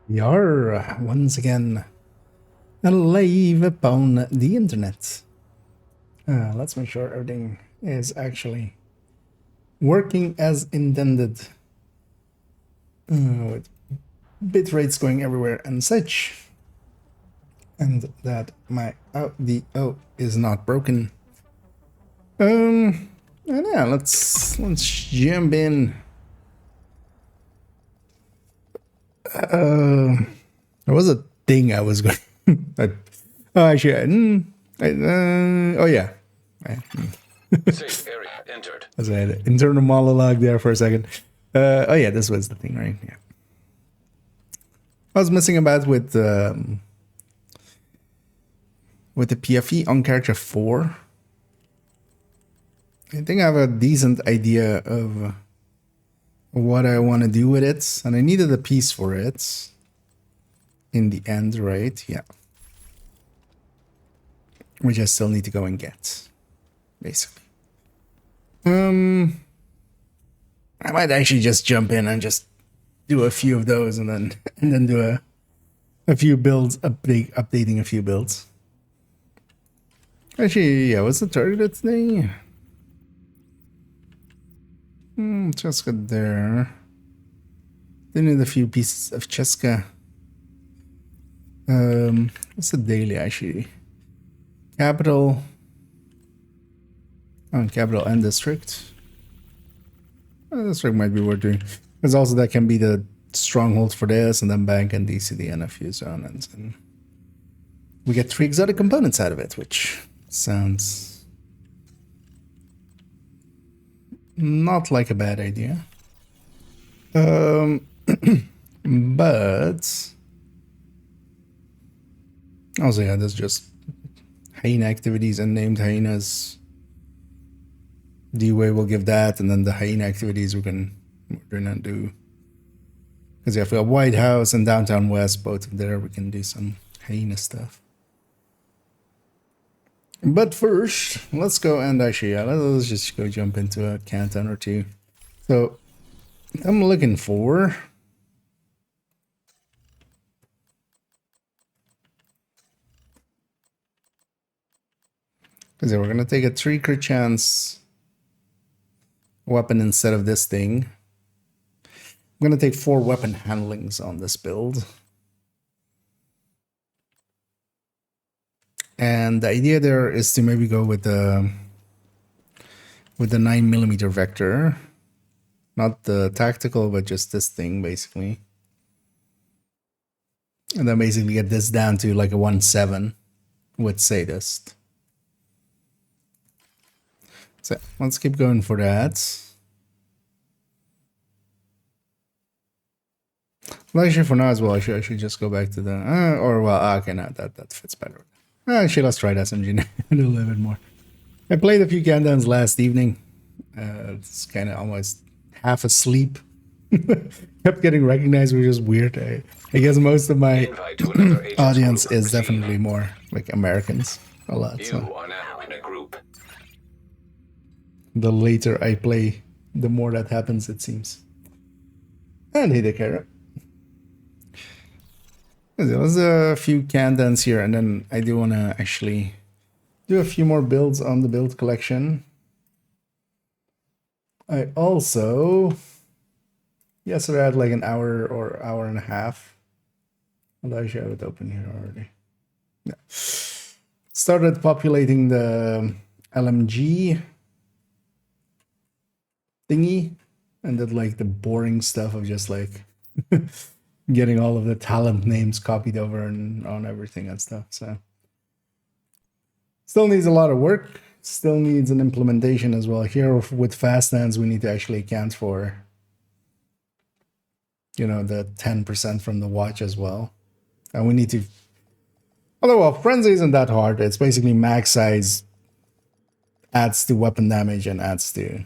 We are once again live upon the internet. Let's make sure everything is actually working as intended, with bit rates going everywhere and such, and that my audio is not broken. And yeah, let's jump in. There was a thing I was going. Actually, oh yeah. Safe area entered. As I had an internal monologue there for a second. Oh yeah, this was the thing, right? Yeah. I was messing about with the PFE on character 4. I think I have a decent idea of what I want to do with it, and I needed a piece for it in the end, right? Yeah. Which I still need to go and get, basically. I might actually just jump in and just do a few of those, and then do a few builds, updating a few builds. Actually, yeah, what's the targeted thing? Cheska there. They need a few pieces of Cheska. What's the daily actually? Capital. Capital and district. District might be worth doing. Because also that can be the stronghold for this, and then bank and DCD and a few zones. And we get 3 exotic components out of it, which sounds not like a bad idea. But also, yeah, there's just hyena activities and named hyenas. D-Way will give that, and then the hyena activities we're gonna do. Because yeah, if we have White House and Downtown West, both of there, we can do some hyena stuff. But first, let's go and actually, yeah, let's just go jump into a canton or two. So, I'm looking for... Because we're gonna take a 3 crit chance weapon instead of this thing. I'm gonna take 4 weapon handlings on this build. And the idea there is to maybe go with the 9mm vector. Not the tactical, but just this thing, basically. And then basically get this down to like a 1.7 with Sadist. So let's keep going for that. Well, actually, for now as well, I should just go back to the... okay, no, that fits better. Actually, let's try the SMG a little bit more. I played a few countdowns last evening. It's kind of almost half asleep. Kept getting recognized, which is weird. I guess most of my audience is definitely more like Americans. A lot. So. You are now in a group. The later I play, the more that happens, it seems. And hey, the carrot. There's a few countdowns here, and then I do want to actually do a few more builds on the build collection. I also... Yesterday I had like an hour or hour and a half. Although I should have it open here already. Yeah. Started populating the LMG thingy, and did like the boring stuff of just like getting all of the talent names copied over and on everything and stuff. So still needs a lot of work. Still needs an implementation as well. Here with fast hands, we need to actually account for, you know, the 10% from the watch as well. And we need to... Although, well, frenzy isn't that hard. It's basically max size adds to weapon damage and adds to...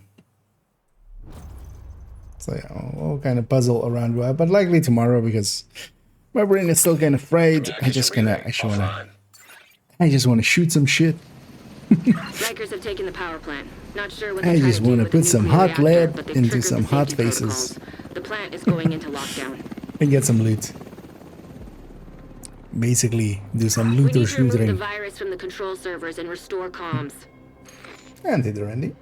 So yeah, we'll kind of puzzle around with that, but likely tomorrow because my brain is still kind of fried. I just want to shoot some shit. Rikers have taken the power plant. Not sure what I just want to put some hot lead into some hot faces. The plant is going into lockdown. And get some loot. basically do some We loot or need to remove the shooting. virus from the control servers and restore comms. And did Randy.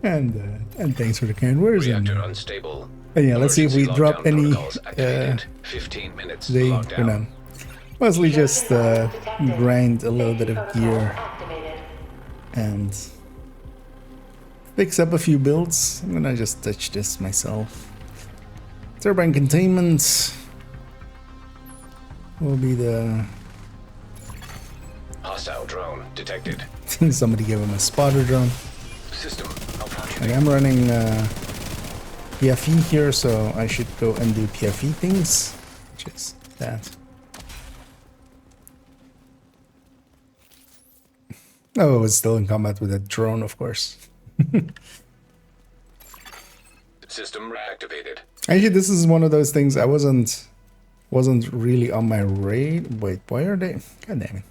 and thanks for the kind words. Reactor unstable. And yeah, let's see if we Emergency drop lockdown any protocols activated. 15 minutes today. lockdown. Gonna mostly just grind a little bit of gear and fix up a few builds. I'm gonna just touch this myself. Turbine containment will be the... Hostile drone detected. Somebody gave him a spotter drone. System malfunctioning. Okay, I'm running PFE here, so I should go and do PFE things, which is that. Oh, it's still in combat with a drone, of course. System reactivated. Actually, this is one of those things I wasn't really on my radar. Wait, why are they? God damn it.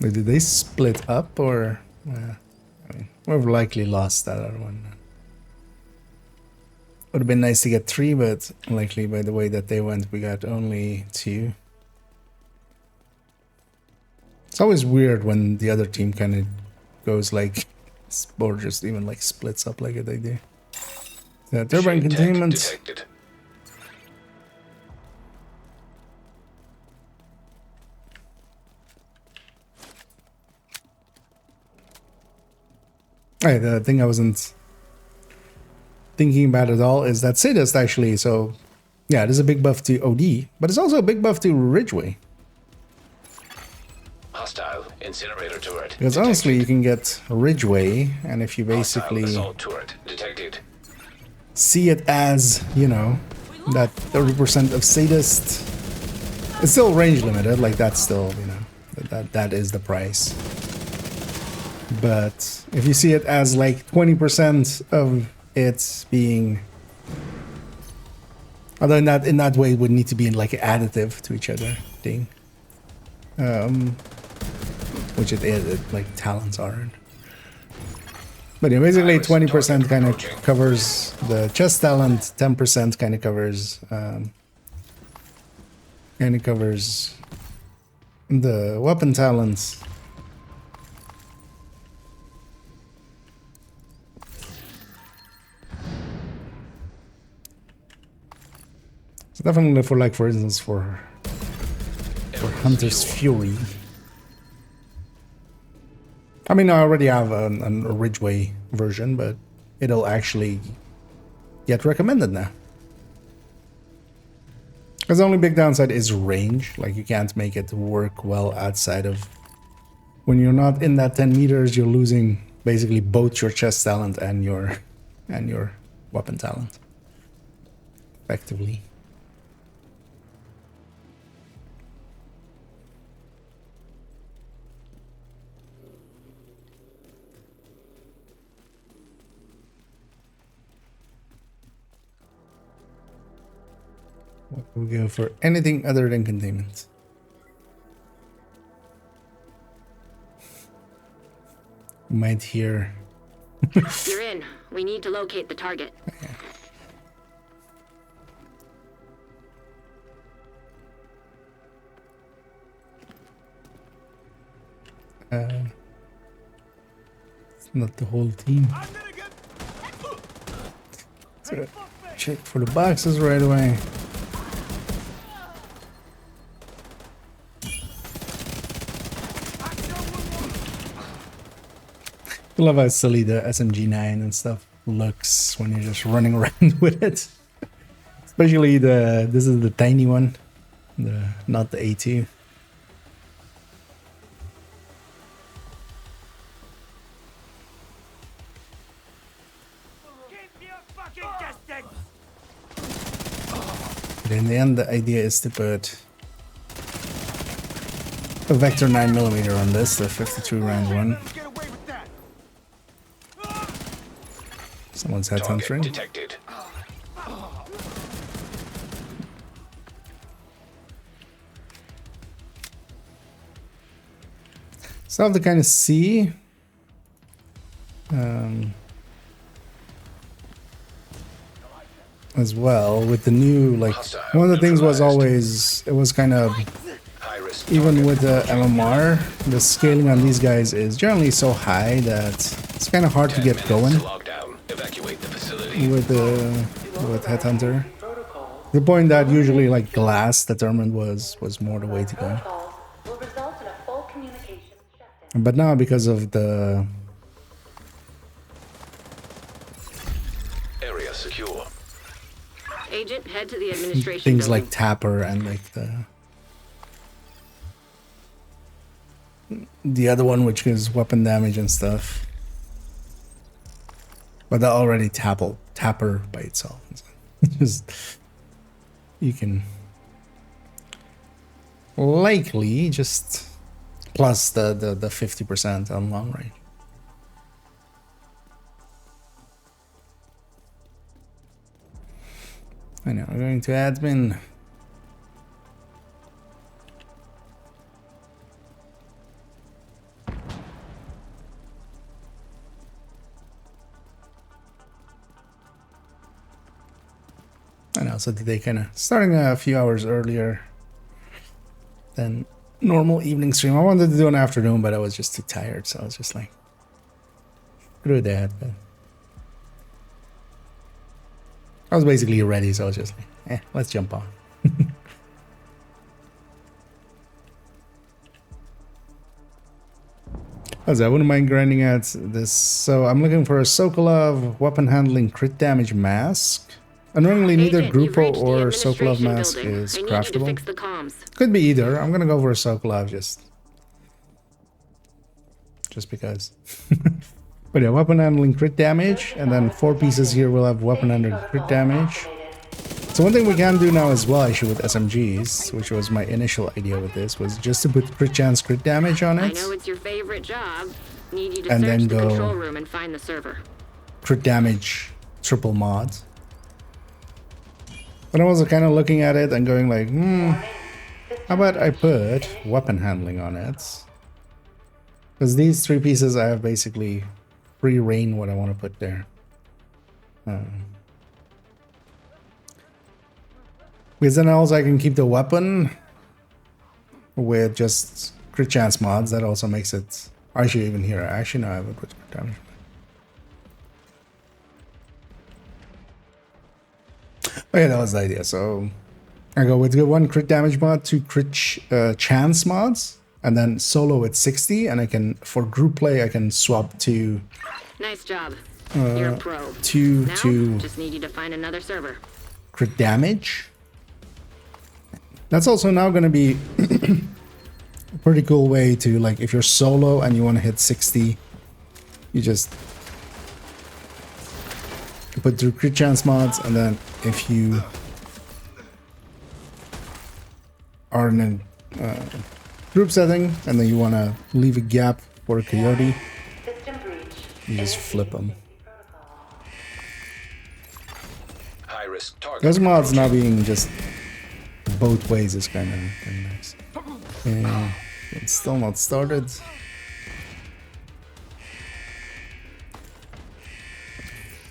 Wait, did they split up or? I mean, we've likely lost that other one. Would have been nice to get 3, but likely by the way that they went, we got only 2. It's always weird when the other team kind of goes like, or just even like splits up like they do. Turbine Shade tech containment. detected. Hey, the thing I wasn't thinking about at all is that Sadist actually, so yeah, there's a big buff to OD, but it's also a big buff to Ridgeway. Hostile incinerator turret. Because honestly, you can get Ridgeway, and if you Hostile basically assault turret detected. see it as, you know, that 30% of Sadist, it's still range limited, like that's still, you know, that is the price. But if you see it as like 20% of it being, although in that way it would need to be in like an additive to each other thing, which it is, like talents aren't. But yeah, basically 20% kind of covers the chest talent, 10% kind of covers the weapon talents. So definitely for like, for instance, for Hunter's Fury. I mean, I already have a Ridgeway version, but it'll actually get recommended now. Because the only big downside is range. Like, you can't make it work well outside of... When you're not in that 10 meters, you're losing basically both your chest talent and your weapon talent. Effectively. We'll go for anything other than containment. You might hear... You're in. We need to locate the target. It's not the whole team. So, check for the boxes right away. I love how silly the SMG9 and stuff looks when you're just running around with it. Especially this is the tiny one, not the A2. But in the end, the idea is to put a Vector 9mm on this, the 52 round one. Someone's head Target hunting. detected. So I have to kind of see as well with the new, like, one of the things was always, it was kind of, High risk. even with the MMR, the scaling on these guys is generally so high that it's kind of hard to get going Lockdown. Evacuate the facility. with Headhunter. The point that usually like glass determined was more the way to go. Will result in a full communications shutdown. But now because of the Area secure. Agent, head to the administration things building. like Tapper and like the other one, which is weapon damage and stuff. But that already Tapper by itself. Just you can likely just plus the 50% on long range. I know, we're going to admin. I know, so today kind of starting a few hours earlier than normal evening stream. I wanted to do an afternoon, but I was just too tired, so I was just like, screw that. But I was basically ready, so I was just like, let's jump on. I wouldn't mind grinding at this. So I'm looking for a Sokolov weapon handling crit damage mask. Annoyingly, neither Agent, you've Grupo reached the or Sokolov administration mask building. is I need you to craftable. fix the comms. Could be either. I'm gonna go for a Sokolov just because. But yeah, weapon handling crit damage, and then 4 pieces here will have weapon handling crit damage. So one thing we can do now as well, actually, with SMGs, which was my initial idea with this, was just to put crit chance crit damage on I it. know it's your favorite job. Need you to And search then the go- control room and find the server. Crit damage triple mod. But I was kind of looking at it and going like, how about I put weapon handling on it? Because these 3 pieces I have basically free reign what I want to put there. Because then also I can keep the weapon with just crit chance mods. That also makes it... Actually, even here, actually no, I have it with crit damage. Okay, that was the idea. So I go with 1 crit damage mod, 2 crit chance mods, and then solo at 60. And I can, for group play, I can swap to Nice job. You're a pro. 2 Now, to just need you to find another server. crit damage. That's also now going to be a pretty cool way to, like, if you're solo and you want to hit 60, you just put through crit chance mods, and then if you are in a group setting and then you want to leave a gap for a coyote, System breach. you just flip them. High risk target. Those mods now being just both ways is kind of nice. Yeah, it's still not started.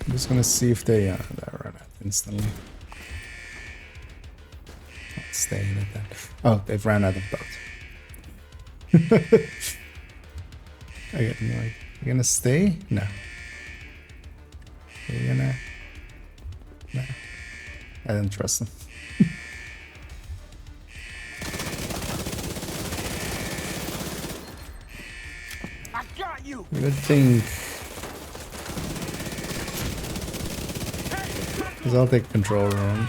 I'm just gonna see if they run out instantly. Not staying at that. Oh, they've ran out of both. I got like, you gonna stay? No. Are you gonna? No. I don't trust them. I got you. Good thing. Because I'll take control room.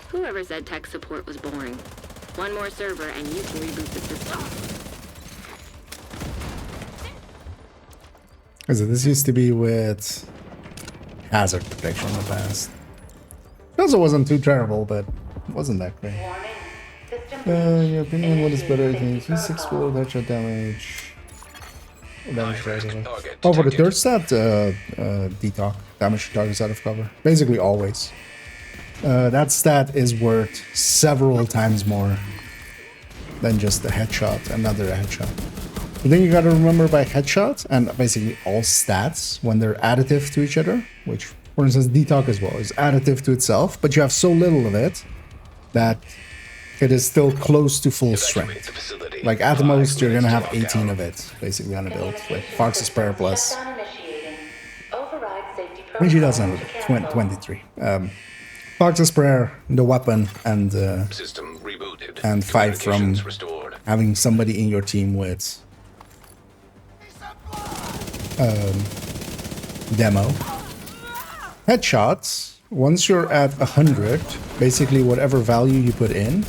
Whoever said tech support was boring. One more server and you can reboot the system. Because this used to be with hazard protection in the past. It also wasn't too terrible, but it wasn't that great. Warning. System In your opinion, what is better? G6 below headshot damage. Damage to target. Target Oh, for the detected. third stat, detox. Damage to targets out of cover. Basically always. That stat is worth several times more than just a headshot, another headshot. The thing you gotta remember by headshots and basically all stats when they're additive to each other, which for instance detox as well is additive to itself, but you have so little of it that it is still close to full Evacuate the strength. facility. Like at the 5 most you're minutes gonna to have lockdown. 18 of it basically on a build, like Fox's Prayer Plus. Shutdown initiating. Override safety I mean, she protocols doesn't to have cancel. 23. Fox's Prayer, the weapon, and System rebooted. and 5 from Communications restored. having somebody in your team with demo. Headshots, once you're at 100, basically whatever value you put in,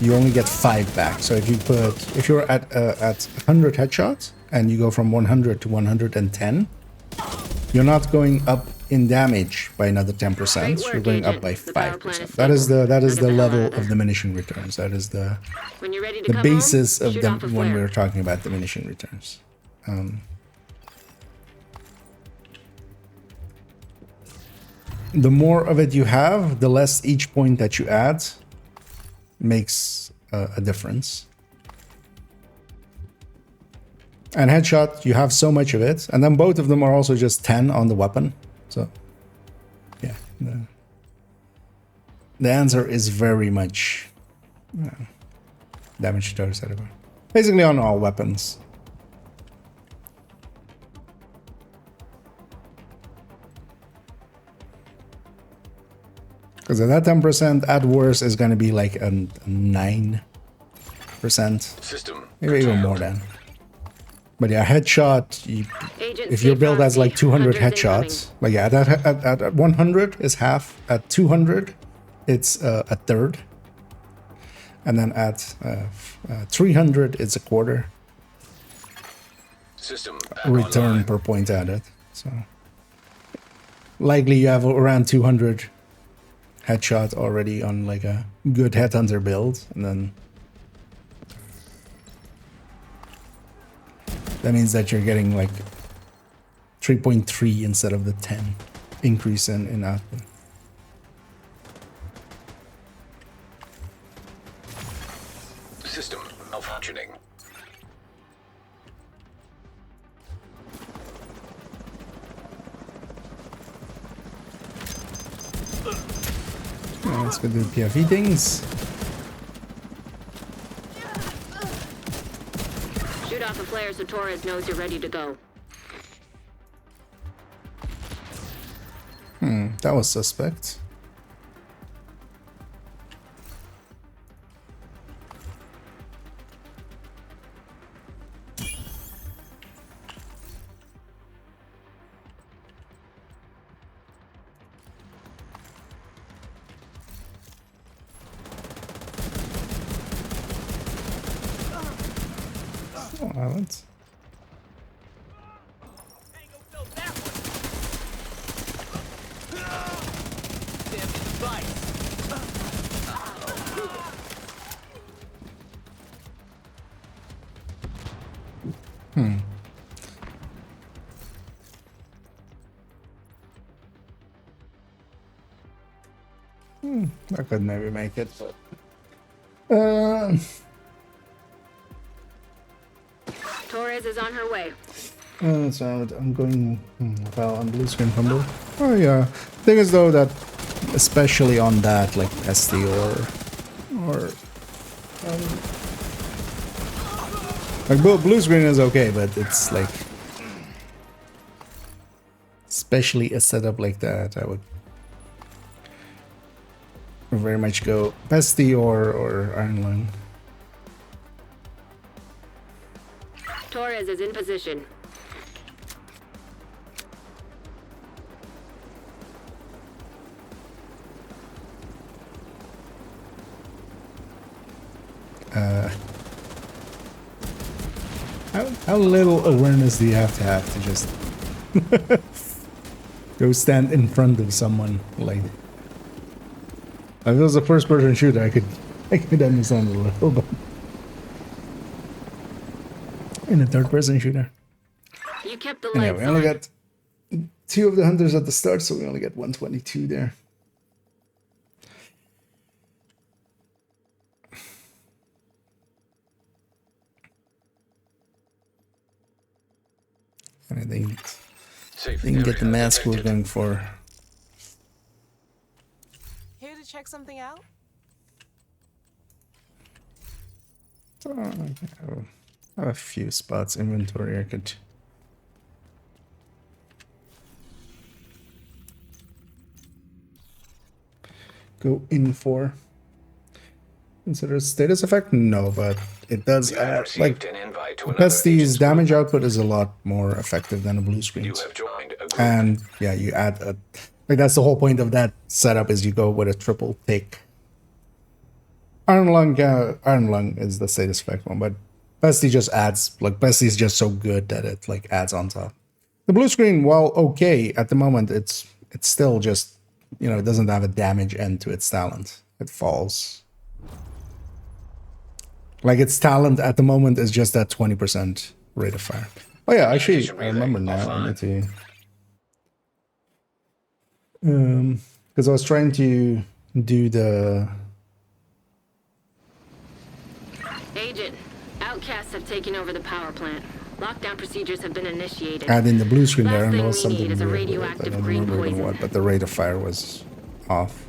you only get 5 back. So if you're at 100 headshots and you go from 100 to 110, you're not going up in damage by another 10%. Great work, You're going up Agent. by The power plant 5%. is That is stable. the Now get the hell level out of there. of diminishing returns. That is the When you're ready to come basis home, of shoot them off a when flare. we're talking about diminishing returns. The more of it you have, the less each point that you add makes a difference. And headshot, you have so much of it, and then both of them are also just 10 on the weapon. So, yeah, the answer is very much damage to target. Basically on all weapons. Because at that 10%, at worst is going to be like a 9%. System Maybe even more curtailed. than. But yeah, headshot, Agent if your Steve build has Frosty, like 200 hunters incoming. headshots, like yeah, at 100 is half, at 200 it's a third, and then at 300 it's a quarter System back return online. per point added. So likely you have around 200 headshot already on like a good headhunter build, and then that means that you're getting like 3.3 instead of the 10 increase in output. System malfunctioning. Let's go do PFE things. Shoot off a flare so Torres knows you're ready to go. That was suspect. Oh, Islands. I could maybe make it, but Torres is on her way. so I'm going well on blue screen fumble. Oh yeah. Thing is though that especially on that like SD or like blue screen is okay, but it's like especially a setup like that, I would very much go Pesty or Iron Lung. Torres is in position. How little awareness do you have to just go stand in front of someone like? If it was a first-person shooter, I could understand it a little, but in a third-person shooter. You kept the Anyway, lights we only on. got 2 of the hunters at the start, so we only get 122 there. I think Safe they can get the area mask we're detected. going for. Here to check something out? So, I have a few spots inventory I could go in for. Consider status effect? No, but it does You have add, received like, an invite to another Pesties agent's damage group. output is a lot more effective than a blue screen. You have joined a group. And yeah, you add a, like, that's the whole point of that setup, is you go with a triple tick. Iron Lung is the status effect one, but Pesty just adds, like, Pesty is just so good that it, like, adds on top. The blue screen, while okay at the moment, it's still just, you know, it doesn't have a damage end to its talent. It falls. Like, its talent at the moment is just that 20% rate of fire. Oh yeah, actually, I remember now. I need to, because I was trying to do the. Agent, outcasts have taken over the power plant. Lockdown procedures have been initiated. Add in the blue screen there, Last and there thing was we something need is a weird with it. I radioactive don't green remember even poison. what, but the rate of fire was off.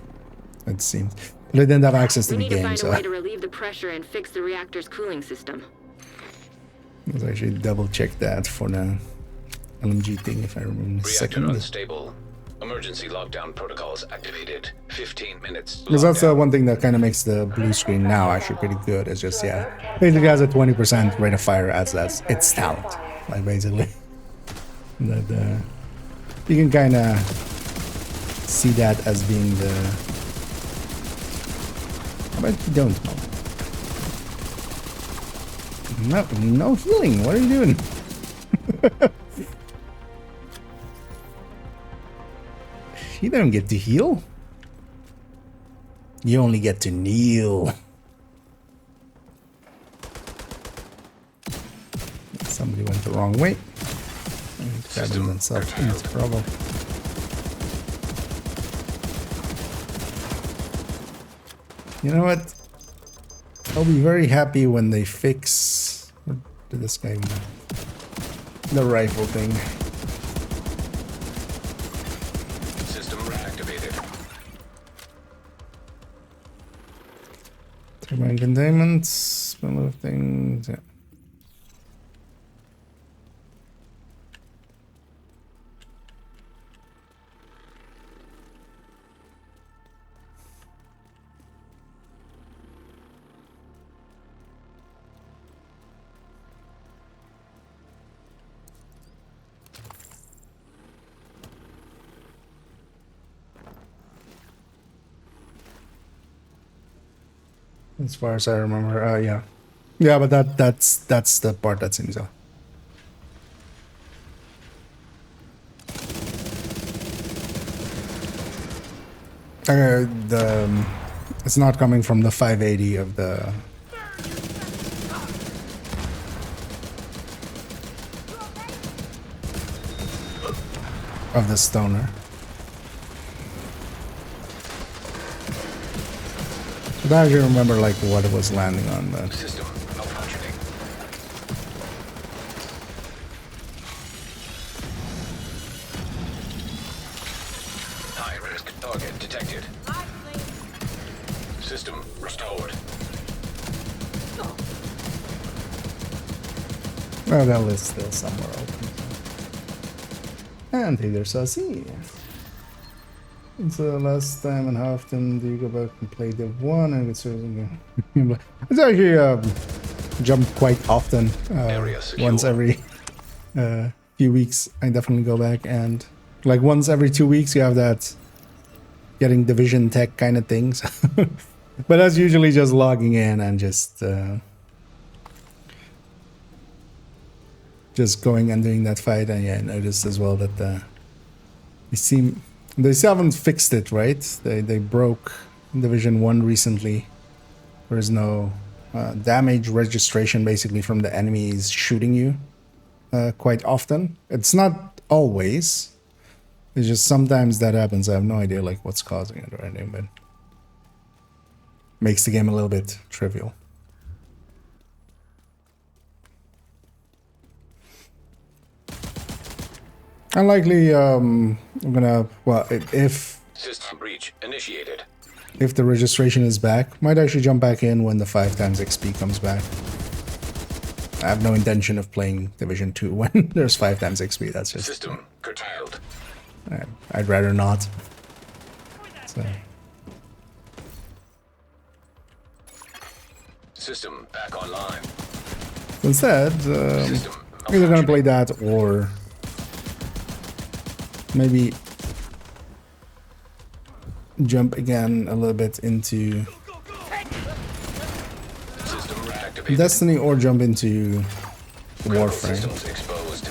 It seemed, but I didn't have access to We the need to game, find so a way I to relieve the pressure and fix the reactor's cooling system. was actually double check that for the LMG thing, if I remember in a Reactor second. unstable. Emergency lockdown protocols activated. 15 minutes. Because that's lockdown. one thing that kind of makes the blue screen now actually pretty good. It's just, yeah, basically has a 20% rate of fire as that's its talent, like, basically. That you can kind of see that as being the. How about you don't? No healing. What are you doing? You don't get to heal. You only get to kneel. Somebody went the wrong way. Grabbing themselves into trouble. You know what? I'll be very happy when they fix. What did this guy want? The rifle thing. System reactivated. Turbine containment. Smell of things. Yeah. As far as I remember, yeah. Yeah, but that's the part that seems off. It's not coming from the 580 of the. Of the stoner. But I actually remember, like, what it was landing on. But System malfunctioning. High risk target detected. System restored. well, that is still somewhere open. And there's Sassy. It's the last time, and how often do you go back and play the one and get again? It's actually jump quite often. Area secure. Once every few weeks, I definitely go back, and like once every 2 weeks, you have that getting division tech kind of things. But that's usually just logging in and just going and doing that fight. And yeah, I noticed as well that they still haven't fixed it, right? They broke Division 1 recently. There's no damage registration basically from the enemies shooting you quite often. It's not always. It's just sometimes that happens. I have no idea like what's causing it or anything, but makes the game a little bit trivial. Unlikely, I'm gonna, well, if System breach initiated. the registration is back, might actually jump back in when the 5 times XP comes back. I have no intention of playing Division 2 when there's 5 times XP, that's just... System curtailed. I'd rather not. So, System back online. instead, System either gonna play that or maybe jump again a little bit into System reactivated. Destiny or jump into Warframe. Systems exposed.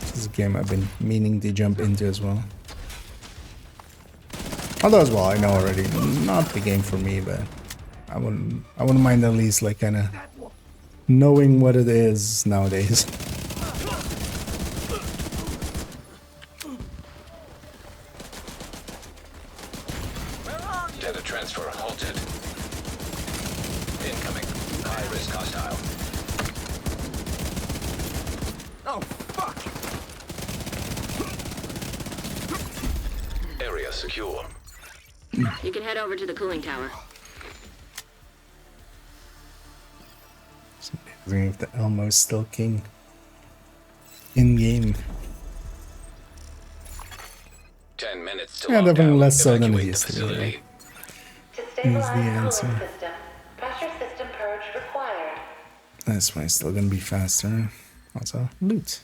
This is a game I've been meaning to jump into as well. Although as well, I know already, not the game for me, but I wouldn't mind at least like kind of knowing what it is nowadays. Data transfer halted. Incoming. High risk hostile. Oh, fuck! Area secure. You can head over to the cooling tower. Wondering if the Elmo's still king in game. 10 minutes to Yeah, lock definitely down. less so than it Evacuate used the to be, facility. To stabilize the cooling answer. system, pressure system purge required. That's why it's still gonna be faster. Also, loot.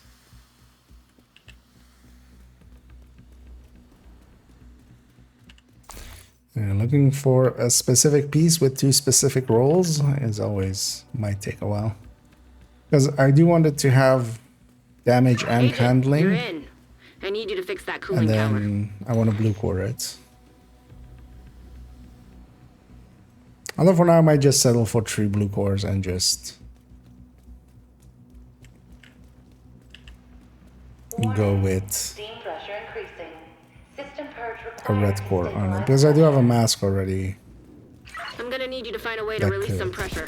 Looking for a specific piece with 2 specific roles is always might take a while. Because I do want it to have damage and Agent, handling, you're in. I need you to fix that and cooling tower. then I want to blue core it. Although for now I might just settle for 3 blue cores and just go with Steam pressure increasing. System purge a required. red to core on it stabilize because I do have a mask already. I'm gonna need you to find a way to That release some could. pressure.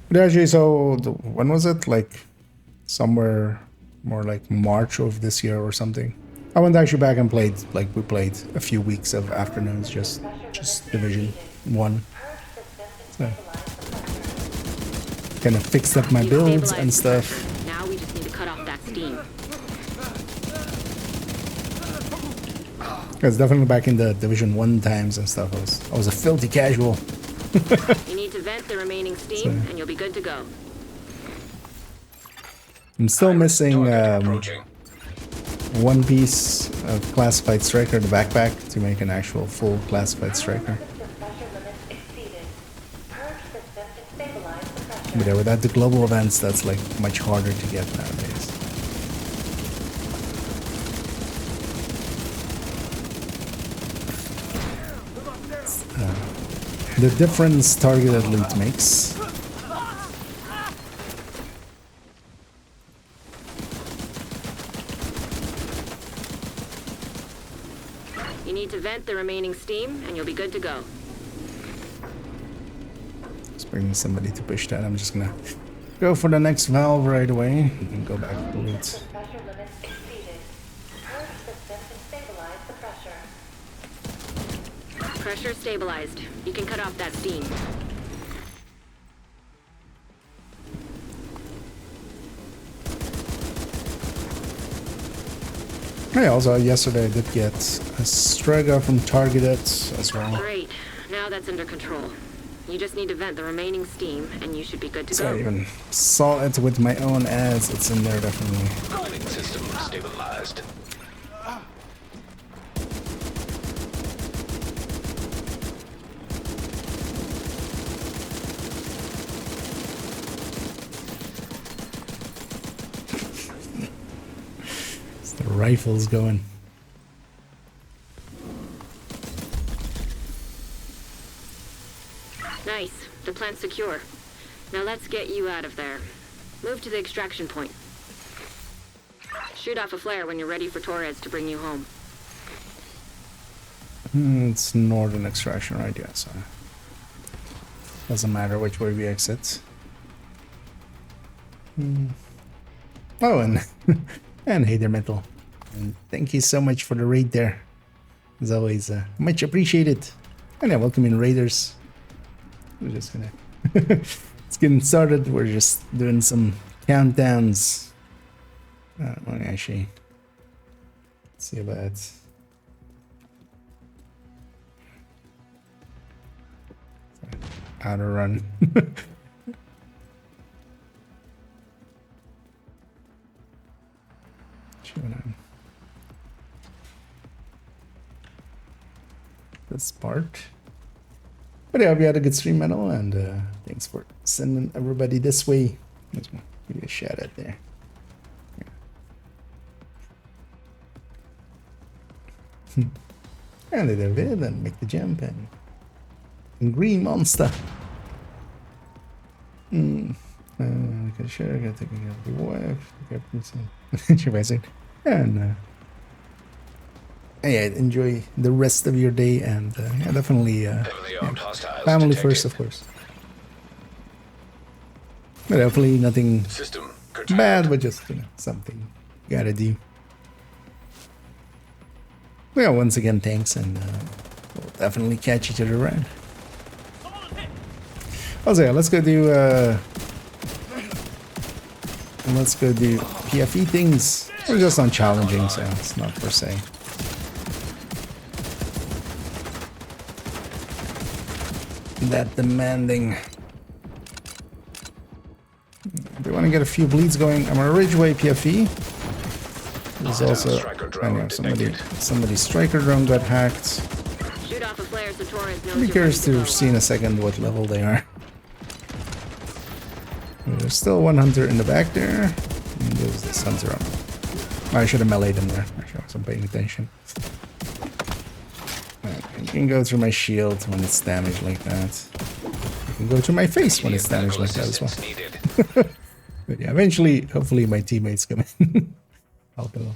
But actually, so when was it? Like somewhere more like March of this year or something. I went actually back and played, like we played a few weeks of afternoons, just Division 1. So, kind of fixed up my You've builds stabilized and the stuff. pressure. Now we just need to cut off that steam. Because definitely back in the Division 1 times and stuff, I was a filthy casual. You need to vent the remaining steam, and you'll be good to go. I'm still missing Target approaching. one piece of classified striker, the backpack, to make an actual full classified striker. System pressure limits exceeded. Purge system to stabilize the pressure. But yeah, without the global events, that's like much harder to get nowadays. The difference targeted loot makes. You need to vent the remaining steam, and you'll be good to go. Just bringing somebody to push that. I'm just gonna go for the next valve right away and go back to loot. System pressure limits exceeded. Purge system to stabilize the pressure. Pressure stabilized. You can cut off that steam. Hey, also yesterday I did get a Strega from Targeted as well. Great. Now that's under control. You just need to vent the remaining steam, and you should be good to So I go. even saw it with my own ads. It's in there definitely. Cooling system stabilized. The rifle's going. Nice. The plant's secure. Now let's get you out of there. Move to the extraction point. Shoot off a flare when you're ready for Torres to bring you home. It's northern extraction, right? Yeah, so Doesn't matter which way we exit. Oh, and and Hater Metal. And thank you so much for the raid there. As always, much appreciated. And yeah, welcome in raiders. We're just gonna it's getting started. We're just doing some countdowns. Actually, let's see about how to run. This part. But yeah, we had a good stream, Metal, and thanks for sending everybody this way. Let's give you a shout out there. And they did it and make the jump and green monster. Okay, sure, I gotta take care of the wife. And yeah, enjoy the rest of your day, and yeah, definitely family first, of course. But hopefully nothing bad, but just something you gotta do. Yeah, once again, thanks, and we'll definitely catch each other around. Also, yeah, let's go do PFE things. We're just on challenging, so it's not per se. That demanding. We want to get a few bleeds going. I'm on Ridgeway PFE. There's also, I know, somebody's striker drone got hacked. Shoot off a flare so Torres knows I'm curious to see in a second what level they are. There's still one hunter in the back there. And there's this hunter on. I should have meleeed him there. Actually, I wasn't paying attention. You can go through my shield when it's damaged like that. You can go through my face when it's damaged like that as well. But yeah, eventually, hopefully my teammates come in. Help them.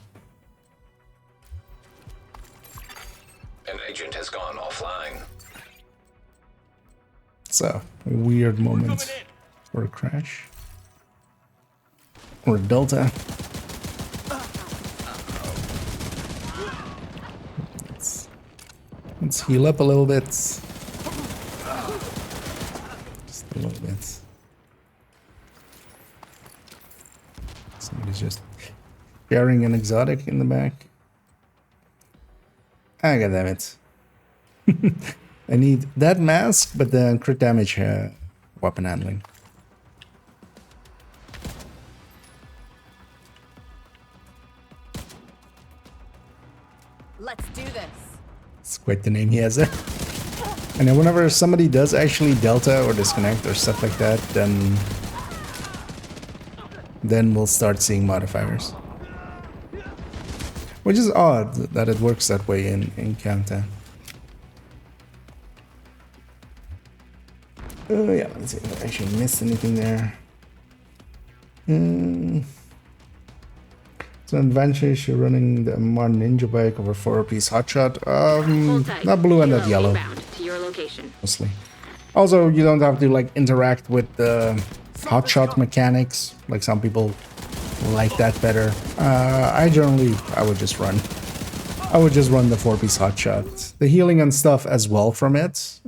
An agent has gone offline. So, a weird moment for a crash. Or a Delta. Let's heal up a little bit. Just a little bit. Somebody's just carrying an exotic in the back. Ah, god damn it. I need that mask, but then crit damage weapon handling. Let's do this. It's quite the name he has there. And then whenever somebody does actually delta or disconnect or stuff like that, then we'll start seeing modifiers. Which is odd that it works that way in Countdown. Oh yeah, let's see if I actually missed anything there. It's an advantage you're running the modern ninja bike over 4-piece hotshot. Not blue and not yellow. To your location. Mostly. Also, you don't have to like interact with the hotshot mechanics. Like some people like that better. I would just run. I would just run the 4-piece hotshot. The healing and stuff as well from it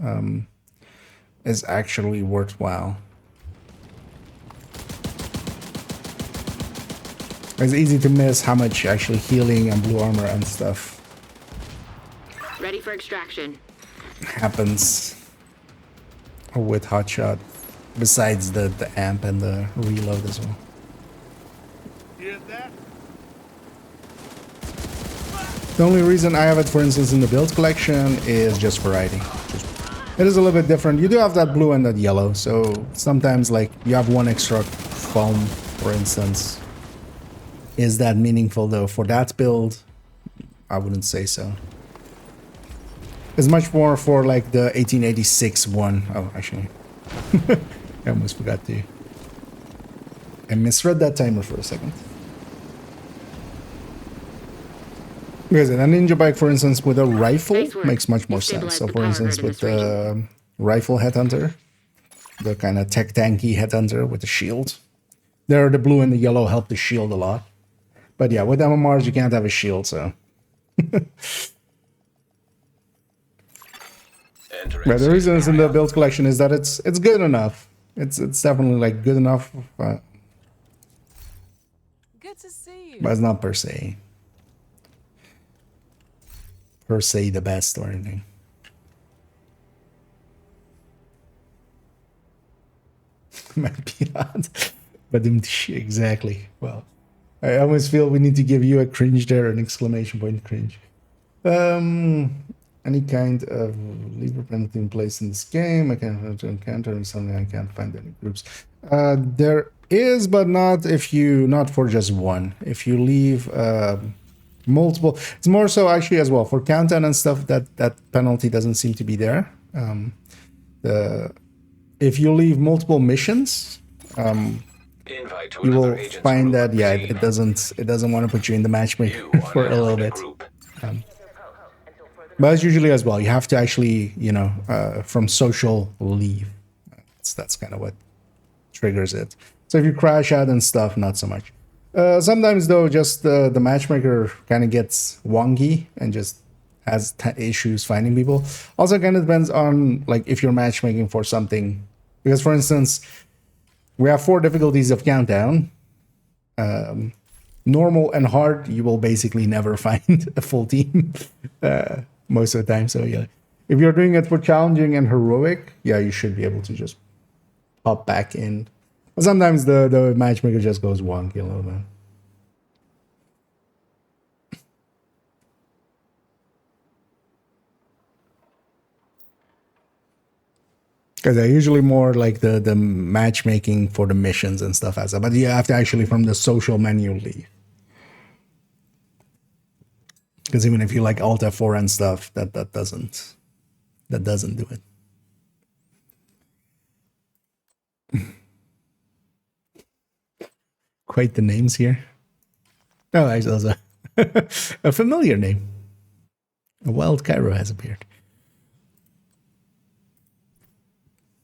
is actually worthwhile. It's easy to miss how much actually healing and blue armor and stuff Ready for extraction. happens with hotshot, besides the amp and the reload as well. The only reason I have it, for instance, in the build collection is just variety. It is a little bit different. You do have that blue and that yellow, so sometimes like you have one extra foam, for instance. Is that meaningful though? For that build, I wouldn't say so. It's much more for like the 1886 one. Oh, actually, I almost forgot to. I misread that timer for a second. Because a ninja bike, for instance, with a rifle makes much more sense. So, for instance, with the rifle headhunter, the kind of tech tanky headhunter with the shield. There, the blue and the yellow help the shield a lot. But yeah, with MMRs, you can't have a shield, so. But the reason it's in the build collection is that it's good enough. It's definitely like good enough, Good to see you. but it's not per se the best or anything. Might be odd, but exactly. Well, I almost feel we need to give you a cringe there, an exclamation point cringe. Any kind of lever penalty in place in this game. I can't have to encounter something. I can't find any groups. There is, but not for just one. If you leave multiple, it's more so actually as well for countdown and stuff. That penalty doesn't seem to be there. If you leave multiple missions, you will find that it doesn't want to put you in the matchmaking for a little bit. But it's usually as well. You have to actually, from social leave. That's kind of what triggers it. So if you crash out and stuff, not so much. Sometimes though, just the matchmaker kind of gets wonky and just has issues finding people. Also, kind of depends on like if you're matchmaking for something. Because for instance, we have 4 difficulties of countdown. Normal and hard, you will basically never find a full team. Most of the time. So yeah, if you're doing it for challenging and heroic, you should be able to just pop back in. But sometimes the matchmaker just goes wonky a little bit. Because they're usually more like the matchmaking for the missions and stuff as that. But you have to actually from the social menu leave. Because even if you like Alt F4 and stuff, that doesn't do it. Quite the names here. Oh, actually, also a familiar name. A wild Cairo has appeared.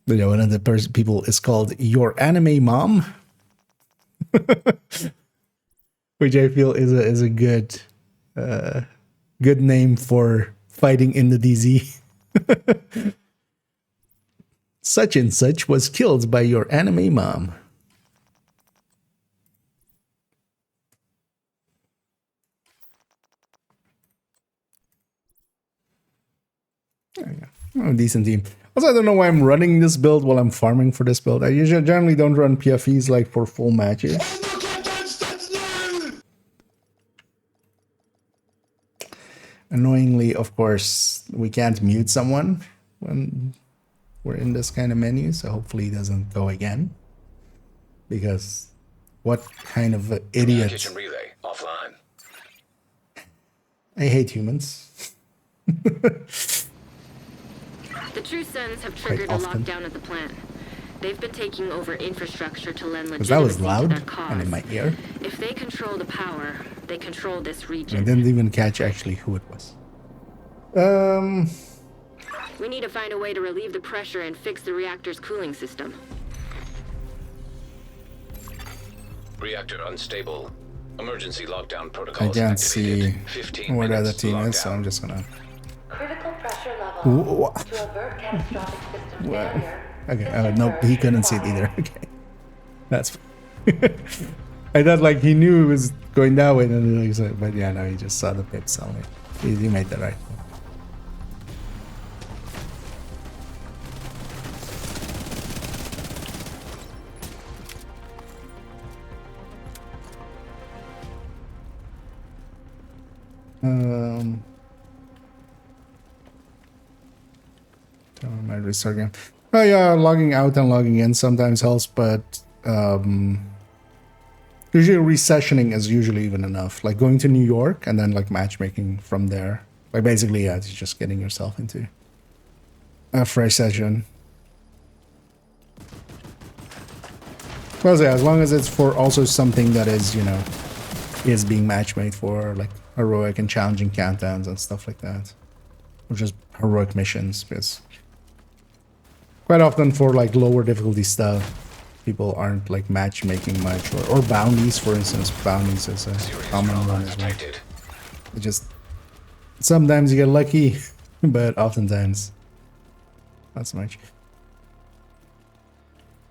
One of the people is called Your Anime Mom, which I feel is a good name for fighting in the DZ. Such and such was killed by your anime mom. Oh, decent team. Also, I don't know why I'm running this build while I'm farming for this build. I generally don't run PFEs like for full matches. Annoyingly, of course, we can't mute someone when we're in this kind of menu, so hopefully it doesn't go again. Because what kind of idiot... Kitchen relay offline. I hate humans. The True Sons have triggered a lockdown at the plant. They've been taking over infrastructure to lend legitimacy to their cause. And in my ear. If they control the power, they control this region. I didn't even catch actually who it was. We need to find a way to relieve the pressure and fix the reactor's cooling system. Reactor unstable. Emergency lockdown protocols I can't activated. see where the other team is, so I'm just gonna... Critical pressure level. To avert catastrophic system failure. Okay, nope, he couldn't see it either. Okay. That's... I thought like he knew it was going that way, and but yeah, no, he just saw the pips only. He made that right. My restart game. Oh yeah, logging out and logging in sometimes helps, but usually resessioning is usually even enough. Like going to New York and then like matchmaking from there. Like basically, yeah, it's just getting yourself into a fresh session. Well, yeah, as long as it's for also something that is, is being matchmade for, like heroic and challenging countdowns and stuff like that. Or just heroic missions, because Quite often for like lower difficulty stuff, people aren't like matchmaking much, or bounties, for instance. Bounties is a Serious common trauma one as well. detected. It just sometimes you get lucky, but oftentimes not so much.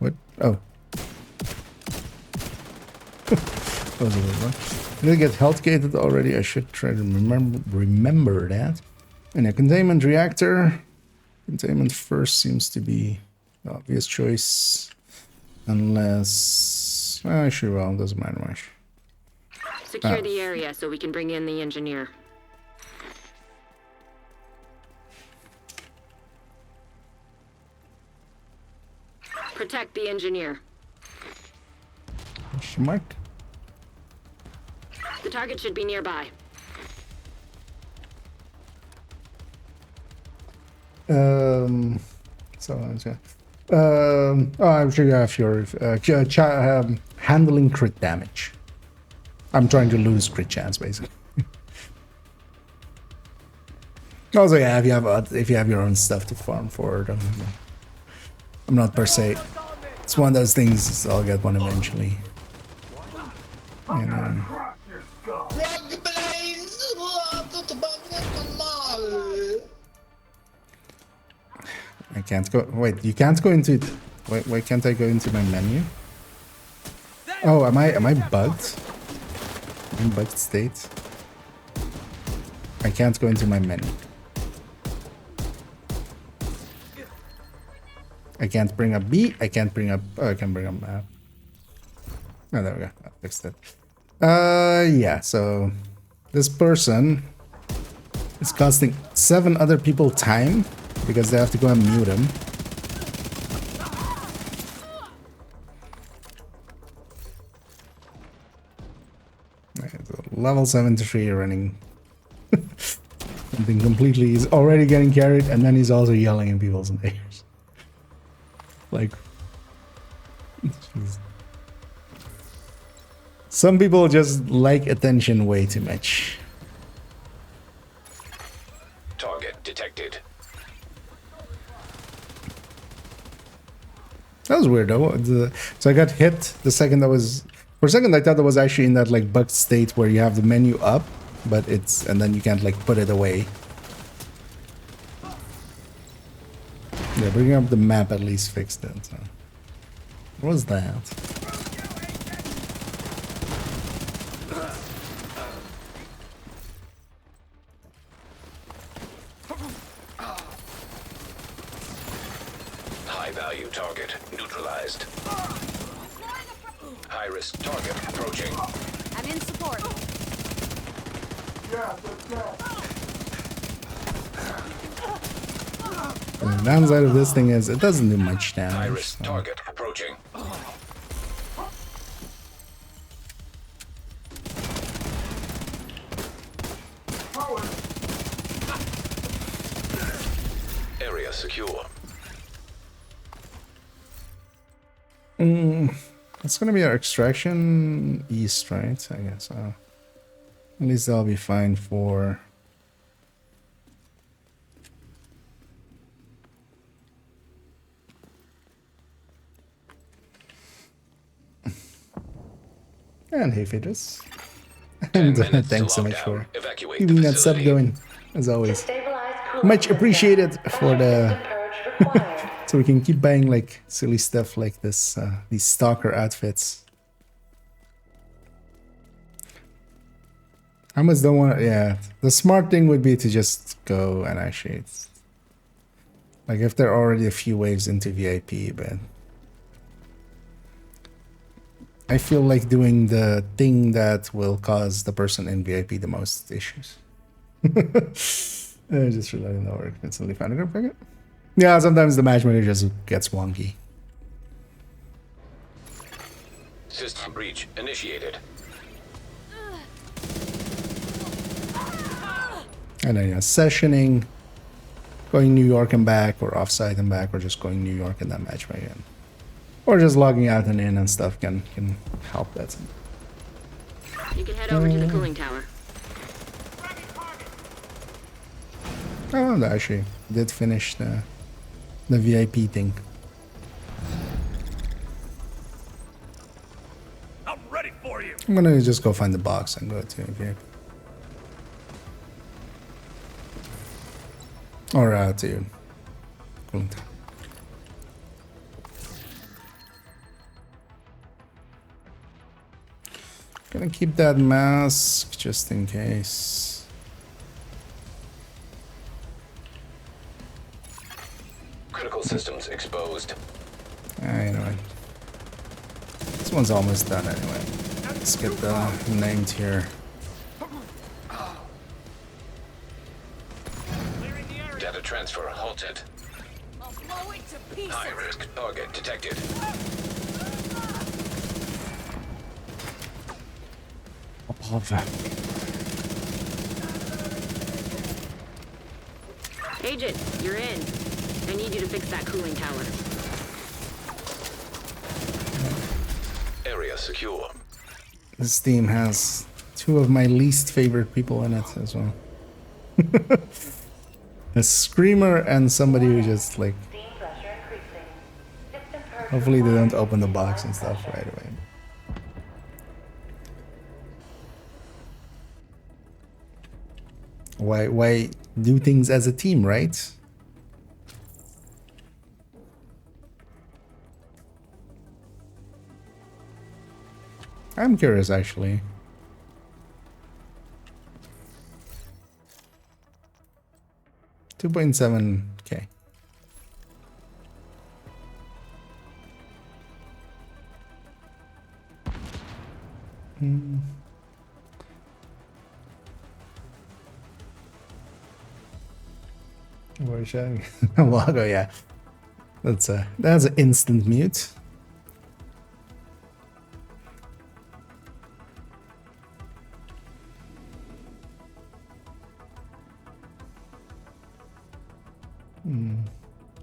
What? Oh. That was a weird one. Did I get health gated already? I should try to remember that. And a containment reactor. Containment first seems to be the obvious choice. Unless... sure, well, doesn't matter much. Secure the area so we can bring in the engineer. Protect the engineer. Question mark? The target should be nearby. So oh, I'm sure you have your handling crit damage. I'm trying to lose crit chance, basically. Also, yeah, if you have your own stuff to farm for, I'm not per se. It's one of those things. I'll get one eventually. And, I can't go. Wait, you can't go into. Wait, why can't I go into my menu? Oh, am I bugged? In bugged state. I can't go into my menu. I can't bring up B. I can't bring up. Oh, I can bring up map. Oh, there we go. I fixed it. Yeah. So this person is costing 7 other people time because they have to go and mute him. Level 73 running something completely. He's already getting carried, and then he's also yelling in people's ears. Like, geez. Some people just like attention way too much. Target detected. That was weird though. So I got hit the second that was. For a second, I thought that was actually in that like bugged state where you have the menu up, but it's and then you can't like put it away. Yeah, bringing up the map at least fixed it. So. What was that? High value target neutralized. High risk target approaching. I'm in support. The downside of this thing is it doesn't do much High damage. risk So. target approaching. Area secure. It's gonna be our extraction east, right? I guess. At least that'll be fine for. And hey, Fidges. And thanks so much for keeping that sub going, as always. Stabilize Much appreciated for the. purge required. So we can keep buying like silly stuff like this, these stalker outfits. I almost don't want. Yeah, the smart thing would be to just go and actually, like if there are already a few waves into VIP, but I feel like doing the thing that will cause the person in VIP the most issues. I just realized that work. Instantly found a group packet. Yeah, sometimes the matchmaker just gets wonky. System breach initiated. And then sessioning, going New York and back, or offsite and back, or just going New York and then matchmaker again. Or just logging out and in and stuff can help that. You can head over to the cooling tower. Oh, I actually did finish The VIP thing. I'm ready for you. I'm gonna just go find the box and go to VIP. Or to cooling tower. Gonna keep that mask just in case. Critical systems exposed. You know what? This one's almost done anyway. Let's get the named here. Data transfer halted. I'll blow it to pieces. High risk target detected. Agent, you're in. I need you to fix that cooling tower. Area secure. This team has two of my least favorite people in it as well. A screamer and somebody who just like. Steam pressure increasing. System purge Hopefully they required don't open the to box and stabilize stuff pressure. right away. Why do things as a team, right? I'm curious actually. $2.7K. We're showing Wago, yeah. That's an instant mute.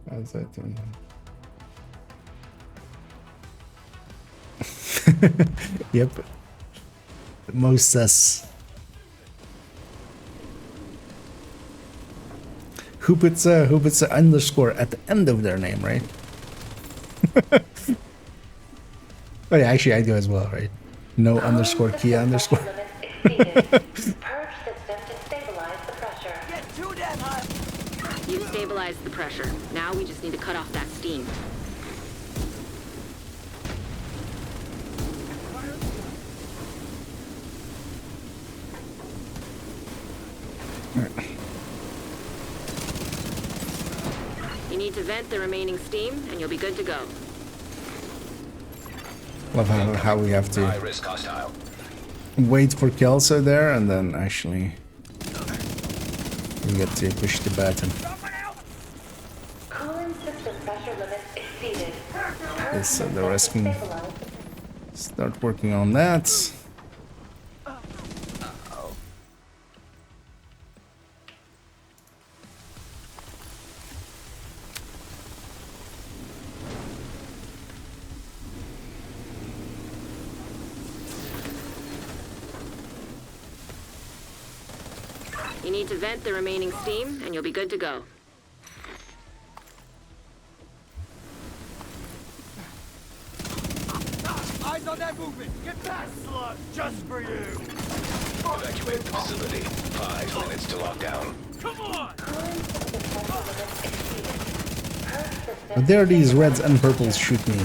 How's that doing? Yep. The most sus. Who puts a underscore at the end of their name, right? Oh yeah, actually I do as well, right? No underscore Kia underscore. Limits exceeded. Purge system to stabilize the pressure. Get too damn hot. You've stabilized the pressure. Now we just need to cut off that steam. You need to vent the remaining steam, and you'll be good to go. Love how we have High to risk hostile. wait for Kelso there and then actually we get to push the button. Cooling system pressure limits exceeded. Yes, so the Purge rest system can to stabilize. start working on that. You need to vent the remaining steam, and you'll be good to go. Eyes on that movement. Get past slug. Just for you. Evacuate the facility. 5 minutes to lockdown. Come on. Cooling system pressure limits exceeded. Purge system But there these reds and purples shoot me.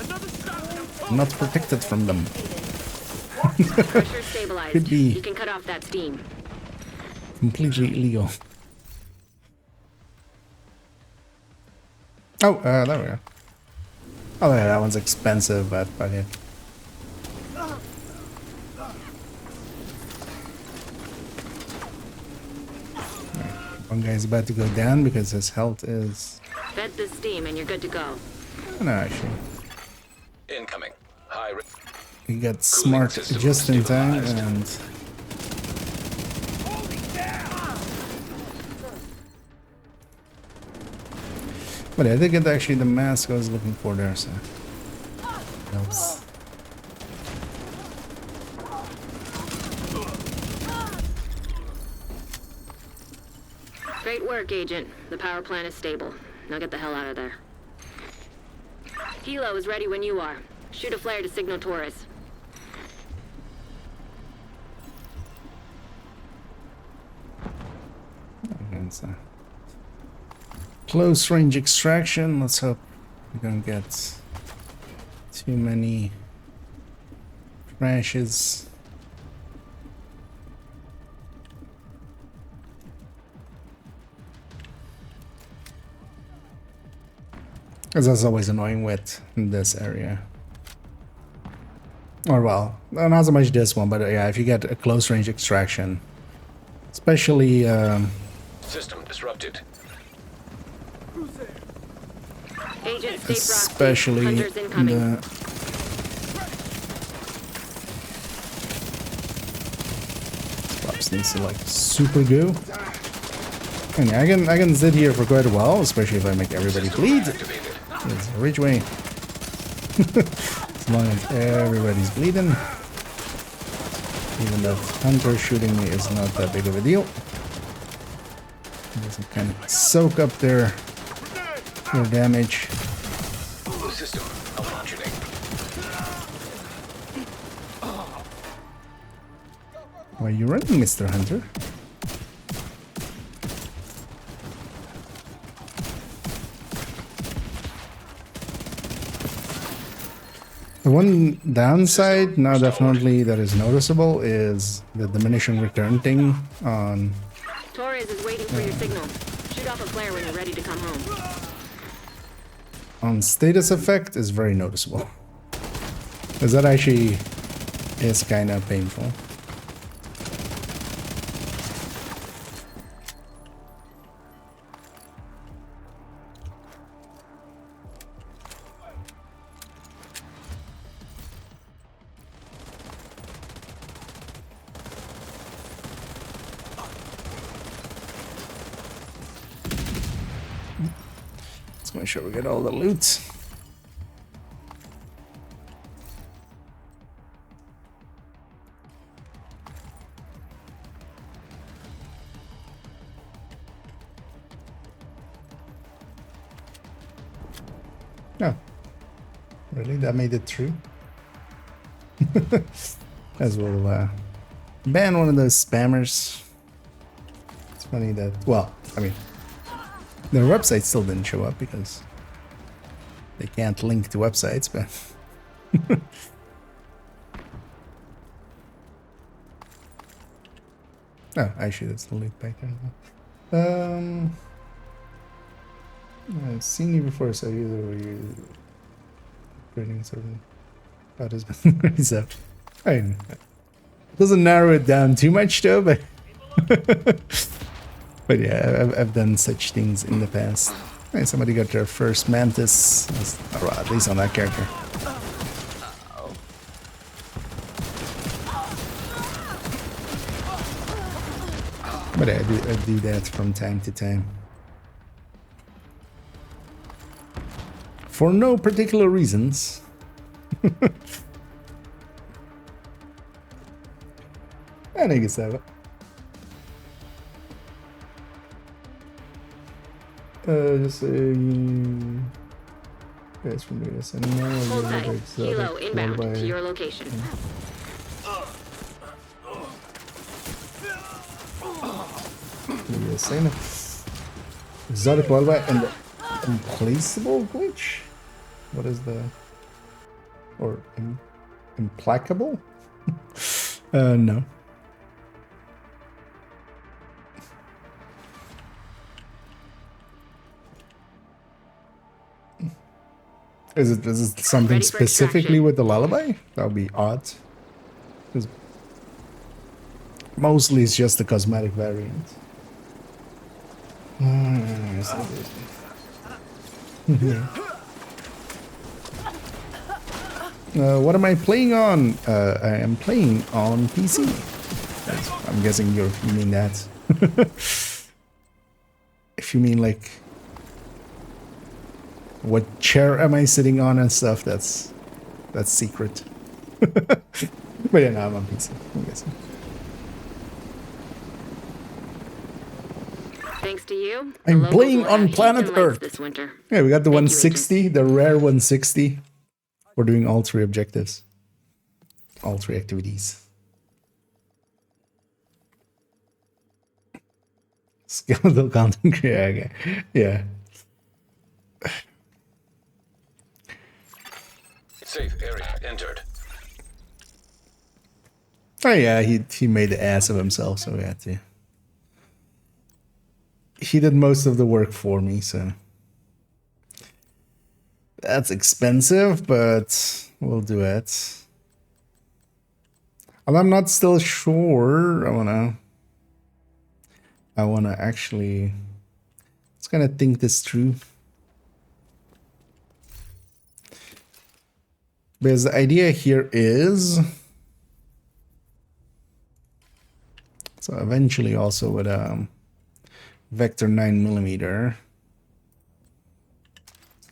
Another shot. I'm not protected from them. Pressure stabilized. Could be. You can cut off that steam. Completely illegal. Oh, there we go. Oh yeah, that one's expensive, but yeah. One guy's about to go down because his health is... Vent the steam, and you're good to go. Oh, no, actually. Incoming. High risk. He got smart system just in time stabilized. and... But I think it's actually the mask I was looking for there, so... Helps. Great work, Agent. The power plant is stable. Now get the hell out of there. Hilo is ready when you are. Shoot a flare to signal Torres. It's a close range extraction. Let's hope we don't get too many crashes. Because that's always annoying with this area. Or well, not so much this one, but yeah, if you get a close range extraction, especially System disrupted. Agent Stay Frosty. especially Hunters incoming. the Pops needs to like super go. And yeah, I can sit here for quite a while, especially if I make everybody bleed. Activated. It's a ridgeway. As long as everybody's bleeding. Even though Hunter shooting me is not that big of a deal. Doesn't kind of soak up their damage. System malfunctioning. Why are you running, Mr. Hunter? The one downside, now definitely that is noticeable, is the diminishing return thing on... Torres is waiting for your signal. Shoot off a flare when you're ready to come home. on status effect is very noticeable. Because that actually is kind of painful. Let's make sure we get all the loot. Oh, really? That made it through? As well, ban one of those spammers. It's funny that, well, I mean, their website still didn't show up because they can't link to websites, but oh, actually that's the link back there. I've seen you before, so you creating certain that has been so. I mean, it doesn't narrow it down too much though, but but yeah, I've done such things in the past. Hey, somebody got their first mantis, or at least on that character. But yeah, I do that from time to time. For no particular reasons. I think it's that. Just guys from US anymore. Hold tight. Hilo inbound to your location. Exotic wildlife and the implaceable glitch? What is the... or implacable? No. Is it something specifically with the lullaby? That would be odd. 'Cause mostly it's just the cosmetic variant. What am I playing on? I am playing on PC. I'm guessing you mean that. If you mean like what chair am I sitting on and stuff, that's secret. But yeah, no, I'm on PC, I'm guessing. Thanks to you, the I'm locals playing will on have heat planet and lights Earth. this winter. Yeah, we got the Thank you, 160, the rare 160. We're doing all 3 objectives. All 3 activities. Skeletal content creator. Yeah. Safe area entered. Oh yeah, he made the ass of himself, so we had to. He did most of the work for me, so that's expensive, but we'll do it. And I'm not still sure. I wanna actually. Let's kind of think this through. Because the idea here is. So eventually also with vector 9mm.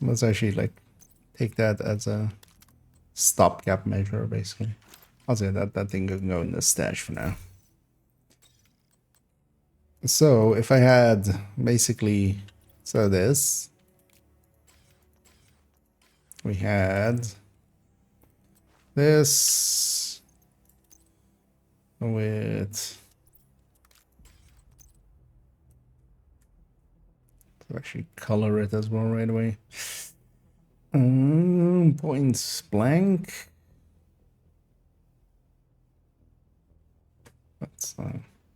Let's actually like take that as a stopgap measure basically. I'll say that thing can go in the stash for now. So if I had basically this, we had this with actually color it as well right away. Points blank. That's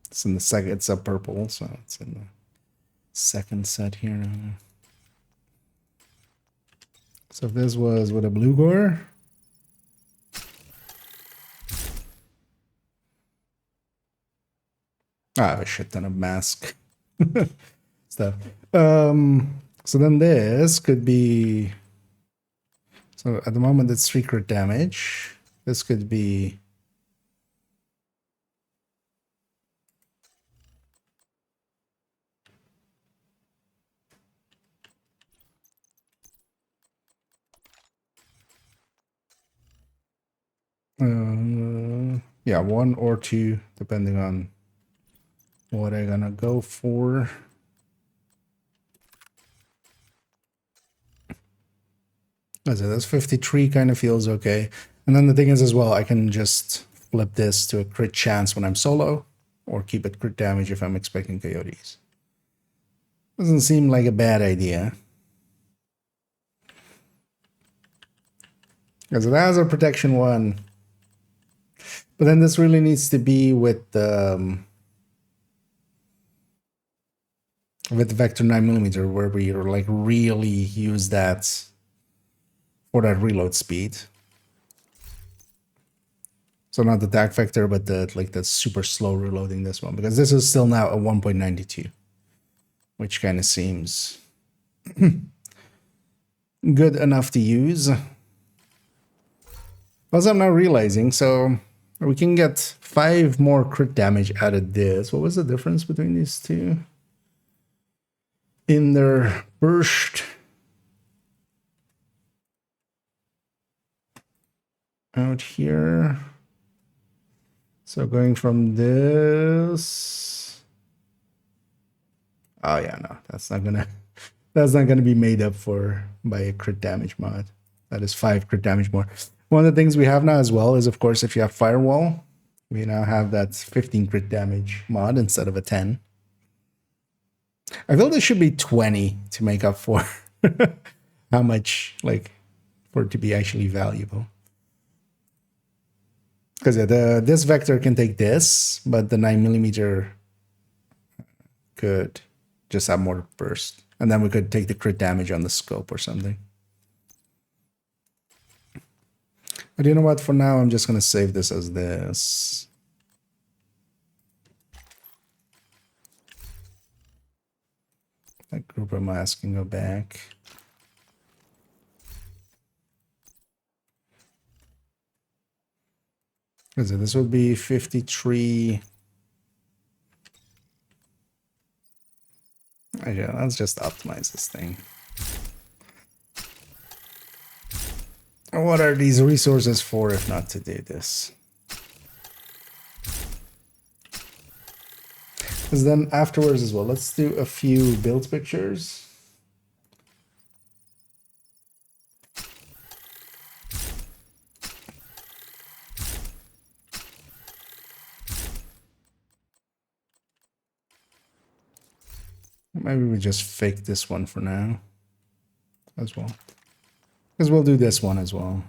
it's in the second. It's a purple, so it's in the second set here. So if this was with a blue gore. I have a shit ton of mask stuff. So then this could be. So at the moment it's 3 crit damage. This could be. Yeah, 1 or 2, depending on what I'm gonna go for. That's 53 kind of feels okay. And then the thing is as well, I can just flip this to a crit chance when I'm solo, or keep it crit damage if I'm expecting coyotes. Doesn't seem like a bad idea. Because it has a protection 1. But then this really needs to be with the vector 9mm, where we like really use that for that reload speed. So not the attack vector, but the super slow reloading this one, because this is still now a 1.92, which kind of seems good enough to use. Plus I'm now realizing, so we can get 5 more crit damage out of this. What was the difference between these two? In their burst. Out here. So going from this. Oh yeah, no, that's not gonna be made up for by a crit damage mod. That is 5 crit damage more. One of the things we have now as well is, of course, if you have firewall, we now have that 15 crit damage mod instead of a 10. I feel this should be 20 to make up for how much, like, for it to be actually valuable. Because this vector can take this, but the 9mm could just have more burst. And then we could take the crit damage on the scope or something. But you know what? For now, I'm just going to save this as this. That group of masks can go back. So this would be 53. Okay, let's just optimize this thing. What are these resources for if not to do this? Because then afterwards as well, let's do a few build pictures. Maybe we just fake this one for now as well. Because we'll do this one as well.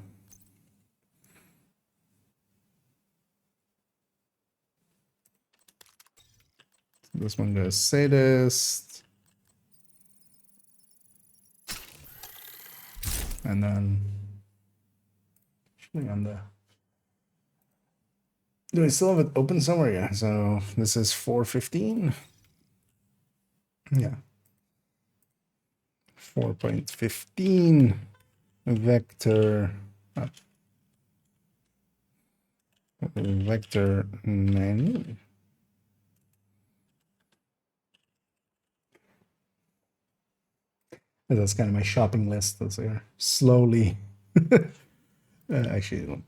This one goes sadist. And then actually on the, do I still have it open somewhere? Yeah, so this is 415. Yeah. 4.15 vector vector menu. That's kind of my shopping list. Those are slowly. Actually,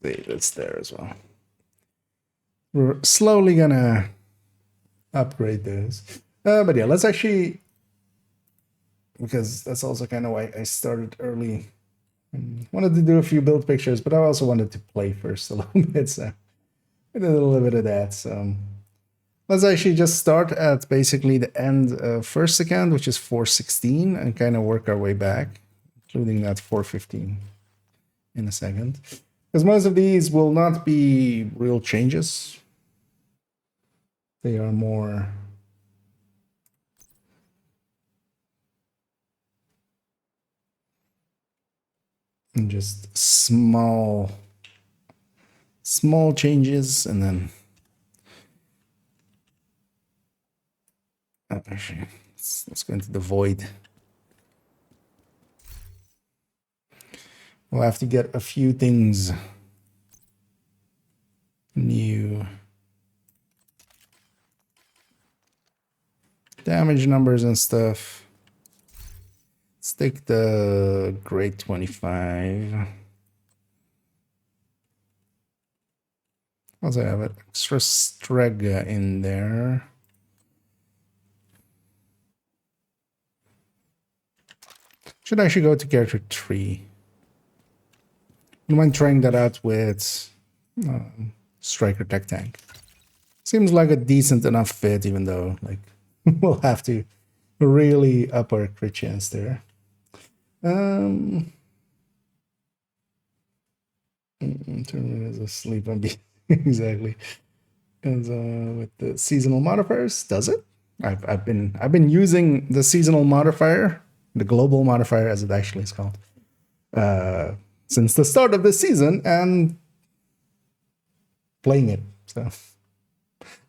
it's there as well. We're slowly gonna upgrade those. But yeah, let's actually, because that's also kind of why I started early. Wanted to do a few build pictures, but I also wanted to play first a little bit, so I did a little bit of that. So let's actually just start at basically the end of first account, which is 416, and kind of work our way back, including that 415 in a second. Because most of these will not be real changes. They are more just small changes, and then actually let's go into the void. We'll have to get a few things new. Damage numbers and stuff. Let's take the grade 25. Also have an extra Strega in there. Should actually go to character 3. I mind trying that out with Striker Tech Tank. Seems like a decent enough fit, even though like we'll have to really up our crit chance there. Terminator is asleep on exactly. And with the seasonal modifiers, does it? I've been using the seasonal modifier, the global modifier as it actually is called, since the start of the season and playing it. So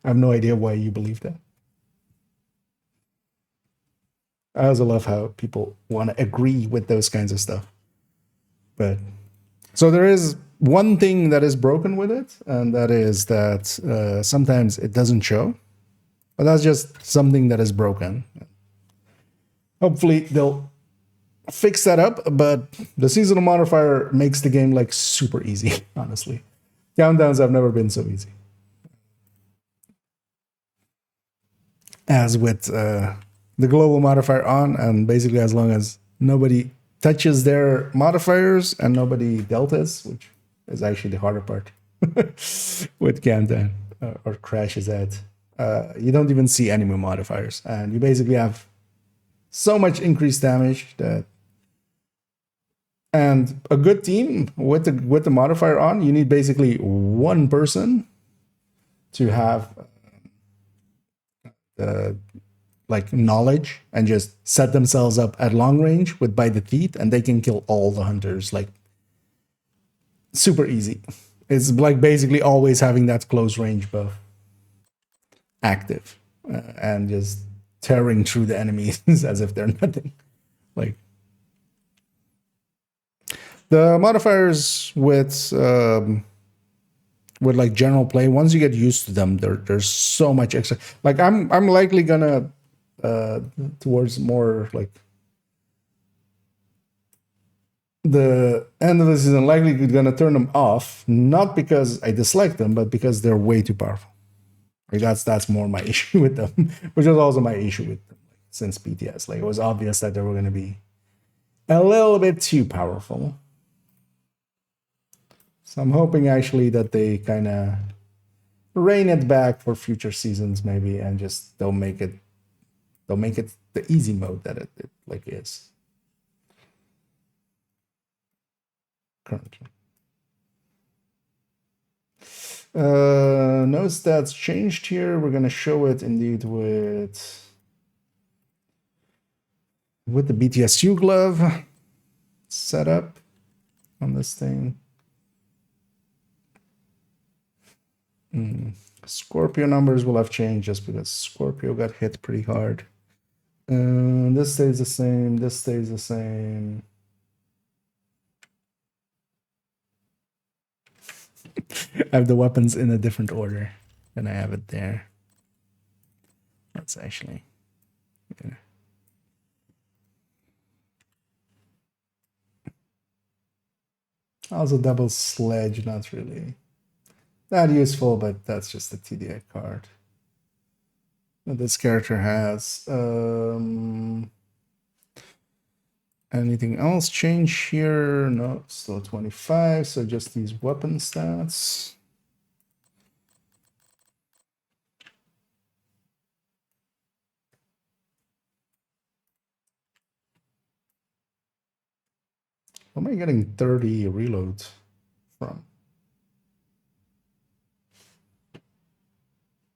I have no idea why you believe that. I also love how people want to agree with those kinds of stuff. But so there is one thing that is broken with it, and that is that sometimes it doesn't show. But that's just something that is broken. Hopefully they'll fix that up, but the seasonal modifier makes the game like super easy, honestly. Countdowns have never been so easy. As with the global modifier on, and basically as long as nobody touches their modifiers and nobody deltas, which is actually the harder part with countdown or crashes at, you don't even see enemy modifiers, and you basically have so much increased damage that, and a good team with the modifier on, you need basically one person to have like knowledge and just set themselves up at long range with by the teeth, and they can kill all the hunters like super easy. It's like basically always having that close range buff active and just tearing through the enemies as if they're nothing. Like the modifiers with like general play, once you get used to them, there's so much extra. Like I'm likely gonna towards more like the end of the season, likely gonna turn them off, not because I dislike them, but because they're way too powerful. Like that's more my issue with them, which was also my issue with them since BTS. Like it was obvious that they were going to be a little bit too powerful. So I'm hoping actually that they kind of rein it back for future seasons maybe, and just don't make it the easy mode that it like is currently. No stats changed here. We're gonna show it indeed with the BTSU glove setup on this thing. Scorpio numbers will have changed just because Scorpio got hit pretty hard. This stays the same. This stays the same. I have the weapons in a different order than I have it there. That's actually, yeah. Also double sledge, not really that useful, but that's just a TDI card that this character has. Anything else change here? No, still 25, so just these weapon stats. Where am I getting 30 reloads from?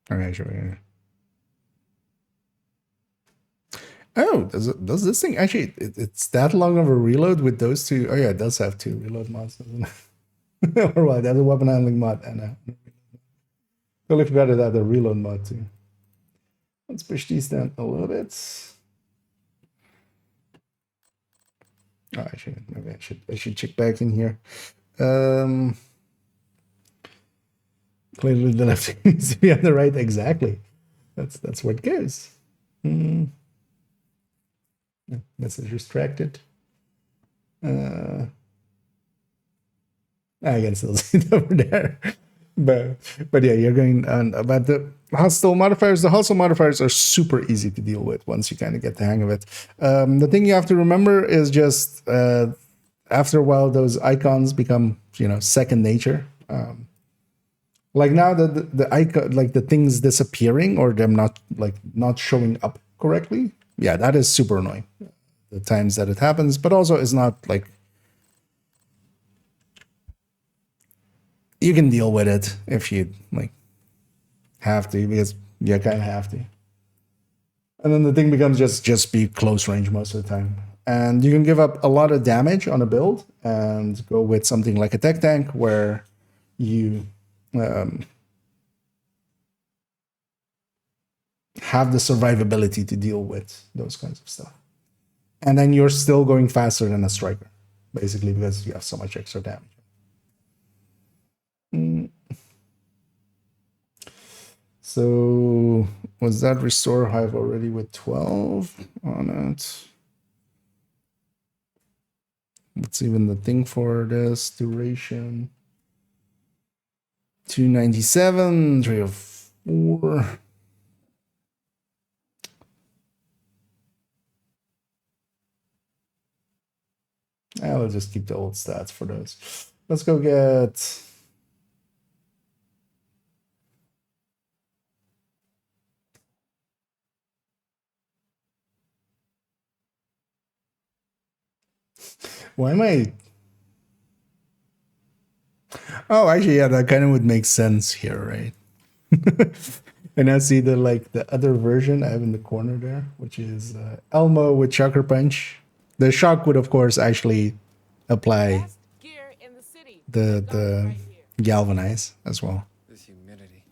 Okay, sure. Oh, does this thing actually? It's that long of a reload with those two? Oh yeah, it does have 2 reload mods, doesn't it? Or what? That's a weapon handling mod and a totally forgot it had a reload mod too. Let's push these down a little bit. Oh, actually, maybe I should check back in here. Clearly the left needs to be on the right. Exactly. That's what goes. Message restricted. I can still see it over there. But yeah, you're going on about the hostile modifiers. The hostile modifiers are super easy to deal with once you kind of get the hang of it. The thing you have to remember is just after a while, those icons become, second nature. Like now the icon, like the things disappearing or them not showing up correctly. Yeah, that is super annoying. The times that it happens, but also it's not like you can deal with it if you have to, because you kind of have to. And then the thing becomes just be close range most of the time. And you can give up a lot of damage on a build and go with something like a tech tank where you have the survivability to deal with those kinds of stuff. And then you're still going faster than a striker, basically, because you have so much extra damage. So was that restore hive already with 12 on it? What's even the thing for this duration? 297, 304. I'll just keep the old stats for those. Let's go get... Why am I... Oh, actually, yeah, that kind of would make sense here, right? And I see the other version I have in the corner there, which is Elmo with Shocker Punch. The shock would, of course, actually apply the galvanize as well. This humidity.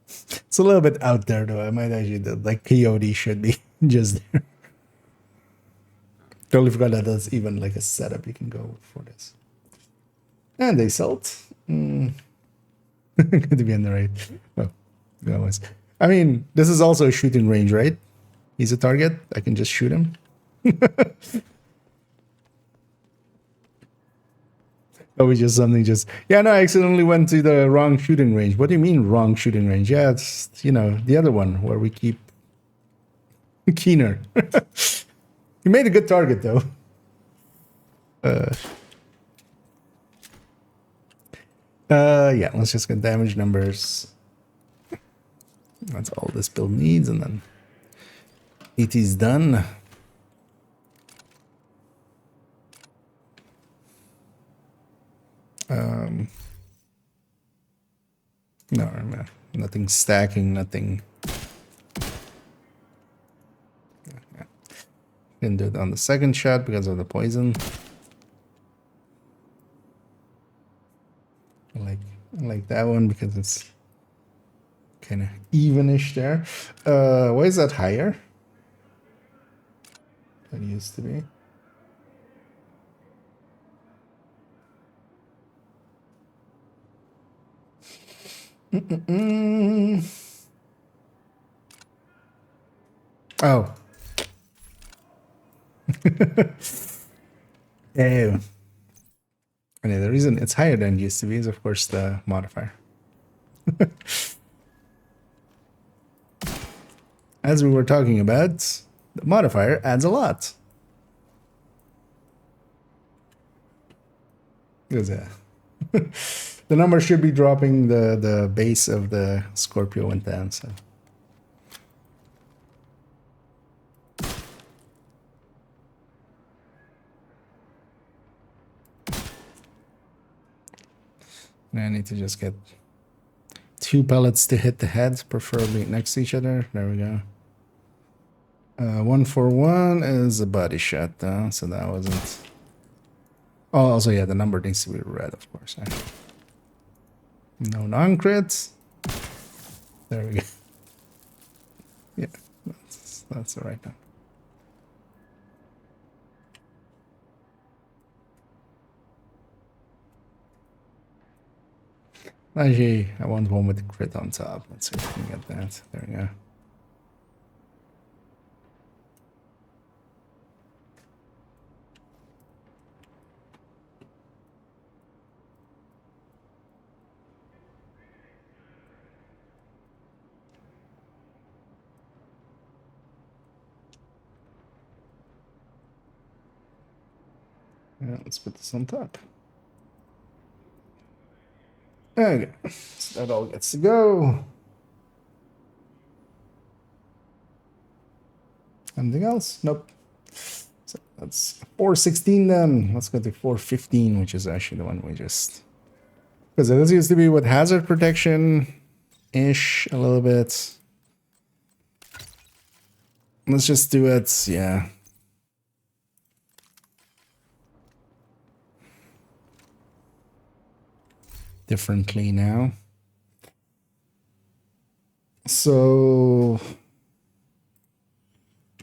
It's a little bit out there, though. I might actually, Coyote should be just there. Totally forgot that there's even a setup you can go for this. And they sold. Good to be on the right. Oh, always. I mean, this is also a shooting range, right? He's a target. I can just shoot him. Oh, we just something just. Yeah, no, I accidentally went to the wrong shooting range. What do you mean wrong shooting range? Yeah, it's, you know, the other one where we keep Keener. You made a good target, though. Yeah, let's just get damage numbers. That's all this build needs, and then it is done. No, nothing stacking, nothing. Yeah. Didn't do it on the second shot because of the poison. I like that one because it's kind of evenish there. Why is that higher? That used to be. Oh. Yeah. And the reason it's higher than it used to be is, of course, the modifier. As we were talking about, the modifier adds a lot. Because the number should be dropping, the base of the Scorpio went down, so. Now I need to just get 2 pellets to hit the head, preferably next to each other. There we go. 141 is a body shot, though, so that wasn't. Oh, also, yeah, the number needs to be red, of course. No non-crits. There we go. Yeah, that's the right number. Actually, I want one with the crit on top. Let's see if we can get that. There we go. Yeah, let's put this on top. Okay, so that all gets to go. Anything else? Nope. So that's 416 then. Let's go to 415, which is actually the one we just. Because this used to be with hazard protection-ish a little bit. Let's just do it, yeah. Differently now. So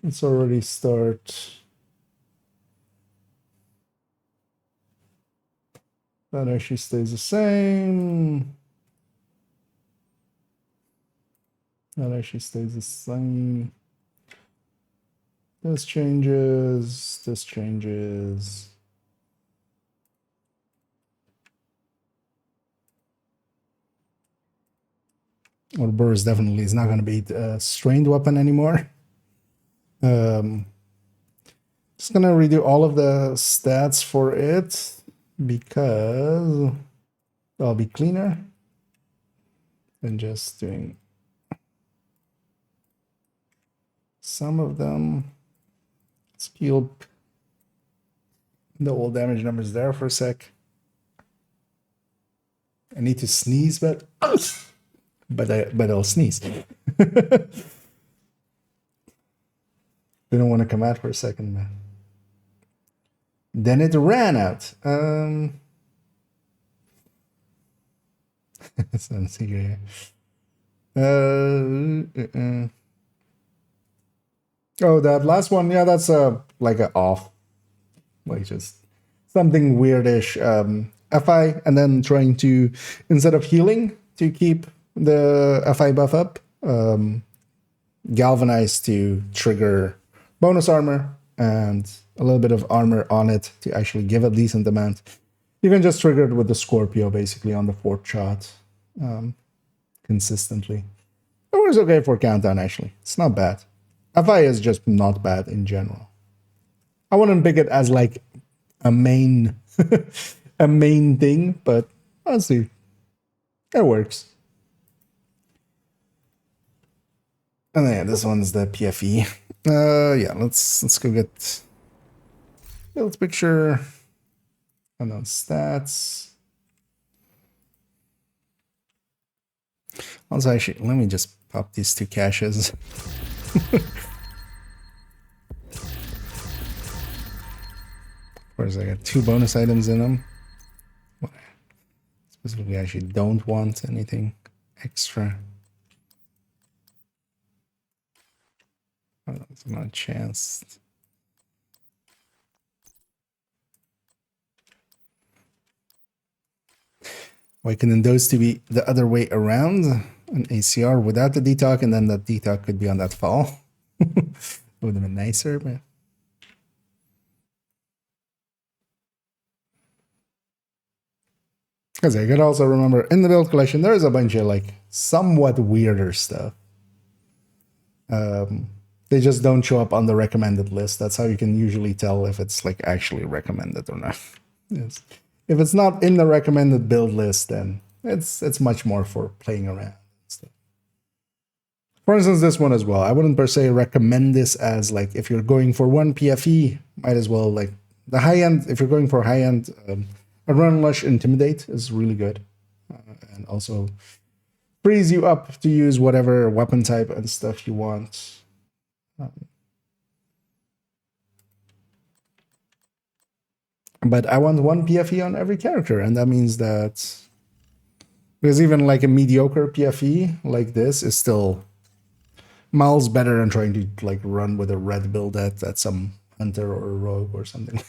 let's already start. That actually stays the same. That actually stays the same. This changes. This changes. Or burst definitely is not going to be a strained weapon anymore. Just going to redo all of the stats for it because I'll be cleaner than just doing some of them. Let's keep the old damage numbers there for a sec. I need to sneeze, but I'll sneeze. Didn't want to come out for a second, man. Then it ran out. Let's see here. Oh, that last one, yeah, that's like a off, like just something weirdish. FI, and then trying to, instead of healing, to keep the FI buff up, galvanize to trigger bonus armor and a little bit of armor on it to actually give a decent amount. You can just trigger it with the Scorpio, basically, on the 4th shot consistently. It works okay for countdown, actually. It's not bad. FI is just not bad in general. I wouldn't pick it as like a main a main thing, but honestly, it works. And yeah, this one's the PFE. Yeah, let's go get build picture. And then stats. Also, actually, let me just pop these 2 caches. Of course, I got 2 bonus items in them. Specifically, I actually don't want anything extra. Oh, there's not a chance. Why couldn't those 2 be the other way around? An ACR without the detox, and then that detox could be on that fall. Would have been nicer, but. Because I could also remember in the build collection, there is a bunch of like somewhat weirder stuff. They just don't show up on the recommended list. That's how you can usually tell if it's like actually recommended or not. Yes. If it's not in the recommended build list, then it's much more for playing around. For instance, this one as well. I wouldn't per se recommend this as like if you're going for 1 PFE, might as well like the high end. If you're going for high end, Run Lush Intimidate is really good, and also frees you up to use whatever weapon type and stuff you want. But I want 1 PFE on every character, and that means that because even like a mediocre PFE like this is still miles better than trying to like run with a red build at some hunter or rogue or something.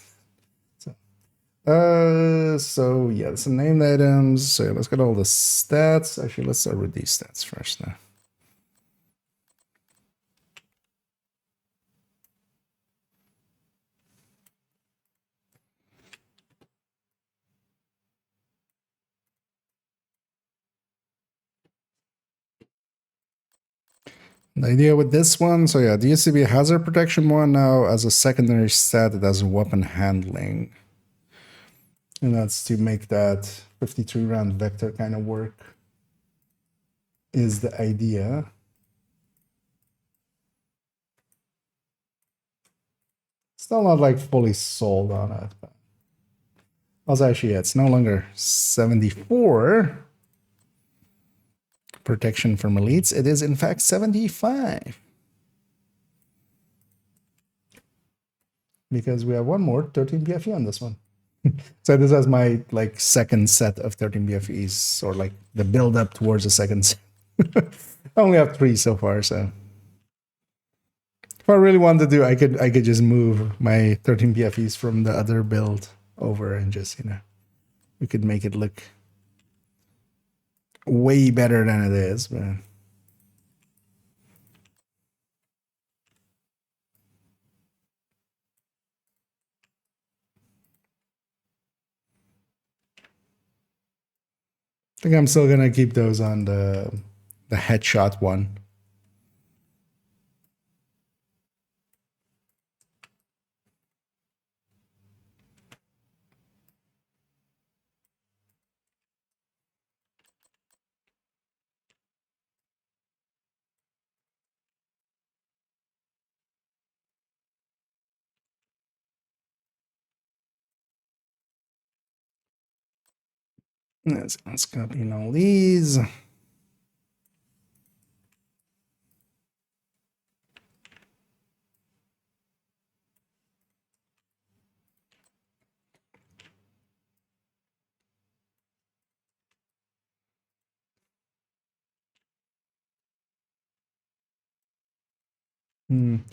So yeah, that's the named items. So yeah, let's get all the stats. Actually, let's start with these stats first now. The idea with this one, so yeah, there used to be a hazard protection one. Now as a secondary stat, it has weapon handling. And that's to make that 53 round vector kind of work, is the idea. Still not like fully sold on it. But also, actually, yeah, it's no longer 74 protection from elites. It is in fact 75. Because we have one more 13 BFE on this one. So this is my like second set of 13 BFEs, or like the build up towards the second set. I only have 3 so far, so if I really wanted to, I could just move my 13 BFEs from the other build over and just, you know, we could make it look way better than it is, but I think I'm still gonna keep those on the headshot one. Let's copy all these.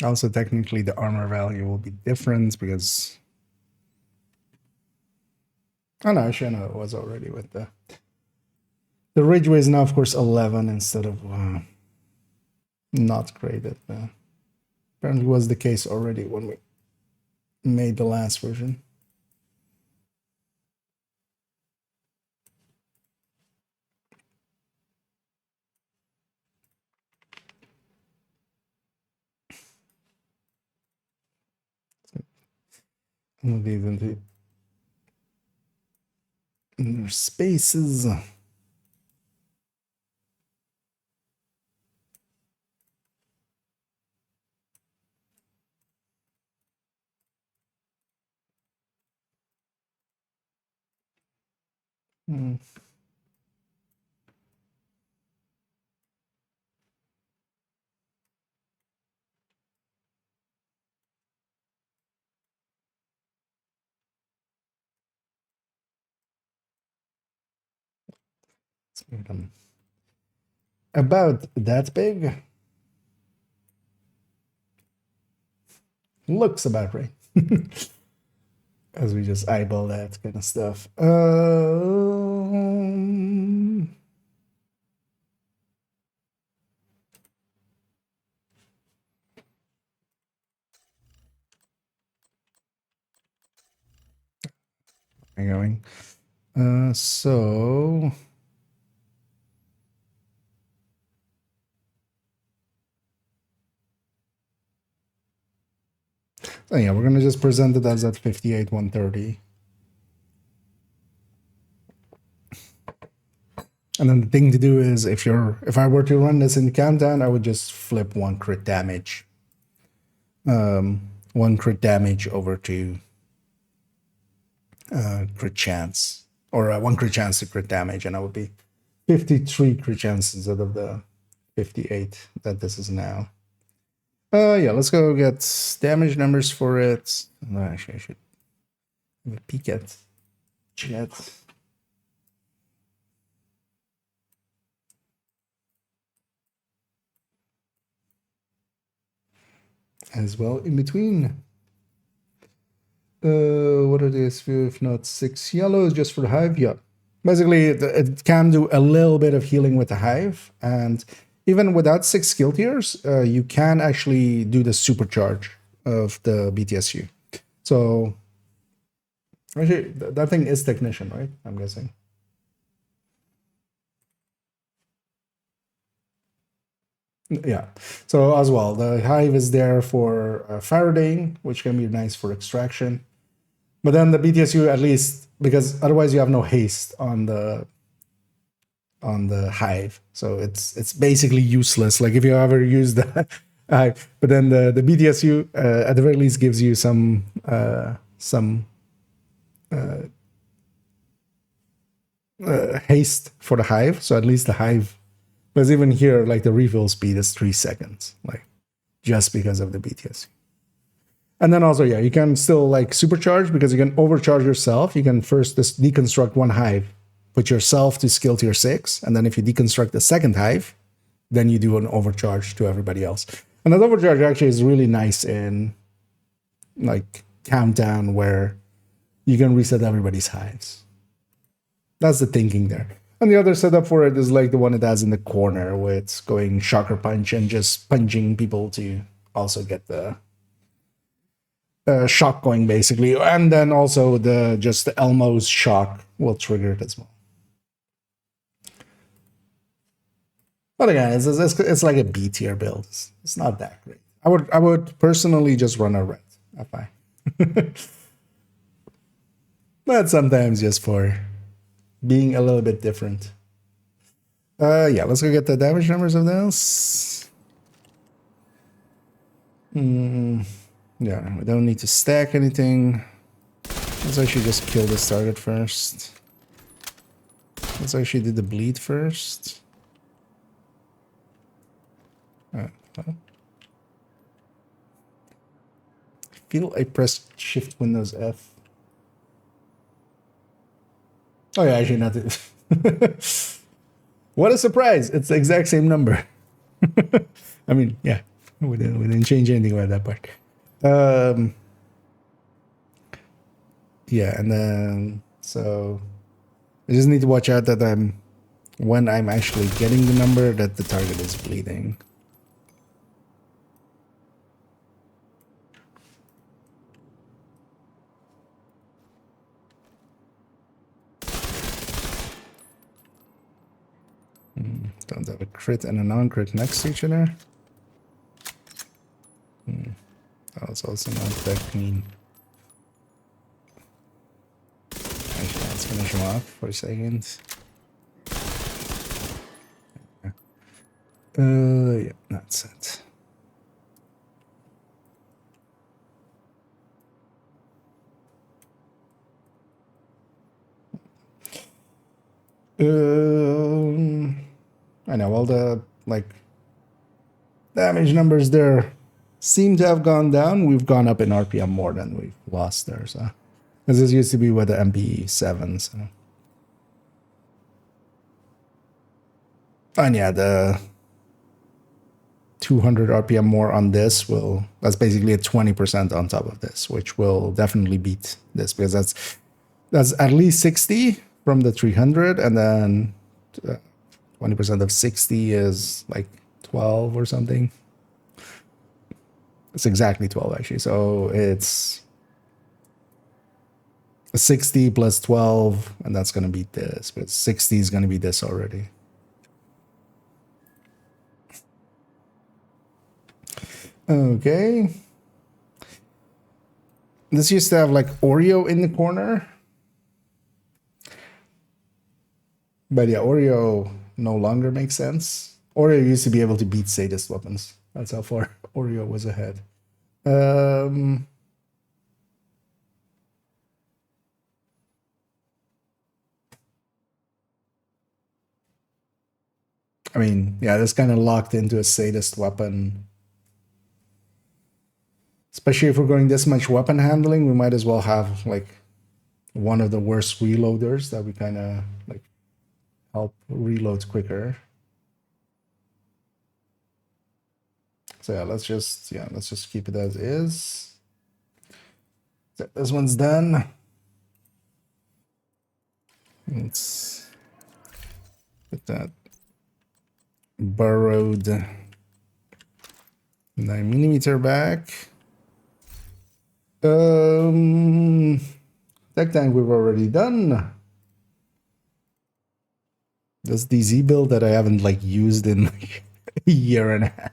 Also, technically, the armor value will be different because. Oh no, actually, no, it was already with the Ridgeway is now, of course, 11 instead of not graded. Apparently, was the case already when we made the last version. Move these into inner spaces. Hmm. Let's make them about that big. Looks about right. As we just eyeball that kind of stuff. Going. So yeah, we're gonna just present it as at 58 130. And then the thing to do is if I were to run this in the countdown, I would just flip one crit damage. One crit damage over to crit chance. Or one crit chance to crit damage, and I would be 53 crit chances out of the 58 that this is now. Yeah, let's go get damage numbers for it. Actually, I should have a peek at chat as well in between. What are these? If not 6 yellows, just for the hive. Yeah, basically it can do a little bit of healing with the hive, and even without 6 skill tiers, you can actually do the supercharge of the BTSU. So actually, that thing is technician, right? I'm guessing. Yeah. So as well, the hive is there for Faradaying, which can be nice for extraction. But then the BTSU, at least, because otherwise you have no haste on the hive, so it's basically useless. Like if you ever use the hive, but then the BTSU at the very least gives you some haste for the hive. So at least the hive, because even here, like the refill speed is 3 seconds, like just because of the BTSU. And then also, yeah, you can still like supercharge because you can overcharge yourself. You can first just deconstruct one hive, put yourself to skill tier 6, and then if you deconstruct the second hive, then you do an overcharge to everybody else. And that overcharge actually is really nice in like countdown where you can reset everybody's hives. That's the thinking there. And the other setup for it is like the one it has in the corner, where it's going shocker punch and just punching people to also get the shock going basically, and then also the Elmo's shock will trigger it as well. But again, it's like a B tier build. It's not that great. I would personally just run a red FI. But sometimes just for being a little bit different. Yeah, let's go get the damage numbers of this. Yeah, we don't need to stack anything. Let's actually just kill this target first. Let's actually do the bleed first. I feel I pressed Shift Windows F. Oh yeah, actually not. What a surprise! It's the exact same number. I mean, yeah, we didn't change anything about that part. Yeah, and then so I just need to watch out that when I'm actually getting the number that the target is bleeding. Don't have a crit and a non-crit next to each other. That was also not that clean. him up for a second. Yeah, that's it. I know all the like damage numbers there seem to have gone down. We've gone up in RPM more than we've lost there, so because this used to be with the MP7, so. And yeah, the 200 RPM more on this that's basically a 20% on top of this, which will definitely beat this, because that's at least 60 from the 300, and then 20% of 60 is like 12 or something. It's exactly 12 actually, so it's 60 plus 12, and that's going to beat this, but 60 is going to be this already. Okay. This used to have like Oreo in the corner. But yeah, Oreo no longer makes sense. Oreo used to be able to beat sadist weapons. That's how far Oreo was ahead. I mean, yeah, this kind of locked into a sadist weapon. Especially if we're going this much weapon handling, we might as well have like one of the worst reloaders that we kind of like help reload quicker. So yeah, let's just keep it as is. So this one's done. Let's put that burrowed 9mm back. Tech tank we've already done. This DZ build that I haven't like used in like a year and a half.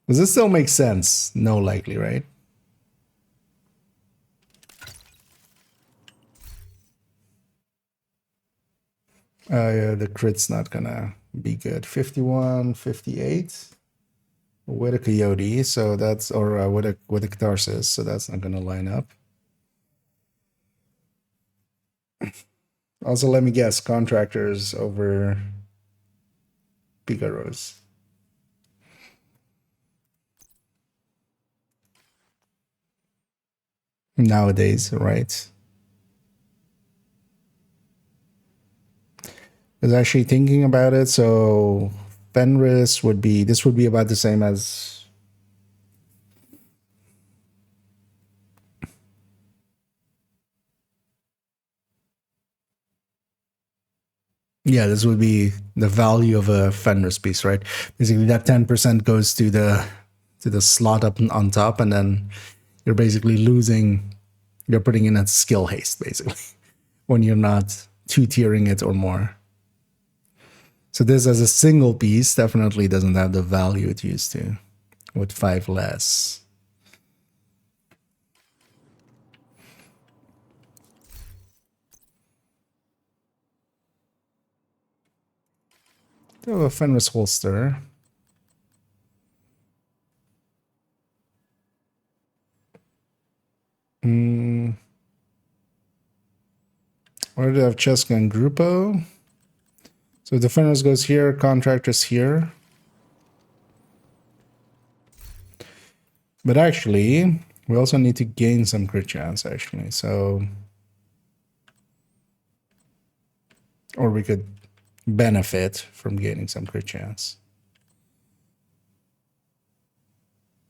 Does this still make sense? No, likely, right? Yeah, the crit's not gonna be good. 51, 58 with a coyote, so that's, or with a catharsis, so that's not gonna line up. Also, let me guess, contractors over Picaros. Nowadays, right? I was actually thinking about it, so Fenris would be, this would be about the same as, yeah, this would be the value of a Fenris piece, right? Basically that 10% goes to the slot up on top, and then you're basically losing, you're putting in a skill haste basically when you're not two-tiering it or more. So this as a single piece definitely doesn't have the value it used to with 5 less. Do have a Fenris holster. Or do I have Cheska and Grupo? So the Fenris goes here, contractors here. But actually, we also need to gain some crit chance, actually. So, or we could benefit from gaining some crit chance.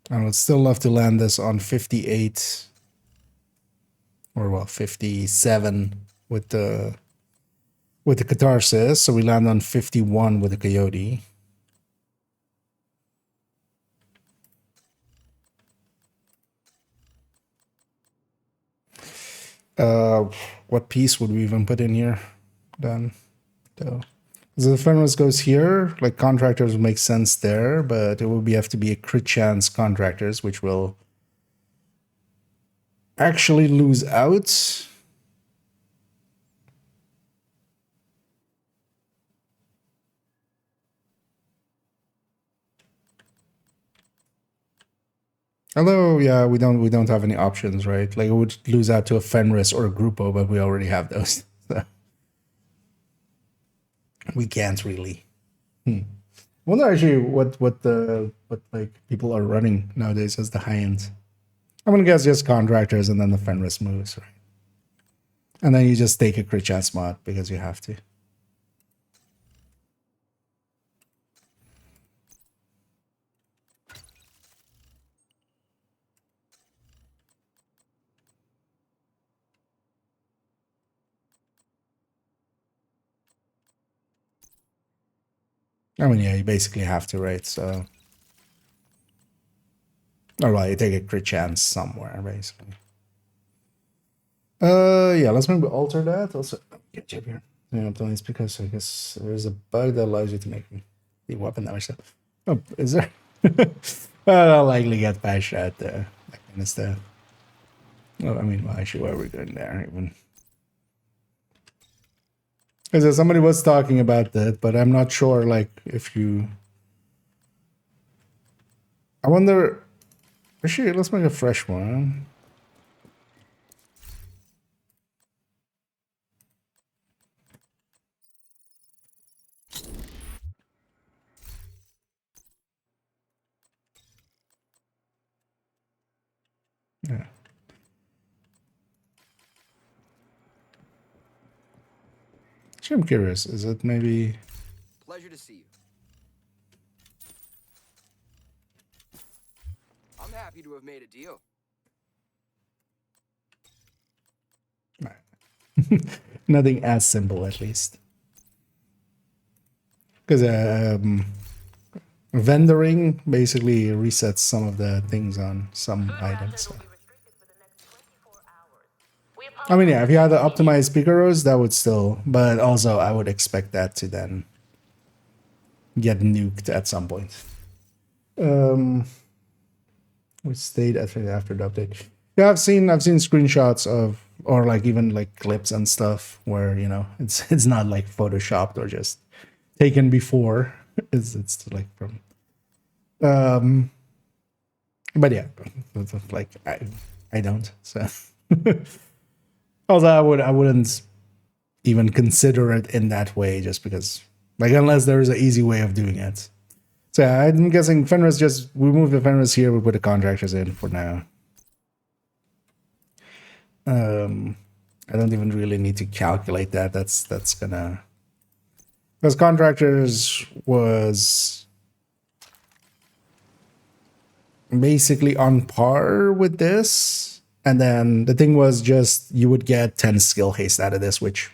I would still love to land this on 58, or well, 57 with the catharsis. So we land on 51 with the coyote. What piece would we even put in here then? So the Fenris goes here, like contractors would make sense there, but it will have to be a crit chance contractors, which will actually lose out. Although, yeah, we don't have any options, right? Like, we would lose out to a Fenris or a Grupo, but we already have those. So we can't really. I wonder actually what like people are running nowadays as the high end. I'm gonna guess just contractors and then the Fenris moves, right? And then you just take a crit chance mod because you have to. I mean, yeah, you basically have to, right? So, or well, you take a crit chance somewhere, basically. Yeah, let's maybe alter that. Also, get you here. Yeah, it's because I guess there's a bug that allows you to make the weapon damage. Oh, is there? I'll likely get patched at that kind of stuff. Oh, I mean, well, actually, why are we going there even? Because somebody was talking about that, but I'm not sure, like, if you... I wonder... Actually, let's make a fresh one. Yeah. Actually, I'm curious. Is it maybe... Pleasure to see you. I'm happy to have made a deal. Nothing as simple, at least. Because vendoring basically resets some of the things on some items. So. I mean, yeah, if you had the optimized Picaros, that would still... But also, I would expect that to then get nuked at some point. Which stayed after the update. Yeah, I've seen screenshots of, or like even like clips and stuff where, you know, it's not like photoshopped or just taken before. It's like from but yeah, like I don't. So although I wouldn't even consider it in that way, just because, like, unless there is an easy way of doing it. So yeah, I'm guessing Fenris, just we move the Fenris here, we put the contractors in for now. I don't even really need to calculate that. That's gonna, because contractors was basically on par with this, and then the thing was just you would get 10 skill haste out of this, which,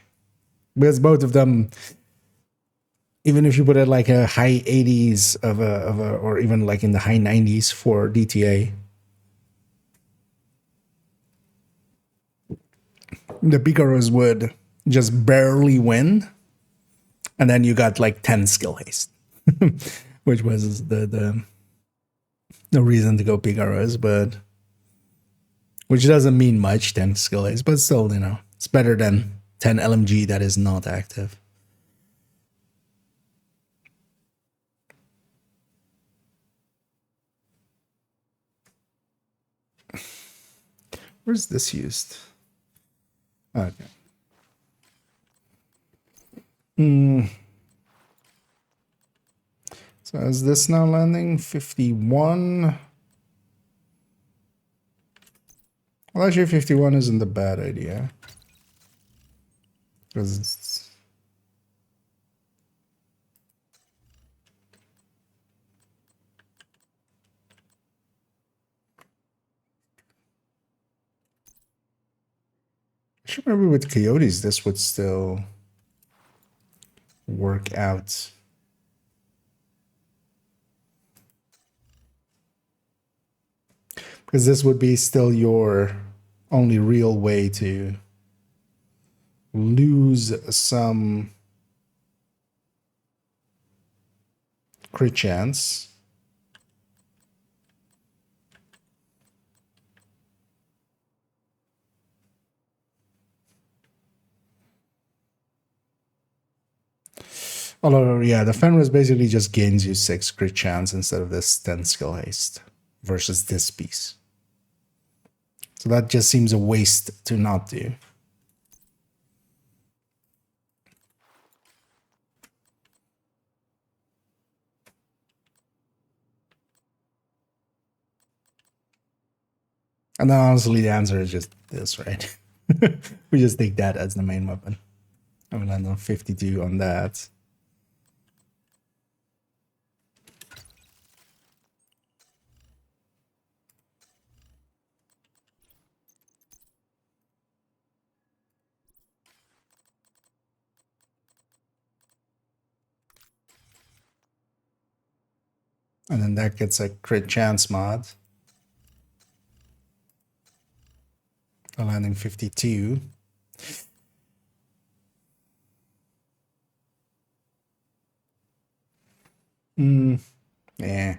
because both of them, even if you put it like a high 80s of a or even like in the high 90s for DTA, the Picaros would just barely win, and then you got like 10 skill haste, which was the reason to go Picaros, but which doesn't mean much, 10 skill haste, but still, you know, it's better than 10 LMG that is not active. Where's this used? Okay. So is this now landing 51? Well, actually, 51 isn't a bad idea, because it's... Actually, maybe with Coyotes, this would still work out. Because this would be still your only real way to lose some crit chance. Although, yeah, the Fenris basically just gains you 6 crit chance instead of this 10 skill haste versus this piece. So that just seems a waste to not do. And then honestly, the answer is just this, right? We just take that as the main weapon. I will land on 52 on that. And then that gets a crit chance mod. Landing 52. Yeah.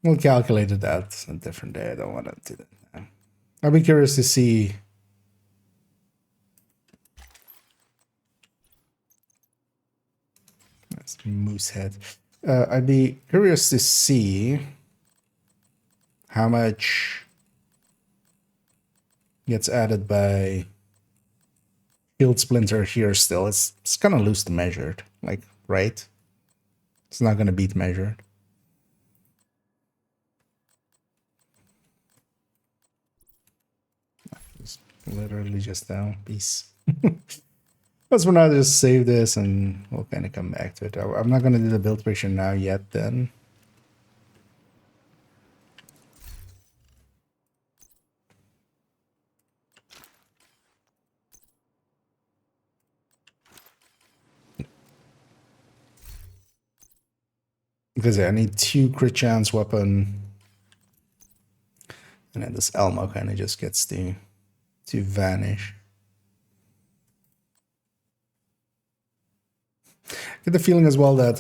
We'll calculate that a different day. I don't want to do that now. I'll be curious to see. That's moose head. I'd be curious to see how much gets added by shield splinter here still. It's kind of loose to measured, like, right? It's not going to beat measured. Just literally just down. Peace. Let's for now just save this and we'll kind of come back to it. I'm not going to do the build picture now yet then. Because I need 2 crit chance weapon. And then this Elmo kind of just gets to vanish. Get the feeling as well that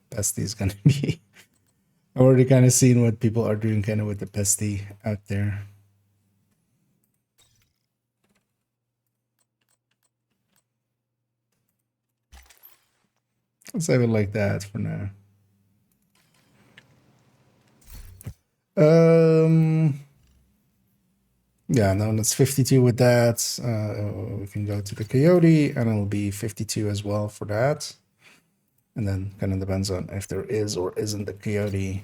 Pesty is going to be... I've already kind of seen what people are doing kind of with the Pesty out there. Let's have it like that for now. Yeah, no, that's 52 with that. We can go to the Coyote and it'll be 52 as well for that. And then kind of depends on if there is or isn't the Coyote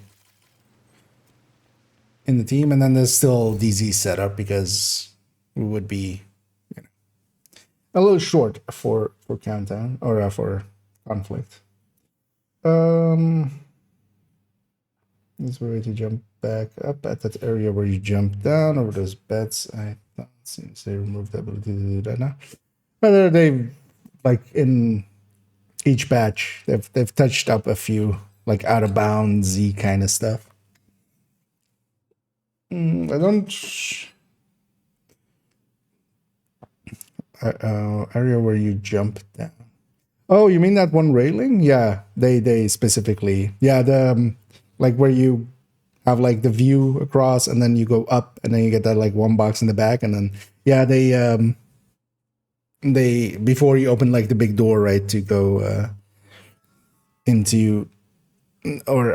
in the team. And then there's still DZ setup because we would be, you know, a little short for countdown or for conflict. There's a way to jump back up at that area where you jump down over those beds. I don't since they removed the ability to do that now. But they've, like, in each patch, they've touched up a few, like, out of boundsy kind of stuff. I don't. Area where you jump down. Oh, you mean that one railing? Yeah, they specifically. Yeah, the like where you have like the view across and then you go up and then you get that like one box in the back and then yeah, they before you open like the big door, right, to go into or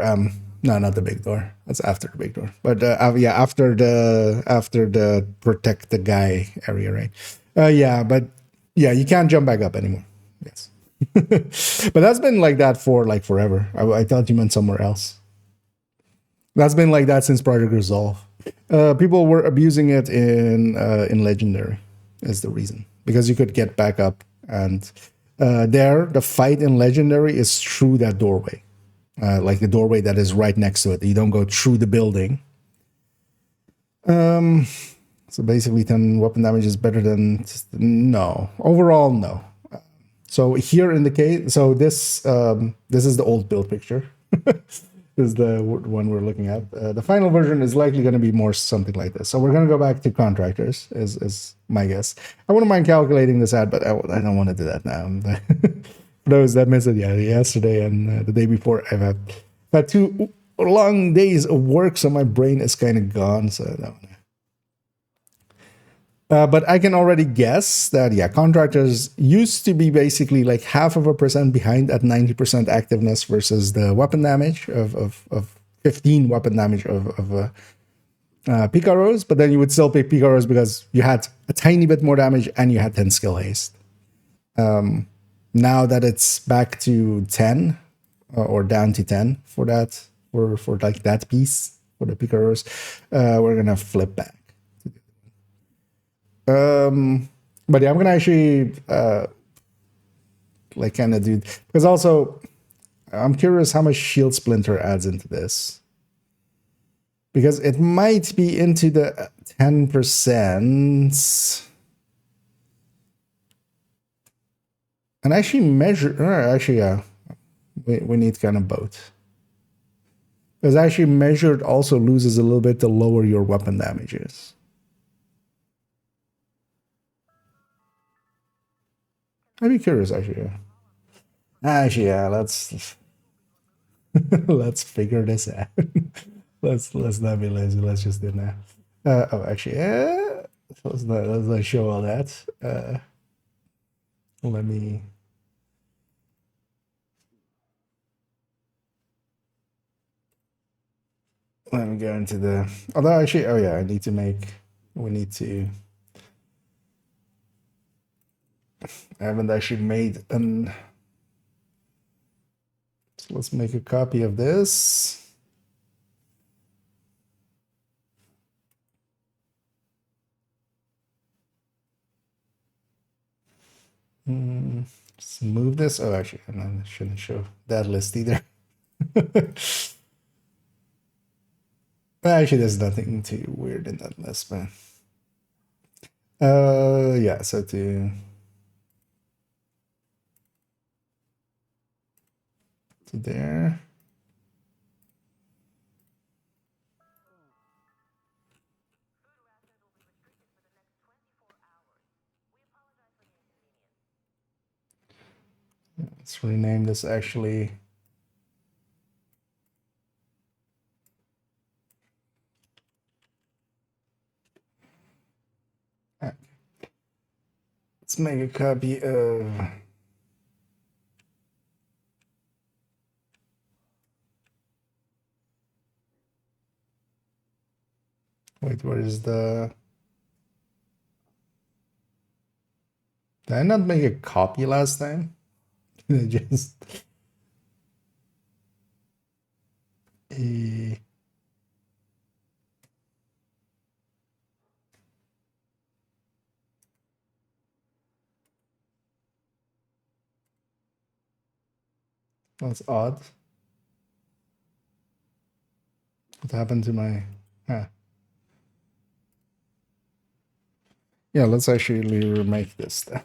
no, not the big door. That's after the big door. But yeah, after the protect the guy area, right? Yeah, but yeah, you can't jump back up anymore. Yes. But that's been like that for like forever. I thought you meant somewhere else. That's been like that since Project Resolve. People were abusing it in Legendary is the reason. Because you could get back up and the fight in Legendary is through that doorway. Like the doorway that is right next to it. You don't go through the building. So basically 10 weapon damage is better than... No. Overall, no. So here in the case... So this is the old build picture. This is the one we're looking at. The final version is likely going to be more something like this. So we're going to go back to contractors, is my guess. I wouldn't mind calculating this out, but I don't want to do that now. For those that missed it, yeah, yesterday and the day before, I've had 2 long days of work, so my brain is kind of gone. So I don't know. But I can already guess that, yeah, contractors used to be basically like 0.5% behind at 90% activeness versus the weapon damage of 15 weapon damage of Picaros. But then you would still pick Picaros because you had a tiny bit more damage and you had 10 skill haste. Now that it's back to 10 or down to 10 for that, for like that piece, for the Picaros, we're going to flip back. But yeah, I'm gonna actually like kind of do, because also I'm curious how much Shield Splinter adds into this, because it might be into the 10%. And actually yeah, we need kind of both, because actually measured also loses a little bit the lower your weapon damage is. I'd be curious, actually. Yeah. Actually, yeah. Let's let's figure this out. let's not be lazy. Let's just do that. Oh, actually, yeah. Let's not show all that. Let me. Let me go into the. Although actually, oh yeah, I need to make. We need to. I haven't actually made an. So let's make a copy of this. Let's move this. Oh, actually, I shouldn't show that list either. Actually, there's nothing too weird in that list, man. Yeah, so to there. Let's rename this actually. Let's make a copy of. Wait, where is the. Did I not make a copy last time? Just. That's odd. What happened to my. Huh. Yeah, let's actually remake this then.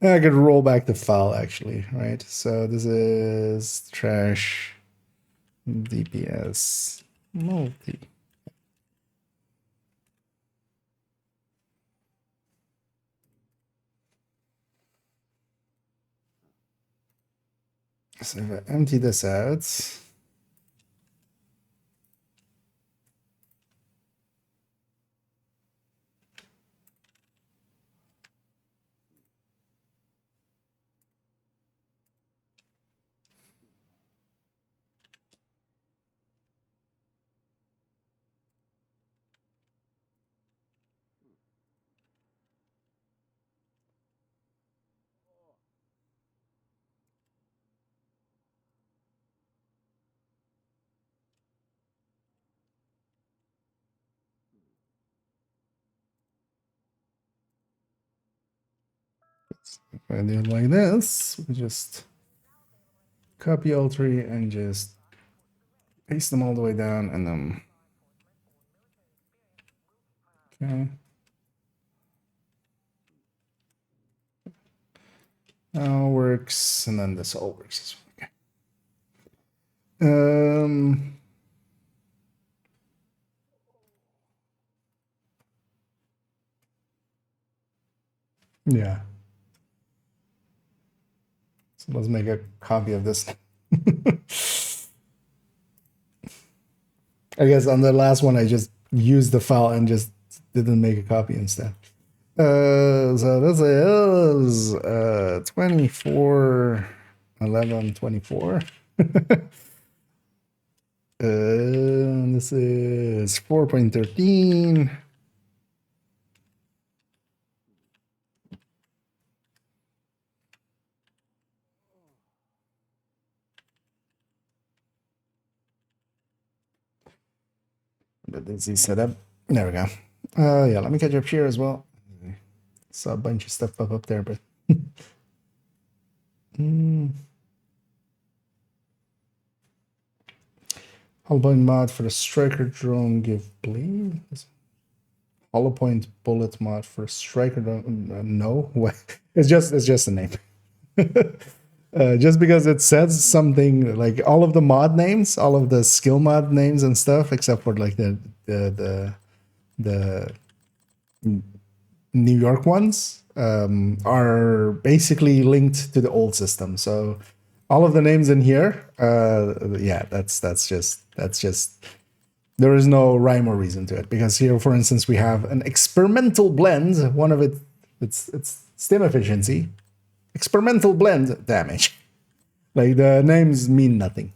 I could roll back the file actually, right? So this is trash DPS multi. So if I empty this out, if I do it like this, we just copy all three and just paste them all the way down, and then okay. Now works, and then this all works as well. Okay. Yeah. So let's make a copy of this. I guess on the last one, I just used the file and just didn't make a copy instead. So this is 241124. This is 4.13. But this is set up. There we go. Yeah, let me catch up here as well. Saw a bunch of stuff pop up there, but Hollow point mod for the striker drone give bleed. Hollow point bullet mod for striker drone. No, what? It's just a name. Just because it says something like all of the mod names, all of the skill mod names and stuff, except for like the New York ones, are basically linked to the old system. So all of the names in here, yeah, that's just there is no rhyme or reason to it, because here, for instance, we have an experimental blend. One of it's stim efficiency, experimental blend damage. Like the names mean nothing.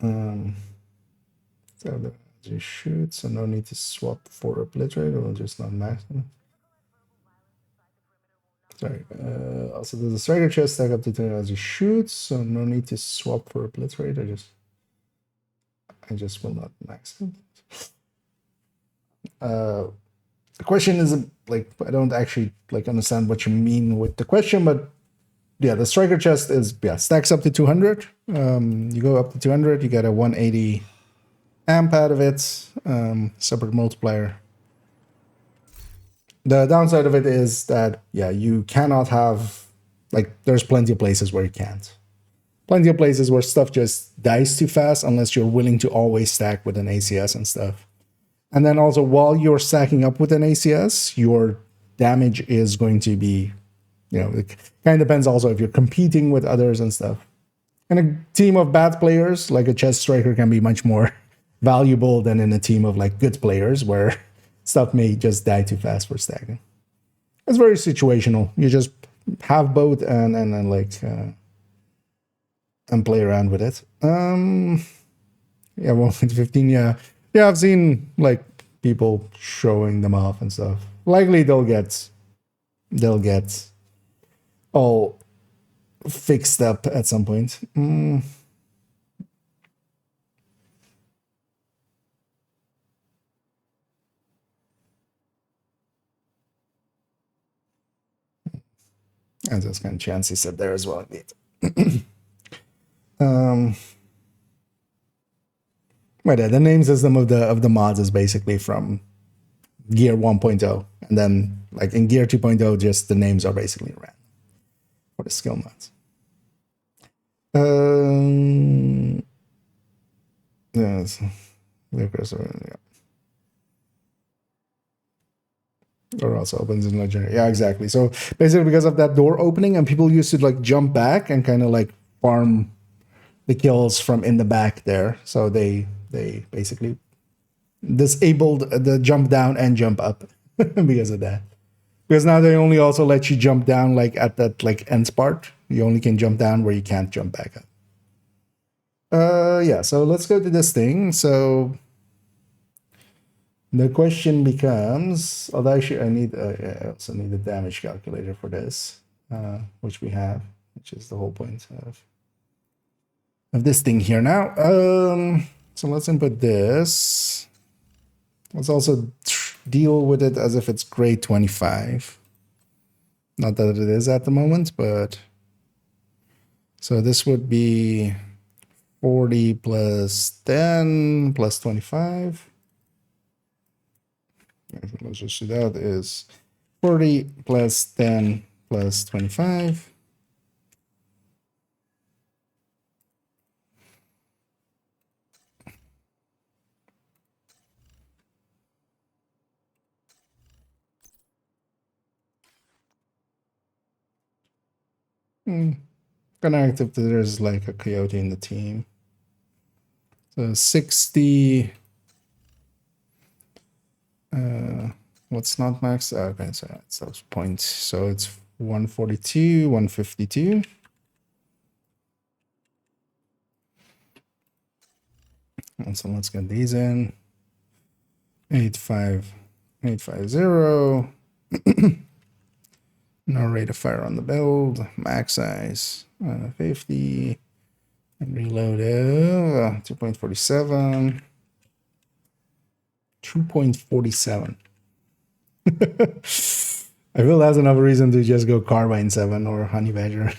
So the just shoot, so no need to swap for obliterate, or just not maximum. Sorry. Also, there's a striker chest stack up to 10 as you shoot, so no need to swap for obliterate. I just will not max it. The question is like, I don't actually like understand what you mean with the question, but yeah, the striker chest is stacks up to 200. You go up to 200, you get a 180 amp out of it, separate multiplier. The downside of it is that, yeah, you cannot have, like, there's plenty of places where you can't. Plenty of places where stuff just dies too fast unless you're willing to always stack with an ACS and stuff. And then also, while you're stacking up with an ACS, your damage is going to be, you know, it kind of depends also if you're competing with others and stuff. And a team of bad players, like a chest striker, can be much more valuable than in a team of like good players where stuff may just die too fast for stacking. It's very situational. You just have both and like and play around with it. Yeah, 1.15. Yeah, I've seen like people showing them off and stuff. Likely they'll get all fixed up at some point. And that's kind of chancy set there as well. But yeah, the name system of the mods is basically from Gear 1.0, and then like in Gear 2.0, just the names are basically random for the skill mods. Yes, yeah. Or also opens in legendary. Yeah, exactly. So basically, because of that door opening, and people used to like jump back and kind of like farm the kills from in the back there. So they basically disabled the jump down and jump up because of that. Because now they only also let you jump down like at that like end part. You only can jump down where you can't jump back up. Yeah, so let's go to this thing. So the question becomes, although actually I also need a damage calculator for this, which we have, which is the whole point of this thing here now. So let's input this. Let's also deal with it as if it's grade 25. Not that it is at the moment, but so this would be 40 plus 10 plus 25. Let's just see, that is 40 plus 10 plus 25. Kind of active that there's like a coyote in the team. So 60. What's not max? Okay, so it's those points. So it's 142, 152. And so let's get these in. 85850. No rate of fire on the build. Max size 50. And reload 2.47. 2.47. I feel that's another reason to just go Carbine 7 or Honey Badger.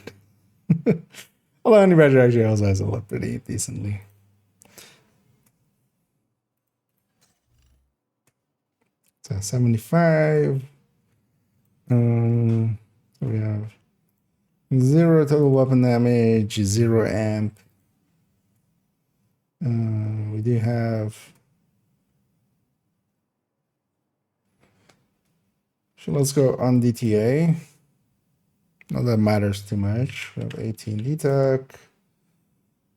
Although Honey Badger actually also has a lot pretty decently. So 75. So we have 0 total weapon damage, 0 amp. We do have. So let's go on DTA. Not that matters too much. We have 18 DTAC.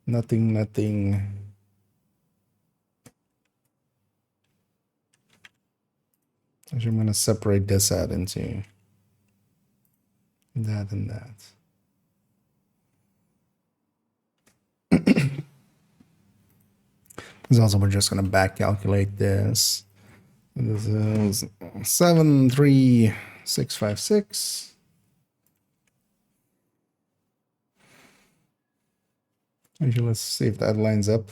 Nothing. Actually, I'm going to separate this out into that and that. Because also we're just going to back calculate this. This is 73656. Actually, let's see if that lines up.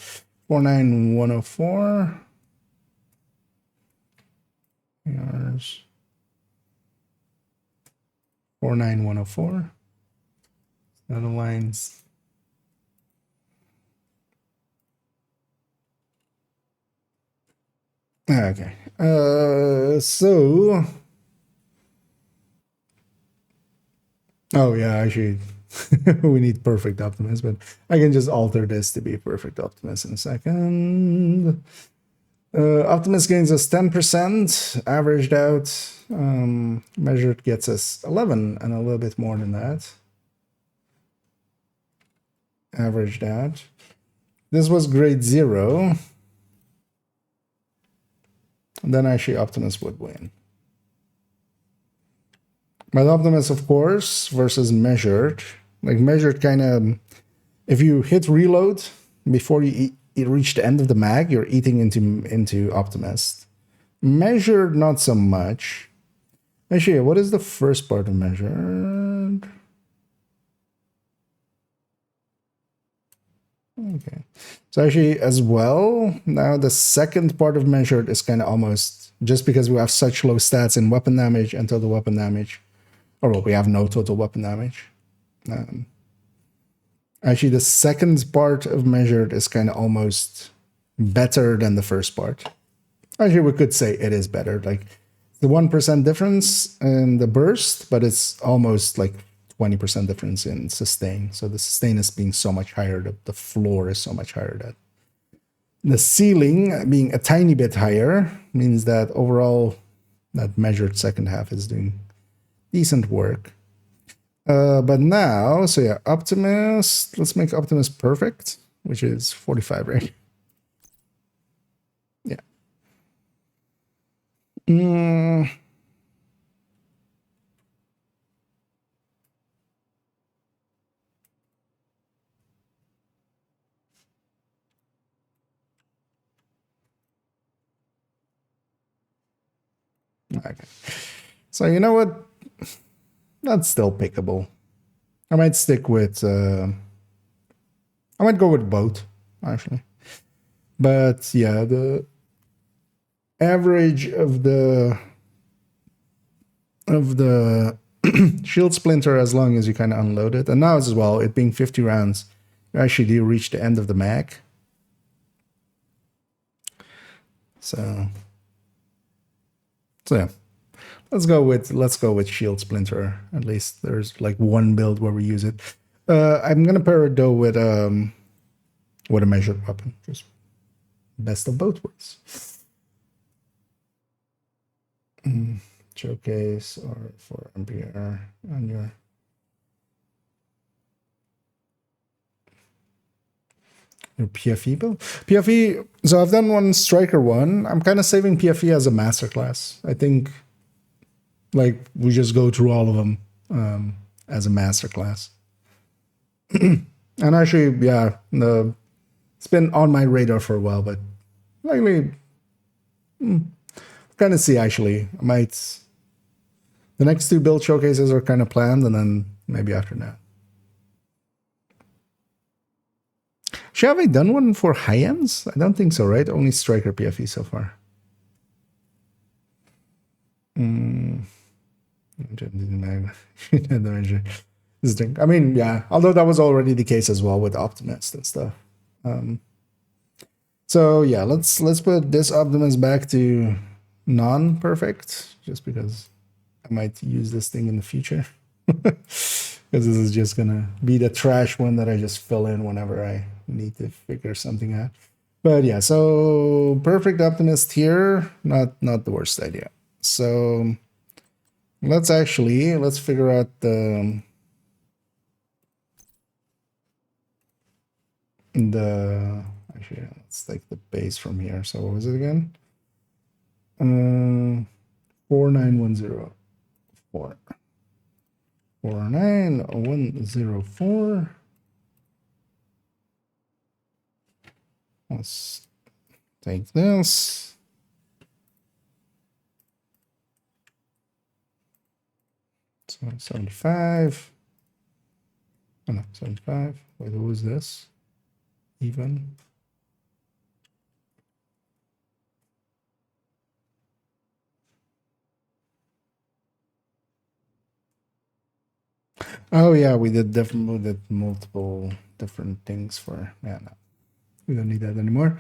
49104. Yours. 49104. That aligns. Okay. So. Oh yeah, actually, we need perfect Optimus, but I can just alter this to be perfect Optimus in a second. Optimus gains us 10%, averaged out. Measured gets us 11 and a little bit more than that. Averaged out. This was grade 0. And then actually Optimus would win. But Optimus, of course, versus measured. Like measured kind of, if you hit reload before you reach the end of the mag, you're eating into Optimus. Measured, not so much. Actually, what is the first part of measured? Okay. So actually, as well, now the second part of measured is kind of almost, just because we have such low stats in weapon damage and total weapon damage, or well, we have no total weapon damage. Actually, the second part of measured is kind of almost better than the first part. Actually, we could say it is better. Like the 1% difference in the burst, but it's almost like 20% difference in sustain. So the sustain is being so much higher. The floor is so much higher. That the ceiling being a tiny bit higher means that overall that measured second half is doing decent work. But now, so yeah, Optimus, let's make Optimus perfect, which is 45, right? Yeah. Okay. So you know what? That's still pickable. I might stick with I might go with both, actually. But yeah, the average of the shield splinter, as long as you kind of unload it, and now as well, it being 50 rounds, you actually do reach the end of the mag. So yeah. Let's go with shield splinter. At least there's like one build where we use it. I'm gonna pair it though with a measured weapon. Just best of both worlds. Showcase or for Ampere on your. Your PFE build? PFE, so I've done one Striker 1. I'm kind of saving PFE as a masterclass. I think, like, we just go through all of them as a masterclass. And actually, yeah, it's been on my radar for a while, but likely, kind of see actually. I might. The next 2 build showcases are kind of planned, and then maybe after that. Have I done one for high ends? I don't think so, right? Only Striker PFE so far. I mean, yeah, although that was already the case as well with Optimist and stuff. So yeah, let's put this Optimist back to non-perfect, just because I might use this thing in the future. Because this is just gonna be the trash one that I just fill in whenever I need to figure something out. But yeah, so perfect Optimist here, not the worst idea. So let's figure out the actually let's take the base from here. So what was it again? 49104. 49104. Let's take this. So 75. Oh no, 75. Wait, who is this? Even. Oh yeah, we did multiple different things for. Yeah, no, we don't need that anymore.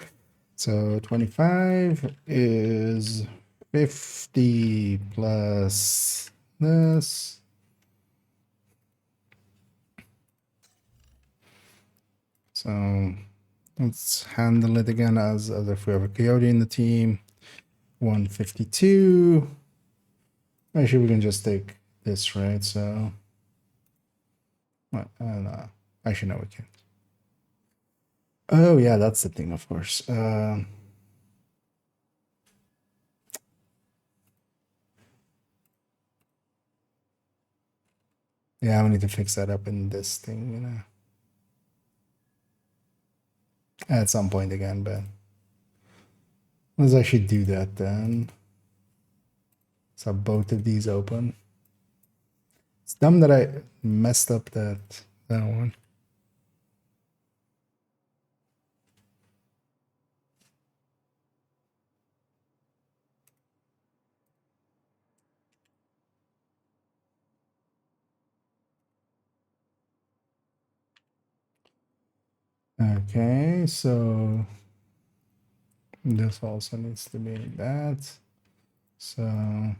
So 25 is 50 plus this. So let's handle it again as if we have a coyote in the team. 152. Actually, we can just take this, right? So, no. Actually, no, we can't. Oh, yeah, that's the thing, of course. Yeah, we need to fix that up in this thing, you know. At some point again, but let's actually do that then. Let's have both of these open. It's dumb that I messed up that one. Okay, so this also needs to be that. So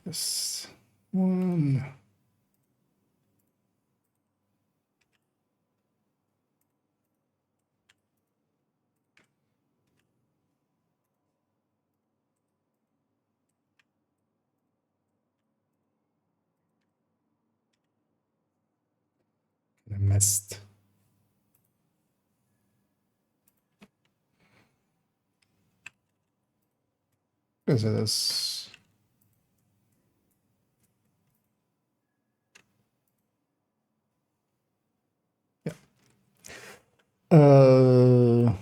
this one. I missed. Because of this. Yeah. So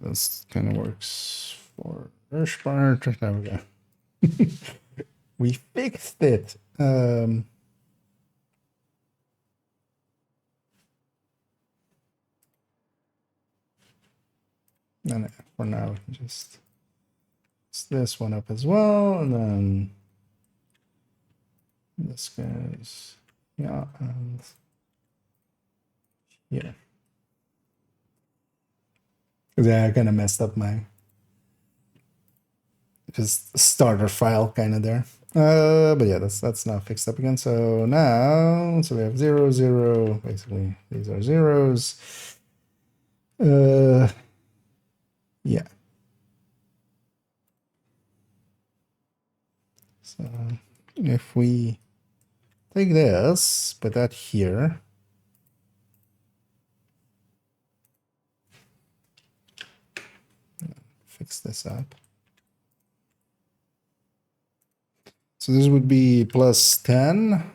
this kind of works for Urshbart. There we go. We fixed it. And for now, we can just this one up as well, and then this goes, yeah, and yeah. Yeah, I kind of messed up my just starter file kind of there. But yeah, that's now fixed up again. So now, so we have 0, 0. Basically, these are zeros. Yeah. So if we take this, put that here. Fix this up. So this would be plus 10.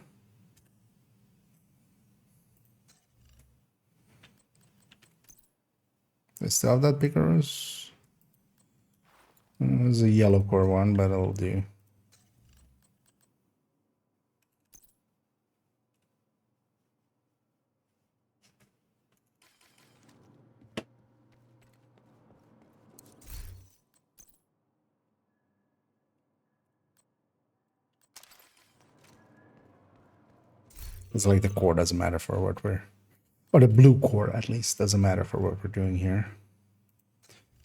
I still have that because there's a yellow core one, but it'll do. It's like the core doesn't matter for what we're, or the blue core at least doesn't matter for what we're doing here.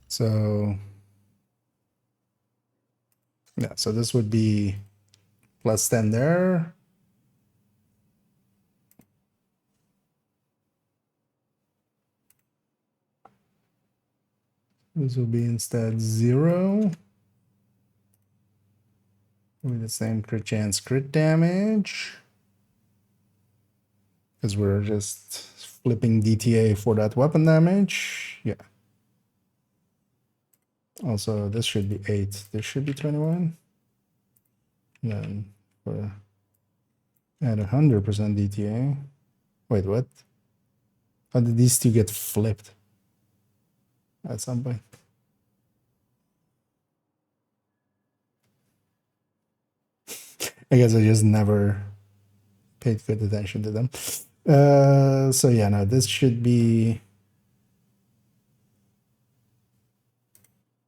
So yeah, so this would be plus 10 there. This will be instead 0. With the same crit chance, crit damage. Because we're just flipping DTA for that weapon damage. Yeah. Also, this should be 8. This should be 21. And then for at 100% DTA. Wait, what? How did these two get flipped at some point? I guess I just never paid good attention to them. So yeah, no, this should be.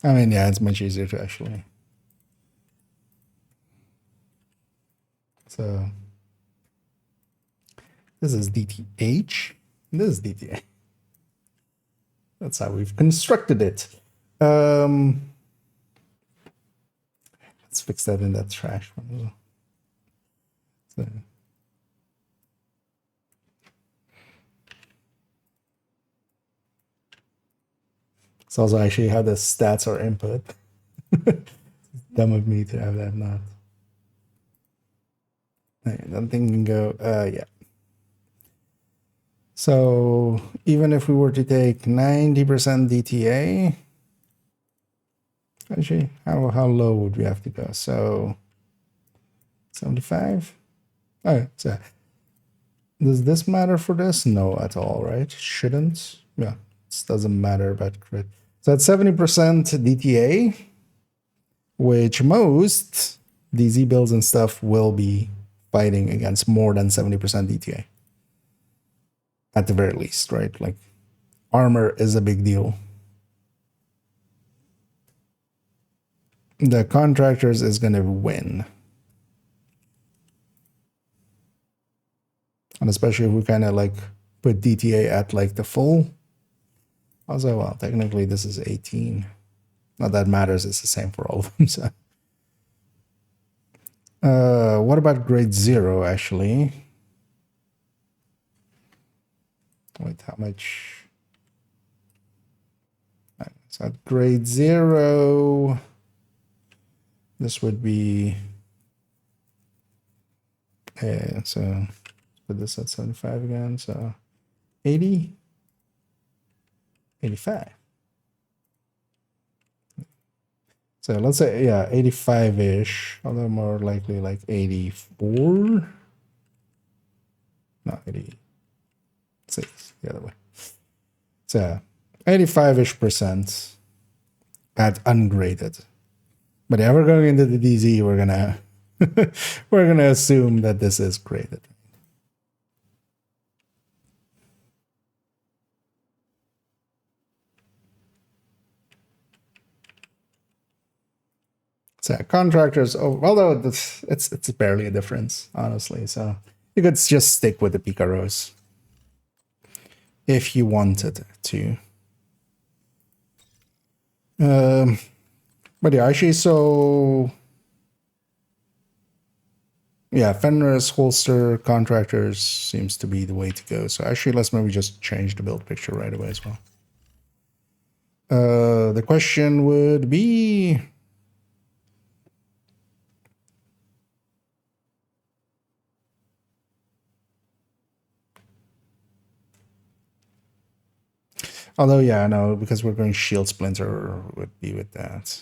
I mean, yeah, it's much easier to actually. So this is DTH. This is DTA. That's how we've constructed it. Let's fix that in that trash one as well. So. It's also actually how the stats are input. Dumb of me to have that not. That thing can go, yeah. So even if we were to take 90% DTA, actually, how low would we have to go? So 75? Okay, so does this matter for this? No, at all, right? Shouldn't. Yeah, this doesn't matter about crit. So at 70% DTA, which most DZ builds and stuff will be fighting against more than 70% DTA. At the very least, right? Like, armor is a big deal. The contractors is going to win. And especially if we kind of like put DTA at like the full. Also, well, technically this is 18. Not that matters, it's the same for all of them. So. What about grade 0 actually? Wait, how much? So at grade 0, this would be, so put this at 75 again, so 80, 85. So let's say, yeah, 85-ish, although more likely like 84. No, 86, the other way. So 85-ish% at ungraded. But yeah, we're going into the DZ, we're gonna We're gonna assume that this is graded. So contractors, although it's barely a difference, honestly. So you could just stick with the picaros if you wanted to. But yeah, actually, so yeah, Fenris, holster, contractors seems to be the way to go. So actually, let's maybe just change the build picture right away as well. The question would be, although yeah, I know because we're going shield splinter would be with that.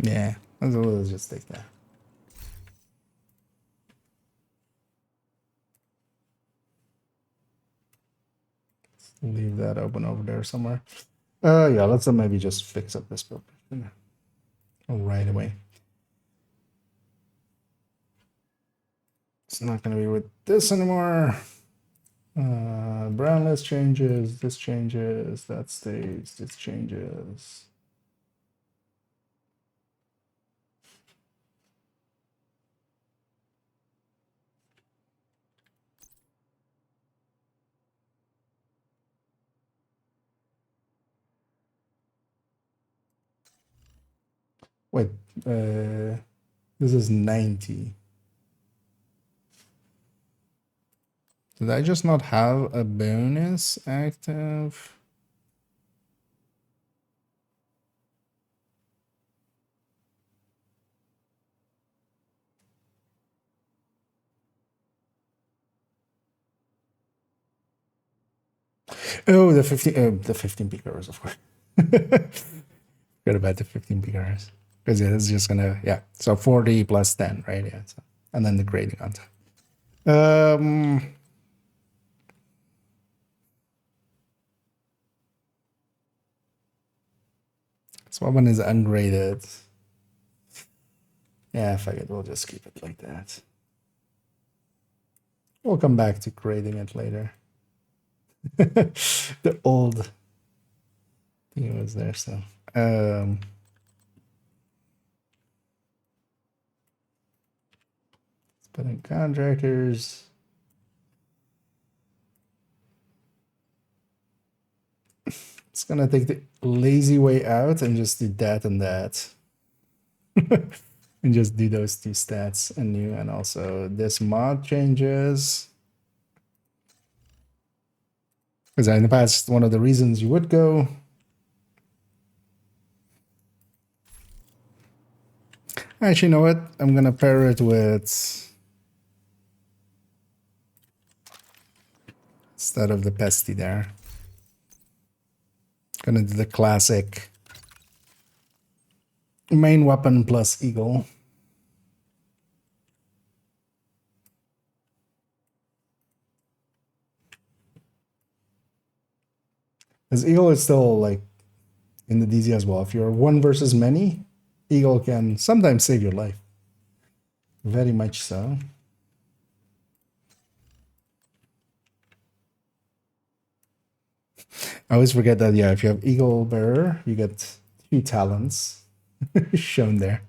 Yeah, let's just take that. Leave that open over there somewhere. Yeah, let's maybe just fix up this build right away. It's not going to be with this anymore. Brown list changes, this changes, that stays, this changes. Wait, this is 90. Did I just not have a bonus active? Oh, the 15 PKRs, of course. Forgot about the 15 PKRs. Because yeah, it's just gonna, yeah. So 40 plus 10, right? Yeah. So, and then the grading on top. So one is ungraded. Yeah, fuck it, we'll just keep it like that. We'll come back to grading it later. The old thing was there, so spending contractors. It's gonna take the lazy way out and just do that and that. And just do those two stats anew, and also this mod changes. Because in the past, one of the reasons you would go. Actually, you know what? I'm gonna pair it with, instead of the pesty there, gonna do the classic main weapon plus eagle. Because eagle is still like in the DZ as well. If you're one versus many, eagle can sometimes save your life. Very much so. I always forget that, yeah, if you have eagle bearer, you get 2 talents shown there.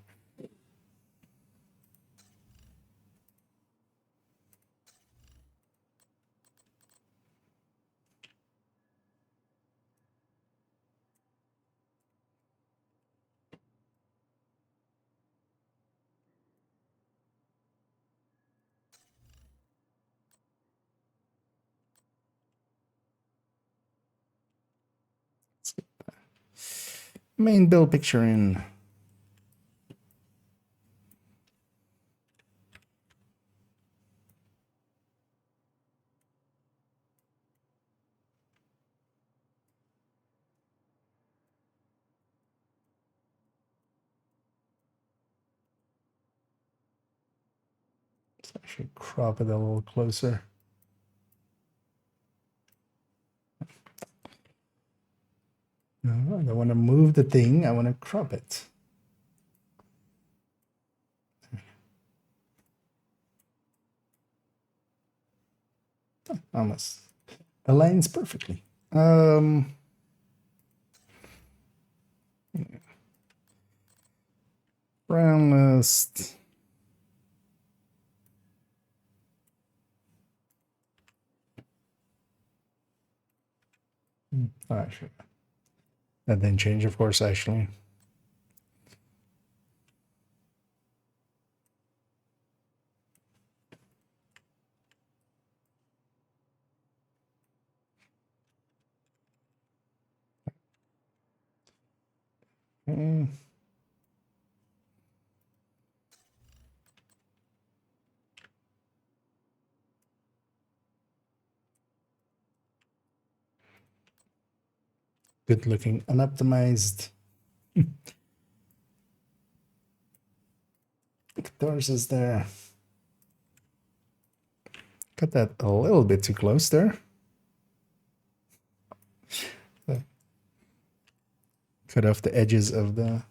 Main build picture in. Let's actually crop it a little closer. No, I don't want to move the thing, I want to crop it. almost aligns perfectly. Brown list. Oh, sure. That didn't change, of course, actually. Okay. Good looking, unoptimized. Catharsis there. Got that a little bit too close there. Cut off the edges of the...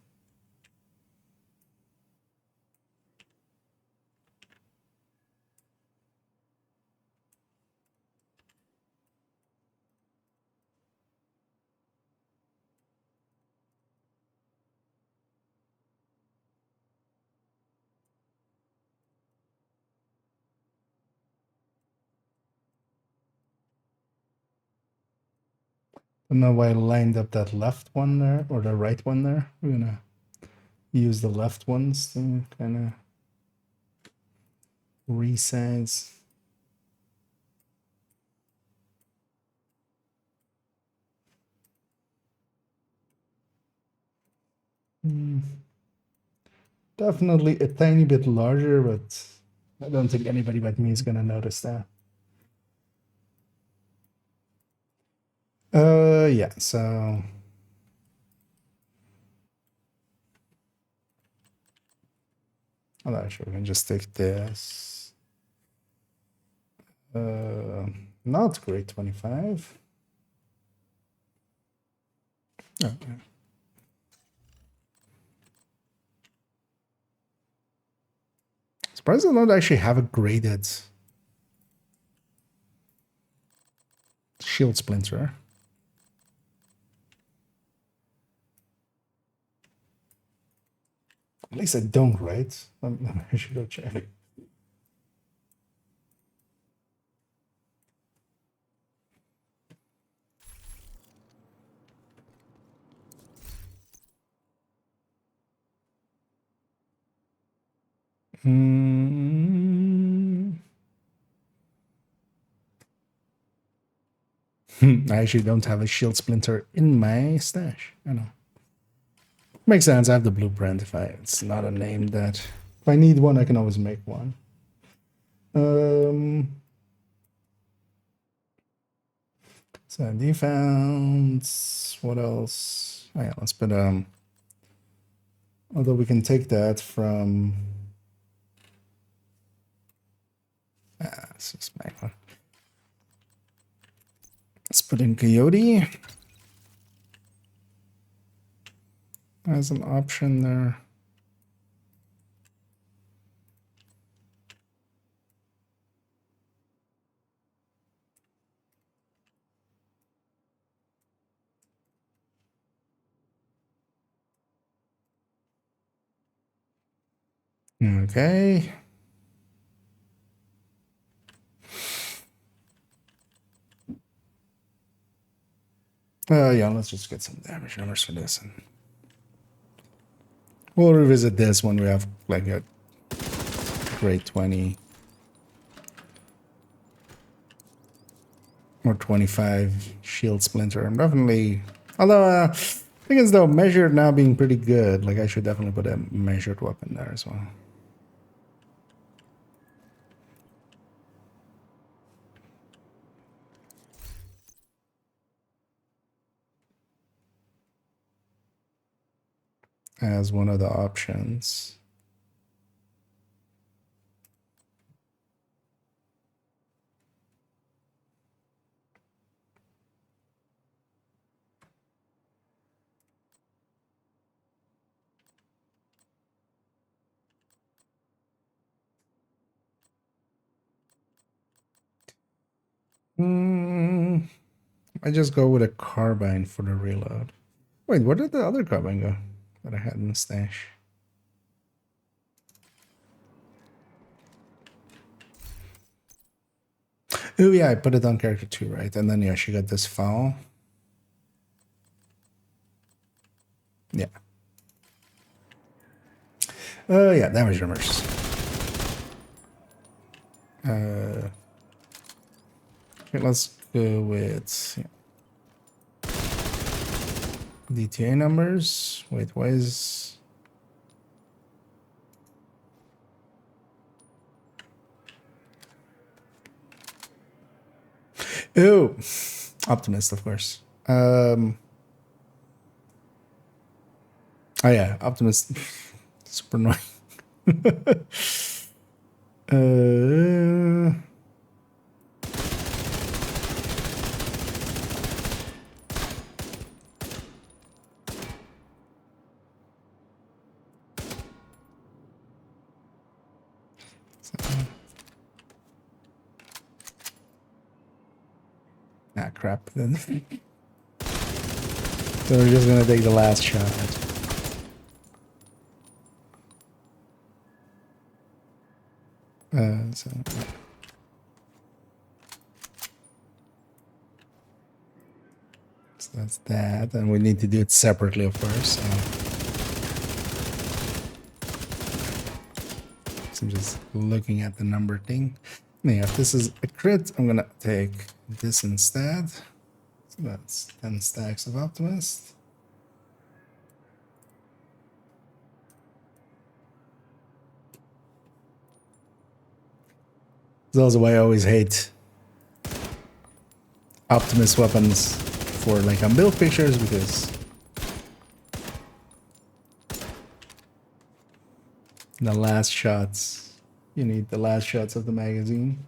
Don't know why I lined up that left one there, or the right one there. We're gonna use the left ones to kind of resize. Definitely a tiny bit larger, but I don't think anybody but me is gonna notice that. Yeah, so... I'm not sure, we can just take this. Not grade 25. Okay. Surprised I don't actually have a graded shield splinter. At least I don't, right? I should go check. I actually don't have a shield splinter in my stash. I know. Makes sense. I have the blueprint. It's not a name that if I need one, I can always make one. So defense. What else? Oh, yeah, let's put although we can take that from this is my one. Let's put in Coyote as an option there. Okay. Yeah, let's just get some damage numbers for this. And we'll revisit this when we have like a grade 20 or 25 shield splinter. I'm definitely, although thing is though, measured now being pretty good, like I should definitely put a measured weapon there as well. As one of the options. I just go with a carbine for the reload. Wait, where did the other carbine go that I had in the stash? Oh yeah, I put it on character 2, right? And then yeah, she got this foul. Yeah. Yeah, damage rumors. Okay, let's go with DTA numbers. Wait, why is... Oh, Optimist, of course. Oh yeah, Optimist. Super annoying. Ah, crap. Then. So we're just gonna take the last shot. So that's that, and we need to do it separately, of course. So I'm just looking at the number thing. Yeah, if this is a crit, I'm gonna take this instead. So that's 10 stacks of Optimist. That's also why I always hate Optimist weapons for like on build pictures, because the last shots, you need the last shots of the magazine.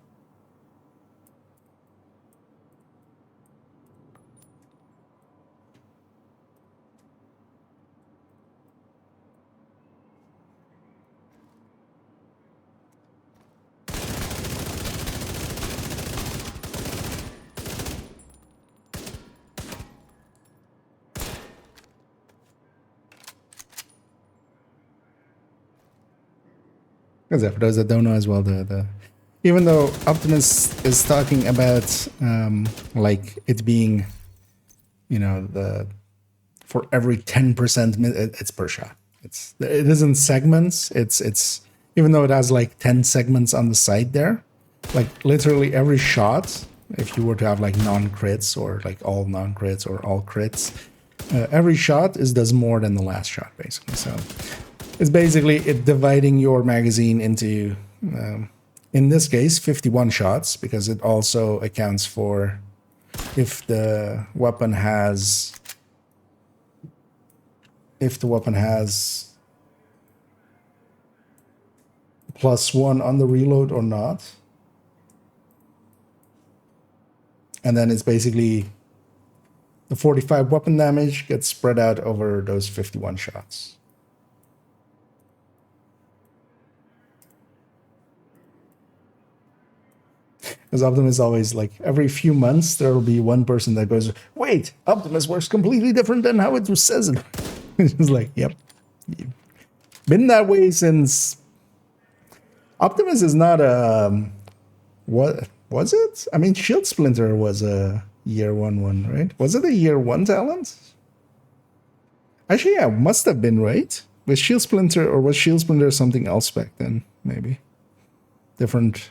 Because for those that don't know as well, the even though Optimus is talking about like it being, you know, the for every 10%, it's per shot. It isn't segments. It's even though it has like 10 segments on the side there, like literally every shot, if you were to have like non-crits or like all non-crits or all crits, every shot does more than the last shot basically. So it's basically dividing your magazine into, in this case, 51 shots, because it also accounts for if the weapon has +1 on the reload or not. And then it's basically the 45 weapon damage gets spread out over those 51 shots. Because Optimus always, like, every few months, there will be one person that goes, wait, Optimus works completely different than how it says it. It's just like, yep. Been that way since... Optimus is not a... what was it? I mean, Shield Splinter was a year one, right? Was it a year 1 talent? Actually, yeah, must have been, right? Was Shield Splinter, or was Shield Splinter something else back then? Maybe. Different...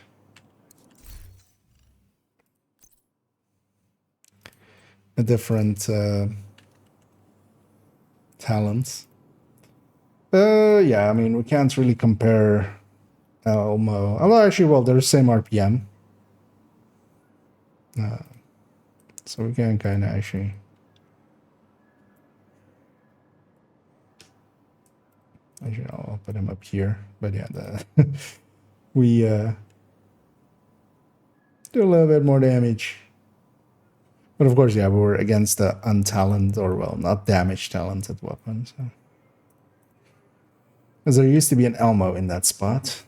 a different talent. Yeah, I mean, we can't really compare Elmo. Although, actually, well, they're the same RPM. So we can kind of actually... Actually, I'll put him up here. But yeah, we do a little bit more damage. But of course, yeah, we were against the untalented, or well, not damage talented weapon. So. Because there used to be an Elmo in that spot.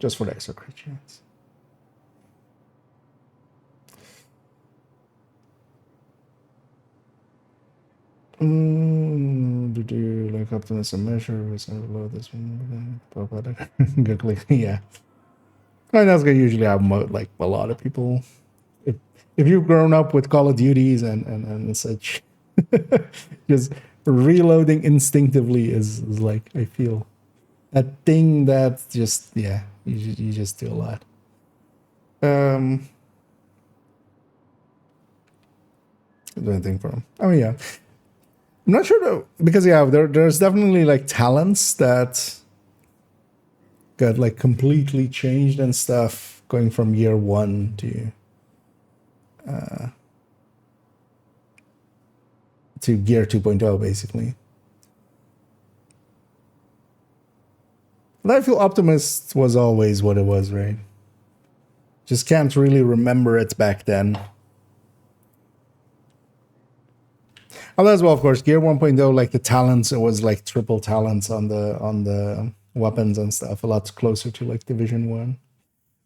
Just for the extra crit chance. Do like optimism measure was below this one? Good click. Yeah. I mean, that's gonna usually have like a lot of people. If you've grown up with Call of Duties and such, just reloading instinctively is like, I feel that thing that just, yeah, you just do a lot. Do anything for him. Oh yeah, I'm not sure though, because yeah, there's definitely like talents that got like completely changed and stuff going from year one to gear 2.0 basically. And I feel Optimist was always what it was, right? Just can't really remember it back then. Although as well, of course, Gear 1.0, like the talents, it was like triple talents on the weapons and stuff, a lot closer to like Division 1.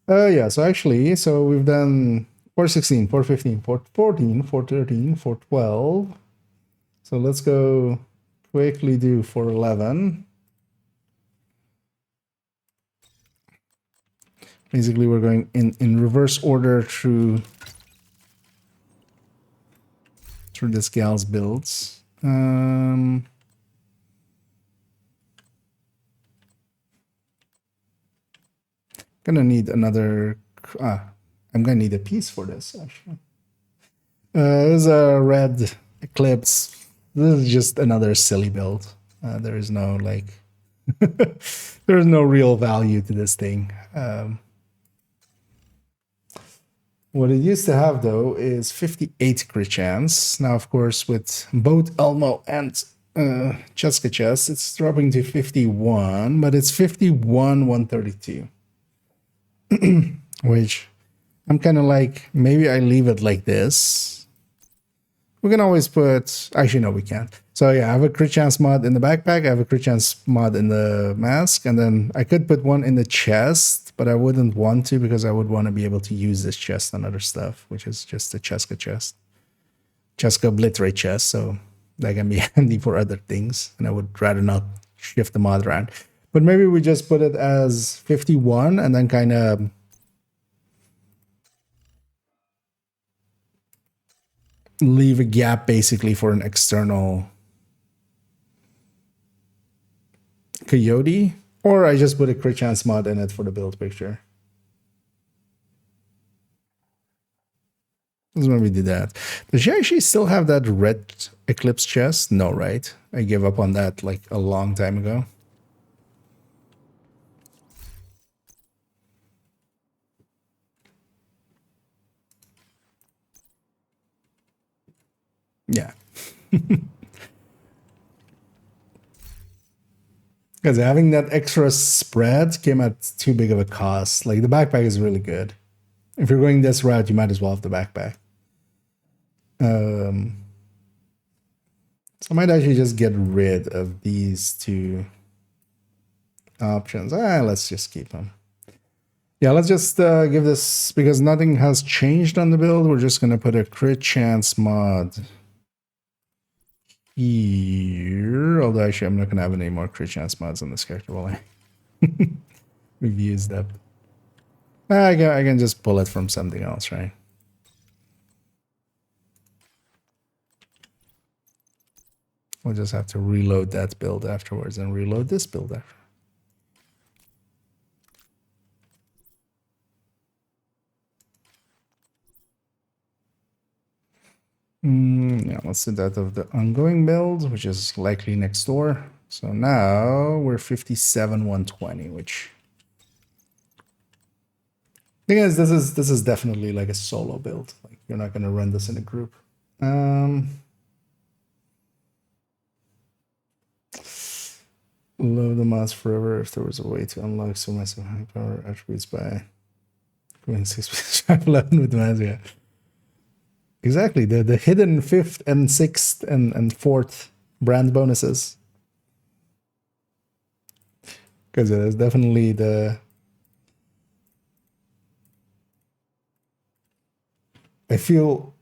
Yeah, so actually, so we've done 416, 415, 414, 413, 412. So let's go quickly do 411. Basically, we're going in reverse order through this gal's builds. Gonna need another. I'm gonna need a piece for this actually. There's a red Eclipse. This is just another silly build. There is no like, there is no real value to this thing. What it used to have, though, is 58 crit chance. Now, of course, with both Elmo and Cheska Chest, it's dropping to 51, but it's 51, 132. Which I'm kind of like, maybe I leave it like this. We can always put, actually, no, we can't. So yeah, I have a crit chance mod in the backpack, I have a crit chance mod in the mask, and then I could put one in the chest, but I wouldn't want to because I would want to be able to use this chest on other stuff, which is just a Cheska chest. Cheska obliterate chest, so that can be handy for other things, and I would rather not shift the mod around. But maybe we just put it as 51 and then kind of leave a gap basically for an external Coyote, or I just put a crit chance mod in it for the build picture. Let's maybe do that. Does she actually still have that red Eclipse chest? No, right? I gave up on that like a long time ago. Yeah. Because having that extra spread came at too big of a cost. Like the backpack is really good. If you're going this route, you might as well have the backpack. So I might actually just get rid of these two options. Let's just keep them. Yeah, let's just give this, because nothing has changed on the build, we're just going to put a crit chance mod here. Although actually I'm not going to have any more crit chance mods on this character, will I? We've used that. I can just pull it from something else, right? We'll just have to reload that build afterwards and reload this build after. Yeah, let's do that of the ongoing build, which is likely next door. So now we're 57, 120, which thing is, this is definitely like a solo build. Like you're not gonna run this in a group. Load the mods forever if there was a way to unlock so massive high power attributes by going 6.511 with the mods, yeah. Exactly, the hidden 5th and 6th and 4th brand bonuses. Because there's definitely the... I feel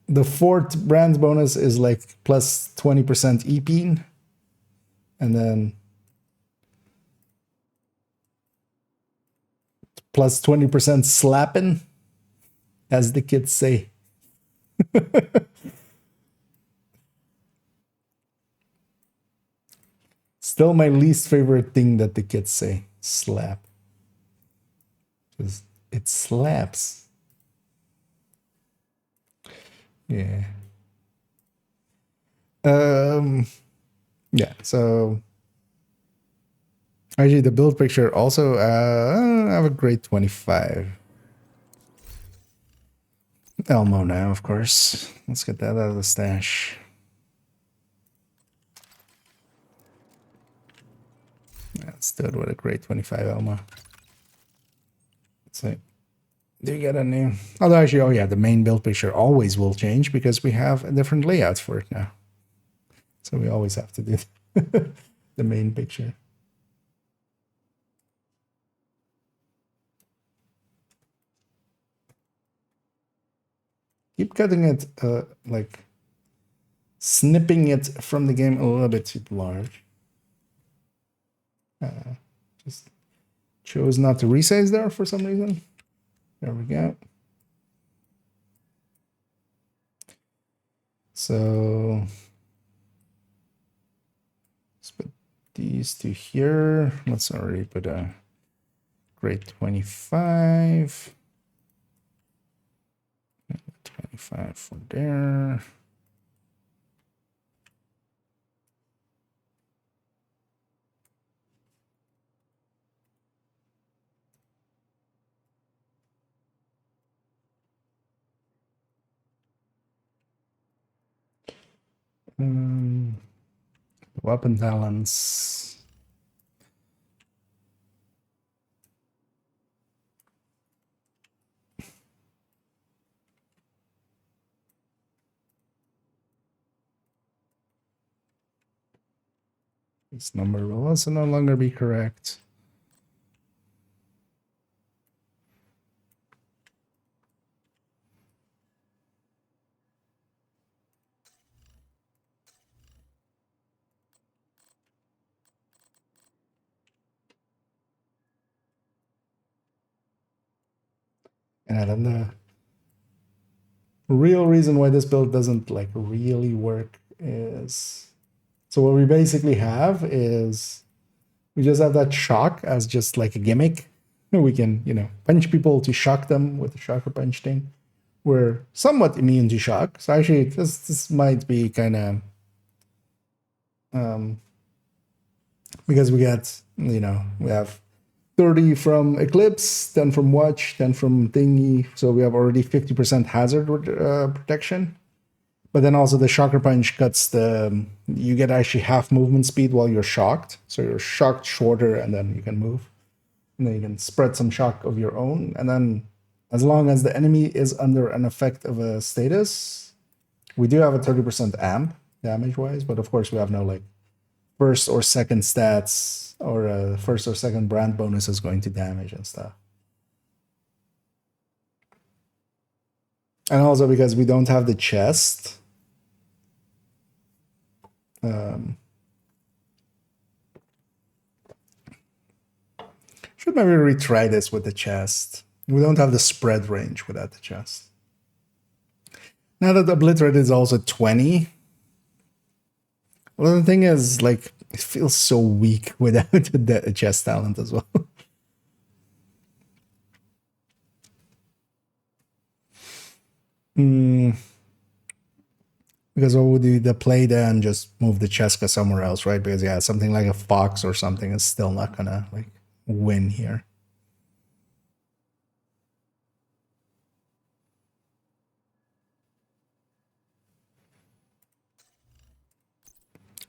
the fourth brand bonus is like plus 20% EP, and then plus 20% slapping, as the kids say. Still my least favorite thing that the kids say, slap. Because it slaps. Yeah. Yeah, so actually the build picture also I have a grade 25. Elmo now, of course. Let's get that out of the stash. Let's do it with a grade 25 Elmo. Let's see. Do you get a new? Although actually, oh yeah, the main build picture always will change because we have a different layout for it now. So we always have to do the main picture. Keep cutting it, like snipping it from the game a little bit too large. Just chose not to resize there for some reason. There we go. So let's put these two here. Let's already put a grade 25. 25 for there. Weapon talents. This number will also no longer be correct. And then the real reason why this build doesn't like really work is, so what we basically have is we just have that shock as just like a gimmick. We can, you know, punch people to shock them with the shocker punch thing. We're somewhat immune to shock. So actually this might be kind of because we get, you know, we have 30 from Eclipse, 10 from Watch, 10 from Thingy. So we have already 50% hazard protection. But then also the Shocker Punch cuts the... You get actually half movement speed while you're shocked. So you're shocked shorter and then you can move. And then you can spread some shock of your own. And then as long as the enemy is under an effect of a status, we do have a 30% amp damage-wise. But of course we have no like first or second stats or first or second brand bonus is going to damage and stuff. And also because we don't have the chest, should maybe retry this with the chest. We don't have the spread range without the chest. Now that the Obliterate is also 20, well, the thing is, like, it feels so weak without the chest talent as well. Because what would do the play then just move the Cheska somewhere else, right? Because yeah, something like a Fox or something is still not gonna like win here.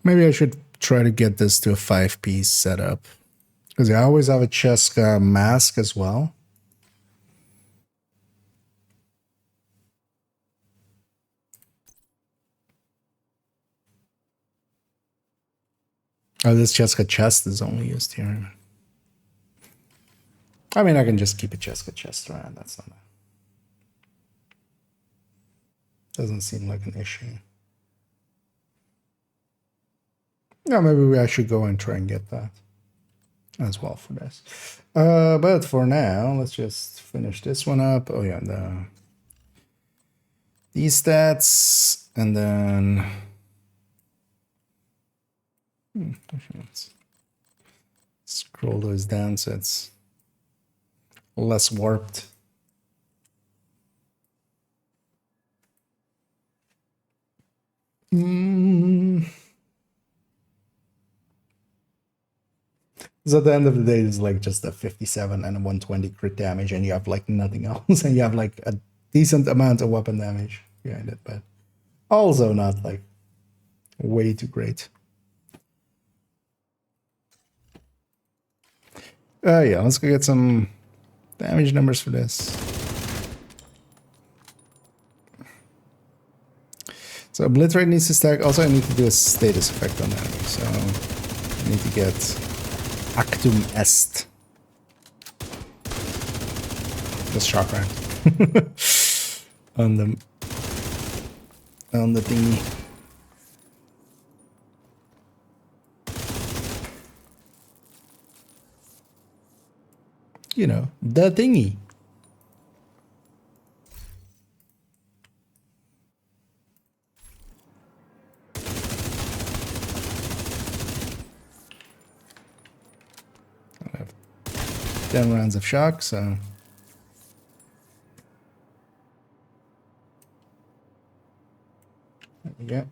Maybe I should try to get this to a 5-piece setup. Because I always have a Cheska mask as well. Oh, this Cheska chest is only used here. I mean, I can just keep a Cheska chest around. That's not Doesn't seem like an issue. Yeah, maybe I should go and try and get that as well for this. But for now, let's just finish this one up. Oh yeah, these stats, and then let's scroll those down so it's less warped. So at the end of the day, it's like just a 57 and a 120 crit damage, and you have like nothing else, and you have like a decent amount of weapon damage behind it, but also not like way too great. Yeah, let's go get some damage numbers for this. So Obliterate needs to stack. Also, I need to do a status effect on that. So I need to get Actum Est. The shock round. on the thingy. You know, the thingy. I have 10 rounds of shock, so there we go.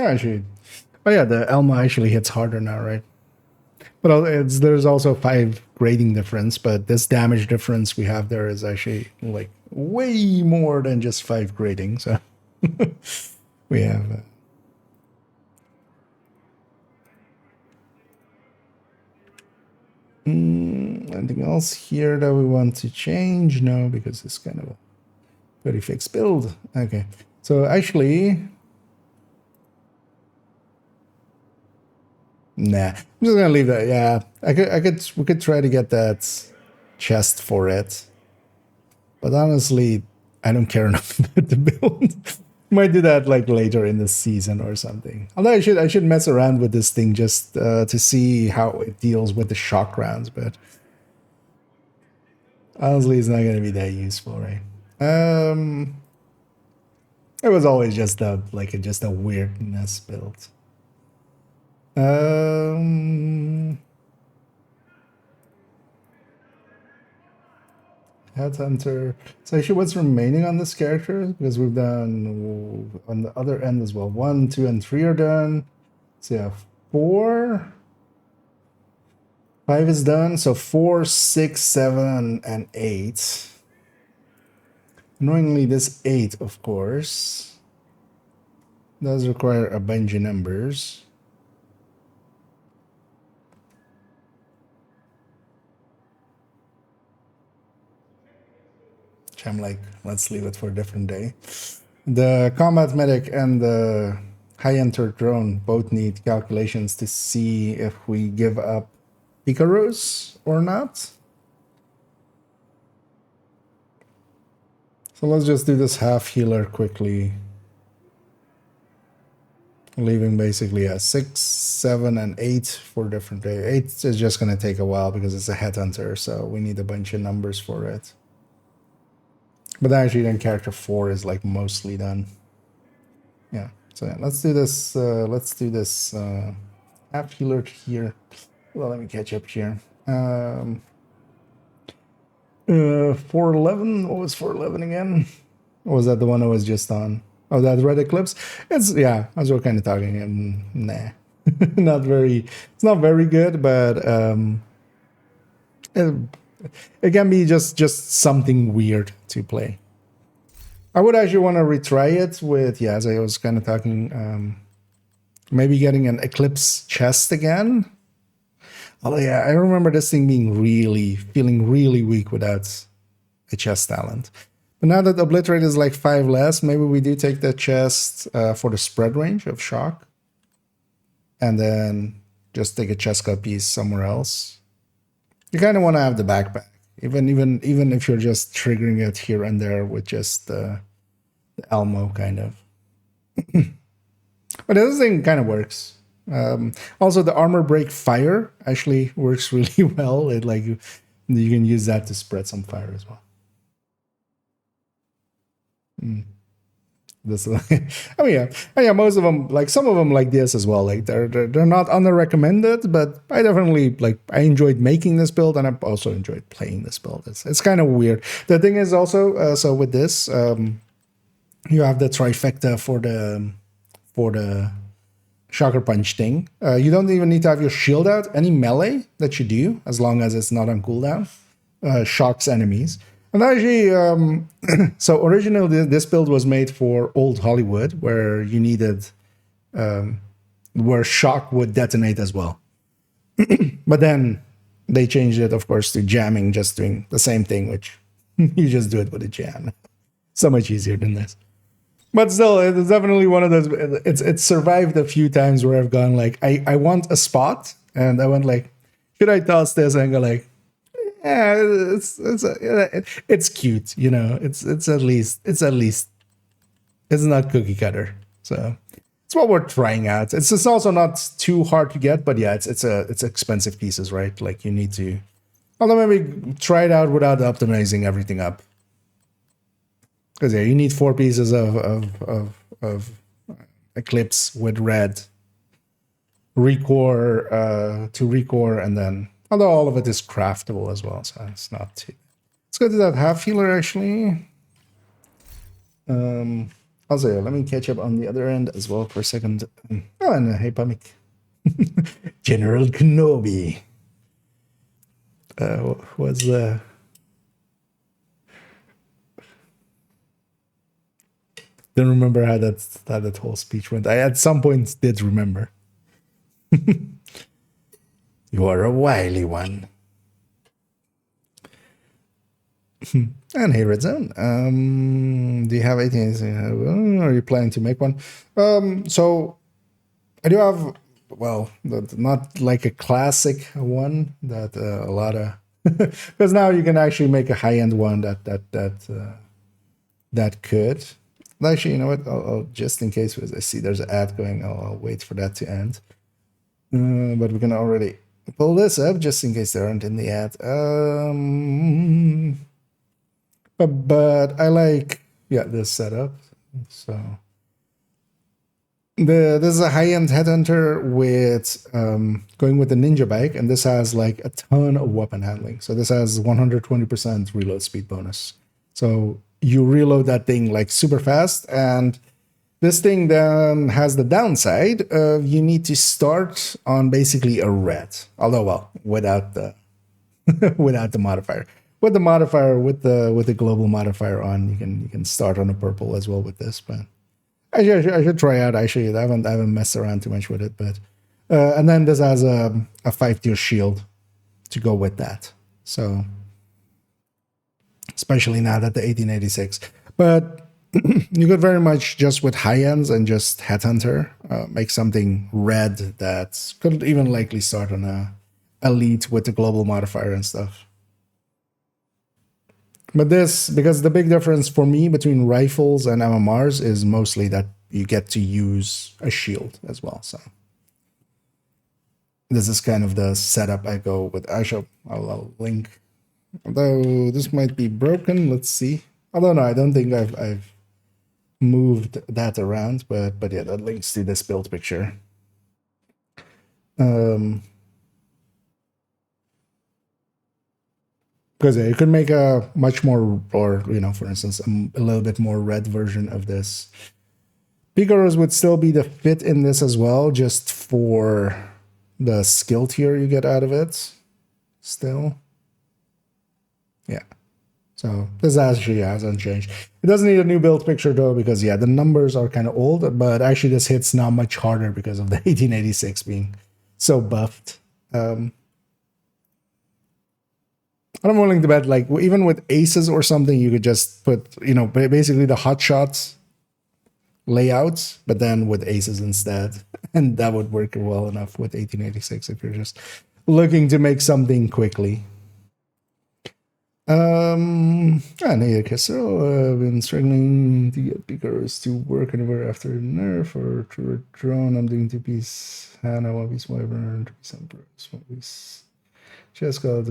Actually, oh yeah, the Elma actually hits harder now, right? But there's also 5 grading difference, but this damage difference we have there is actually like way more than just 5 grading. So we have. Anything else here that we want to change? No, because it's kind of a pretty fixed build. Okay, so actually. Nah, I'm just gonna leave that. Yeah, we could try to get that chest for it, but honestly, I don't care enough about the build. Might do that like later in the season or something. Although I should mess around with this thing just to see how it deals with the shock rounds, but honestly, it's not gonna be that useful, right? It was always just a weirdness build. Headhunter. So actually what's remaining on this character, because we've done on the other end as well. 1, 2, and 3 are done. So yeah, 4. 5 is done. So 4, 6, 7, and 8. Annoyingly, this 8, of course, does require a bunch of numbers. I'm like, let's leave it for a different day. The combat medic and the high-enter drone both need calculations to see if we give up Icarus or not. So let's just do this half healer quickly. Leaving basically a 6, 7, and 8 for a different day. 8 is just going to take a while because it's a headhunter, so we need a bunch of numbers for it. But actually then character 4 is like mostly done. Yeah, so yeah, let's do this half healer here. Well, let me catch up here. 411, what was 411 again? Or was that the one I was just on? Oh, that Red Eclipse? It's, yeah, as we're kind of talking, nah. It's not very good, but it can be just something weird to play. I would actually want to retry it with, yeah, as I was kind of talking, maybe getting an Eclipse chest again. Although, yeah, I remember this thing feeling really weak without a chest talent. But now that Obliterate is like 5 less, maybe we do take the chest for the spread range of shock. And then just take a chest cut piece somewhere else. You kind of want to have the backpack. Even if you're just triggering it here and there with just the Elmo kind of. But this thing kind of works. Also, the armor break fire actually works really well. It like you can use that to spread some fire as well. This, I mean, yeah, most of them, like some of them, like this as well. Like they're not under recommended, but I definitely I enjoyed making this build, and I also enjoyed playing this build. It's kind of weird. The thing is also, so with this, you have the trifecta for the shocker punch thing. You don't even need to have your shield out. Any melee that you do, as long as it's not on cooldown, shocks enemies. And actually, so originally this build was made for old Hollywood, where you needed, where shock would detonate as well. But then they changed it, of course, to jamming, just doing the same thing, which you just do it with a jam. So much easier than this. But still, it's definitely one of those, it's survived a few times where I've gone like, I want a spot, and I went like, should I toss this? And go like, yeah, it's cute, you know. It's at least it's not cookie cutter. So it's what we're trying out. It's just also not too hard to get, but yeah, it's expensive pieces, right? Like you need to, although maybe try it out without optimizing everything up. Because yeah, you need 4 pieces of Eclipse with red, recore to recore, and then. Although all of it is craftable as well, so it's not too... Let's go to that half healer, actually. Also, yeah, let me catch up on the other end as well for a second. Oh, and hey, Pamik. General Kenobi. Was don't remember how that whole speech went. I at some point did remember. You are a wily one. And hey, Red Zone. Do you have anything? Are you planning to make one? So I do have, well, not like a classic one that a lot of, because now you can actually make a high-end one that could. Actually, you know what? I'll just in case I see there's an ad going, I'll wait for that to end. But we can already pull this up just in case they aren't in the ad. But I like, yeah, this setup. So this is a high-end headhunter with going with the ninja bike, and this has like a ton of weapon handling. So this has 120% reload speed bonus. So you reload that thing like super fast, and this thing then has the downside of you need to start on basically a red. Although, well, without the without the modifier. With the modifier, with the global modifier on, you can start on a purple as well with this. But I should try out. Actually, I haven't messed around too much with it. But and then this has a 5-tier shield to go with that. So especially now that the 1886, but. You could very much just with high ends and just headhunter make something red that could even likely start on a elite with the global modifier and stuff. But this, because the big difference for me between rifles and MMRs is mostly that you get to use a shield as well. So this is kind of the setup I go with. I'll link. Although this might be broken, let's see. Although no, I don't think I've moved that around, but yeah, that links to this build picture. Because yeah, you could make a much more, or you know, for instance, a little bit more red version of this. Picoros would still be the fit in this as well, just for the skill tier you get out of it. Still, yeah. So this actually hasn't changed. It doesn't need a new build picture though, because yeah, the numbers are kind of old, but actually this hits now much harder because of the 1886 being so buffed. I'm willing to bet, like, even with aces or something, you could just put, basically the hot shots layouts, but then with aces instead. And that would work well enough with 1886 if you're just looking to make something quickly. And here, so I've been struggling to get pickers to work anywhere after nerf or to drone. I'm doing 2-piece Hannah, 1-piece Wyvern, 2-piece Empress, 1-piece just got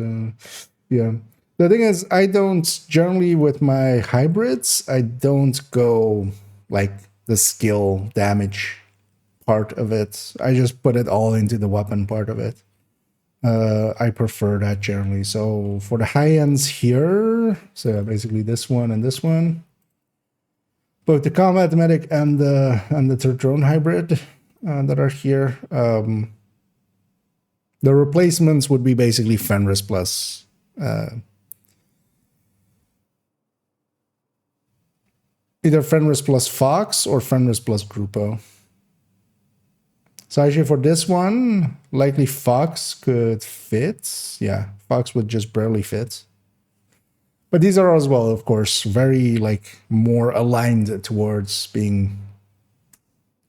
yeah. The thing is, I don't generally with my hybrids, I don't go like the skill damage part of it. I just put it all into the weapon part of it. I prefer that generally. So for the high ends here, so basically this one and this one, both the combat medic and the drone hybrid that are here. The replacements would be basically Fenris plus either Fenris plus Fox or Fenris plus Grupo. So actually for this one, likely Fox could fit. Yeah, Fox would just barely fit. But these are as well, of course, very like more aligned towards being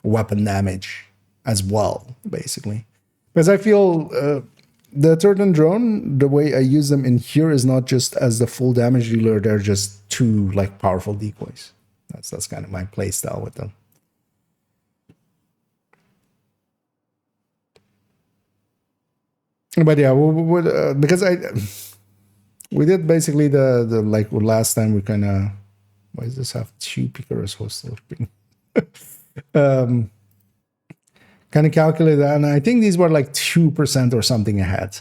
weapon damage as well, basically. Because I feel the Turtle drone, the way I use them in here is not just as the full damage dealer, they're just two like powerful decoys. That's kind of my play style with them. But yeah, because we did basically the like last time we kind of, why does this have 2 pickers hostel? Kind of calculated that, and I think these were like 2% or something ahead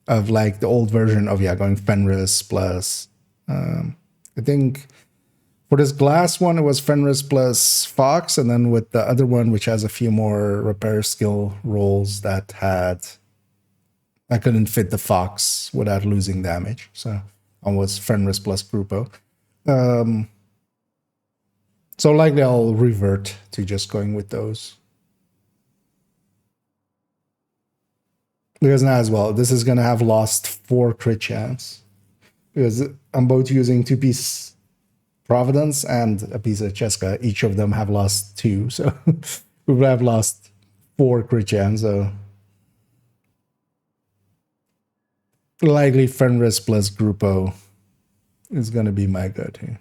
of like the old version of going Fenris plus I think for this glass one it was Fenris plus Fox, and then with the other one which has a few more repair skill rolls that I couldn't fit the Fox without losing damage, so I was Fenris plus Grupo. So likely I'll revert to just going with those. Because now as well, this is going to have lost 4 crit chance. Because I'm both using 2-piece Providence and a piece of Cheska. Each of them have lost 2. So we would have lost 4 crit chance. So likely Fenris plus Grupo is going to be my go-to.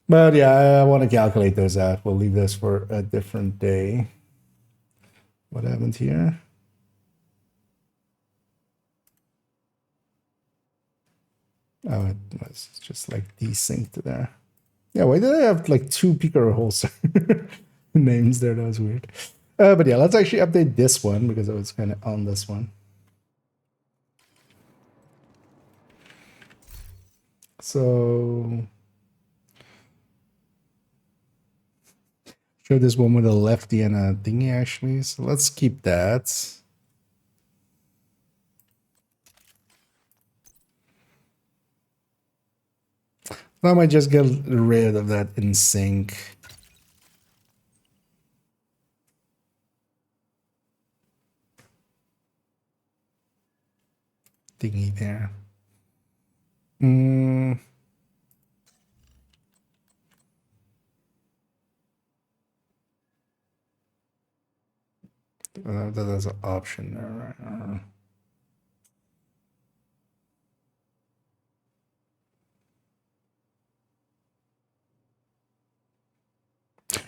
But yeah, I want to calculate those out. We'll leave this for a different day. What happened here? Oh, it was just like desynced there. Yeah, why did I have like 2 picker holes names there? That was weird. But yeah, let's actually update this one because I was kind of on this one. So show this one with a lefty and a thingy actually. So let's keep that. I might just get rid of that in sync. Thingy there. That's an option there, right?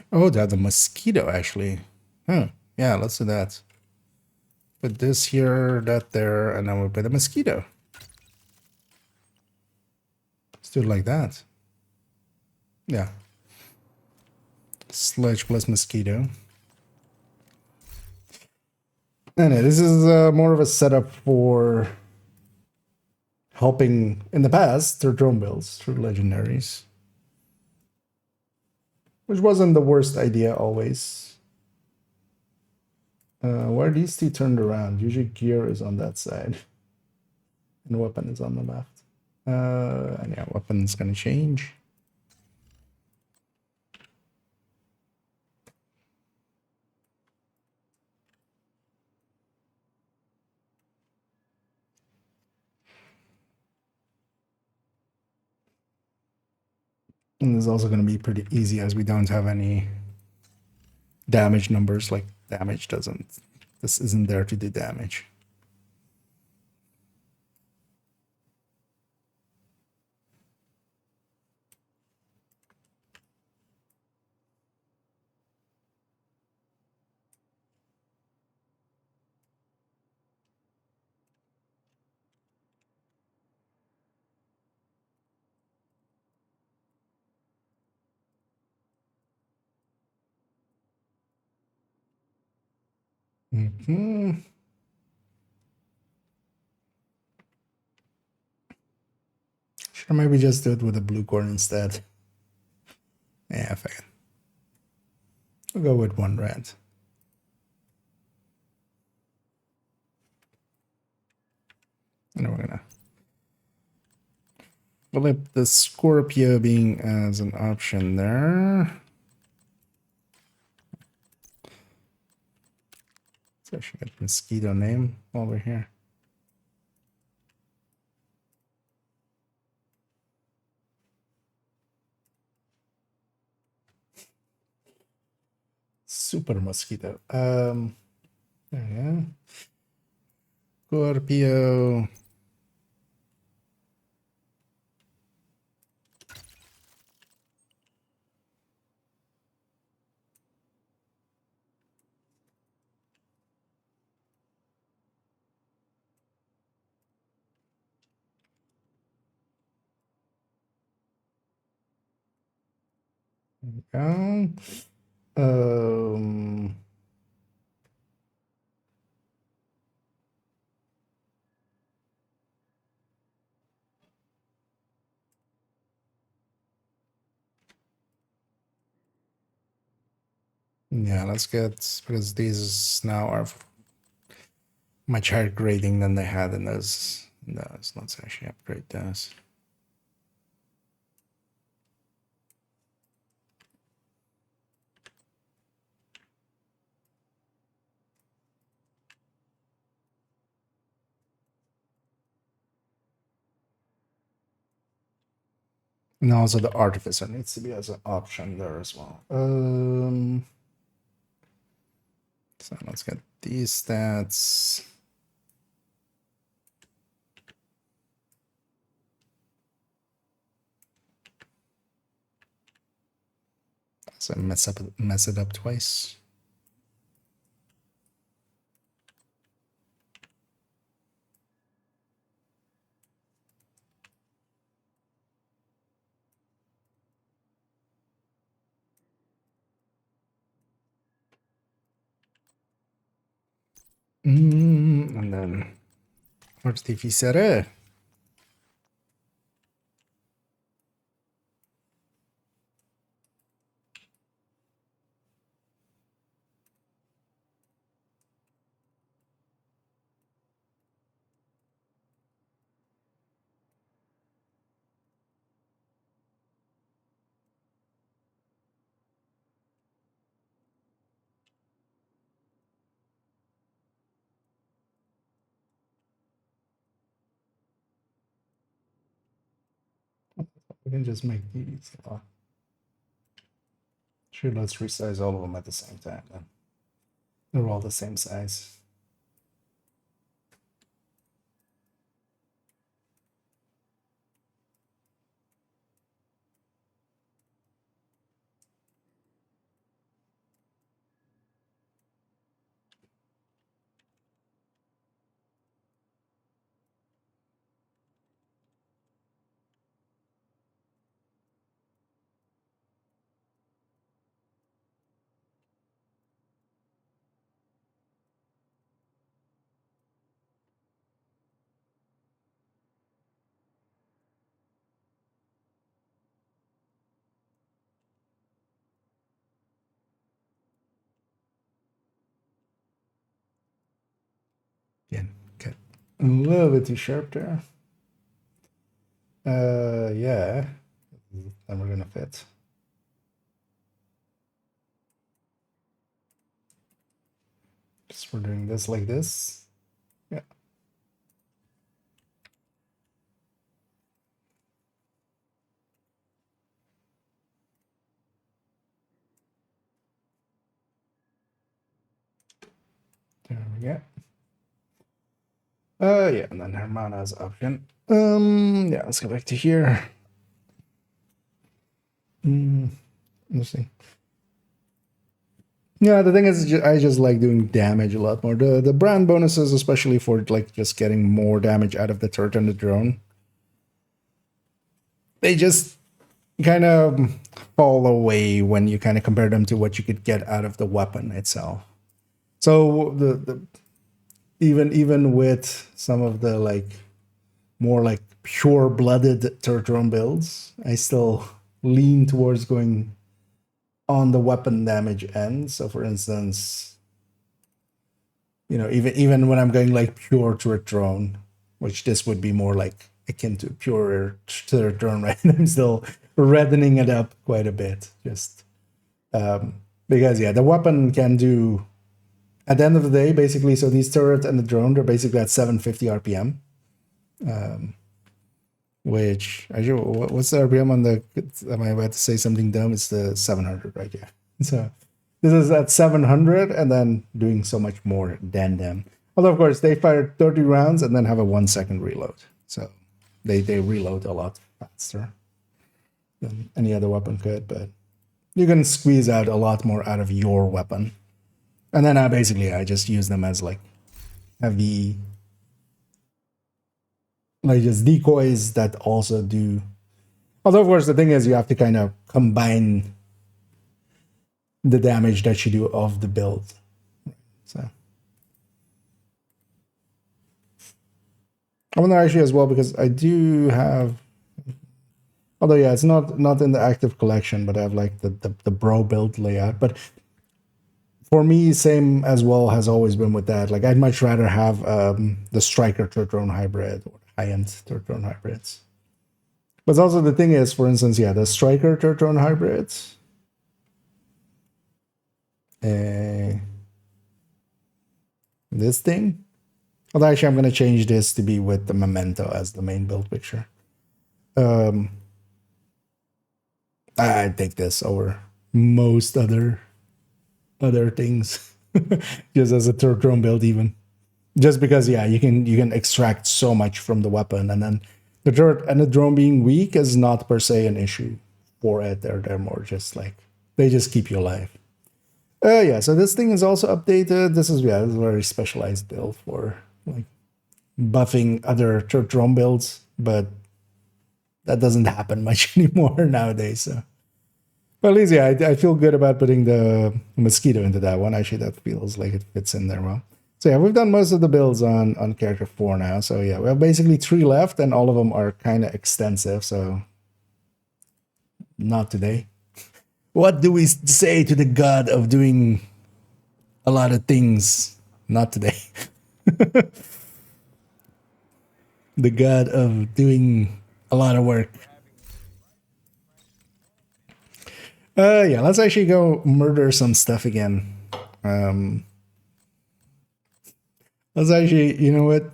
Oh, they have the mosquito actually. Huh. Yeah, let's do that. Put this here, that there, and then we'll put the mosquito. Let's do it like that. Yeah. Sludge plus mosquito. And this is more of a setup for helping in the past through drone builds, through legendaries. Which wasn't the worst idea always. Where are these 2 turned around? Usually gear is on that side. And weapon is on the left. And yeah, weapon's gonna change. And it's also going to be pretty easy as we don't have any damage numbers. Like damage doesn't, this isn't there to do damage. Mm-hmm. Should I maybe just do it with a blue corn instead? Yeah, fine. I'll go with one red. And then we're gonna flip the Scorpio being as an option there. So I should get mosquito name over here. Super mosquito. There we go. Scorpio. There we go. Yeah, let's get, because these now are much higher grading than they had in those. Let's actually upgrade those. And also the artificer needs to be as an option there as well. So let's get these stats. So mess it up twice. And then artificere. We can just make these. Sure, let's resize all of them at the same time then. They're all the same size. Again, okay. A little bit too sharp there. Yeah. Then we're gonna fit. Just we're doing this like this. Yeah. Yeah. Yeah, and then Hermana's option. Yeah, let's go back to here. Let's see. Yeah, the thing is, I just like doing damage a lot more. The brand bonuses, especially for like just getting more damage out of the turret and the drone, they just kind of fall away when you kind of compare them to what you could get out of the weapon itself. So the even with some of the like more like pure-blooded turret drone builds, I still lean towards going on the weapon damage end. So for instance, you know, even when I'm going like pure turret drone, which this would be more like akin to pure turret drone, right? I'm still reddening it up quite a bit, just because yeah, the weapon can do at the end of the day, basically. So these turret and the drone, they're basically at 750 RPM. Which actually, what's the RPM on the? Am I about to say something dumb? It's the 700, right? Yeah. So this is at 700, and then doing so much more than them. Although of course they fire 30 rounds and then have a 1 second reload, so they reload a lot faster than any other weapon could. But you can squeeze out a lot more out of your weapon, and then I just use them as like heavy. Like just decoys that also do. Although, of course, the thing is you have to kind of combine the damage that you do of the build. So I wonder actually as well, because I do have. Although yeah, it's not in the active collection, but I have like the bro build layout. But for me, same as well has always been with that. Like I'd much rather have the striker turret drone hybrid or high-end turret drone hybrids. But also the thing is, for instance, yeah, the striker turret drone hybrids. This thing. Although actually, I'm gonna change this to be with the memento as the main build picture. I take this over most other things, just as a turret drone build, even. Just because, yeah, you can extract so much from the weapon, and then the turret and the drone being weak is not per se an issue for it. They're more just like they just keep you alive. Yeah. So this thing is also updated. This is a very specialized build for like buffing other turret drone builds, but that doesn't happen much anymore nowadays. So, but at least yeah, I feel good about putting the mosquito into that one. Actually, that feels like it fits in there well. So yeah, we've done most of the builds on character 4 now. So yeah, we have basically 3 left, and all of them are kind of extensive. So not today. What do we say to the god of doing a lot of things? Not today. The god of doing a lot of work. Yeah, let's actually go murder some stuff again. Let's actually, you know what?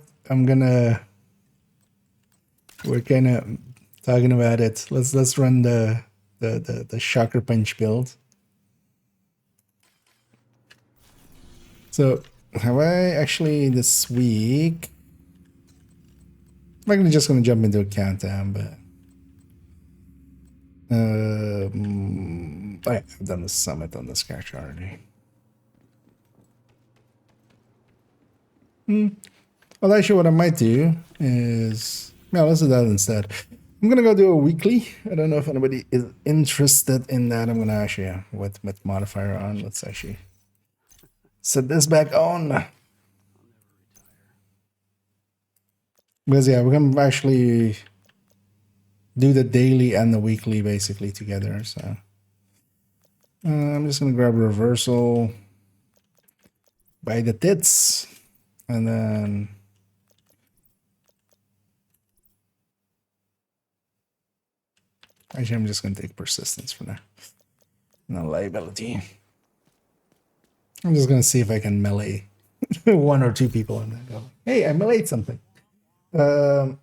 We're kind of talking about it. Let's run the shocker punch build. So have I actually this week? I'm just gonna jump into a countdown, but I've done the summit on this character already. Well, actually, what I might do is, let's do that instead. I'm gonna go do a weekly. I don't know if anybody is interested in that. I'm gonna actually, with modifier on, let's actually set this back on. Because yeah, we're gonna actually do the daily and the weekly basically together. So I'm just gonna grab a reversal by the tits, and then actually I'm just gonna take persistence for now. No liability. I'm just gonna see if I can melee 1 or 2 people and then go, hey, I meleeed something. What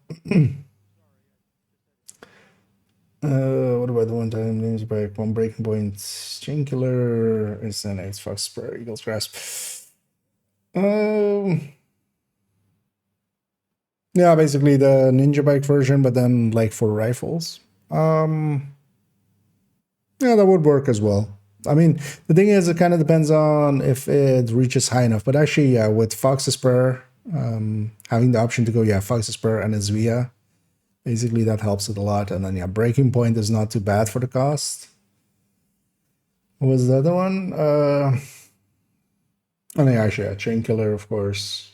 about the one-time names by one breaking point? Chain Killer is an X Fox Spur Eagle's Grasp. so yeah, basically the ninja bike version, but then like for rifles. Yeah, that would work as well. I mean, the thing is, it kind of depends on if it reaches high enough. But actually, yeah, with Fox's Spur, having the option to go, yeah, Fox's Spur and his Via, basically that helps it a lot. And then, yeah, Breaking Point is not too bad for the cost. What was the other one? Oh, yeah, actually, yeah, Chain Killer, of course.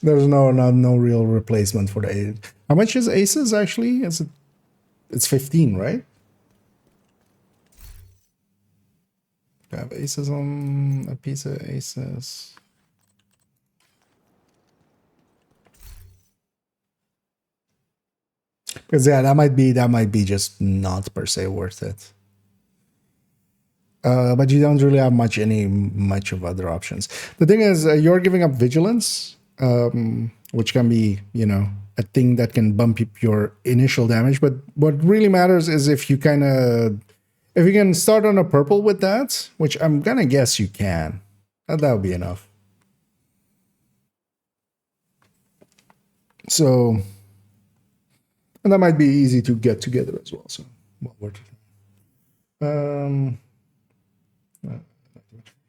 There's no real replacement for the 8. How much is Aces actually? It's 15, right? Do I have Aces on a piece of Aces? Because yeah, that might be just not per se worth it. But you don't really have much of other options. The thing is, you're giving up vigilance, which can be, you know, a thing that can bump up your initial damage. But what really matters is if you can start on a purple with that, which I'm gonna guess you can. That would be enough. So, and that might be easy to get together as well. So, well worth it.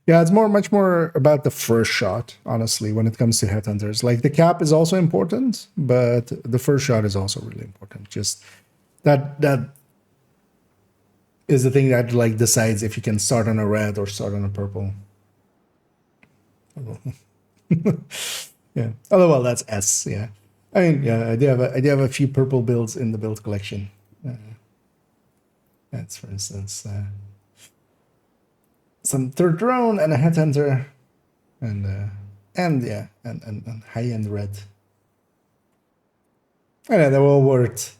Yeah, it's much more about the first shot, honestly, when it comes to headhunters. Like, the cap is also important, but the first shot is also really important. Just that is the thing that like decides if you can start on a red or start on a purple. Yeah. Oh well, that's S. Yeah. I mean, yeah, I do have a few purple builds in the build collection. That's, for instance, some third drone and a headhunter, and high-end red. And they're all worth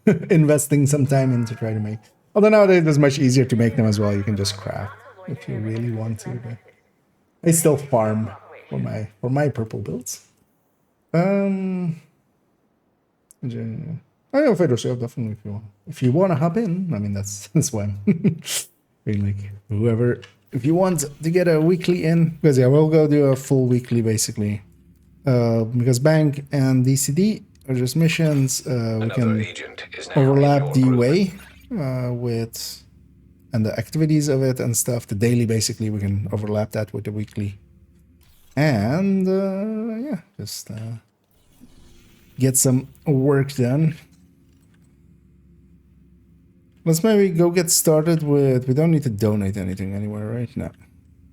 investing some time in to try to make. Although nowadays it's much easier to make them as well. You can just craft if you really want to. But I still farm for my purple builds. I know Fedor, so definitely if you want to hop in. I mean, that's why I'm being like, whoever. If you want to get a weekly in, because yeah, we'll go do a full weekly basically. Because bank and DCD are just missions. We can overlap the UA with and the activities of it and stuff. The daily, basically, we can overlap that with the weekly. And yeah, just get some work done. Let's maybe go get started with... We don't need to donate anything anywhere, right? No.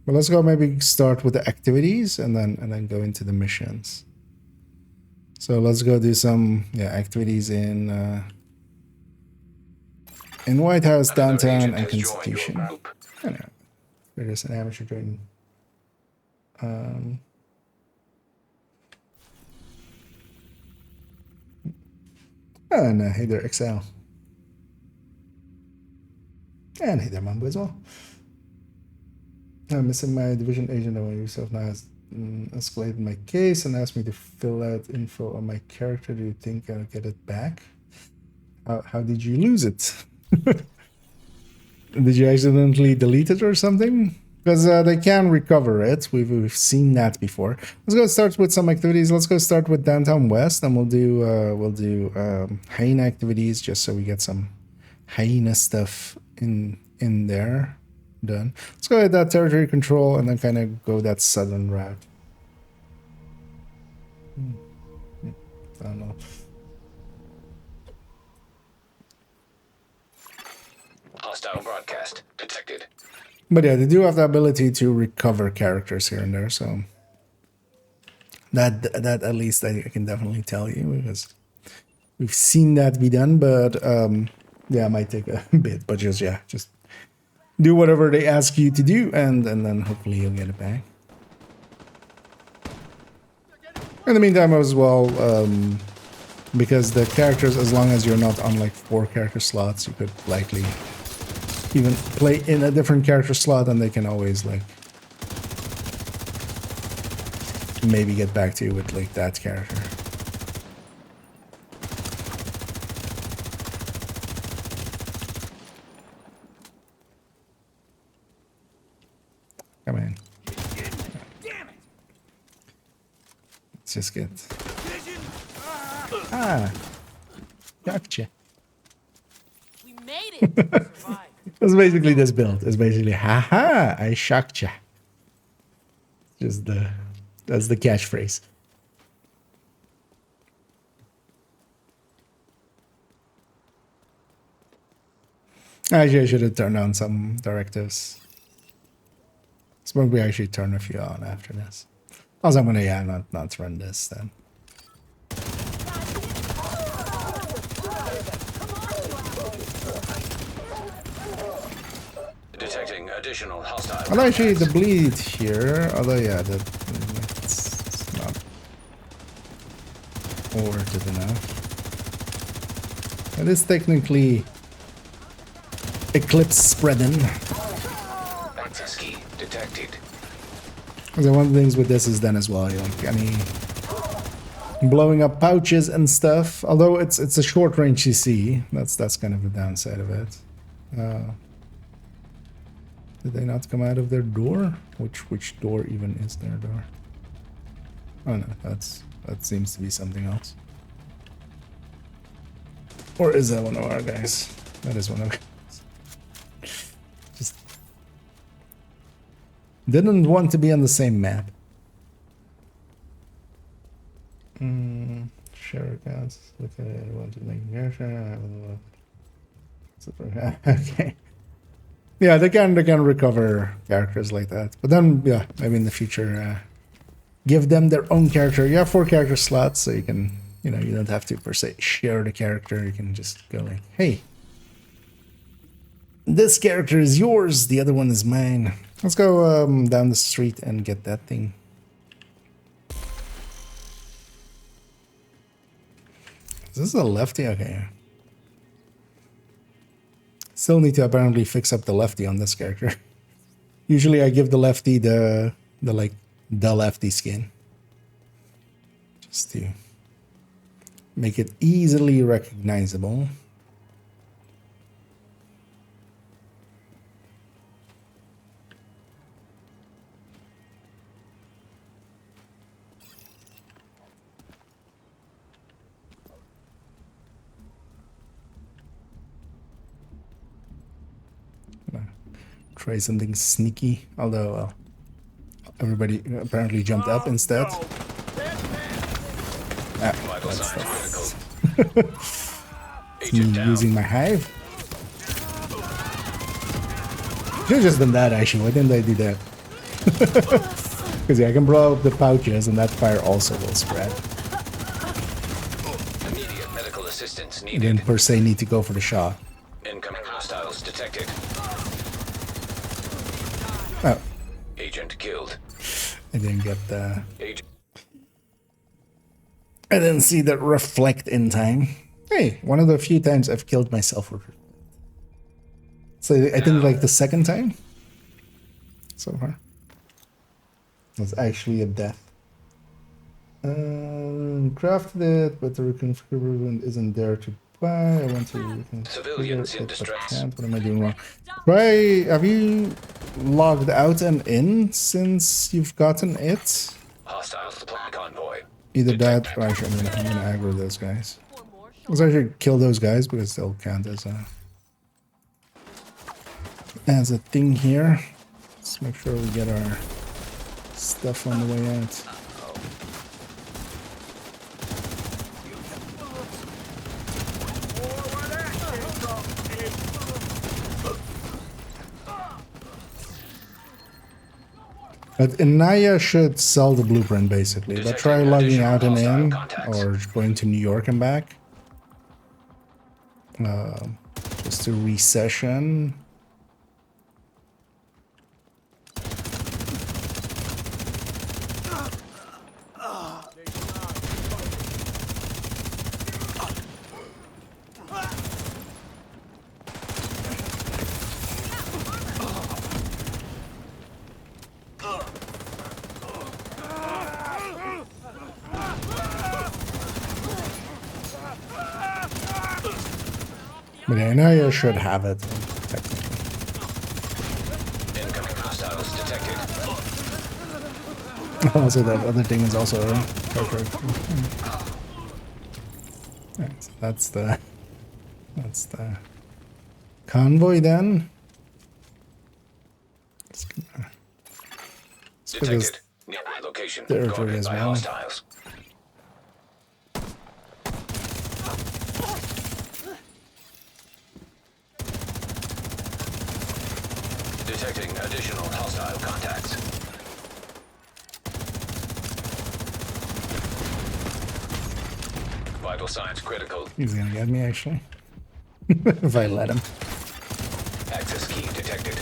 But let's go maybe start with the activities and then go into the missions. So let's go do some activities in White House, downtown, and Constitution. I know. There's an amateur joining. And hey there, XL. And hey there, Mambo as well. I'm missing my division agent. When yourself now has escalated my case and asked me to fill out info on my character. Do you think I'll get it back? How did you lose it? Did you accidentally delete it or something? Because they can recover it. We've seen that before. Let's go start with some activities. Let's go start with Downtown West, and we'll do hyena activities just so we get some hyena stuff in there done. Let's go with that territory control and then kind of go that southern route. I don't know. Hostile broadcast detected. But yeah, they do have the ability to recover characters here and there, so that at least I can definitely tell you, because we've seen that be done. But yeah, it might take a bit, but just do whatever they ask you to do, and then hopefully you'll get it back. In the meantime as well, because the characters, as long as you're not on like 4 character slots, you could likely even play in a different character slot, and they can always like maybe get back to you with like that character. just get... Ah! Gotcha. We made it. Survived. That's basically this build. It's basically, haha, I shocked ya. Just that's the catchphrase. Actually, I should have turned on some directives. So maybe I should turn a few on after this. Also, I'm gonna, not run this then. Detecting additional hostile. Although actually the bleed here, although yeah, that's not worth it enough. It is technically eclipse spreading. Access key detected. So one of the things with this is then as well, like any blowing up pouches and stuff. Although it's a short range CC, that's kind of the downside of it. Did they not come out of their door? Which door even is their door? Oh no, that seems to be something else. Or is that one of our guys? That is one of our guys. Just didn't want to be on the same map. Share accounts. Okay, I want to make okay. Yeah, they can recover characters like that. But then, yeah, maybe in the future, give them their own character. You have 4 character slots, so you can, you don't have to per se share the character. You can just go like, hey, this character is yours, the other one is mine. Let's go down the street and get that thing. Is this a lefty? Okay. Still need to apparently fix up the lefty on this character. Usually I give the lefty the lefty skin. Just to make it easily recognizable. Try something sneaky, although well, everybody apparently jumped up instead. Vital signs critical. Agent down. Using my hive. Should have just done that actually. Why didn't I do that? Because yeah, I can blow up the pouches and that fire also will spread. Immediate medical assistance You needed. didn't per se need to go for the shot. Incoming hostiles detected. Oh, Agent killed. I didn't get the... Agent. I didn't see that reflect in time. Hey, one of the few times I've killed myself with it. So I think like the second time so far. It's actually a death. Crafted it, but the reconfigurable isn't there to buy. I want to Civilians in it, but distress. can't. What am I doing wrong? Try. Have you logged out and in since you've gotten it? Hostile supply convoy. Either that, or actually, I'm gonna aggro those guys. Let's actually kill those guys because they'll count as a thing here. Let's make sure we get our stuff on the way out. But Inaya should sell the blueprint basically. But try logging out and in, or going to New York and back. Just to recession. But yeah, Inaya should have it, technically. Incoming hostiles detected. Also, that other thing is also Alright, so that's the convoy then. Let's put this Detected. Nearby location. territory Guarded as by well. hostiles. Detecting additional hostile contacts. Vital signs critical. He's gonna get me actually. If I let him. Access key detected.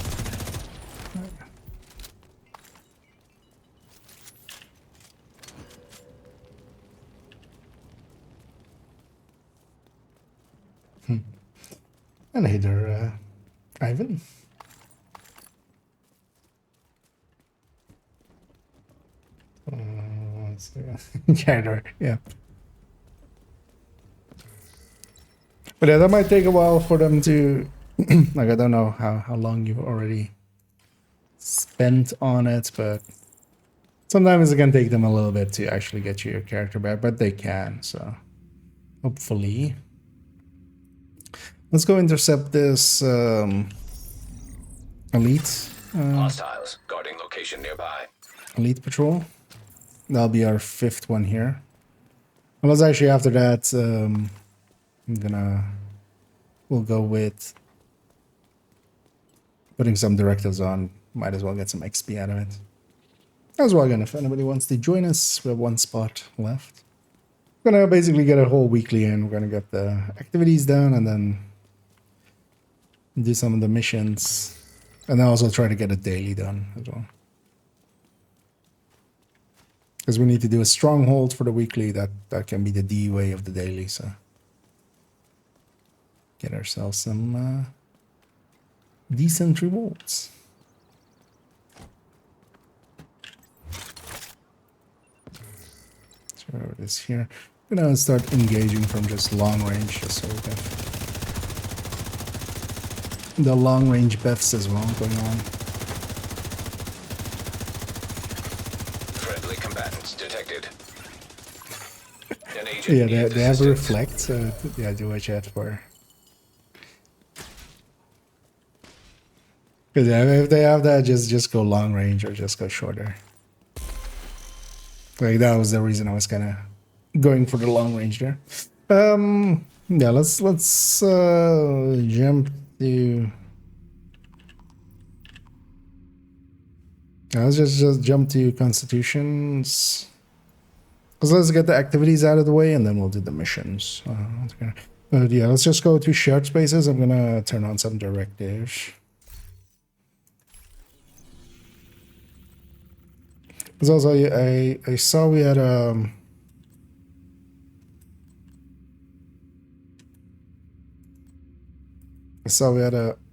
And either Ivan. Let's see. Character, yeah. But yeah, that might take a while for them to like I don't know how long you've already spent on it, but sometimes it can take them a little bit to actually get you your character back, but they can, so hopefully. Let's go intercept this elite Hostiles guarding location nearby. elite patrol. That'll be our 5th one here. Well, let's actually after that we'll go with putting some directives on. Might as well get some XP out of it. As well, again, if anybody wants to join us, we have 1 spot left. We're gonna basically get a whole weekly in. We're gonna get the activities done and then do some of the missions. And then also try to get a daily done as well. Because we need to do a stronghold for the weekly. That can be the D way of the daily, so get ourselves some decent rewards. So it is here. We're gonna start engaging from just long range, just so we get the long range buffs as well going on. Friendly combatants detected. An agent Yeah, needs they have assistance. reflect, so yeah, do watch out for. Because if they have that, just go long range or just go shorter. Like that was the reason I was kind of going for the long range there. Yeah, let's jump to. Let's just jump to constitutions. So let's get the activities out of the way and then we'll do the missions. But yeah, let's just go to shared spaces. I'm gonna turn on some directives. There's also I saw we had a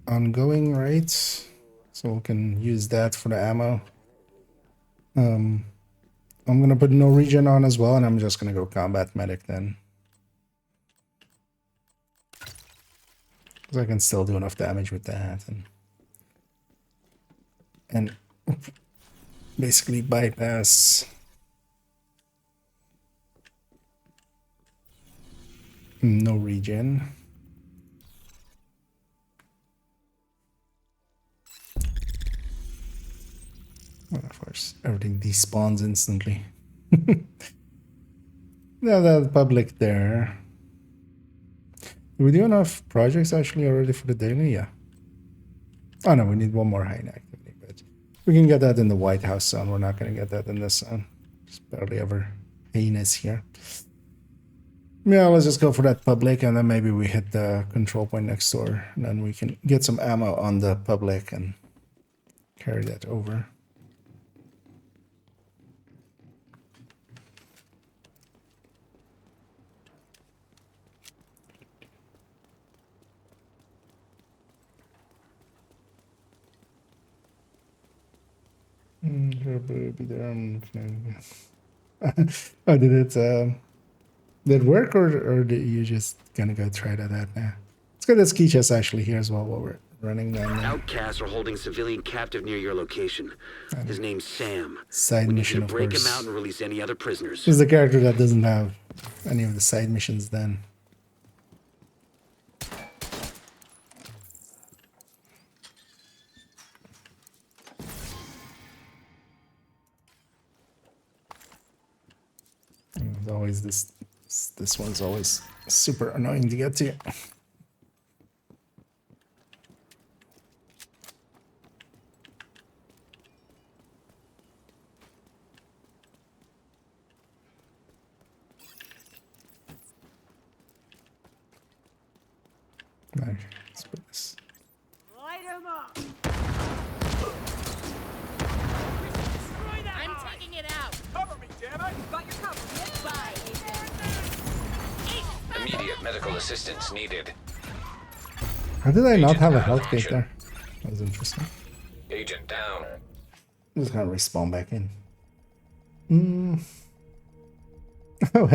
ongoing, right? So we can use that for the ammo. I'm gonna put Norwegian on as well, and I'm just gonna go combat medic then. Because I can still do enough damage with that and basically bypass no regen. Well, of course, everything despawns instantly. Now that public there. Do we do enough projects actually already for the daily? Yeah. Oh no, we need 1 more high activity, but we can get that in the White House zone. We're not going to get that in this zone. It's barely ever heinous here. Yeah, let's just go for that public, and then maybe we hit the control point next door, and then we can get some ammo on the public and carry that over. Be there. Oh, did it work or did you just gonna go try that out now? Let's get this key chest actually here as well while we're running down there. Outcasts are holding civilian captive near your location. His name's Sam. Side We need mission, you to of break course. him out and release any other prisoners. This is the character that doesn't have any of the side missions then. There's always this one's always super annoying to get to. Okay, let's put this. Light him up! I'm taking it out. Cover me, damn it! Got your cover. Bye, Agent. Immediate medical assistance needed. How did I not Agent have a out of health kit action. there? That was interesting. Agent down. I'm just gonna respawn back in. Oh,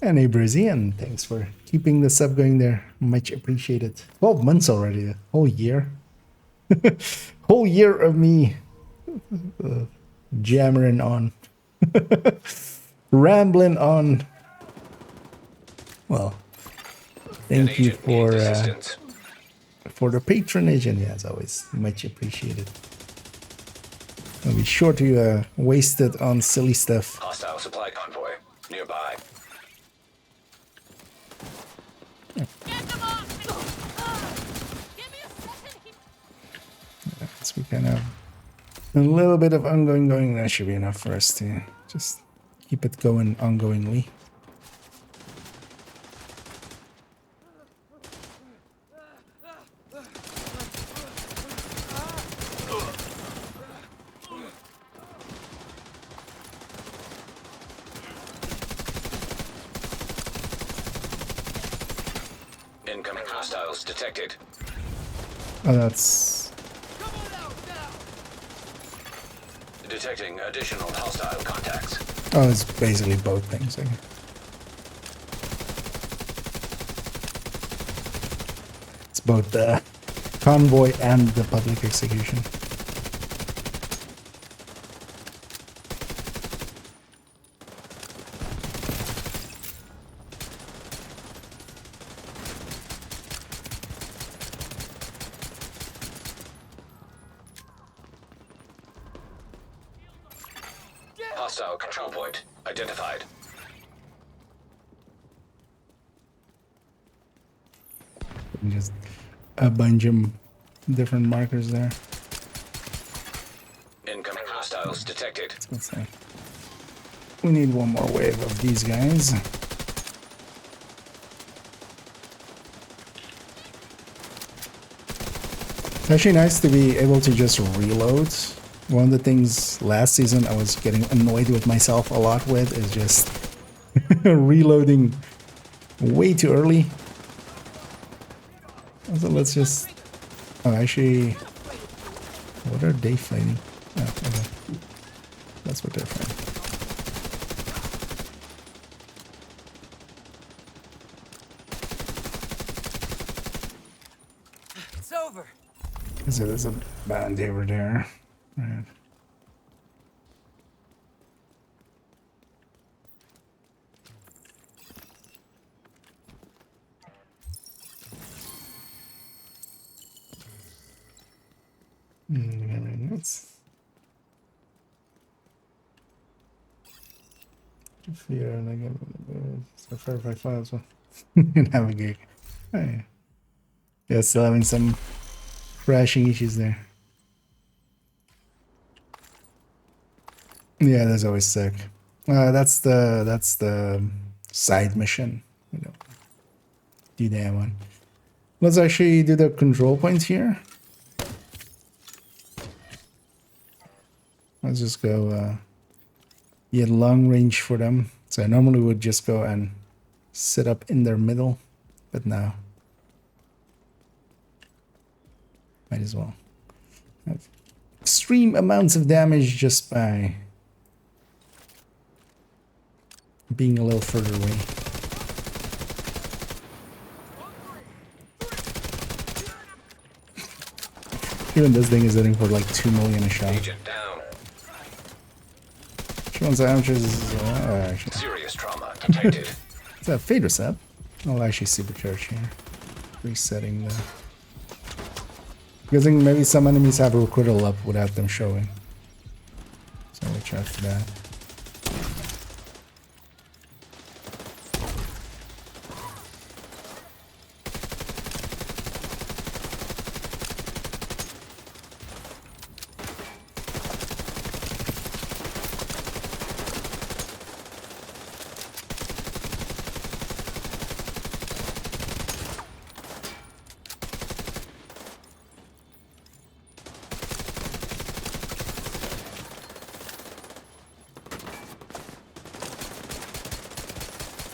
and hey, Brizzy, and thanks for keeping the sub going there. Much appreciated. 12 months already. A whole year. Whole year of me jammering on. Rambling on. Well, An thank you agent needs for assistance. the patronage, and yeah, as always, much appreciated. I'll be sure to waste it on silly stuff. Hostile supply convoy nearby. Get them off me. Give me a second. So we kind of a little bit of ongoing going. That should be enough for us to just keep it going ongoingly. Incoming hostiles detected. Oh, that's Detecting additional hostile contacts. oh, it's basically both things. I guess. It's both the convoy and the public execution. Hostile control point identified. And just a bunch of different markers there. Incoming hostiles detected. Let's say we need one more wave of these guys. It's actually nice to be able to just reload. One of the things last season I was getting annoyed with myself a lot with is just reloading way too early. So let's just... Oh, actually... What are they fighting? Oh, okay. That's what they're fighting. It's over. So there's a band over there. Right. That's fear and I get verify files well. Navigate. Oh, yeah. Yeah, still having some crashing issues there. Yeah, that's always sick. That's the side mission. We don't do that one. Let's actually do the control points here. Let's just go get long range for them. So I normally would just go and sit up in their middle, but now might as well have extreme amounts of damage just by being a little further away. Even this thing is hitting for like 2 million a shot. Agent down. Which one's amateurs? Actually, Serious trauma detected. it's a fade reset. I'll actually supercharge here. Resetting the. Because maybe some enemies have requital up without them showing. So we'll try for that.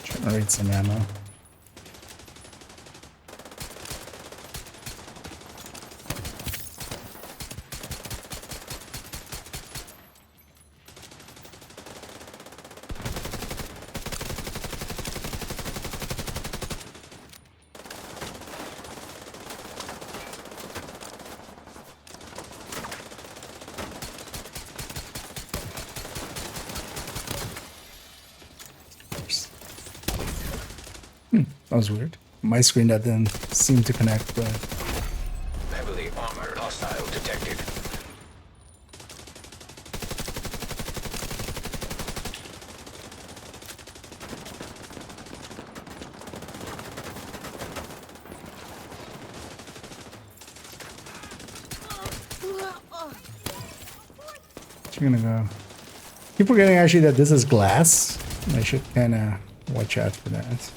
Generate some ammo. That was weird. My screen that didn't seem to connect, but Heavily armored hostile detected. you're gonna go. Keep forgetting actually that this is glass. I should kind of watch out for that.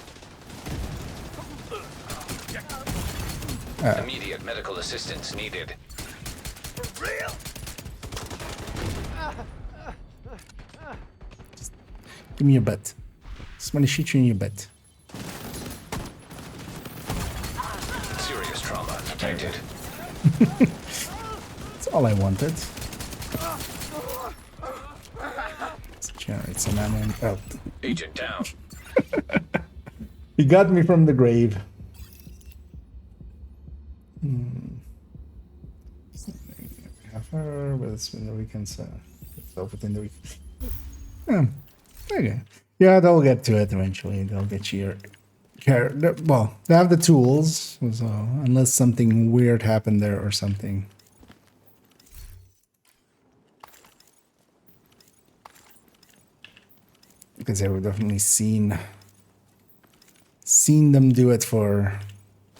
Immediate medical assistance needed. For real? Give me your butt. Just want to shoot you in your butt. Serious trauma detected. That's all I wanted. Let's generate some ammo. Oh. Agent down. He got me from the grave. However, but it's within the weekends. It's within the week. Okay. Yeah, they'll get to it eventually. They'll get you your well, they have the tools, so unless something weird happened there or something. Because I would definitely seen them do it for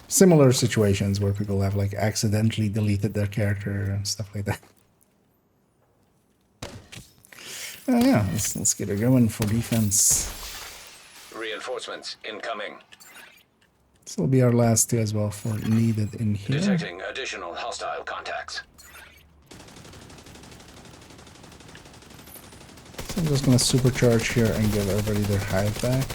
similar situations where people have like accidentally deleted their character and stuff like that. Yeah, let's get her going for defense. Reinforcements incoming. This will be our last two as well for needed in here. Detecting additional hostile contacts. So I'm just gonna supercharge here and give everybody their hive back.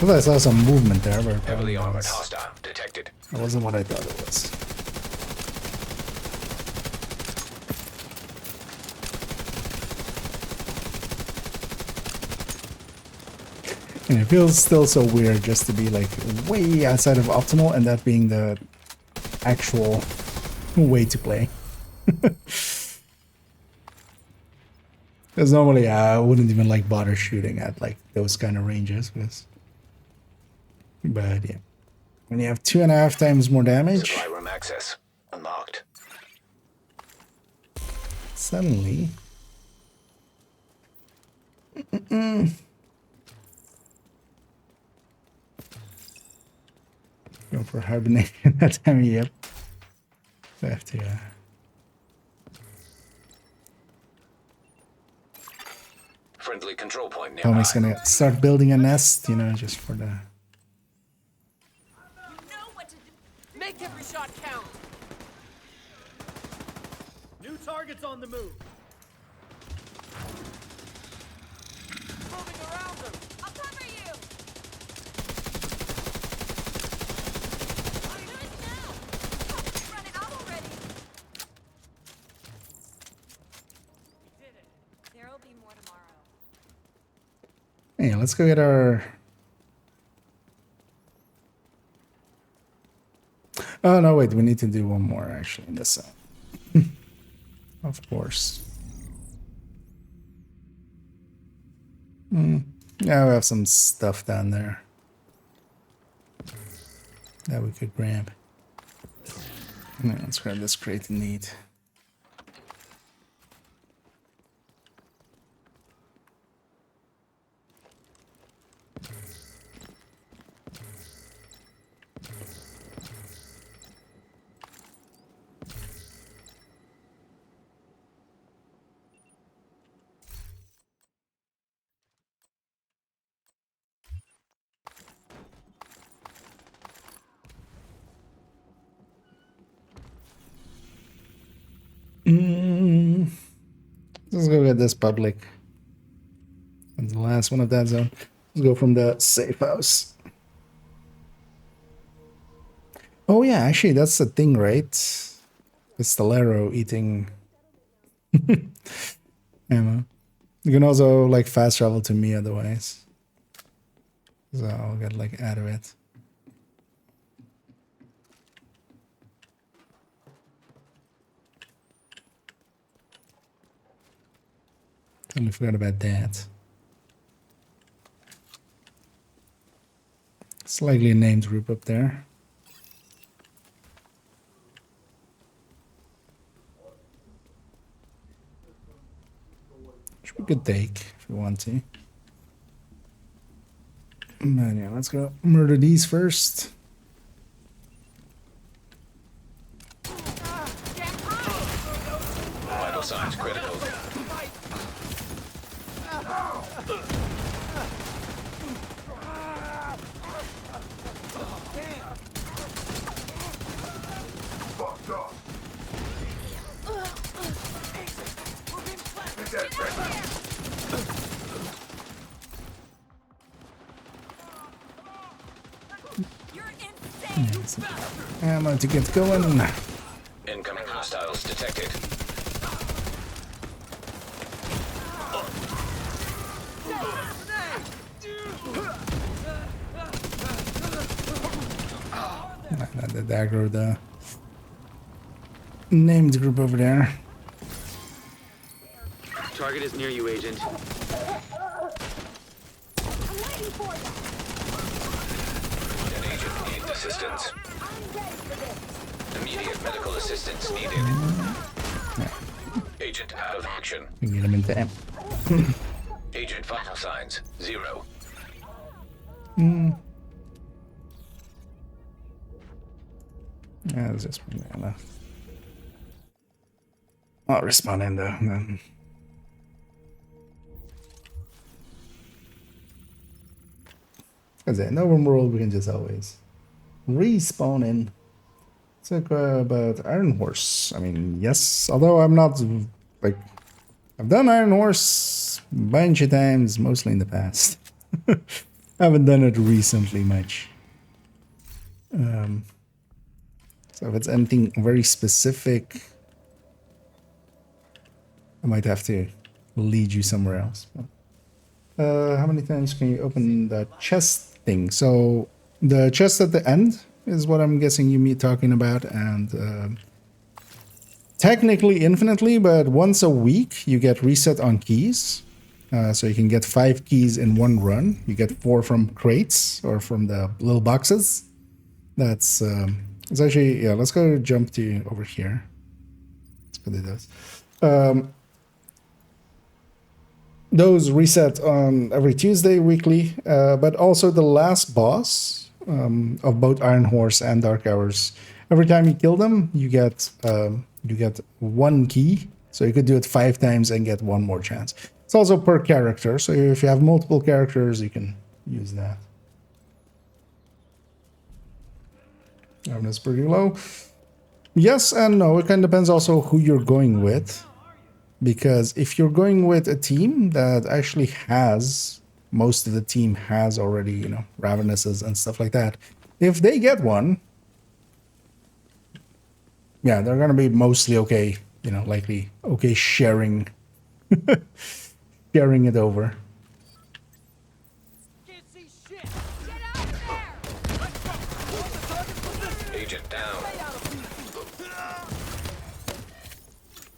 I thought I saw some movement there, but Heavily armored hostile detected. that wasn't what I thought it was. And it feels still so weird just to be like way outside of optimal and that being the actual way to play. Because normally I wouldn't even like bother shooting at like those kind of ranges. But yeah, when you have 2.5 times more damage, Supply room access unlocked. suddenly. Go for hibernation that time, yep. So I have to. Friendly control point nearby. Tommy's gonna start building a nest, you know, just for the. You know what to do. Make every shot count. New targets on the move. moving around them. I'll cover you. I'll do it now. Oh, running out already. Did it. There'll be more tomorrow. Hey, let's go get our... Oh, no, wait. We need to do one more, actually, in this side. Of course. Yeah, we have some stuff down there that we could grab. Yeah, let's grab this crate in need. Let's go get this public. And the last one of that zone. Let's go from the safe house. Oh yeah, actually that's the thing, right? It's the Lero eating ammo. You can also like fast travel to me otherwise. So I'll get like out of it. Totally forgot about that. It's likely a named group up there. Which we could take if we want to. But yeah, let's go murder these first. Vital signs critical. You're insane. Ammo to get going. Incoming hostiles detected. The dagger, the named group over there. Target is near you, Agent. An agent needs assistance. Immediate medical assistance needed. Agent out of action. We can get him into ammo. Agent vital signs 0. Yeah, there's just one there left. I'll respawn in though, then. Because in open world, we can just always respawn in. Let's talk about Iron Horse. I mean, yes, although I'm not, like, I've done Iron Horse a bunch of times, mostly in the past. I haven't done it recently much. So if it's anything very specific, I might have to lead you somewhere else. How many times can you open the chest thing? So the chest at the end is what I'm guessing you me talking about, and technically infinitely, but once a week you get reset on keys. So you can get 5 keys in one run. You get 4 from crates or from the little boxes. That's it's actually, yeah, let's go jump to over here. Let's what it does. Those reset on every Tuesday weekly, but also the last boss of both Iron Horse and Dark Hours. Every time you kill them, you get 1 key. So you could do it 5 times and get 1 more chance. It's also per character, so if you have multiple characters, you can use that. That's pretty low. Yes and no. It kind of depends also who you're going with. Because if you're going with a team that actually has most of the team has already, you know, Ravenuses and stuff like that. If they get one, yeah, they're gonna be mostly okay, you know, likely okay sharing sharing it over. Can't see shit. Get out there. Let's go. Hold the target position. Agent down. Stay out of view.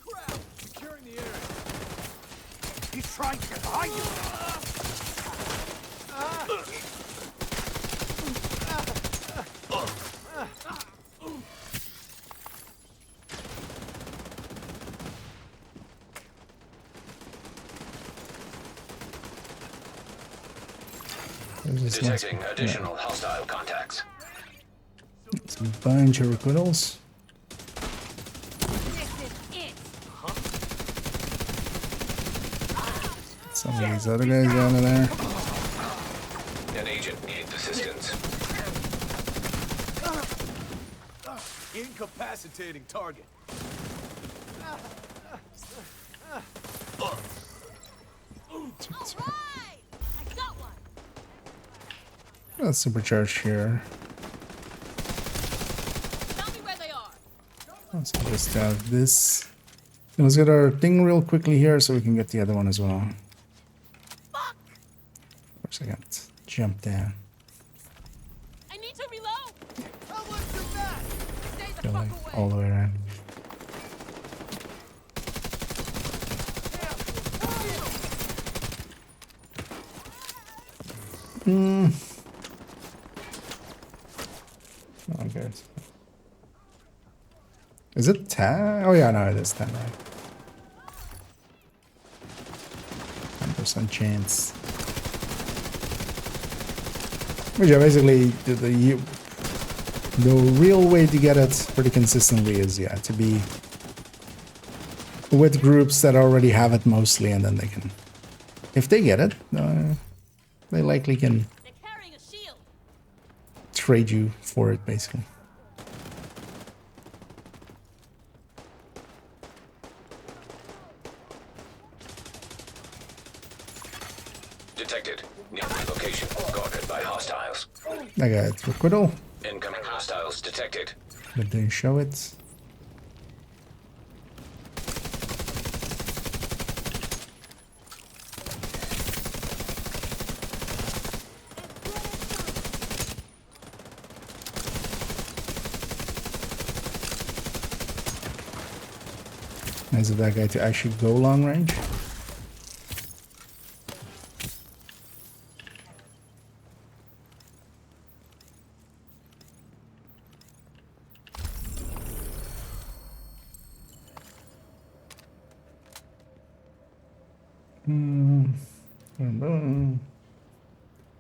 Crap. Securing the area. He's trying to get behind you. Detecting additional hostile contacts. It's a bunch of requittals. This is it. Some of these other guys out of there. An agent needs assistance. Incapacitating target. Right. I got one. Let's supercharge here. Tell me where they are. Let's just have this. Let's get our thing real quickly here so we can get the other one as well. Fuck. Of course, I got jump down. I need to reload. How much you got? Stay the Go like fuck away. all the way around. Okay. Is it 10? Oh yeah, no, it is 10, right? 10% chance. Which yeah, basically the real way to get it pretty consistently is, yeah, to be with groups that already have it mostly, and then they can, if they get it, they likely can They're carrying a shield. trade you for it, basically. Detected. Near location. Guarded by hostiles. I got requital, Incoming hostiles detected. but they show it. Nice of that guy to actually go long range.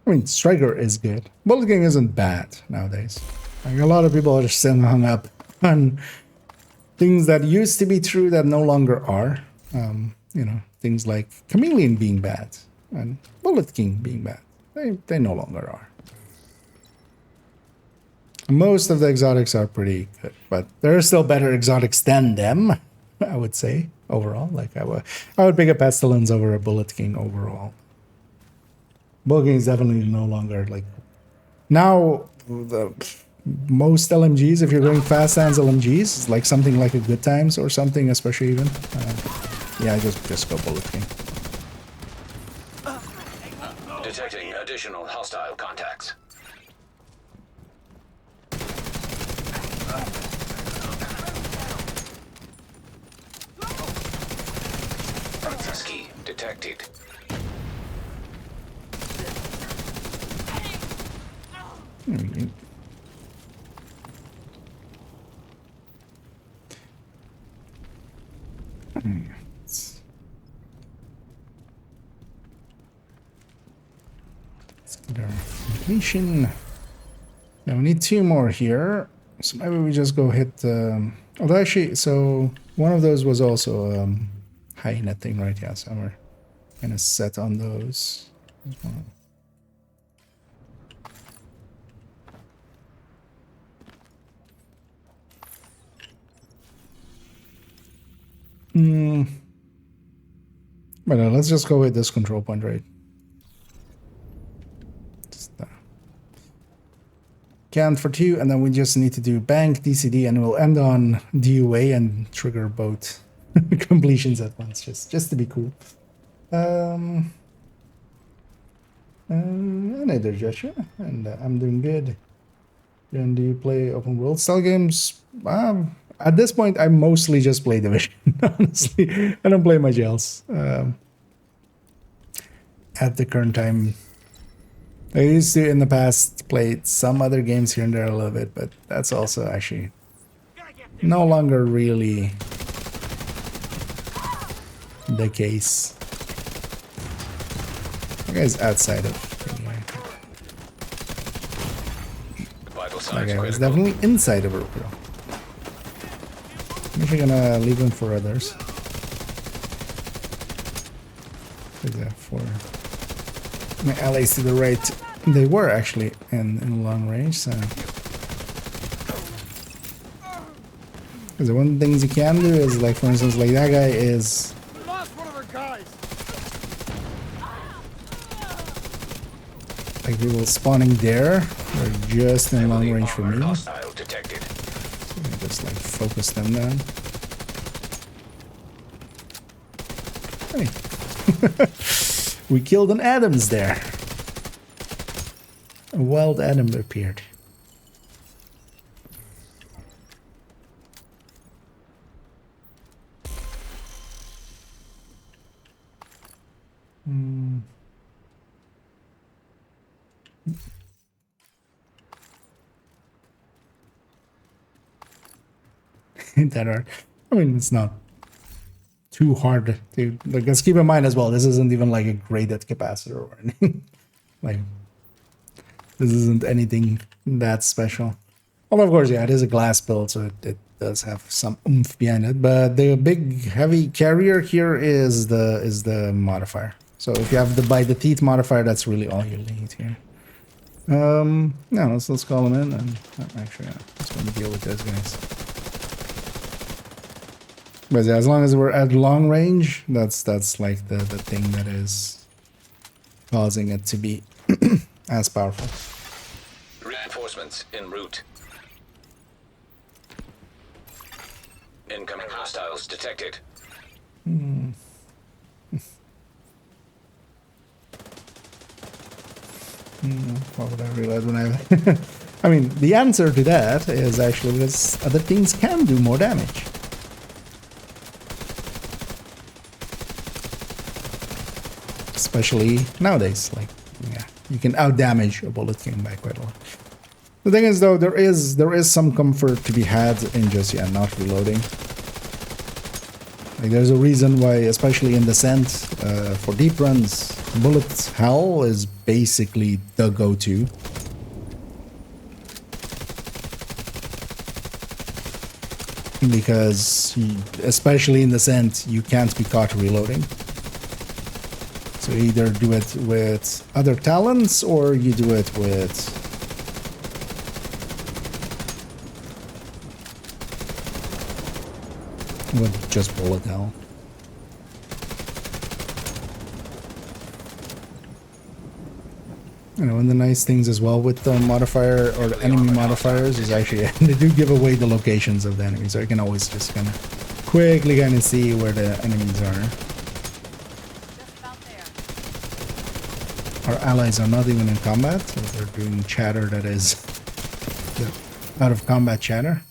I mean, Striker is good. Bullet King isn't bad nowadays. Like, a lot of people are still hung up on things that used to be true that no longer are. You know, things like Chameleon being bad and Bullet King being bad. They no longer are. Most of the exotics are pretty good, but there are still better exotics than them, I would say, overall. Like, I would pick a Pestilence over a Bullet King overall. Bullet King is definitely no longer, like, now the most LMGs, if you're going fast hands LMGs, like something like a Good Times or something, especially even. Yeah, just go Bullet King. Detecting additional hostile contacts. Access key detected. Let's get our completion. Now we need 2 more here. So maybe we just go hit although actually, so one of those was also hyena thing, right? Yeah, so we're kind of set on those. But let's just go with this control point, right? Count for 2, and then we just need to do bank, DCD, and we'll end on DUA and trigger both completions at once, just to be cool. Neither Joshua, and I'm doing good. And do you play open world style games? At this point, I mostly just play Division. Honestly, I don't play much else. At the current time, I used to in the past played some other games here and there a little bit, but that's also actually no longer really the case. That guy's outside of. Vital That signs guy was critical. definitely inside of Rupero. I'm actually gonna leave him for others. Is that for my allies to the right? They were actually in long range, so. Because one of the things you can do is, like, for instance, like that guy is. We lost one of our guys. Like people spawning there, they're just in long range for me. So Hostile detected. I just like focus them down. Hey. We killed an Adams there. A wild Adam appeared. That hard. I mean, it's not too hard to. Like, let's keep in mind as well. This isn't even like a graded capacitor or anything. Like, this isn't anything that special. Well, of course, yeah, it is a glass build, so it does have some oomph behind it. But the big heavy carrier here is the modifier. So if you have the by the teeth modifier, that's really all you need here. Yeah, let's call them in, and actually, yeah, let's go and deal with those guys. But yeah, as long as we're at long range, that's like the thing that is causing it to be as powerful. Reinforcements en route. Incoming hostiles detected. What would I realize when I... I mean, the answer to that is actually because other things can do more damage. Especially nowadays, like, yeah, you can outdamage a bullet king by quite a lot. The thing is, though, there is some comfort to be had in just, yeah, not reloading. Like, there's a reason why, especially in Descent, for deep runs, bullet hell is basically the go-to. Because, especially in Descent, you can't be caught reloading. So you either do it with other talents, or you do it with just bullet hell. You know, and the nice things as well with the modifier or the enemy modifiers is actually they do give away the locations of the enemies, so you can always just kind of quickly kind of see where the enemies are. Just about there. Our allies are not even in combat, so they're doing chatter that is out of combat chatter.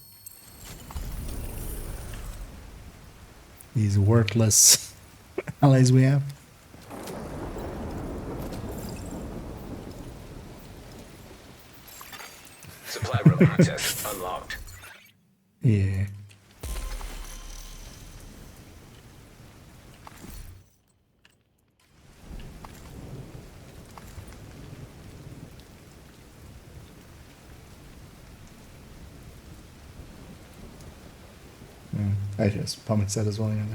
These worthless allies we have. Supply room access unlocked. Yeah. I just Pumice said as well in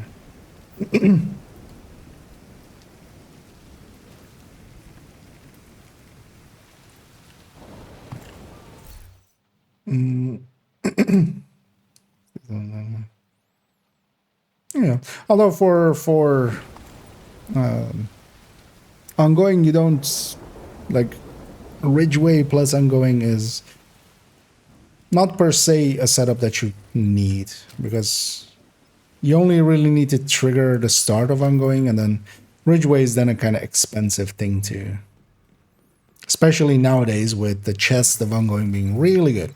there. Yeah. Although for ongoing, you don't like Ridgeway plus ongoing is not per se a setup that you need, because you only really need to trigger the start of ongoing, and then Ridgeway is then a kind of expensive thing too. Especially nowadays with the chest of ongoing being really good.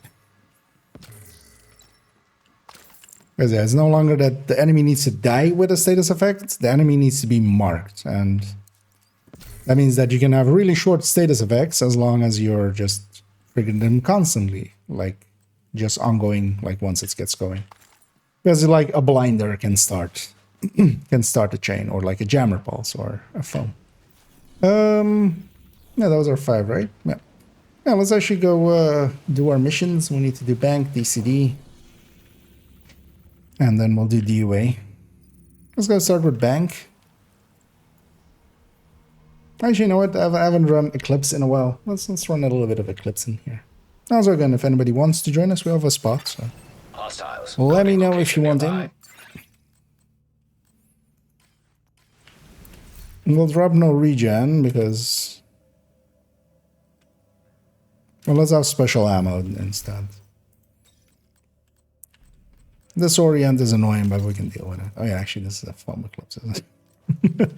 Because yeah, it's no longer that the enemy needs to die with a status effect, the enemy needs to be marked, and that means that you can have really short status effects as long as you're just triggering them constantly, like just ongoing, like once it gets going. Because like a blinder can start a chain, or like a jammer pulse or a foam. Yeah, those are 5, right? Yeah. Yeah, let's actually go do our missions. We need to do bank, DCD. And then we'll do DUA. Let's go start with bank. Actually, you know what? I haven't run Eclipse in a while. Let's run a little bit of Eclipse in here. Also, again, if anybody wants to join us, we have a spot. So Hostiles. let me know if you want in. We'll drop no regen because... Well, let's have special ammo instead. This Orient is annoying, but we can deal with it. Oh yeah, actually this is a foam eclipse, isn't it?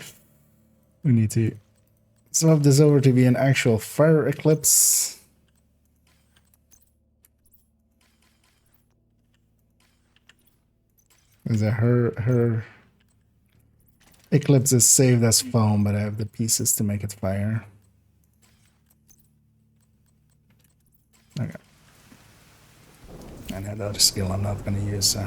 We need to swap this over to be an actual fire eclipse. Is that her eclipse is saved as foam, but I have the pieces to make it fire. Okay. And that other skill I'm not going to use. I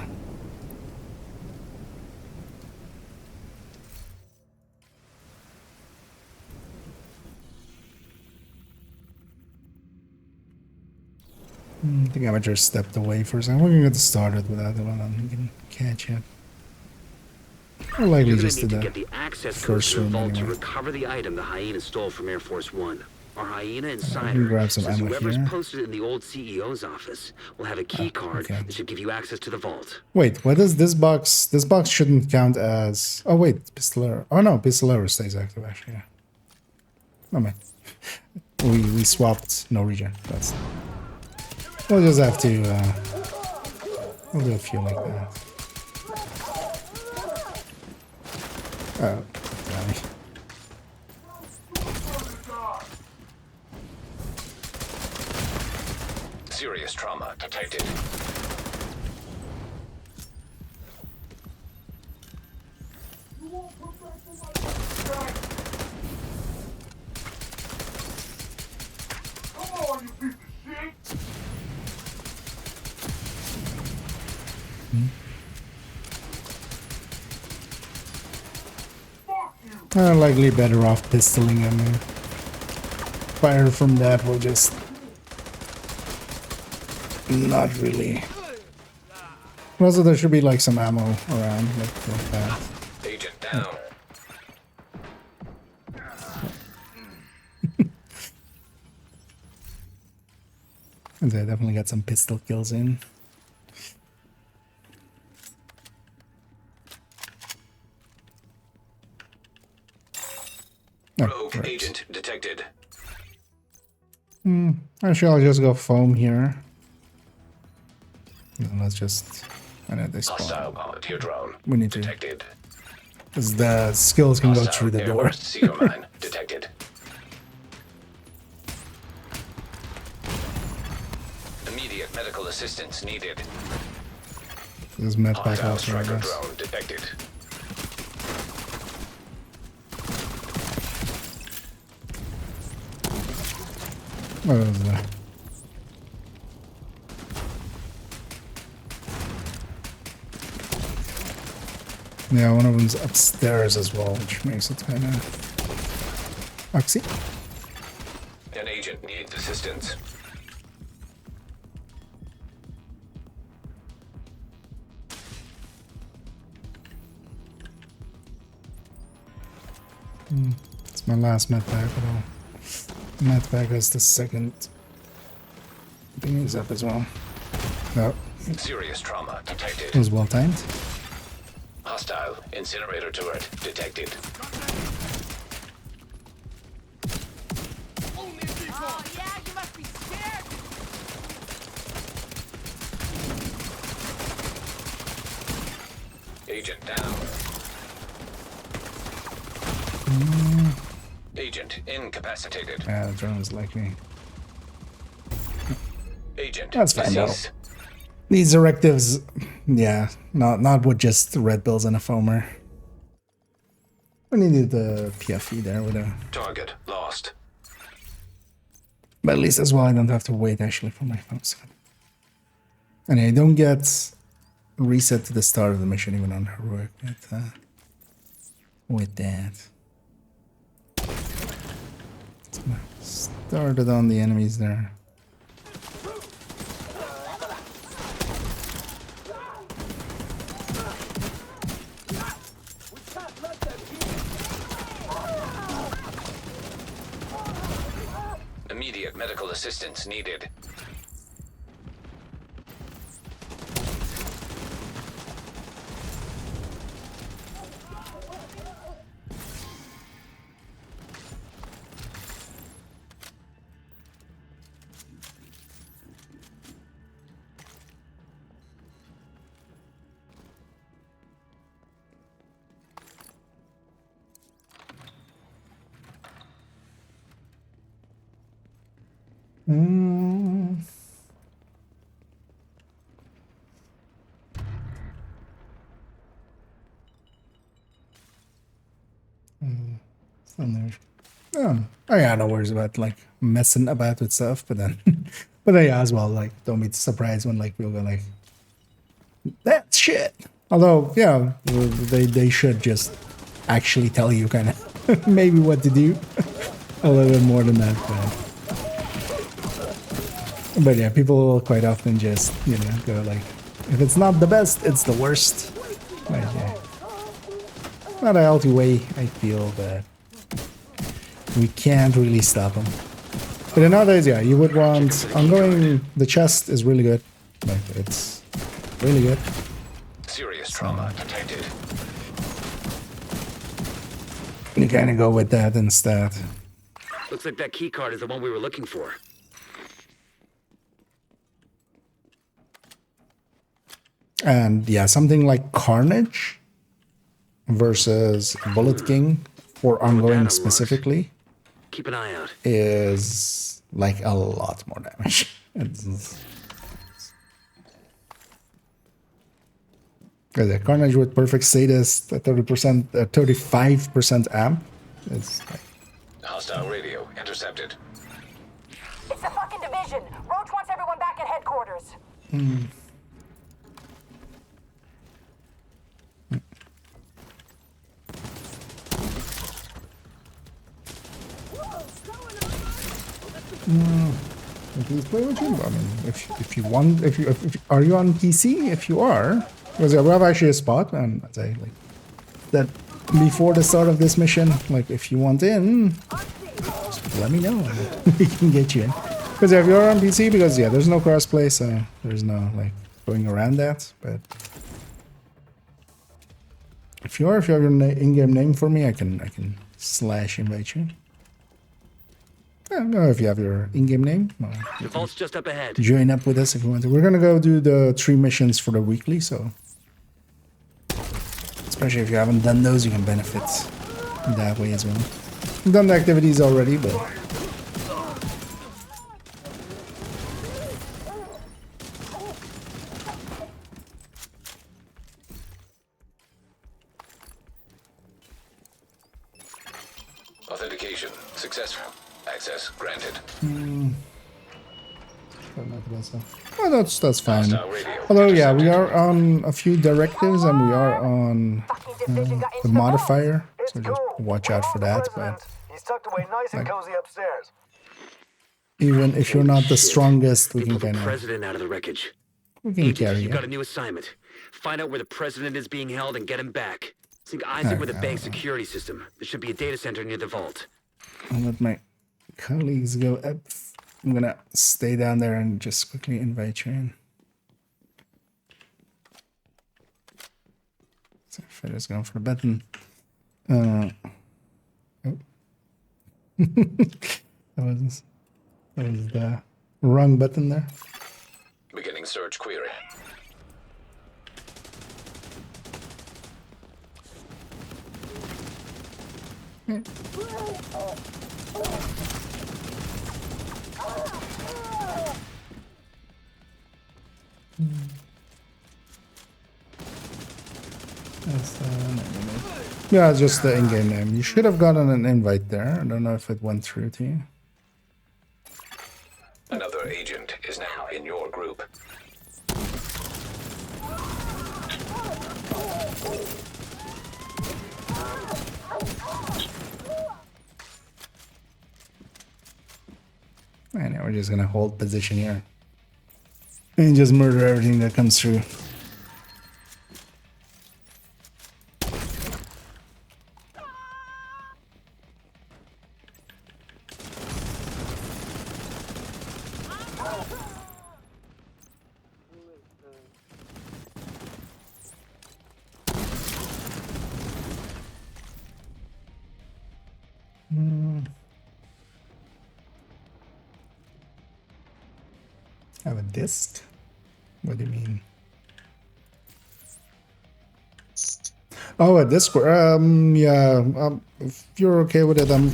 think I just stepped away for a second. We're going to get started with that one, and we can catch up. Or likely just to get the access first to the room vault anyway. to recover the item the hyena stole from Air Force One. Our hyena can insider grab some says ammo whoever's here. posted in the old CEO's office will have a key card okay. that should give you access to the vault. Wait, what is this box? This box shouldn't count as... Oh wait, Pistolero. Oh no, Pistolero stays active actually, yeah. Oh man. We swapped no regen. That's... We'll just have to... we'll do a few like that. Oh, golly. Serious trauma detected. Likely better off pistoling him. Fire from that will just... Not really. Also, there should be like some ammo around, like that. Agent down. And they definitely got some pistol kills in. Oh, Rogue right. agent detected. Actually, I'll just go foam here. And let's just... I know they Hostile spawn. volunteer drone We need to... detected. Because the skills can go Hostile through the air door. burst seeker mine detected. Immediate medical assistance needed. There's med pack Hostile also, I striker guess. drone detected. What was that? Yeah, one of them's upstairs as well, which makes it kind of... Oxy? An agent needs assistance. It's my last med pack, but I'll... Med pack has the second... Thingies up as well. No, Serious trauma detected. it was well timed. Hostile incinerator turret detected. Oh, yeah, you must be scared. Agent down. Agent incapacitated. The drone's likely. Agent That's fine though. deceased. These directives, yeah, not with just red bills and a foamer. We needed the PFE there with a. Target lost. But at least as well, I don't have to wait actually for my phone. And I don't get reset to the start of the mission even on heroic with that. It's gonna start it on the enemies there. Immediate medical assistance needed. I got no worries about like messing about with stuff, but then, but yeah, as well, like don't be surprised when like people go like, that's shit. Although, yeah, they should just actually tell you kind of maybe what to do a little bit more than that, but yeah, people quite often just go like, if it's not the best, it's the worst. Like, yeah. Not a healthy way, I feel, but we can't really stop them. But in nowadays, yeah, you would want ongoing. The chest is really good. Like, it's really good. Serious trauma detected. You kind of go with that instead. Looks like that key card is the one we were looking for. And yeah, something like Carnage versus Bullet King for ongoing specifically. Keep an eye out. Is like a lot more damage. The Carnage with perfect status at 30%, 35% amp. It's like, Hostile radio intercepted. It's the fucking division. Roach wants everyone back at headquarters. please play with you. I mean, if you want, if you are you on PC? If you are, because we have actually a spot, and I'd say like that before the start of this mission. Like, if you want in, just let me know. We can get you in. Because if you're on PC, because yeah, there's no crossplay, so there's no like going around that. But if you have your in-game name for me, I can slash invite you. I don't know if you have your in-game name. The vault's just up ahead. Join up with us if you want to. We're gonna go do the 3 missions for the weekly, so especially if you haven't done those, you can benefit that way as well. I've done the activities already, but Authentication successful. Access granted. oh, that's fine. Hostile radio Although yeah, we intercepted. are on a few directives and we are on the modifier, so just watch out for that. But He's tucked away nice and cozy upstairs. even if you're not the Shit. strongest, we They can pulled the kind of president out of the wreckage. carry You've you. got a new assignment. Find out where the president is being held and get him back. Sync Isaac with the bank security system. There should be a data center near the vault. I'll let my colleagues go up. I'm gonna stay down there and just quickly invite you in. So if I just go for the button. Oh. that was the wrong button there. Beginning search query. That's yeah, just the in-game name. You should have gotten an invite there. I don't know if it went through to you. Another agent is now in your group. And we're just gonna hold position here and just murder everything that comes through. Have a disc? What do you mean? Oh, a Discord. Yeah. If you're okay with it, I'm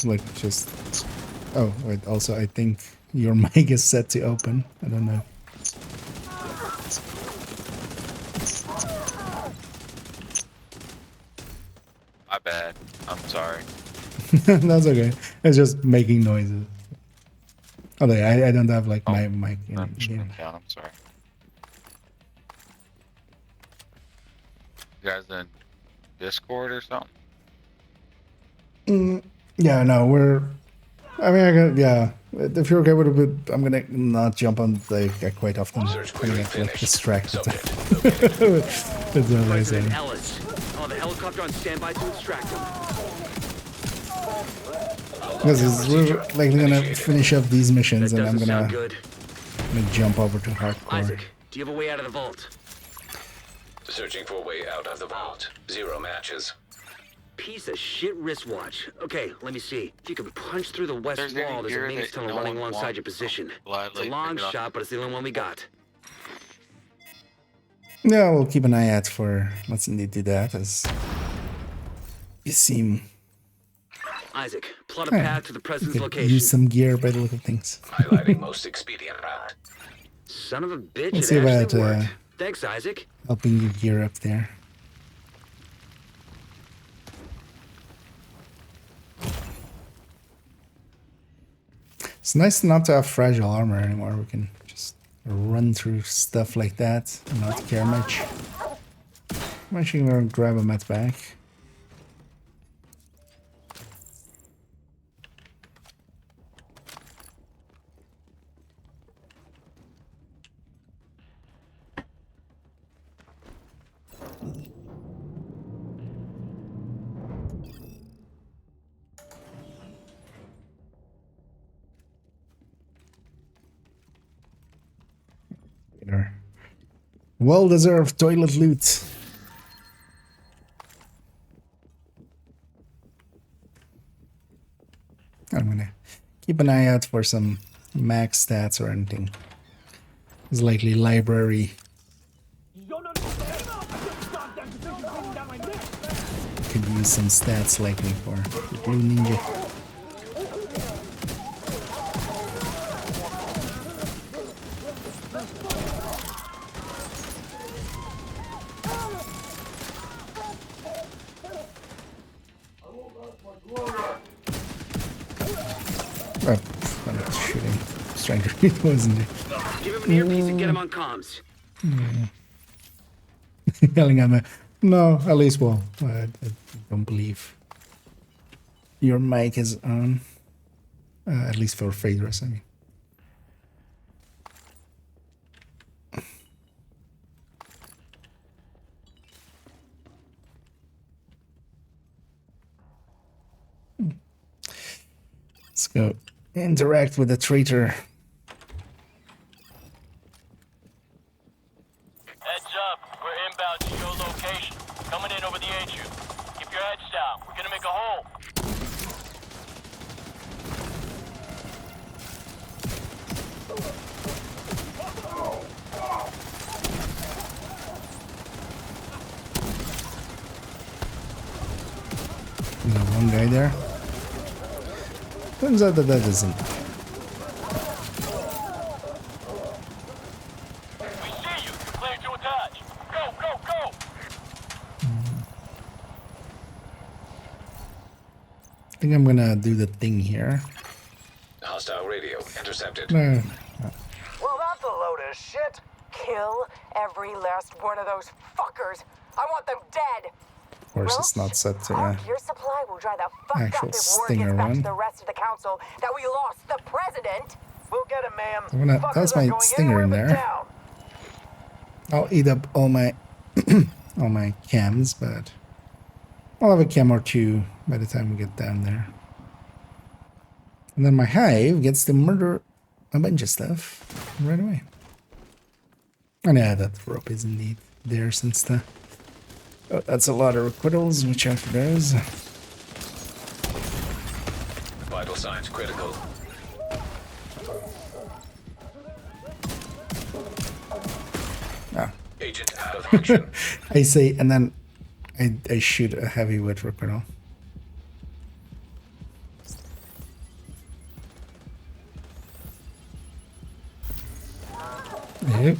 like just. Oh, wait. Also, I think your mic is set to open. I don't know. My bad. I'm sorry. That's okay. It's just making noises. Oh, I don't have like my mic in I'm just game. gonna count. I'm sorry. You guys in Discord or something? Yeah, no, we're. I mean, yeah. If you're okay with it, I'm gonna not jump on like quite often. Search I'm gonna query get like finished. distracted. Subject That's what I President say. Ellis. Oh, the helicopter on standby to extract him. Because we're like gonna finish up these missions, That and I'm doesn't sound gonna good. jump over to hardcore. Isaac, do you have a way out of the vault? Searching for a way out of the vault. 0 matches. Piece of shit wristwatch. Okay, let me see. If you can punch through the west There's any wall, there's a gear maintenance that tunnel no running one alongside wants, your position. I'll gladly It's a long pick it up. shot, but it's the only one we got. Yeah, we'll keep an eye out for. Let's indeed do that, as you seem. Isaac, plot a path to the You president's could location. use some gear by the look of things. Highlighting most expedient route. Son of a bitch, Let's it see actually about, worked. Thanks, Isaac. Helping you gear up there. It's nice not to have fragile armor anymore. We can just run through stuff like that and not care much. I'm actually gonna grab a med back. Well-deserved toilet loot. I'm gonna keep an eye out for some max stats or anything. It's likely library. Could use some stats likely for the Blue Ninja. Oh, I'm not shooting. Stranger, it wasn't it? Give him an earpiece and get him on comms. Yelling at me. No, at least, well, I don't believe your mic is on. At least for Phaedrus, I mean. Let's go interact with the traitor. Heads up, we're inbound to your location. Coming in over the HU. Keep your heads down. We're gonna make a hole. You know, one guy there. Turns out that that isn't. We see you. Clear to attach. Go, go, go! I think I'm gonna do the thing here. Hostile radio intercepted. No. Well, that's a load of shit. Kill every last one of those fuckers. I want them dead. Of course, it's not set to Our gear supply will dry the fuck actual up if word stinger gets back to one. the rest of the council that we lost the president. We'll get him, ma'am. I'm gonna Fuckers toss are my going stinger in anywhere but there. down. I'll eat up all my all my cams, but I'll have a cam or two by the time we get down there. And then my hive gets to murder a bunch of stuff right away. And yeah, that rope is indeed there since the... Oh, that's a lot of requittals, which after those. Vital signs critical. Ah. Agent out of action. I say, and then I shoot a heavy with requittal. Yep.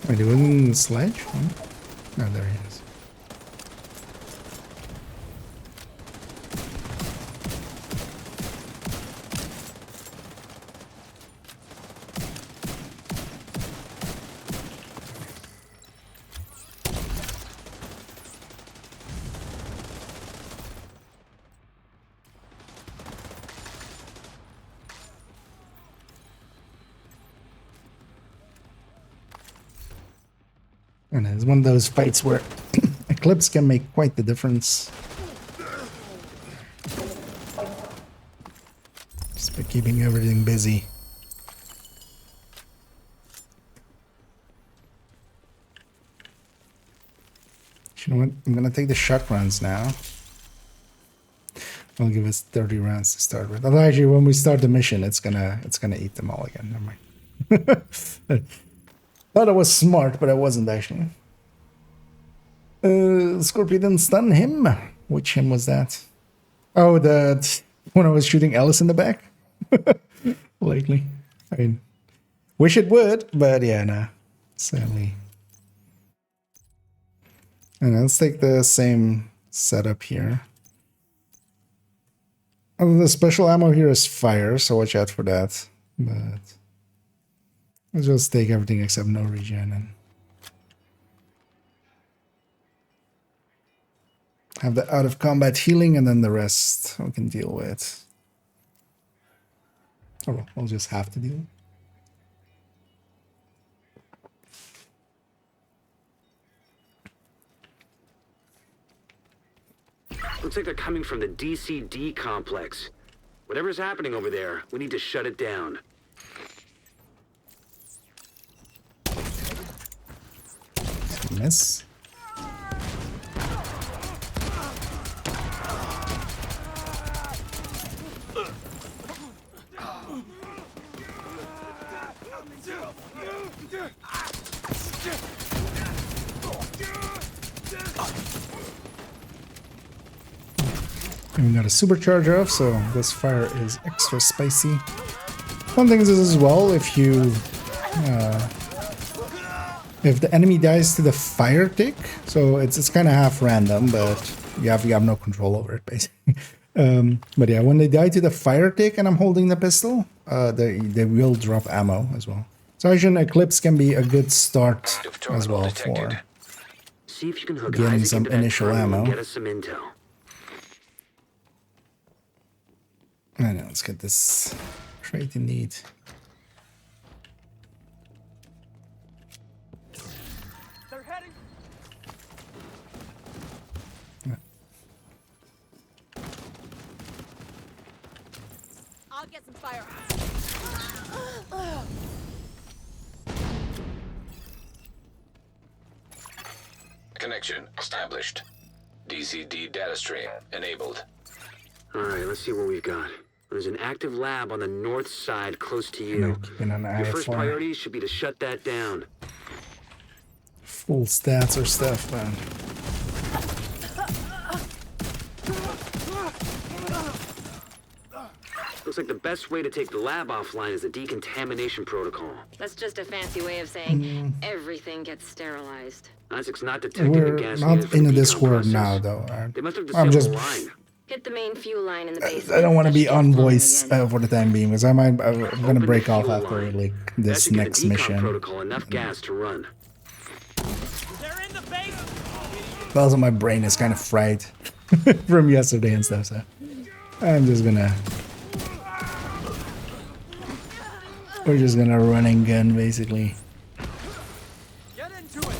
Wait, it wasn't the sledge? Oh, there he is. And it's one of those fights where Eclipse can make quite the difference. Just by keeping everything busy. You know what? I'm gonna take the shotguns now. I'll give us 30 rounds to start with. Although actually when we start the mission it's gonna eat them all again. Never mind. Thought it was smart, but I wasn't actually. Scorpion didn't stun him. Which him was that? Oh, that when I was shooting Alice in the back. Lately, I mean, wish it would, but yeah, nah. Sadly. And let's take the same setup here. Oh, the special ammo here is fire, so watch out for that. But let's just take everything except no regen and have the out of combat healing, and then the rest we can deal with. Oh well, we'll just have to deal. Looks like they're coming from the DCD complex. Whatever's happening over there, we need to shut it down. Miss. And we got a supercharger off, so this fire is extra spicy. One thing is as well, if the enemy dies to the fire tick, so it's kind of half random, but you have no control over it basically. But yeah, when they die to the fire tick and I'm holding the pistol, they will drop ammo as well. So actually, Eclipse can be a good start as well for See if you can hook getting Isaac some into that initial tunnel and ammo. Get us some intel. I know, let's get this trait indeed. They're heading. I'll get some fire. Connection established. DCD data stream enabled. Alright, let's see what we've got. There's an active lab on the north side close to you. Keeping an eye Your first for priority should be to shut that down. full stats or stuff, man. Looks like the best way to take the lab offline is the decontamination protocol. That's just a fancy way of saying everything gets sterilized. Isaac's not detecting We're the gas not needed for in the the decon Discord process. now, though. They must have I'm disabled just. the line. Hit the main fuel line in the basement. I don't want to That be should get on flowing voice again. for the time being because I'm gonna the break off fuel after line. like That this should give next the decon mission. protocol enough gas to run. They're in the basement. Also, my brain is kind of fried from yesterday and stuff, so I'm just gonna. We're just gonna run and gun basically. Get into it.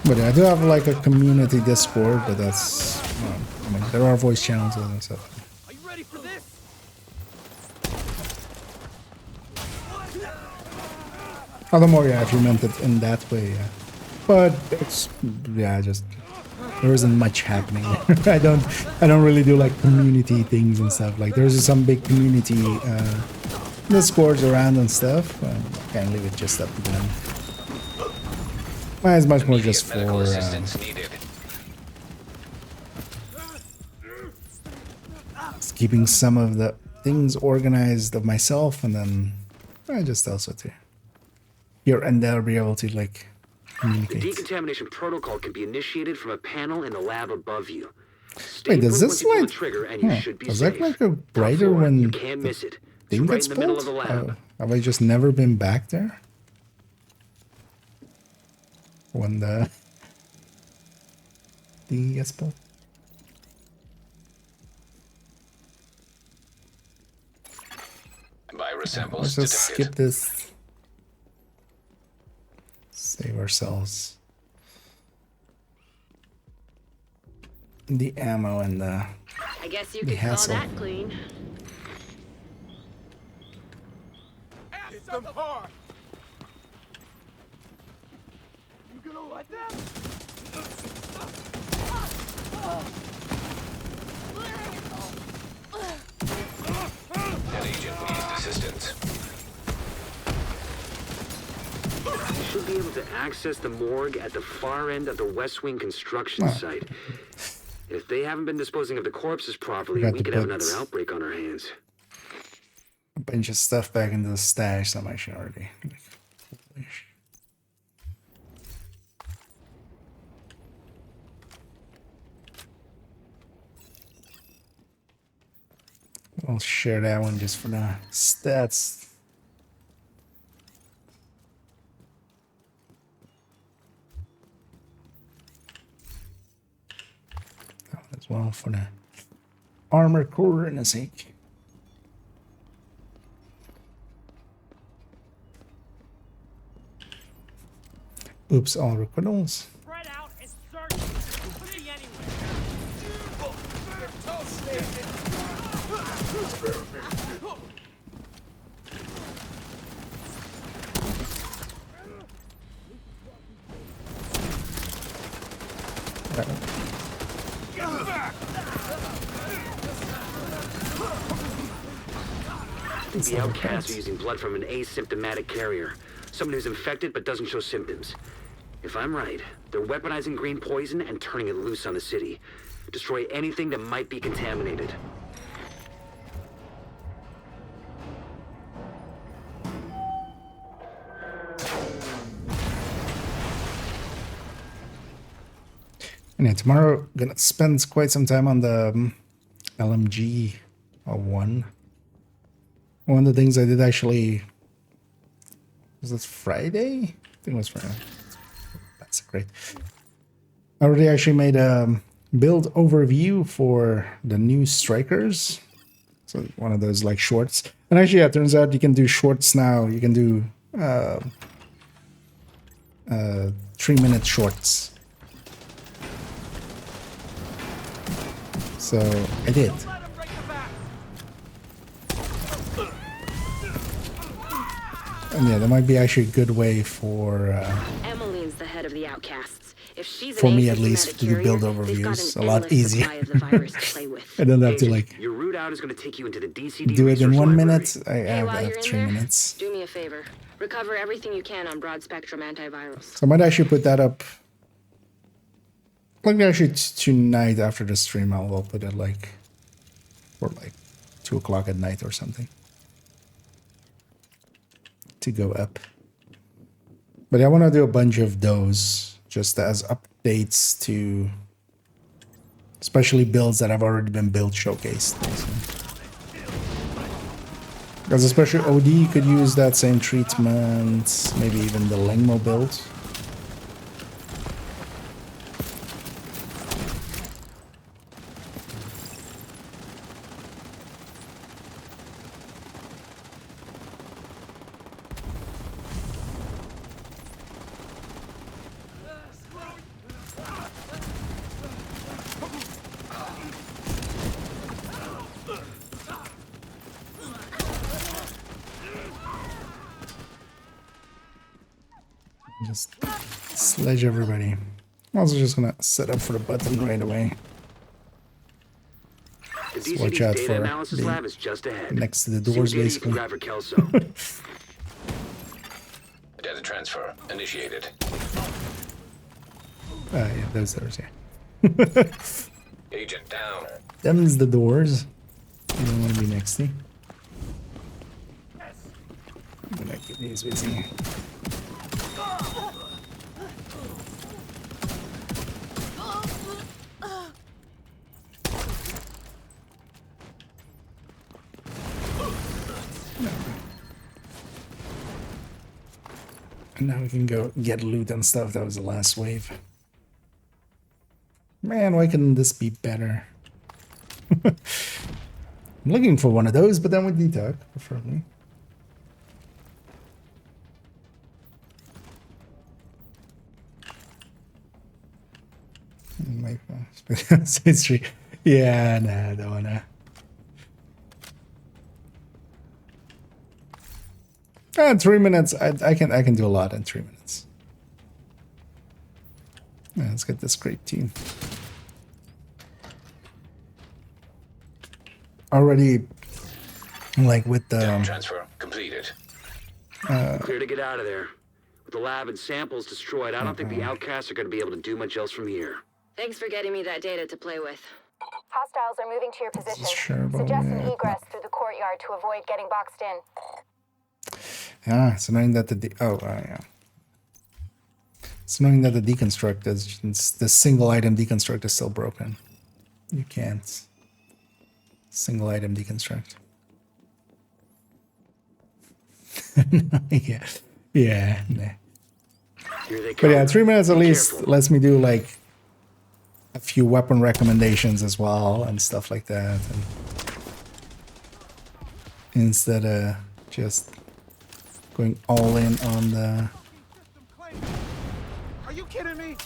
But I do have like a community Discord, but that's. I mean, there are voice channels and stuff. Are you ready for this? Furthermore, yeah, if you meant it in that way, yeah. But it's just there isn't much happening. I don't really do like community things and stuff. Like there's some big community Discords around and stuff. I can't leave it just up to them. Mine's much more just for Medical assistance needed. just keeping some of the things organized of myself, and then I just also to here and there be able to like The communicate. decontamination protocol can be initiated from a panel in the lab above you. Wait, does Stay put this once you pull the light? trigger and you should be Does safe. that like go Top brighter floor, when you can't miss it. It's thing right gets in the middle of pulled? the lab. Have I just never been back there? When the thing gets pulled? Virus Let's samples just detected. skip this. Save ourselves the ammo and the. I guess you The could call hassle. that clean. Hit them hard. You gonna let them? An agent needs assistance. You should be able to access the morgue at the far end of the West Wing construction site. If they haven't been disposing of the corpses properly, Forgot we to could have put- another outbreak on our hands. A bunch of stuff back into the stash. That might should already. I'll share that one just for the stats. That one as well for the armor core and a sake. Oops, all recordals. Spread out and search. Could be anywhere. The outcasts are using blood from an asymptomatic carrier. Someone who's infected but doesn't show symptoms. If I'm right, they're weaponizing green poison and turning it loose on the city. Destroy anything that might be contaminated. And yeah, tomorrow gonna spend quite some time on the LMG one. One of the things I did actually was this Friday? I think it was Friday. That's great. I already actually made a build overview for the new strikers. So one of those like shorts. And actually, yeah, it turns out you can do shorts now. You can do 3-minute shorts. So I did. And yeah, that might be actually a good way for Emmeline's the head of the outcasts. If she's for an me at asymptomatic least to do carrier, build they've overviews got a an lot endless easier. supply of the virus to play with. I don't have to Agent, like your route out is going to take you into the DCD do it in research 1 library. minute. I Hey, while have you're in 3 there, minutes. do me a favor. Recover everything you can on broad-spectrum antivirals. So I might actually put that up. Like actually tonight after the stream, I'll put it like for like 2 o'clock at night or something to go up. But I want to do a bunch of those just as updates to, especially builds that have already been built showcased. Because especially OD could use that same treatment, maybe even the Lengmo build. Just sledge everybody. I'm also just gonna set up for the button right away. The Just watch DCD's out data for analysis lab is just ahead. next to the See what doors, data you can basically. grab for Kelso. Data transfer initiated. Yeah, those doors, yeah. Agent down. Them's the doors. You don't want to be next to me. I'm gonna get these busy. And now we can go get loot and stuff. That was the last wave. Man, why couldn't this be better? I'm looking for one of those, but then with detox, preferably. History. Yeah, nah, don't wanna. 3 minutes. I can do a lot in 3 minutes. Yeah, let's get this great team. Already, like with the Transfer completed. Clear to get out of there. With the lab and samples destroyed, I don't think the outcasts are going to be able to do much else from here. Thanks for getting me that data to play with. Hostiles are moving to your position. Sure, but Suggest an yeah. egress through the courtyard to avoid getting boxed in. Yeah, it's annoying that the yeah. It's annoying that the deconstruct is the single item deconstruct is still broken. You can't single item deconstruct. yeah. Nah. Here they But come. yeah, 3 minutes at Be least careful. lets me do like a few weapon recommendations as well and stuff like that, and instead of just going all in on the Are you kidding me?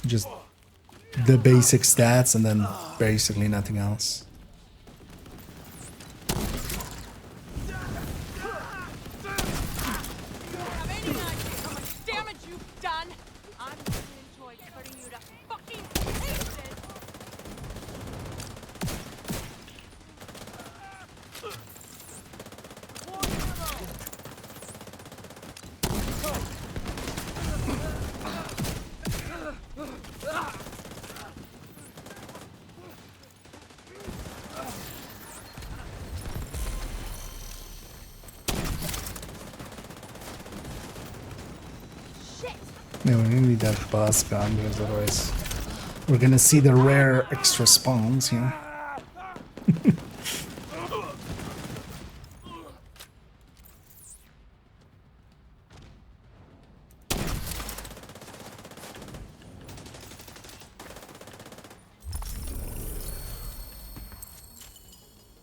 just the basic stats and then basically nothing else. Have any idea how much damage you've done? I'm going to enjoy putting you to fucking pieces. Yeah, we need that boss gone because otherwise we're gonna see the rare extra spawns, yeah.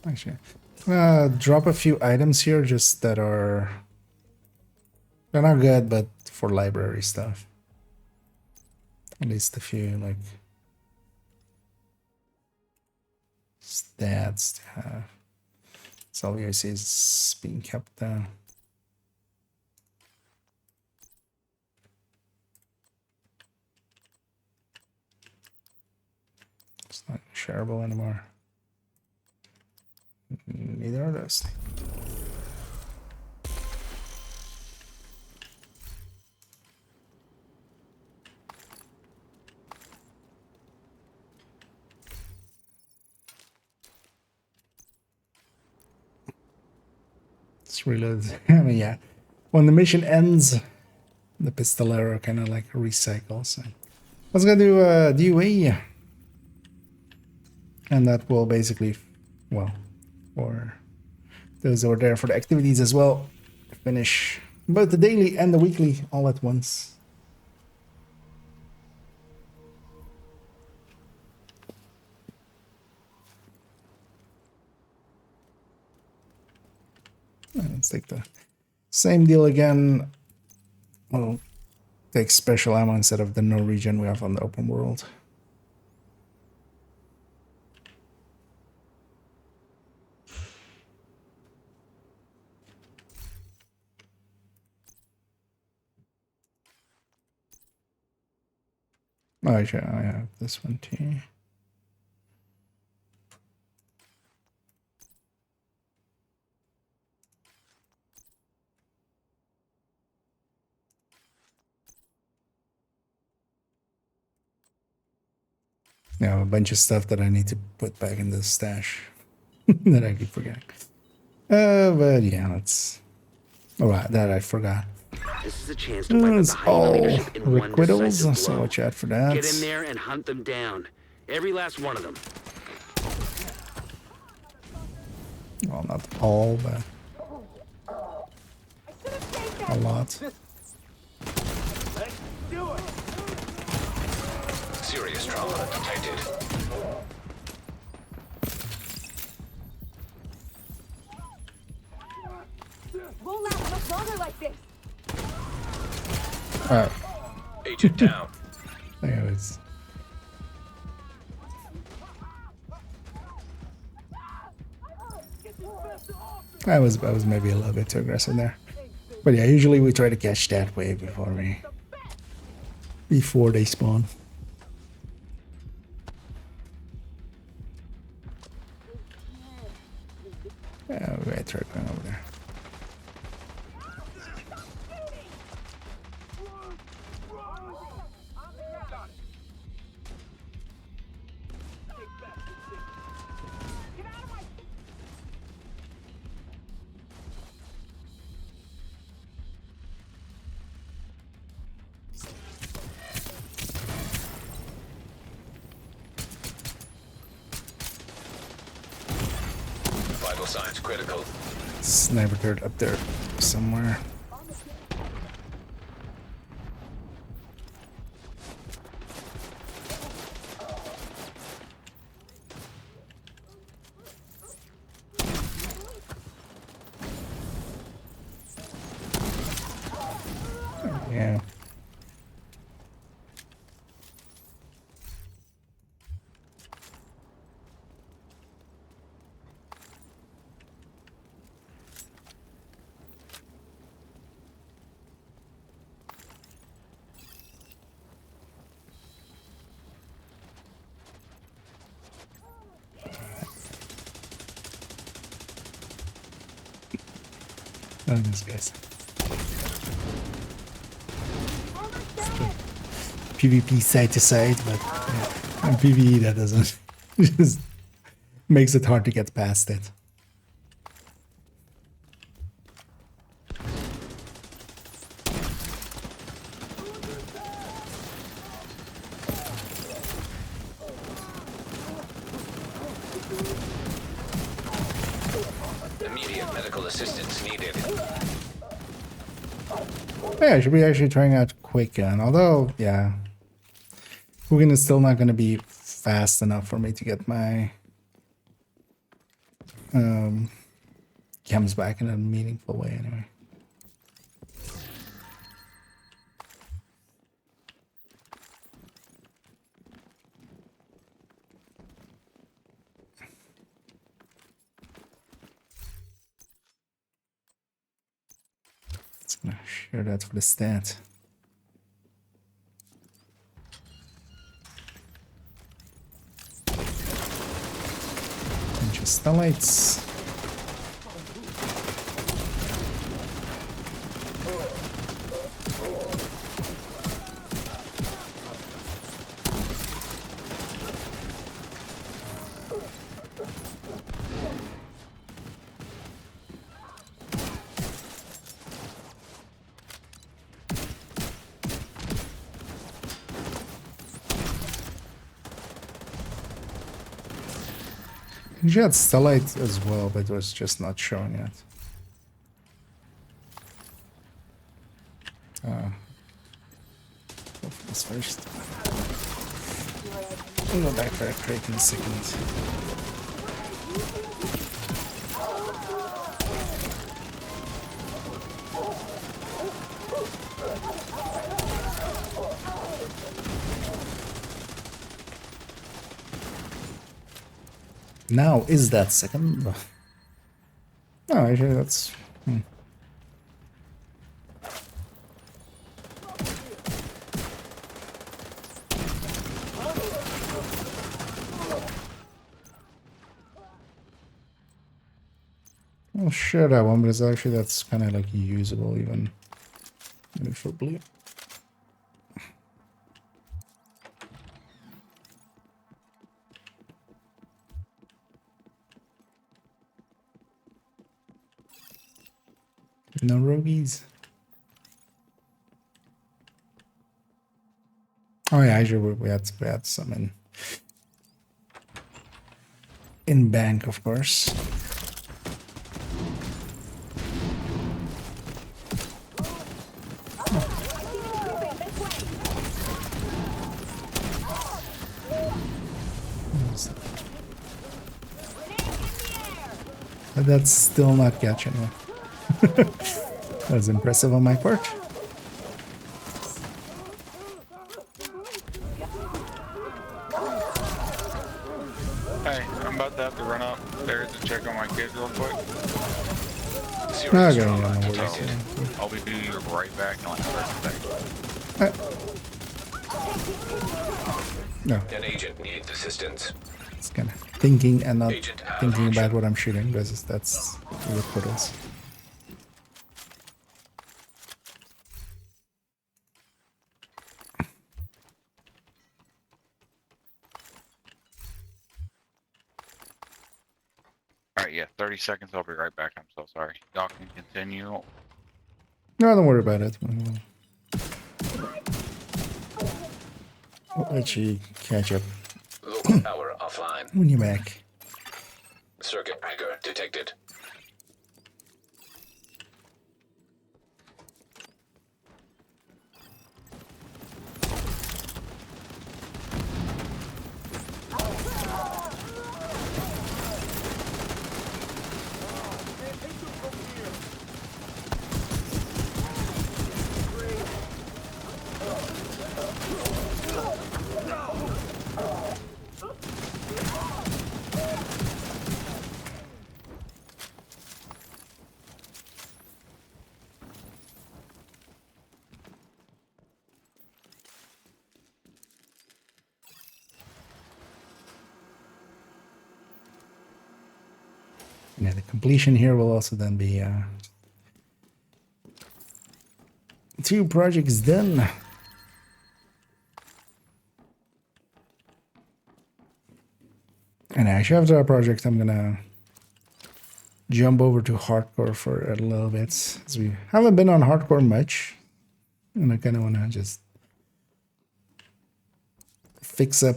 Actually, drop a few items here just that are They're not good, but for library stuff. At least a few, like, stats to have. So VOC is being kept down. It's not shareable anymore. Neither are those. Let's reload. I mean, yeah. When the mission ends, the pistolero kind of like recycles. So let's go do DUA. And that will basically, well, for those who are there for the activities as well, finish both the daily and the weekly all at once. Let's take the same deal again. We'll take special ammo instead of the no regen we have on the open world. Oh, yeah, I have this one too. Yeah, a bunch of stuff that I need to put back in the stash that I keep forgetting. But yeah, let's. Oh, that I forgot. This is a chance to wipe out the Hyena leadership in one decisive blow. So watch out for that. Get in there and hunt them down. Every last one of them. Well, not all, but a lot. Serious trauma detected. Won't last much longer like this. Alright. Agent down. Anyways. I was maybe a little bit too aggressive there. But yeah, usually we try to catch that wave before they spawn. Yeah, we gotta try going over there. Vital signs critical. Sniper turret up there somewhere. Yeah. Oh, these guys. PvP side to side, but yeah, on PvE that doesn't just makes it hard to get past it. Immediate medical assistance needed. Yeah, I should be actually trying out quick gun, although yeah, Hugin is still not going to be fast enough for me to get my chems back in a meaningful way anyway. Gonna share that for the stat. Bunch of starlights. You had starlight as well, but it was just not showing yet. Go for this first. We'll go back for a crate in a second. Now, is that second? No, actually, that's... I'll share that one, but it's actually, that's kind of like usable even for blue. No roguies. Oh yeah, actually we had some in bank, of course. But that's still not catching me. That's impressive on my part. Hey, I'm about to have to run upstairs and check on my kids real quick. Okay, I'll be right back in like 30 seconds. No. An agent needs assistance. It's kind of thinking and not thinking about what I'm shooting, because that's what it is. Alright, yeah, 30 seconds, I'll be right back. I'm so sorry. Y'all can continue. No, don't worry about it. We'll let you catch up Local power offline. when you're back. Circuit breaker detected. Yeah, the completion here will also then be 2 projects done. And actually after that project, I'm gonna jump over to hardcore for a little bit, as we haven't been on hardcore much, and I kind of want to just fix up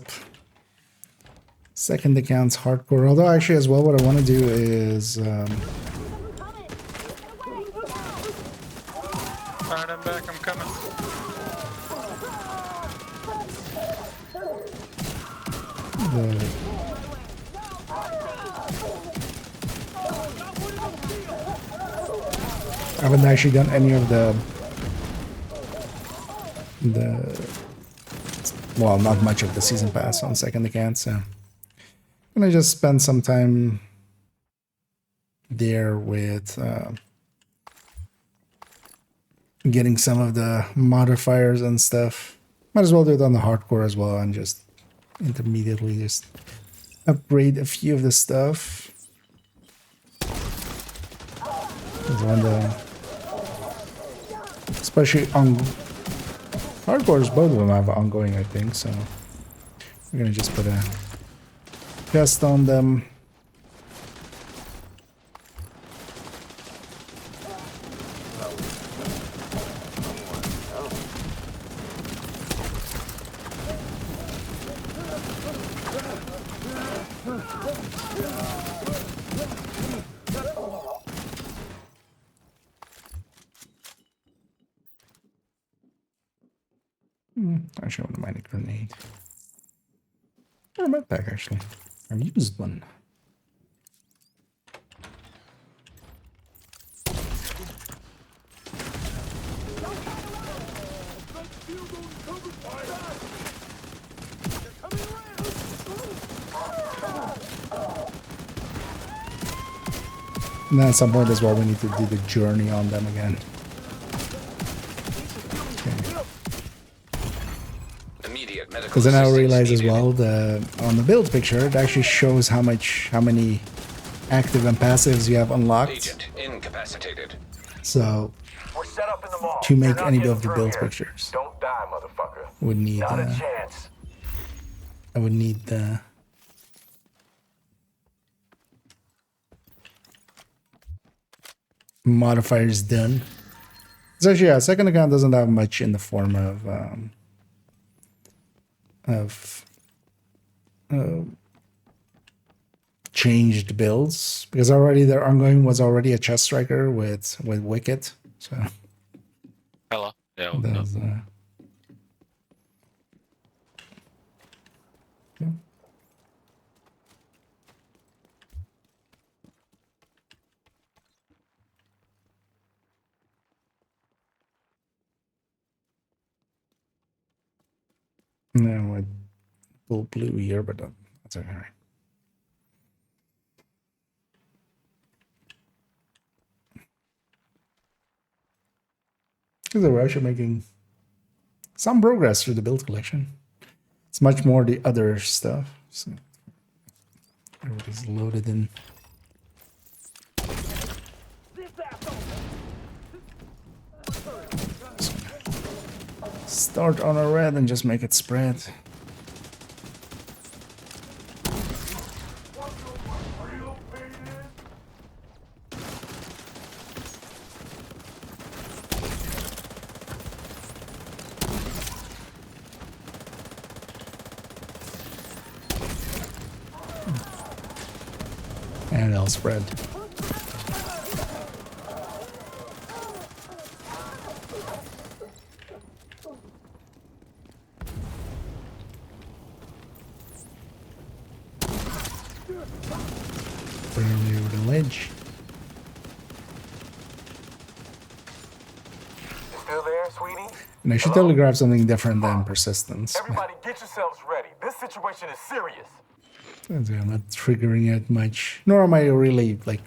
second accounts hardcore. Although actually as well, what I want to do is Alright, I'm back, I'm coming. I haven't actually done any of well, not much of the season pass on second account, so I'm gonna just spend some time there with getting some of the modifiers and stuff. Might as well do it on the hardcore as well and just intermediately just upgrade a few of the stuff. When especially on hardcores, both of them have ongoing, I think, so we're gonna just put a test on them. Actually, I wouldn't mind a grenade. Or a med pack, actually. I've used one. And then at some point as well, we need to do the journey on them again. Because then I realize as well, on the build picture, it actually shows how many active and passives you have unlocked. Agent incapacitated. So We're set up in the mall. to make You're not any getting of the through build here. pictures, Don't die, motherfucker. would need Not a chance. I would need the modifiers done. So actually, yeah, second account doesn't have much in the form of changed builds, because already their ongoing was already a chest striker with Wicket. So Hello. Yeah. that's, yeah. No, I full blue here, but that's okay. Because we're actually making some progress through the build collection. It's much more the other stuff. So everybody's loaded in. Start on a red and just make it spread. And it'll spread. Barely over the ledge. You still there, sweetie? And I should totally grab something different than persistence. Everybody get yourselves ready. This situation is serious. I'm not triggering it much, nor am I really like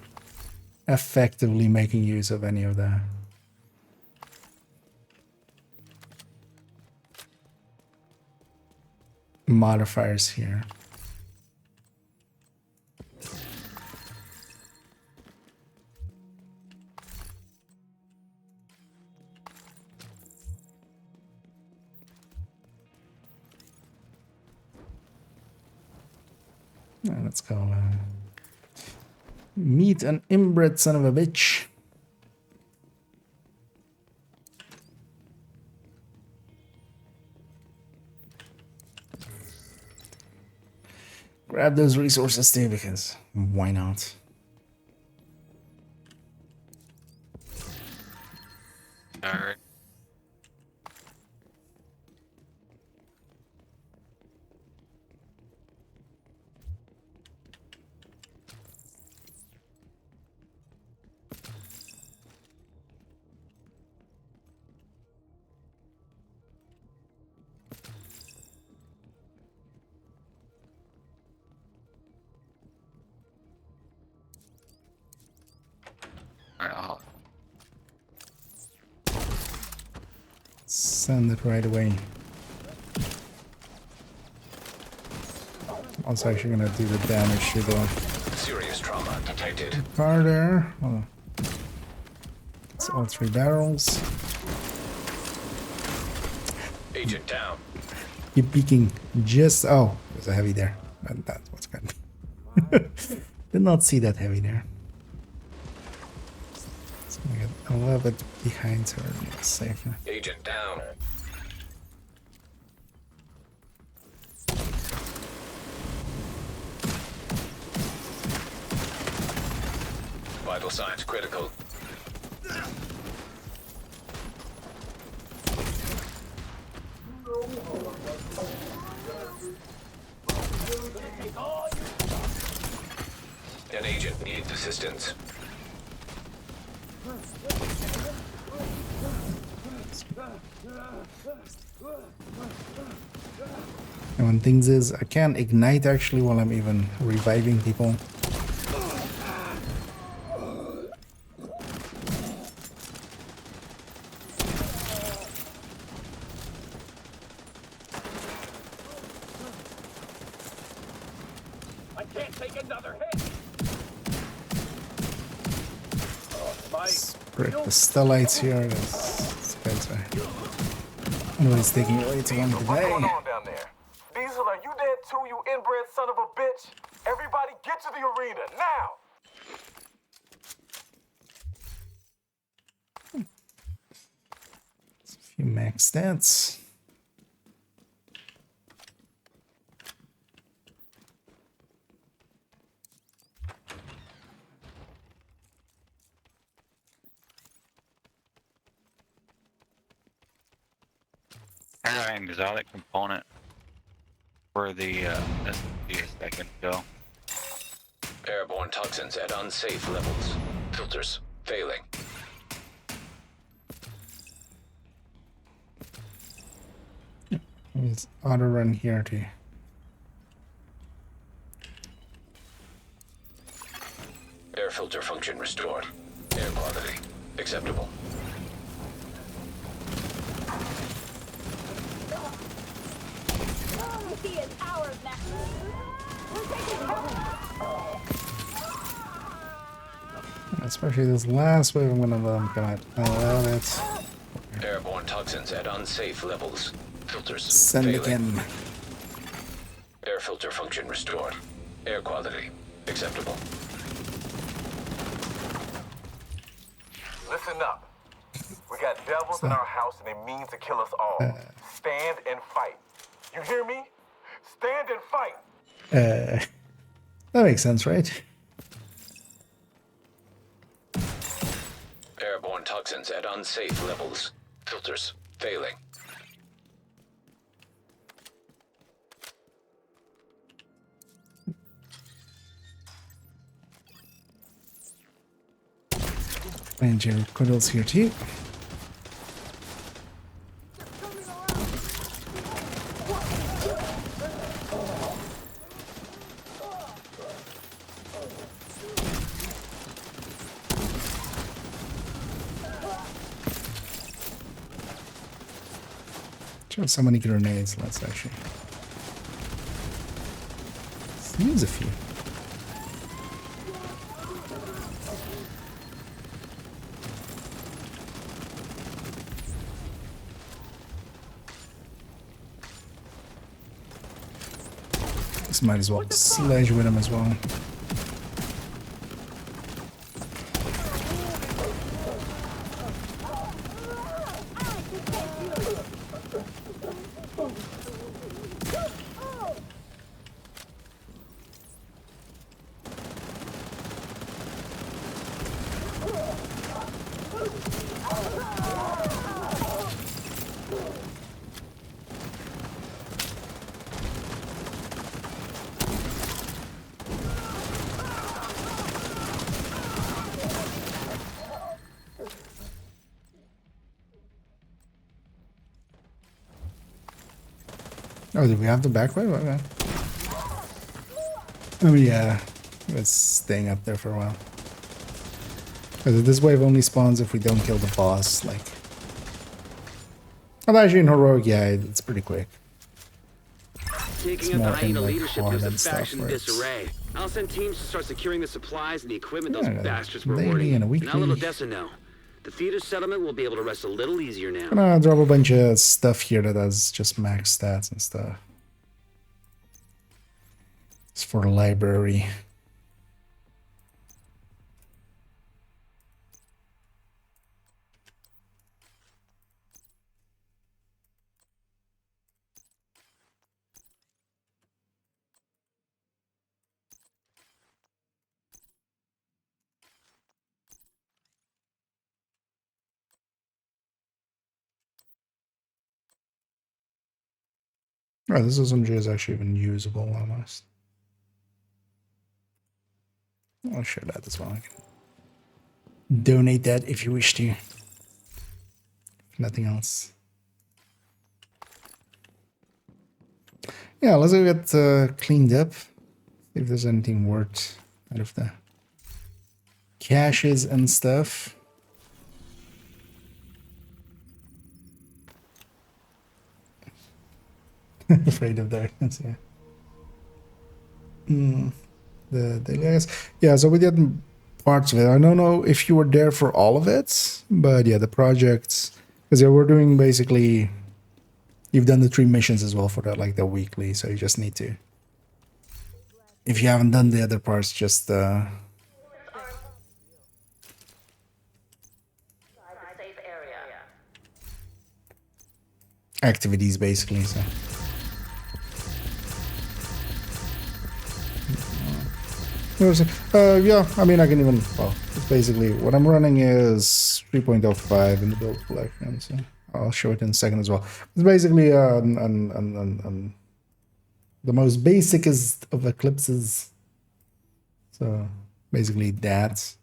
effectively making use of any of the modifiers here. Let's go meet an inbred son of a bitch. Grab those resources too, because why not? All right. Send it right away. Also actually gonna do the damage to the Serious trauma detected. car there. Oh. It's all 3 barrels. Agent down. Keep peeking. Just oh, there's a heavy there. And that's what's good. Did not see that heavy there. So I get a little bit behind her. Safer. Agent down. Vital signs critical. An agent needs assistance. And one thing is, I can't ignite actually while I'm even reviving people. I can't take another hit. Break the stellites here. These guys are always taking way too long What's going today. on down there? Diesel, are you dead too, you inbred son of a bitch? Everybody get to the arena, now! A few max stats. An exotic component for the SSD a second ago. Airborne toxins at unsafe levels. Filters failing. Let's auto run here too. Air filter function restored. Air quality acceptable. Especially this last wave, I'm gonna allow it. Airborne toxins at unsafe levels. Filters Send failing. again. Air filter function restored. Air quality acceptable. Listen up. We got devils in our house and they mean to kill us all. Stand and fight. You hear me? Stand and fight. That makes sense, right? Airborne toxins at unsafe levels. Filters failing. And your Quiddle's here too. So many grenades. Let's actually use a few. This might as well sledge with him as well. Oh, did we have the back wave? Okay. Oh yeah, it's staying up there for a while. Because this wave only spawns if we don't kill the boss, like But actually in heroic, yeah, it's pretty quick. Taking out the hyena leadership leaves the faction in disarray. I'll send teams to start securing the supplies and the equipment those bastards were hoarding. And a Now weekly. little Dessa know. The theater settlement will be able to rest a little easier now. Gonna drop a bunch of stuff here that has just max stats and stuff. It's for the library. Oh, this SMG is actually even usable almost. I'll share that as well. I can donate that if you wish to. If nothing else. Yeah, let's go get cleaned up. See if there's anything worth out of the caches and stuff. Afraid of darkness, yeah. The guys, yeah. So we did parts of it. I don't know if you were there for all of it, but yeah, the projects, because yeah, we're doing basically. You've done the 3 missions as well for that, like the weekly. So you just need to. If you haven't done the other parts, just activities basically. So. Yeah, I mean, I can even, well, it's basically, what I'm running is 3.05 in the build collection, so I'll show it in a second as well. It's basically the most basic of eclipses, so basically that.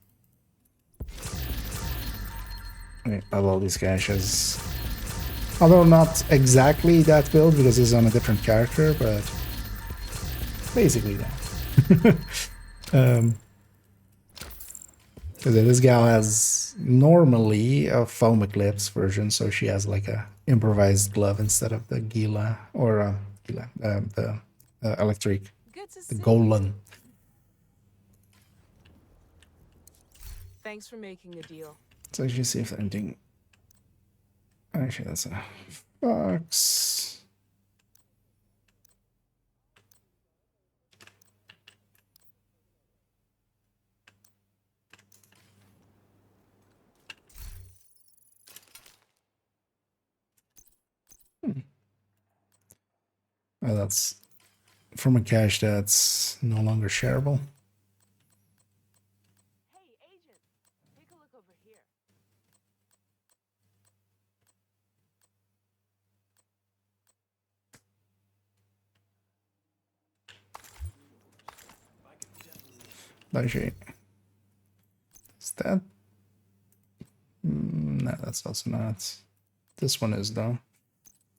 I have all these caches, although not exactly that build because it's on a different character, but basically that. This gal has normally a foam eclipse version, so she has like a improvised glove instead of the Gila or the electric, the Golan. Thanks for making a deal. So let's just see if anything. Actually, that's a box. Oh, that's from a cache that's no longer shareable. Hey, agent, take a look over here. Actually, is that? No, that's also not. This one is though.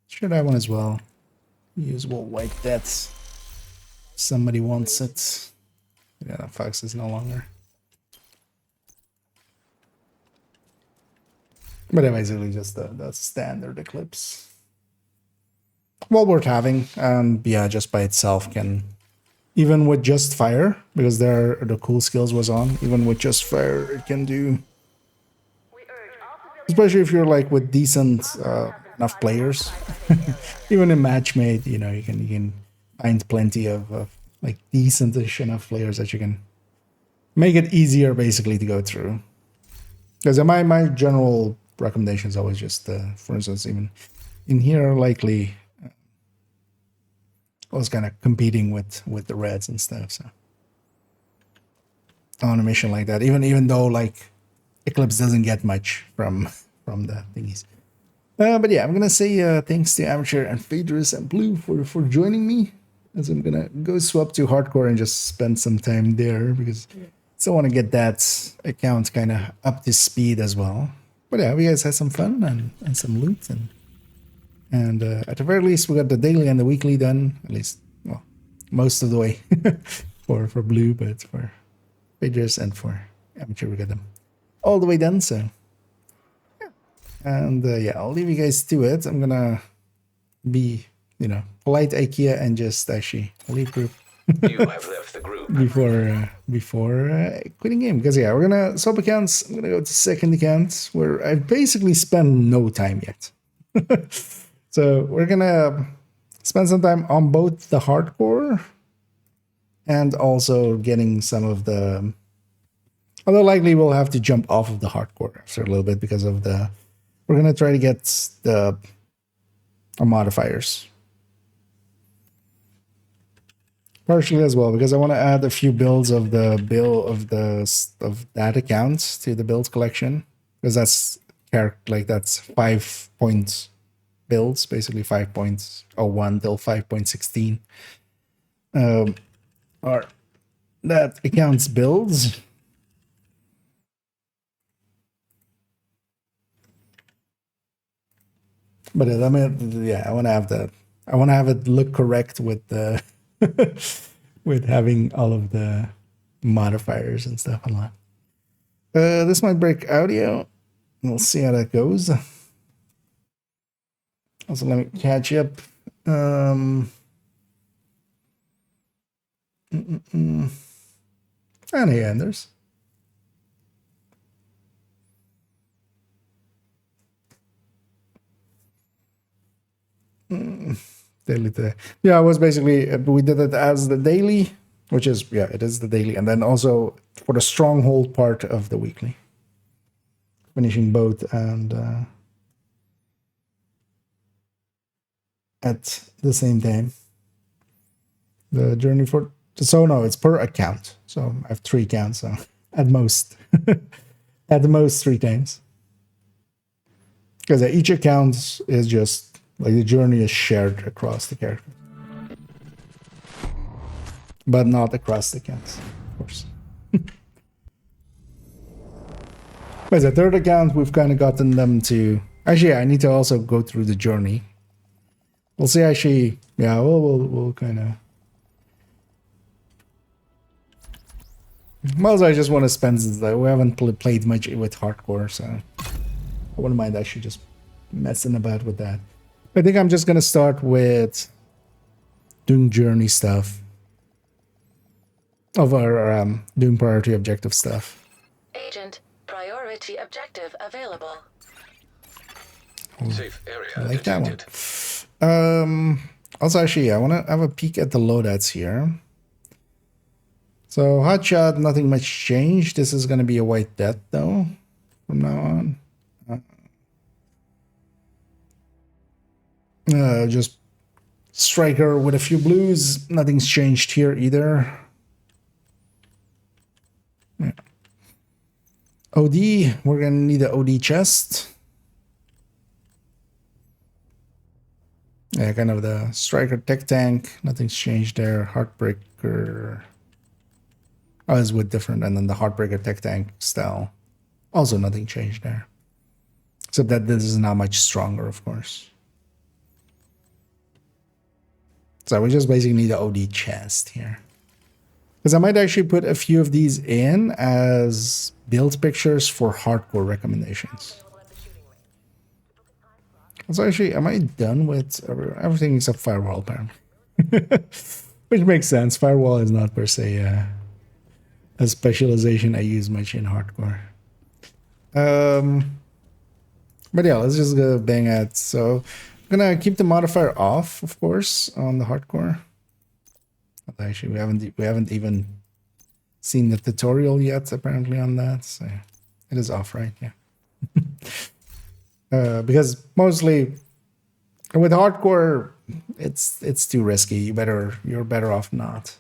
Should I have one as well? Use will wipe that. Somebody wants it. Yeah, that fox is no longer. But yeah, basically just the standard eclipse. Well worth having, and yeah, just by itself can, even with just fire, because there the cool skills was on, even with just fire it can do. Especially if you're like with decent enough players. Even in matchmade, you know, you can find plenty of like decent-ish enough players that you can make it easier basically to go through. Because my general recommendation is always just, for instance, even in here, likely I was kind of competing with the reds and stuff. So on a mission like that, even though like Eclipse doesn't get much from the thingies. But yeah, I'm gonna say thanks to Amateur and Phaedrus and Blue for joining me, as I'm gonna go swap to hardcore and just spend some time there because I still want to get that account kind of up to speed as well. But yeah, we guys had some fun and some loot and at the very least we got the daily and the weekly done, at least, well, most of the way for Blue, but for Phaedrus and for Amateur we got them all the way done. So yeah, And yeah, I'll leave you guys to it. I'm gonna be, you know, polite IKEA and just actually leave group You have left the group. before quitting game. Because yeah, we're gonna swap accounts. I'm gonna go to second account where I've basically spent no time yet. So we're gonna spend some time on both the hardcore and also getting some of the. Although likely we'll have to jump off of the hardcore after a little bit because of the. We're gonna try to get the modifiers. Partially as well because I want to add a few builds of the of that account to the build collection because that's that's 5 points builds, basically 5.01 till 5.16 are that accounts builds. But I mean, yeah, I want to have that. I want to have it look correct with the with having all of the modifiers and stuff unlocked. This might break audio. We'll see how that goes. Also, let me catch up. And hey, Anders. Daily today. Yeah, it was basically we did it as the daily, which is yeah, it is the daily, and then also for the stronghold part of the weekly, finishing both and at the same time. The journey for no, it's per account, so I have 3 accounts, so at most, at the most 3 times, because each account is just. Like the journey is shared across the character, but not across the accounts, of course. But the third account, we've kind of gotten them to. Actually, I need to also go through the journey. We'll see. Actually, yeah, we'll kind of. Mostly, I just want to spend. We haven't played much with hardcore, so I wouldn't mind actually just messing about with that. I think I'm just gonna start with doing journey stuff over doing priority objective stuff. Agent, priority objective available. Safe area I like detected. that one. Also, actually, I want to have a peek at the loadouts here. So, hotshot, nothing much changed. This is gonna be a white death though, from now on. Just striker with a few blues. Nothing's changed here either. Yeah. OD, we're gonna need an OD chest. Yeah, kind of the striker tech tank. Nothing's changed there. Heartbreaker. Oh, it's with different, and then the Heartbreaker tech tank style. Also, nothing changed there. Except that this is not much stronger, of course. So we just basically need an OD chest here. Because I might actually put a few of these in as build pictures for hardcore recommendations. So actually, am I done with everything except firewall apparently? Which makes sense. Firewall is not per se a specialization I use much in hardcore. But yeah, let's just go bang at. So I'm gonna keep the modifier off, of course, on the hardcore. Actually, we haven't even seen the tutorial yet, apparently, on that. So it is off, right? Yeah. Because mostly with hardcore, it's too risky. You're better off not.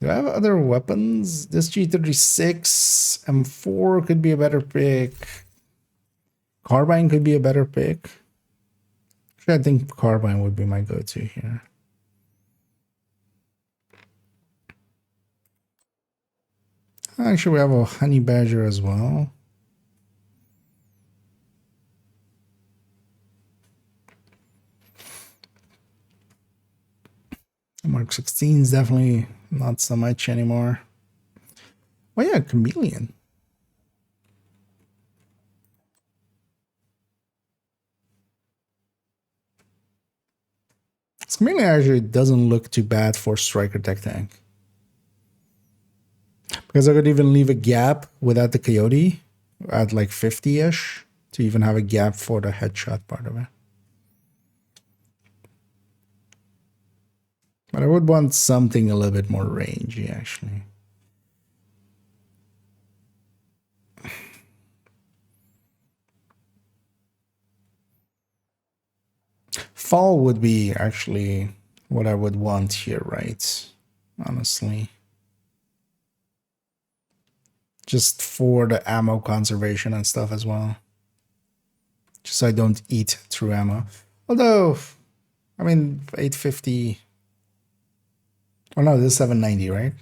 Do I have other weapons? This G36 M4 could be a better pick. Carbine could be a better pick. Actually, I think carbine would be my go-to here. Actually, we have a honey badger as well. Mark 16 is definitely not so much anymore. Oh yeah, chameleon. This chameleon actually doesn't look too bad for striker tech tank. Because I could even leave a gap without the coyote at like 50-ish to even have a gap for the headshot part of it. But I would want something a little bit more rangy, actually. Fall would be actually what I would want here, right? Honestly. Just for the ammo conservation and stuff as well. Just so I don't eat through ammo. Although, I mean, 850... Oh no, this is 790, right?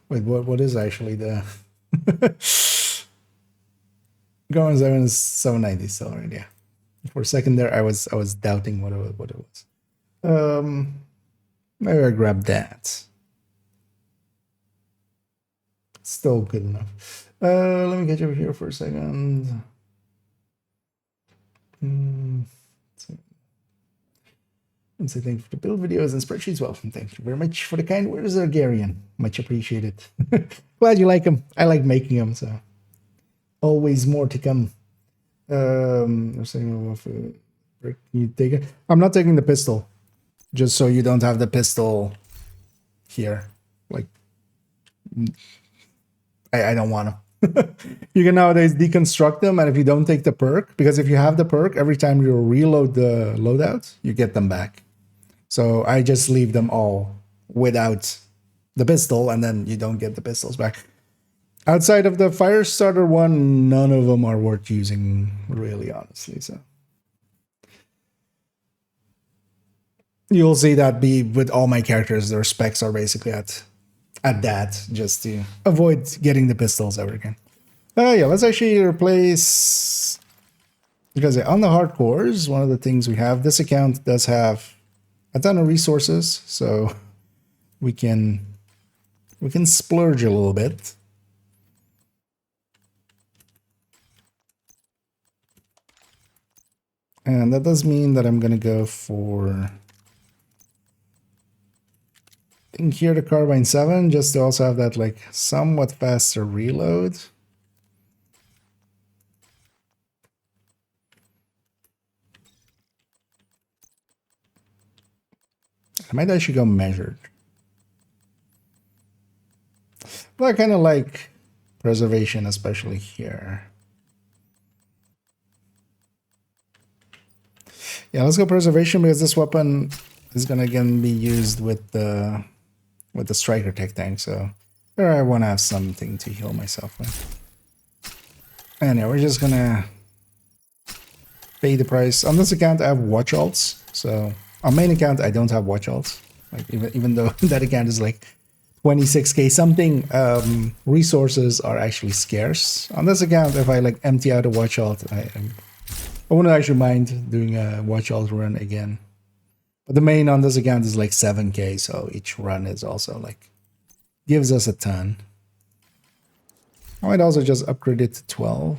Wait, what is actually the... Going 7 is 790 still, right? Yeah. For a second there, I was doubting what it was. Maybe I grabbed that. Still good enough. Let me get over here for a second. And say thank you for the build videos and spreadsheets. Well, thank you very much for the kind words, Garian. Much appreciated. Glad you like them. I like making them, so always more to come. I'm saying, you take it. I'm not taking the pistol, just so you don't have the pistol here. Like, I don't want to. You can nowadays deconstruct them, and if you don't take the perk, because if you have the perk, every time you reload the loadout, you get them back. So I just leave them all without the pistol, and then you don't get the pistols back. Outside of the fire starter one, none of them are worth using, really, honestly. So you'll see that be with all my characters, their specs are basically at that, just to avoid getting the pistols ever again. Yeah, let's actually replace, because on the hardcores, one of the things we have, this account does have a ton of resources, so we can splurge a little bit. And that does mean that I'm gonna go for, I think here the carbine 7, just to also have that like somewhat faster reload. I might actually go measured. But I kind of like preservation, especially here. Yeah, let's go preservation, because this weapon is gonna again be used with the striker tech tank, so there I want to have something to heal myself with. And yeah, we're just gonna pay the price. On this account, I have watch alts, so on main account I don't have watch alts. Like even though that account is like 26k something, resources are actually scarce. On this account, if I like empty out a watch alt, I wouldn't actually mind doing a watch alt run again. But the main on this account is like 7k, so each run is also like gives us a ton. I might also just upgrade it to 12.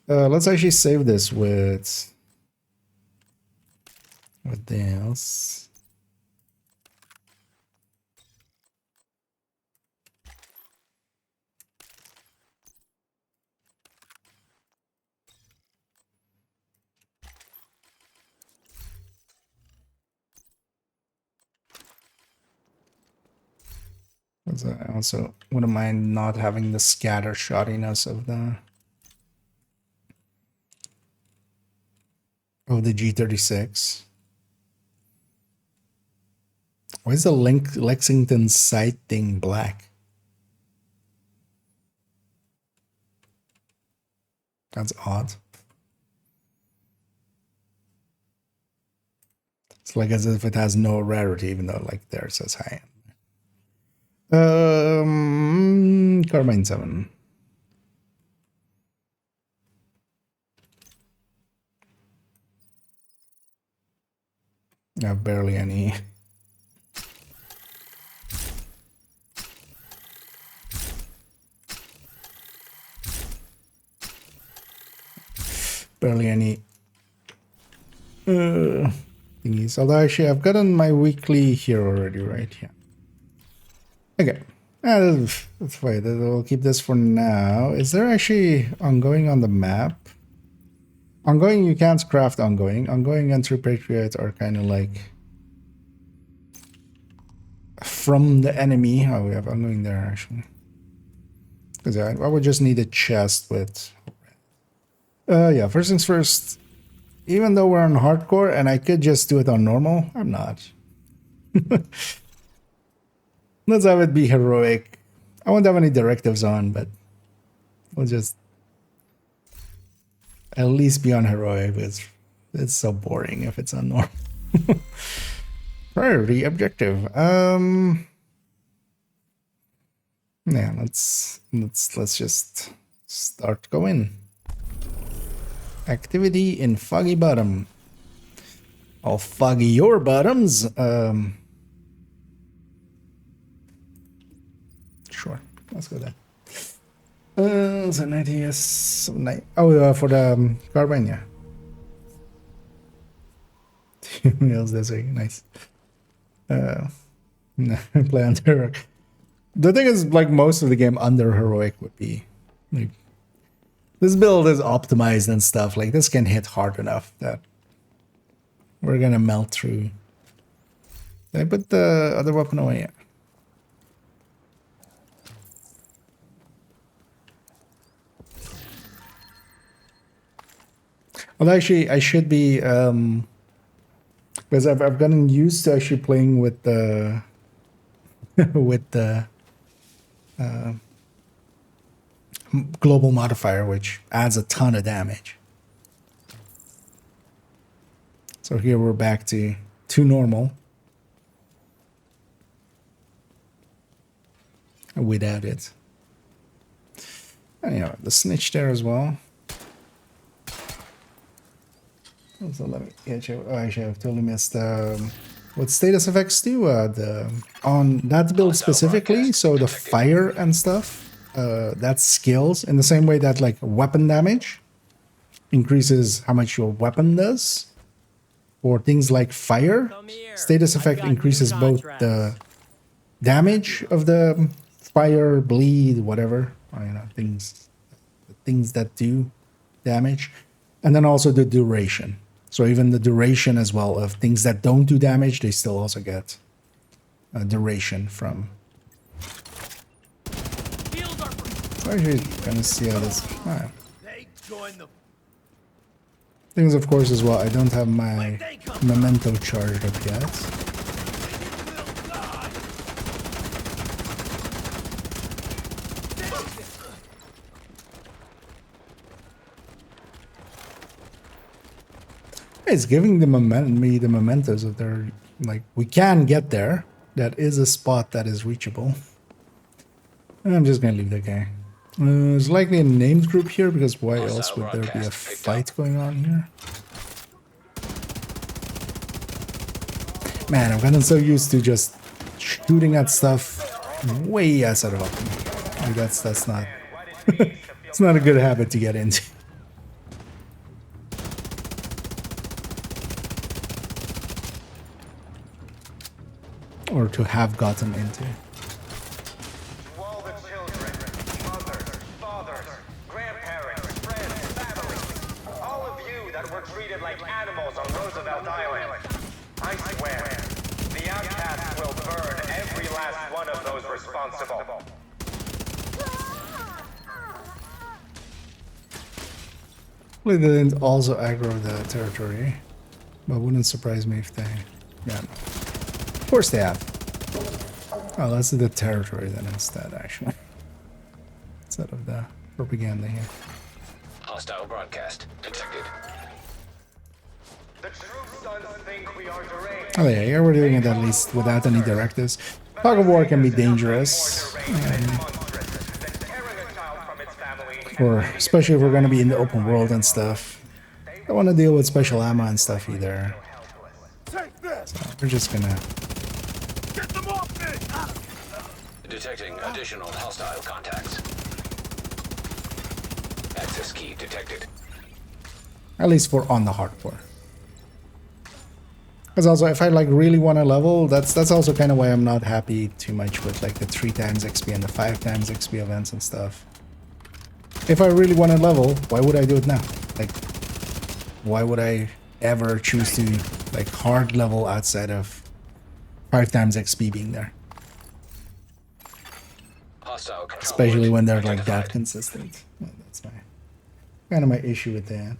Let's actually save this with this. I also wouldn't mind not having the scatter shottiness of the G36. Why is the Lexington sight thing black? That's odd. It's like as if it has no rarity, even though like there it says high end. Carbine 7. I have barely any. barely any thingies. Although actually I've gotten my weekly here already, right? Yeah. Okay. That's fine. We'll keep this for now. Is there actually ongoing on the map? Ongoing, you can't craft ongoing. Ongoing and True Patriot are kind of like from the enemy. Oh, we have ongoing there actually. Because I would just need a chest with. Yeah, first things first. Even though we're on hardcore and I could just do it on normal, I'm not. Let's have it be heroic. I won't have any directives on, but we'll just at least be on heroic. It's so boring if it's on normal. Priority objective. Yeah, let's just start going. Activity in Foggy Bottom. I'll foggy your bottoms. Sure, let's go there. So 90 yes, for the carbine, yeah. Wheels this way, nice. Play under. The thing is, like most of the game under heroic would be like this build is optimized and stuff. Like this can hit hard enough that we're gonna melt through. Did I put the other weapon away? Yeah. Well, actually, I should be because I've gotten used to actually playing with the with the global modifier, which adds a ton of damage. So here we're back to normal without it. And you know, the snitch there as well. So let me actually I've totally missed what status effects do on that build specifically. So the fire and stuff, that's skills in the same way that like weapon damage increases how much your weapon does. For things like fire, status effect increases both the damage of the fire, bleed, whatever, or, you know, things that do damage, and then also the duration. So even the duration as well of things that don't do damage, they still also get a duration from. So actually, kind of see how this. Right. Things, of course, as well. I don't have my memento charged up yet. It's giving me the mementos of their, like, we can get there. That is a spot that is reachable. And I'm just gonna leave the guy. There's likely a named group here because why else would there be a fight going on here? Man, I've gotten so used to just shooting at stuff way outside of weapon. Like that's not it's not a good habit to get into. Or to have gotten into. To all the children, mothers, fathers, grandparents, friends, family, all of you that were treated like animals on Roosevelt Island, I swear, the outcasts will burn every last one of those responsible. They didn't also aggro the territory, but wouldn't surprise me if they, yeah. Of course they have. Oh, that's the territory then instead, actually. Instead of the propaganda here. Hostile broadcast detected. The true sons think we are deranged. Oh yeah, here we're doing it at least without any directives. Fog of war can be dangerous. Especially if we're going to be in the open world and stuff. Don't want to deal with special ammo and stuff either. So we're just gonna... Get them off me! Detecting additional hostile contacts. Access key detected. At least for on the hardcore. Because also, if I like really want to level, that's also kind of why I'm not happy too much with like the 3 times XP and the 5 times XP events and stuff. If I really want to level, why would I do it now? Like, why would I ever choose to like hard level outside of 5 times XP being there? Especially when they're like that consistent. Well, that's kind of my issue with that.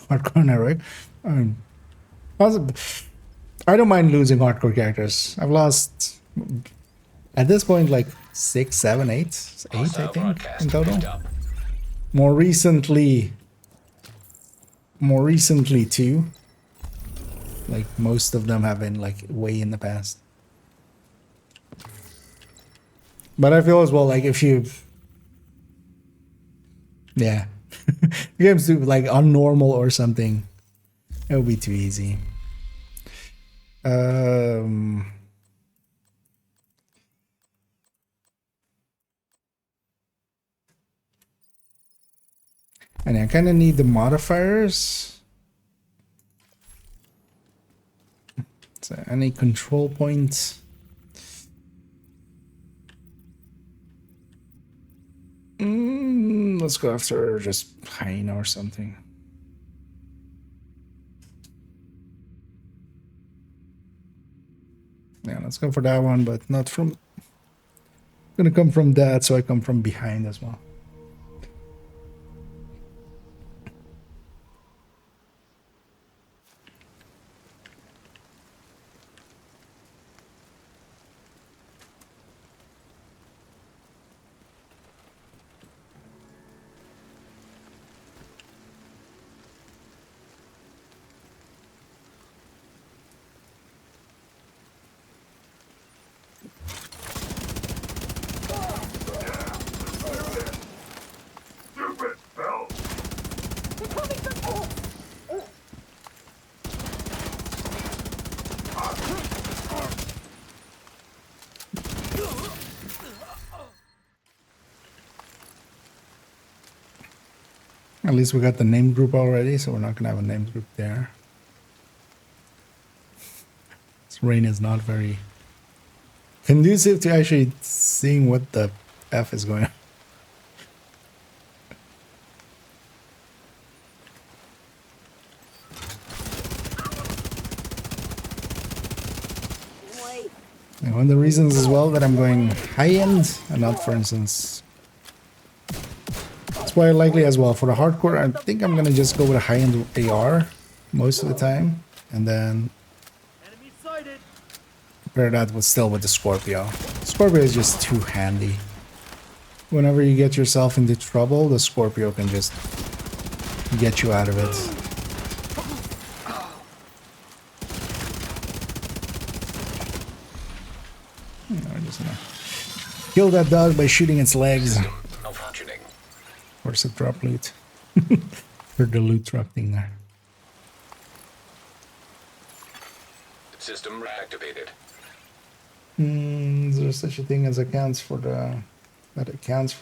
Hardcore, right? I don't mind losing hardcore characters. I've lost at this point like 6, 7, 8, I think in total. More recently 2. Like most of them have been like way in the past. But I feel as well like if you, yeah, games do like on normal or something, it would be too easy. And I kind of need the modifiers. So any control points? Let's go after just Pine or something. Yeah, let's go for that one, but not from... gonna come from that, so I come from behind as well. At least we got the name group already, so we're not gonna have a name group there. This rain is not very conducive to actually seeing what the F is going on. And one of the reasons as well that I'm going high-end and not, for instance... That's why likely as well. For the hardcore, I think I'm gonna just go with a high-end AR most of the time. And then... compare that with still with the Scorpio. Scorpio is just too handy. Whenever you get yourself into trouble, the Scorpio can just get you out of it. I'm just gonna kill that dog by shooting its legs. Where's the drop loot? For the loot drop thing there. System reactivated. Is there such a thing as accounts for the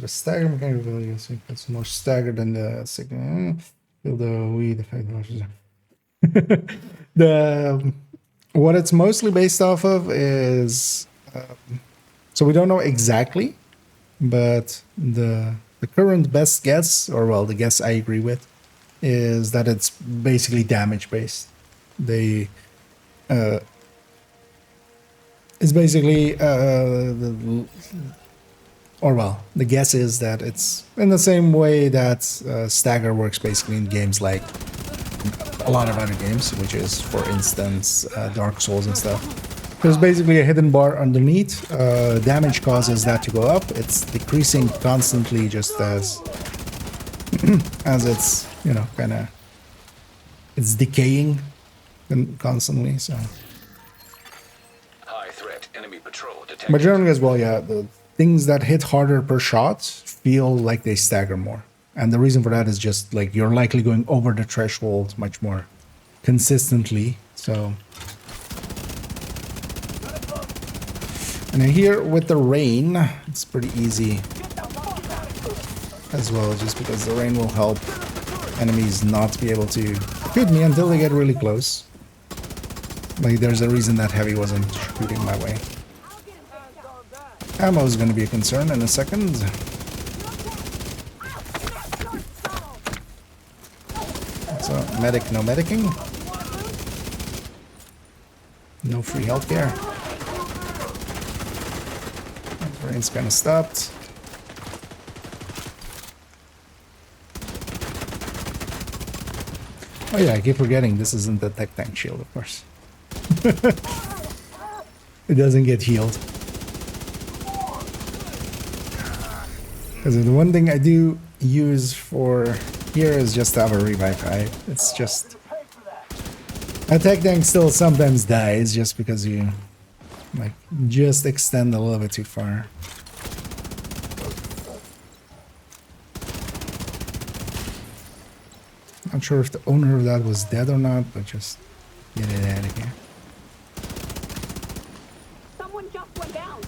stagger mechanical value? So it's more staggered than the signal. Feel the weed effect. The what it's mostly based off of is so we don't know exactly, but the current best guess, or well, the guess I agree with, is that it's basically damage based. They it's basically the guess is that it's in the same way that stagger works basically in games like a lot of other games, which is, for instance, Dark Souls and stuff. There's basically a hidden bar underneath. Damage causes that to go up. It's decreasing constantly, just as as it's, you know, kind of it's decaying constantly. So. High threat enemy patrol detected. But generally as well, yeah, the things that hit harder per shot feel like they stagger more. And the reason for that is just like you're likely going over the threshold much more consistently. So, and then here with the rain, it's pretty easy as well, just because the rain will help enemies not be able to shoot me until they get really close. Like, there's a reason that heavy wasn't shooting my way. Ammo is going to be a concern in a second. So, medic, no medicing. No free healthcare. Rain's kind of stopped. Oh yeah, I keep forgetting this isn't the tech tank shield, of course. It doesn't get healed. Because the one thing I do use for here is just to have a revive high. It's just... a tech tank still sometimes dies just because you like just extend a little bit too far. Not sure if the owner of that was dead or not, but just get it out of here. Someone just went down.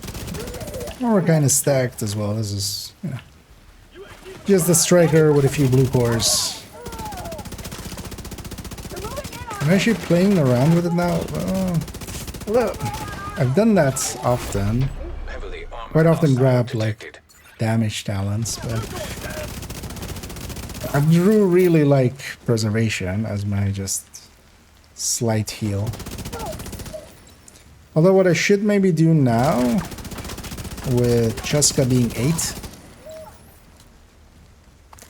Well, we're kind of stacked as well. This is, you know, just a striker with a few blue cores. I'm actually playing around with it now. Well, I've done that often. Quite often grab like damage talents, but I do really like preservation as my just slight heal. Although what I should maybe do now, with Cheska being 8,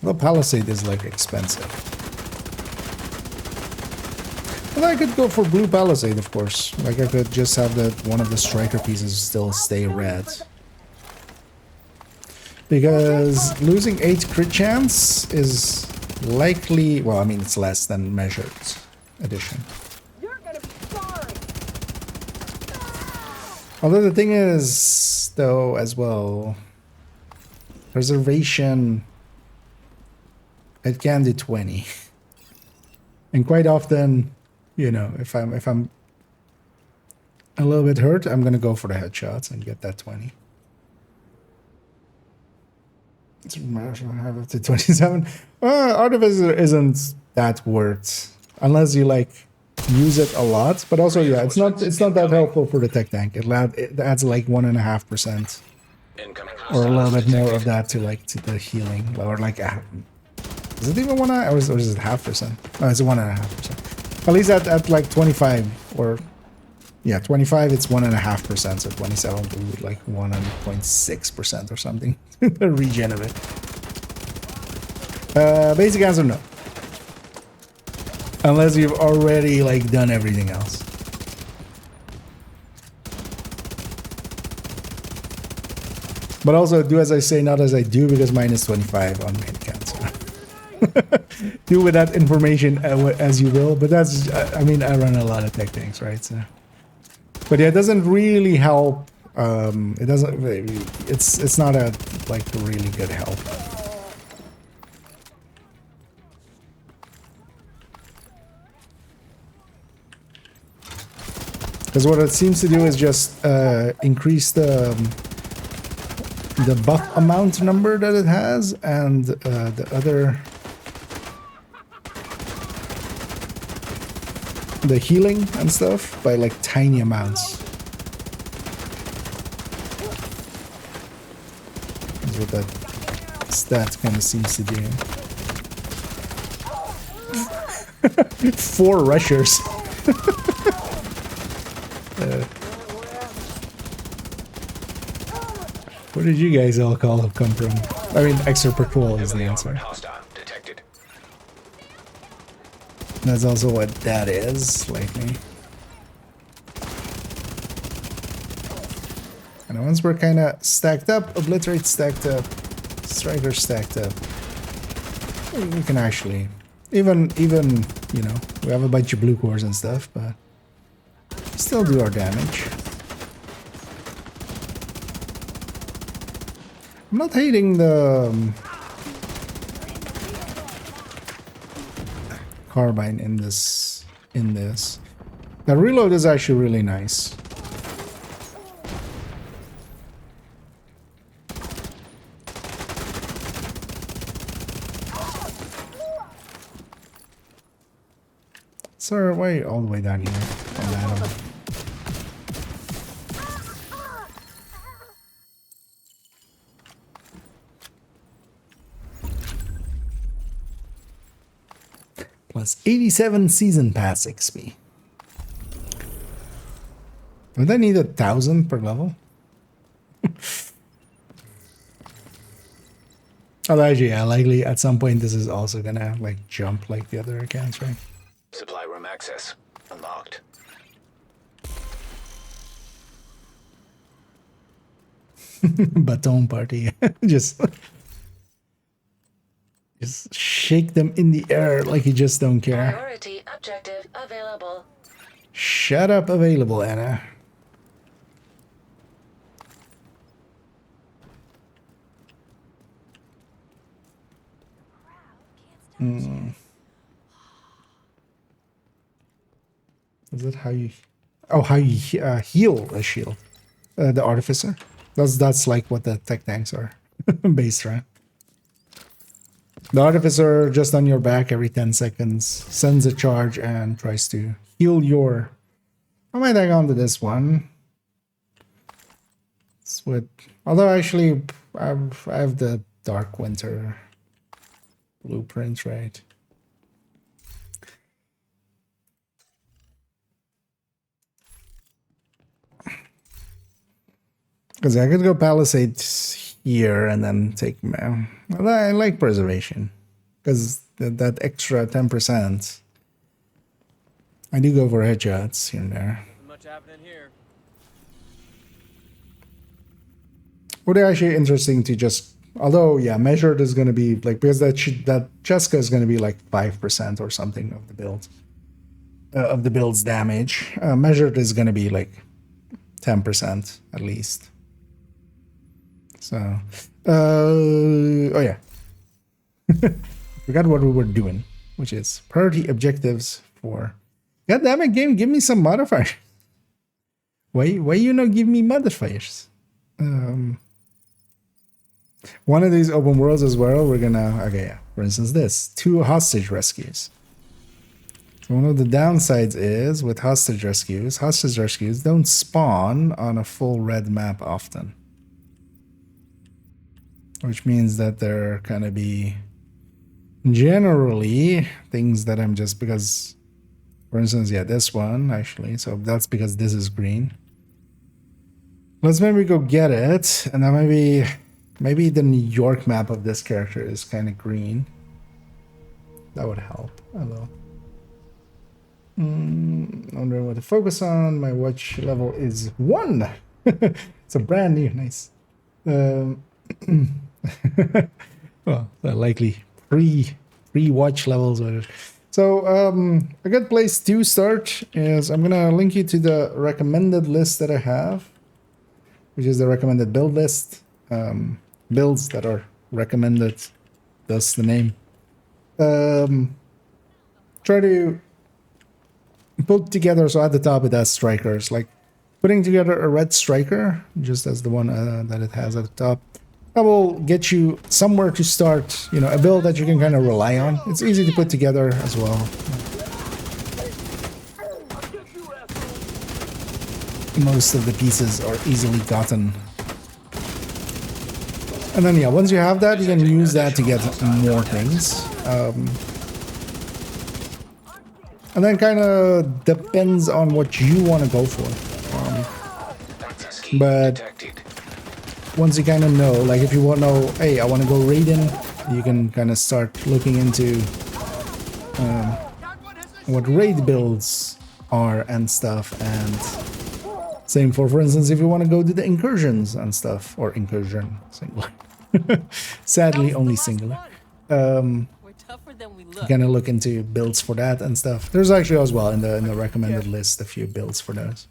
the Palisade is like expensive. Well, I could go for blue Palisade, of course. Like I could just have that one of the striker pieces still stay red. Because losing 8 crit chance is likely, well, I mean, it's less than measured edition. You're gonna be sorry. Although the thing is, though, as well, preservation, it can do 20. And quite often, you know, if I'm a little bit hurt, I'm gonna go for the headshots and get that 20. Have up to 27. Artificer isn't that worth unless you like use it a lot. But also, yeah, it's not that helpful for the tech tank. It adds like 1.5% or a little bit more of that to like to the healing, or like is it even 1, or is it 0.5%? No, it's 1.5%. At least at like 25 or yeah, 25, it's 1.5%, so 27 will be like 1.6% or something. The regen of it. Basic answer, no. Unless you've already like done everything else. But also do as I say, not as I do, because mine is 25 on main account. So. Do with that information as you will. But that's, I mean, I run a lot of tech things, right? So. But yeah, it doesn't really help. It doesn't. It's not a like a really good help. Because what it seems to do is just increase the buff amount number that it has, and the other, the healing and stuff by like tiny amounts. That's what that stat kind of seems to do. 4 rushers. Where did you guys all come from? I mean, extra patrol is the answer. That's also what that is, lately. And once we're kind of stacked up, Obliterate stacked up, Striker stacked up, we can actually, even you know, we have a bunch of blue cores and stuff, but still do our damage. I'm not hating the carbine in this. The reload is actually really nice. Sir, why are you all the way down here? Oh, madam. Plus 87 season pass XP. Would I need 1,000 per level? Although actually, yeah, likely at some point this is also gonna like jump like the other accounts, right? Supply room access unlocked. Baton party. just shake them in the air like you just don't care. Priority objective available. Shut up, available, Anna. Is that how you... Oh, how you heal a shield? The artificer? That's like what the tech tanks are based around. The artificer just on your back every 10 seconds sends a charge and tries to heal your... I might hang on to this one. It's with... Although actually I have the Dark Winter blueprint, right? Because I could go Palisade here and then take... I like Preservation. Because that extra 10%. I do go for headshots here and there. Much happening here. Would actually interesting to just... Although, yeah, measured is going to be like... Because that Jessica is going to be like 5% or something of the build. Of the build's damage. Measured is going to be like 10% at least. So, oh yeah. Forgot what we were doing, which is priority objectives for... God damn it, game, give me some modifiers. Why you not give me modifiers? One of these open worlds as well, we're gonna... Okay, yeah. For instance, this. 2 hostage rescues. So one of the downsides is, with hostage rescues don't spawn on a full red map often. Which means that there kind of be generally things that I'm just... Because, for instance, yeah, this one, actually. So that's because this is green. Let's maybe go get it. And then maybe the New York map of this character is kind of green. That would help a little. Wondering what to focus on. My watch level is 1. It's a brand new, nice. Well, likely pre-watch levels. So a good place to start is I'm gonna link you to the recommended list that I have, which is the recommended build list. Builds that are recommended, thus the name. Try to put together, so at the top it has strikers, like putting together a red striker, just as the one that it has at the top. That will get you somewhere to start, you know, a build that you can kind of rely on. It's easy to put together as well. Most of the pieces are easily gotten. And then, yeah, once you have that, you can use that to get more things. And then kind of depends on what you want to go for. But once you kind of know, like if you want to know, hey, I want to go raiding, you can kind of start looking into what raid builds are and stuff. And same for instance, if you want to go to the incursions and stuff, or incursion, singular. Sadly, only singular. You kind of look into builds for that and stuff. There's actually as well in the recommended list a few builds for those.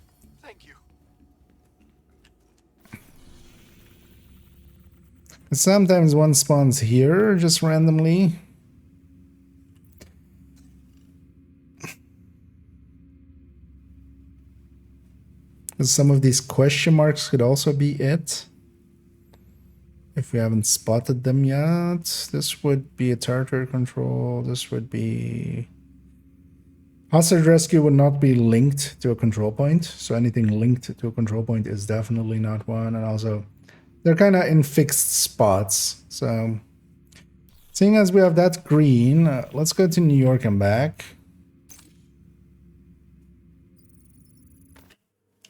Sometimes one spawns here just randomly. Some of these question marks could also be it. If we haven't spotted them yet. This would be a territory control. This would be Hostage rescue would not be linked to a control point, so anything linked to a control point is definitely not one. And also, they're kind of in fixed spots. So, seeing as we have that green, let's go to New York and back.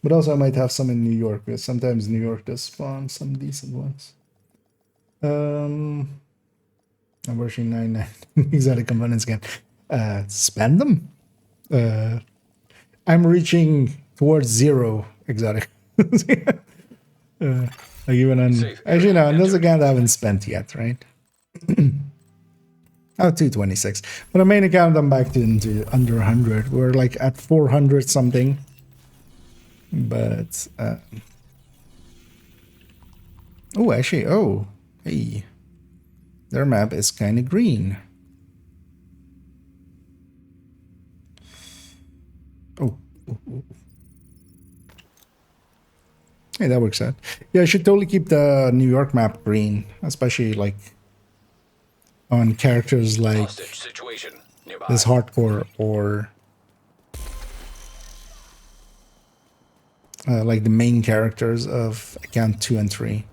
But also, I might have some in New York, because sometimes New York does spawn some decent ones. I'm working 99 exotic components again. Spend them. I'm reaching towards 0 exotic. Like even on actually no, on this account I haven't spent yet, right? Oh, 226. But the main account I'm back to into under 100. We're like at 400 something. But oh, actually, oh, hey, their map is kind of green. Oh, hey, that works out. Yeah, I should totally keep the New York map green, especially like on characters like this hardcore or like the main characters of account 2 and 3.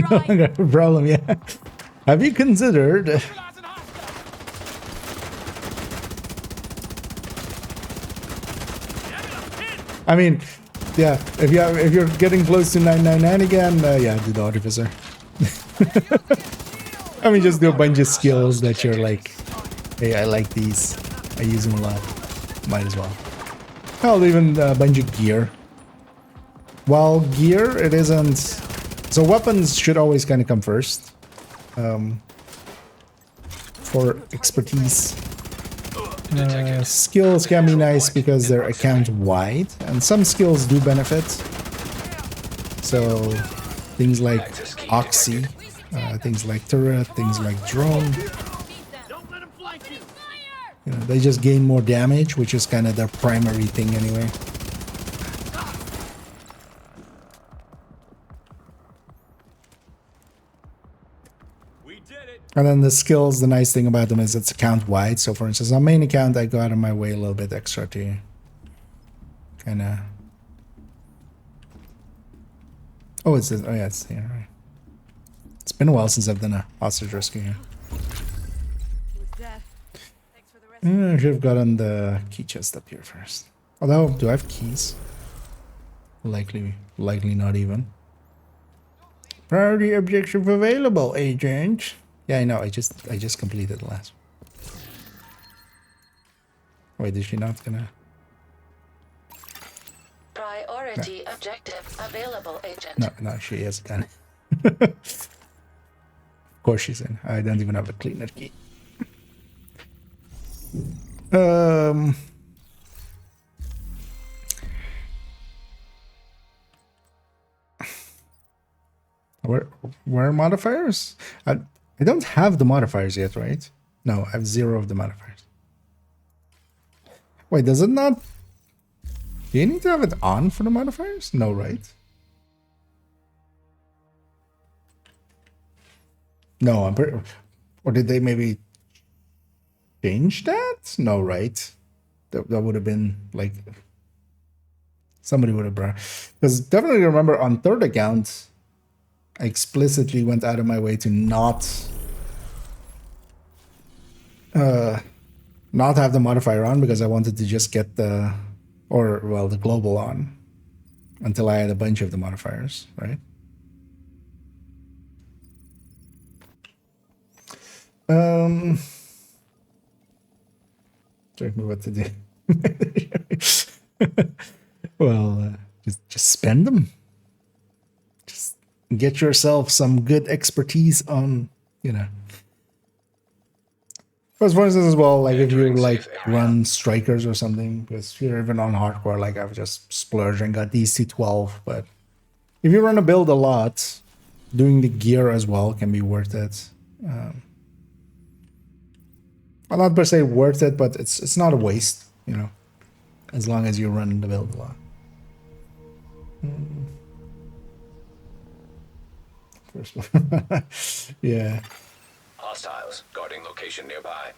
No problem, yeah. Have you considered? I mean, yeah. If you're getting close to 999 again, yeah, do the artificer. I mean, just do a bunch of skills that you're like, hey, I like these. I use them a lot. Might as well. I'll even a bunch of gear. While gear, it isn't. So weapons should always kind of come first. For expertise. Skills can be nice because they're account wide, and some skills do benefit. So things like Oxy, things like turret, things like drone. You know, they just gain more damage, which is kind of their primary thing anyway. And then the skills, the nice thing about them is it's account wide. So for instance, on main account, I go out of my way a little bit extra to kind of. Oh, it's oh yeah, it's here. Right. It's been a while since I've done a hostage rescue here. I should have gotten the key chest up here first. Although, do I have keys? Likely not even. Priority objective available, agent. Yeah, I know. I just completed the last one. Wait, is she not gonna? Priority objective available, agent. No, she is gonna. Of course she's in. I don't even have a cleaner key. Where are modifiers? I don't have the modifiers yet, right? No, I have 0 of the modifiers. Wait, does it not? Do you need to have it on for the modifiers? No, right? No, I'm pretty. Or did they maybe change that? No, right? That would have been like somebody would have brought. Because definitely remember on third account, I explicitly went out of my way to not have the modifier on because I wanted to just get the global on until I had a bunch of the modifiers, right? Check me what to do. Well, just spend them. Just get yourself some good expertise on, you know. Because for instance as well, like if you like run strikers or something, because if you're even on hardcore, like I've just splurged and got these C12, but if you run a build a lot, doing the gear as well can be worth it. Well, not per se worth it, but it's not a waste, you know. as long as you run the build a lot. First one. Yeah. Hostiles guarding location nearby.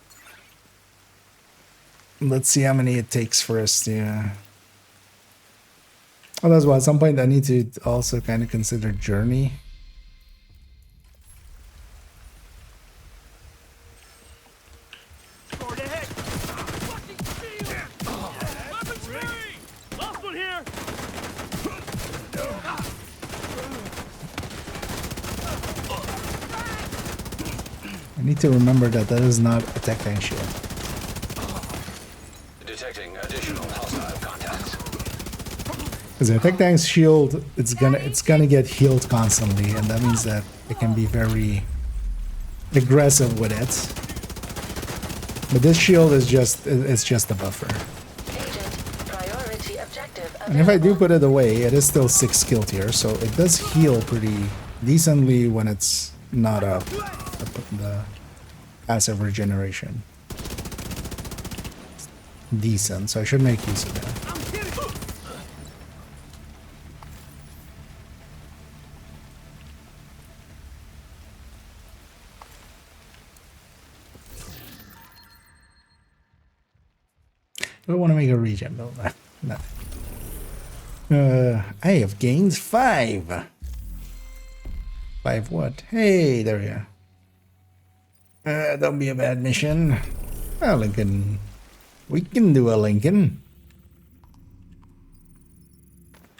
Let's see how many it takes for us to... Oh, that's why at some point I need to also kind of consider journey. Forward ahead. Fucking field. Weapons free. Last one here. I need to remember that that is not a tech tank shield. Detecting additional hostile contacts. Because a tech tank's shield, it's gonna get healed constantly, and that means that it can be very aggressive with it. But this shield is just a buffer. And if I do put it away, it is still 6 skill tier, so it does heal pretty decently when it's not up the passive regeneration. Decent, so I should make use of that. I want to make a regen build. No. I have gained 5. 5 what? Hey, there we are. Don't be a bad mission. Oh, Lincoln. We can do a Lincoln.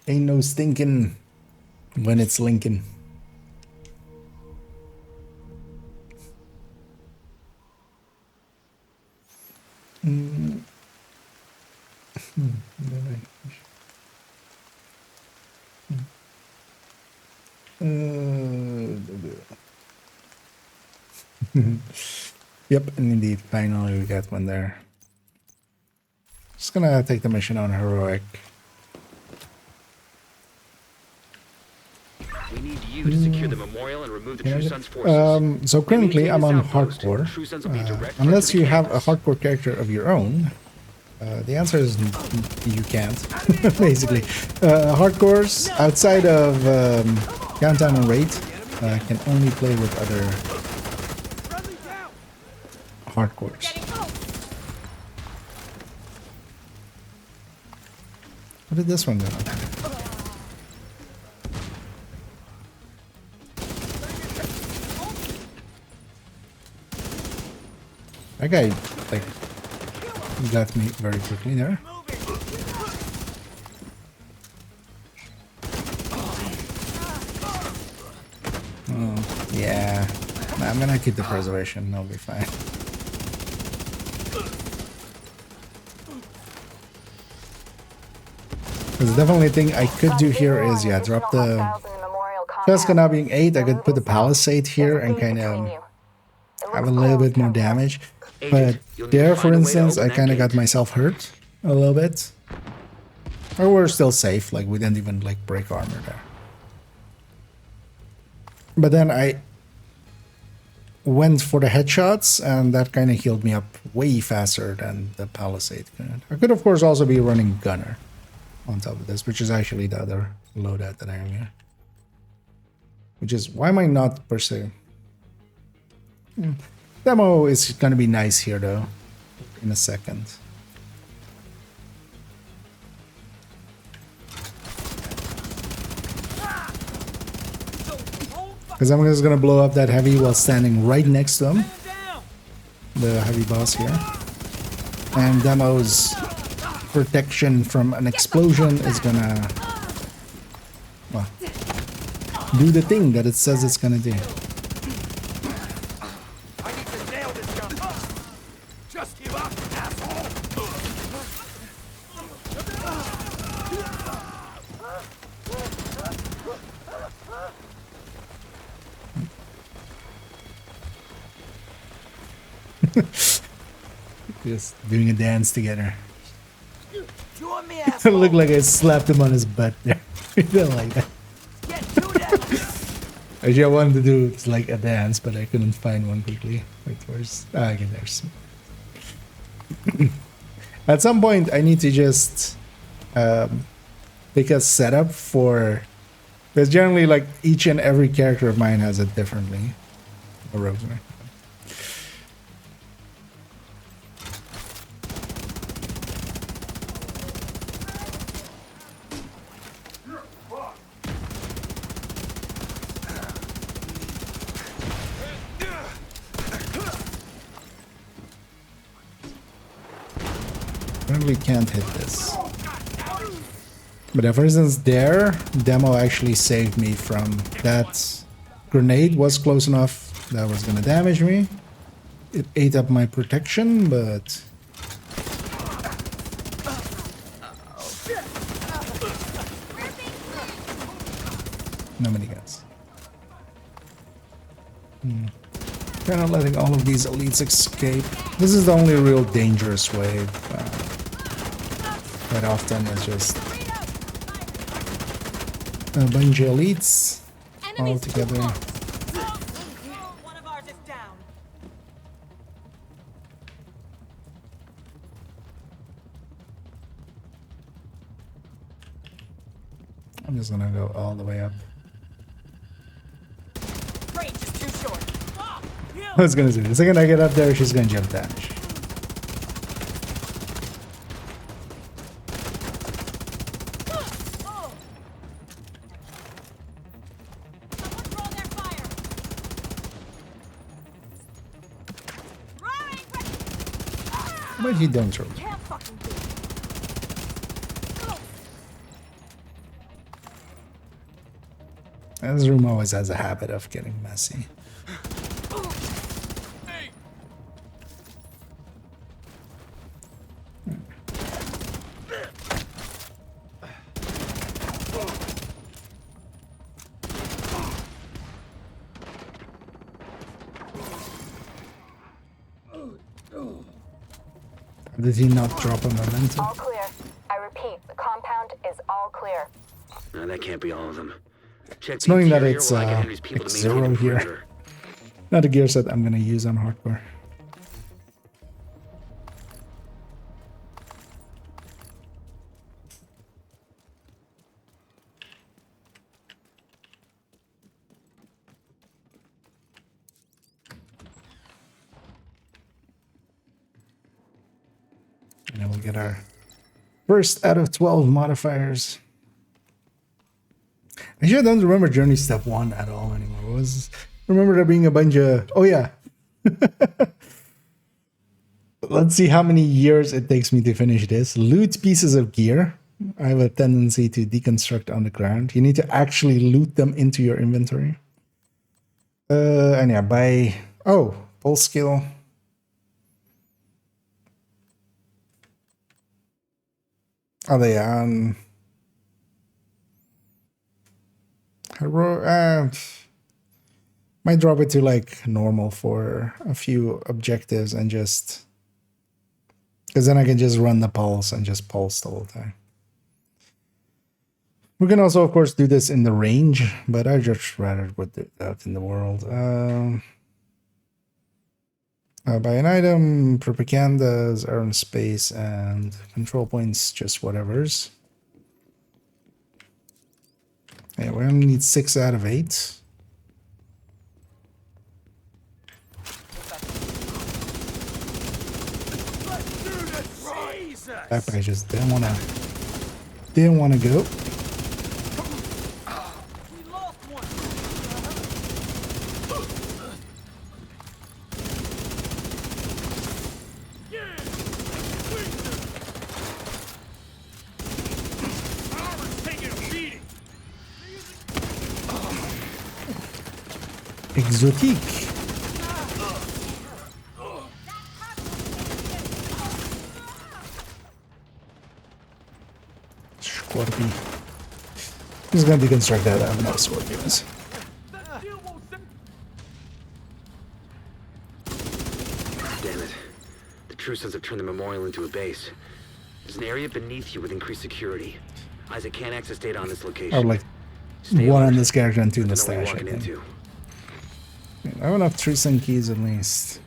Ain't no stinking when it's Lincoln. Yep, and indeed, finally we got one there. Just gonna take the mission on heroic. We need you to secure the memorial and remove the True Sons forces. So currently I'm on hardcore. Unless you have a hardcore character of your own, the answer is you can't, basically. Hardcores outside of Countdown and Raid can only play with other hardcores. What did this one do? That guy, like, got me very quickly there. Oh, yeah. Nah, I'm gonna keep the preservation, I'll be fine. There's definitely a thing I could do here is, yeah, drop the... Cheska now being 8, I could put the palisade here and kind of have a little bit more damage. But there, for instance, I kind of got myself hurt a little bit. Or we're still safe, like we didn't even like break armor there. But then I went for the headshots and that kind of healed me up way faster than the palisade could. I could of course also be running gunner on top of this, which is actually the other loadout that I am here. Which is, why am I not pursuing? Demo is gonna be nice here though, in a second. Because I'm just gonna blow up that heavy while standing right next to him. The heavy boss here. And Demo's protection from an explosion is gonna, well, do the thing that it says it's gonna do. Just doing a dance together. It looked like I slapped him on his butt there. I don't like that. Actually, I wanted to do like a dance, but I couldn't find one quickly. Wait, where's... Ah, okay, there's... At some point, I need to just pick a setup for. Because generally, like each and every character of mine has it differently. Or Rosemary. Really can't hit this. But for instance, their demo actually saved me from that grenade. Was close enough that was gonna damage me. It ate up my protection, but no miniguns. Kind of letting all of these elites escape. This is the only real dangerous wave. Quite often it's just a bunch of elites all together. One of ours is down. I'm just gonna go all the way up. Range is too short. I was gonna say, the second I get up there, she's gonna jump damage. But you don't throw. This room always has a habit of getting messy. Did he not drop a momentum? All clear. I repeat, the compound is all clear. No, that can't be all of them. Check It's the knowing that interior it's while I get Henry's people to maintain X0 the here. perimeter. Not a gear set I'm gonna use on hardcore. And then we'll get our first out of 12 modifiers. Actually, I don't remember Journey Step 1 at all anymore. Remember there being a bunch of... Oh, yeah. Let's see how many years it takes me to finish this. Loot pieces of gear. I have a tendency to deconstruct on the ground. You need to actually loot them into your inventory. And yeah, buy... Oh, pulse skill. Oh, they might drop it to like normal for a few objectives and just because then I can just run the pulse and just pulse the whole time. We can also, of course, do this in the range, but I just rather put it out in the world. Buy an item, propagandas, earn space, and control points, just whatever's. Yeah, we only need 6 out of 8. That guy just didn't wanna go. Exotique. Scorpion. He's gonna deconstruct that. I have no scorpions. Damn it. The True Sons have turned the memorial into a base. There's an area beneath you with increased security. Isaac can't access data on this location. I would like Stay 1 alert. on this character and 2 in the Never know what stash, I you're walking think. into. I have enough True Sun keys at least.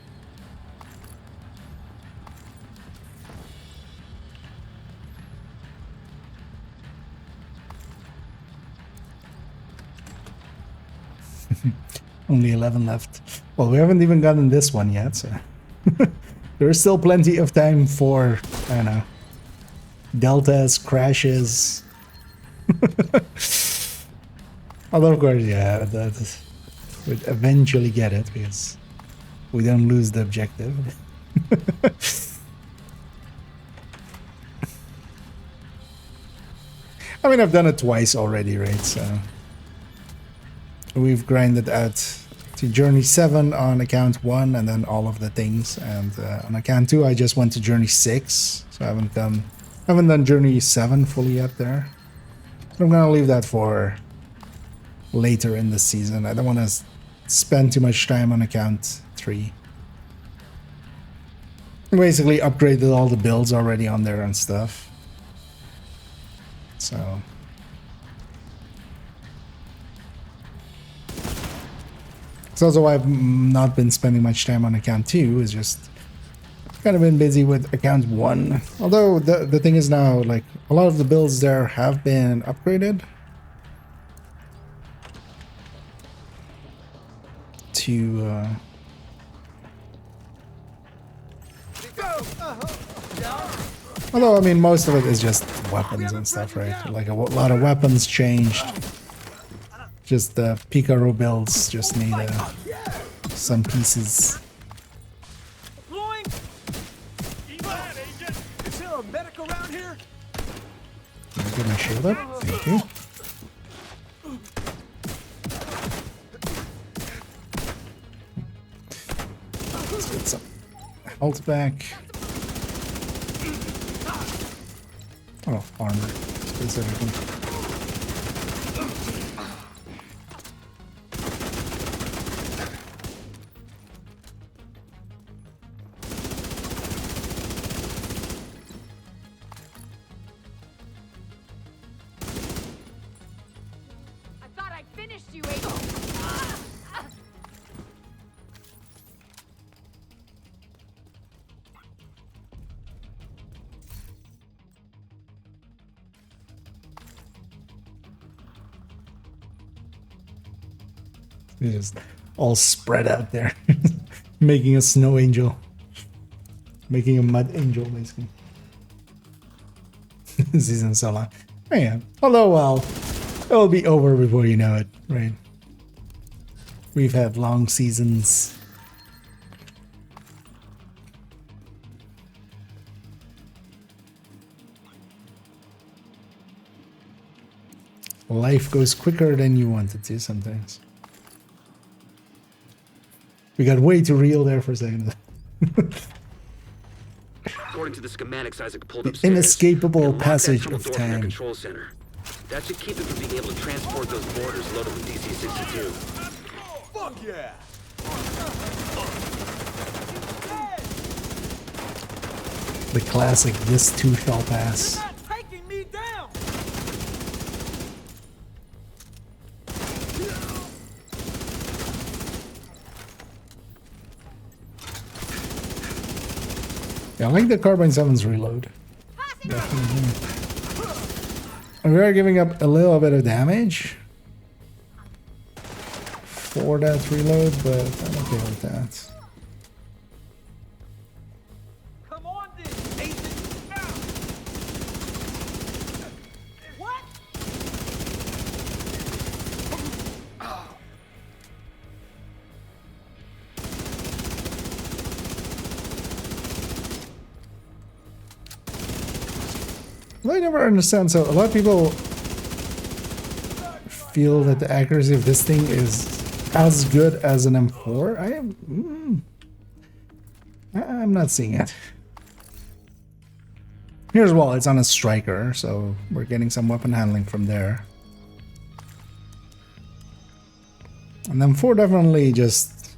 Only 11 left. Well, we haven't even gotten this one yet, so there is still plenty of time for, I don't know, deltas, crashes. Although, of course, yeah, that would eventually get it because we don't lose the objective. I mean, I've done it twice already, right? So we've grinded out to Journey 7 on account 1 and then all of the things. And on account 2, I just went to Journey 6. So I haven't done Journey 7 fully yet there. But I'm gonna leave that for later in the season. I don't want to spend too much time on account 3. I basically upgraded all the builds already on there and stuff. So it's also why I've not been spending much time on account 2, is just kind of been busy with account 1. Although the thing is now, like, a lot of the builds there have been upgraded to although I mean most of it is just weapons and stuff, right? Like a lot of weapons changed. Just the Picaro builds just need some pieces. Is there a medic around here? Get my shield up. Thank you. Let's get some health back. Oh, armor specifically. I thought I'd finished you, Abel. It's just all spread out there. Making a snow angel. Making a mud angel, basically. Season so long. Oh, yeah. Although, well, it'll be over before you know it, right? We've had long seasons. Life goes quicker than you want it to sometimes. We got way too real there for a second. According to the schematics Isaac pulled upstairs, Inescapable unlock that passage tunnel of door from their time. control center. That should keep them from being able to transport those mortars loaded with DC-62. Fuck yeah! The classic, this too shall pass. You're not taking me down! Yeah, I like the Carbine 7's reload. Definitely. We are giving up a little bit of damage for that reload, but I'm okay with that. Come on, then, Nathan! What? Well, I never understand. So a lot of people feel that the accuracy of this thing is as good as an M4. I'm not seeing it. Here's well, it's on a striker, so we're getting some weapon handling from there. And then M4 definitely just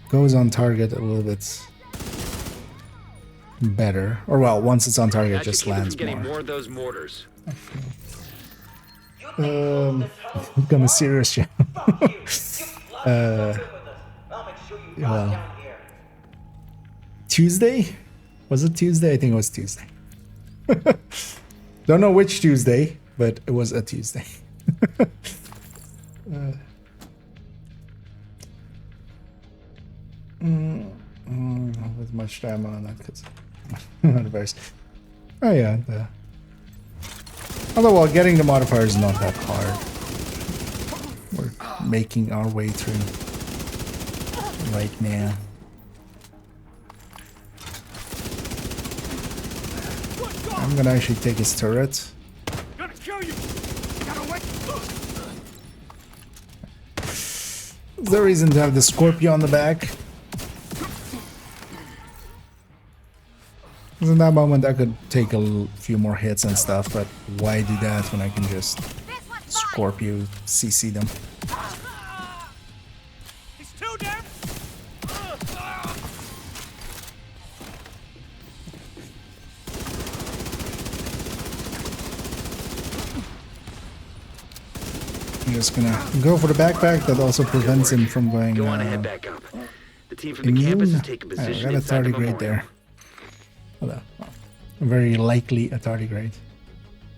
goes on target a little bit better. Or well, once it's on target, it just lands getting more. more of those mortars. Become a serious job. Well, Tuesday? Was it Tuesday? I think it was Tuesday. Don't know which Tuesday, but it was a Tuesday. with much ammo on that because modifiers. Oh yeah, although well, getting the modifier is not that hard. We're making our way through right now. I'm gonna actually take his turret. Gonna kill you. Gotta wait. There's no reason to have the Scorpio on the back. In that moment I could take a few more hits and stuff, but why do that when I can just Scorpio CC them? He's too damn. I'm just gonna go for the backpack that also prevents him from going Go on ahead back up. The team from the campus immune. is taking I position got a inside the tardigrade memorial. there. Although, very likely a tardigrade.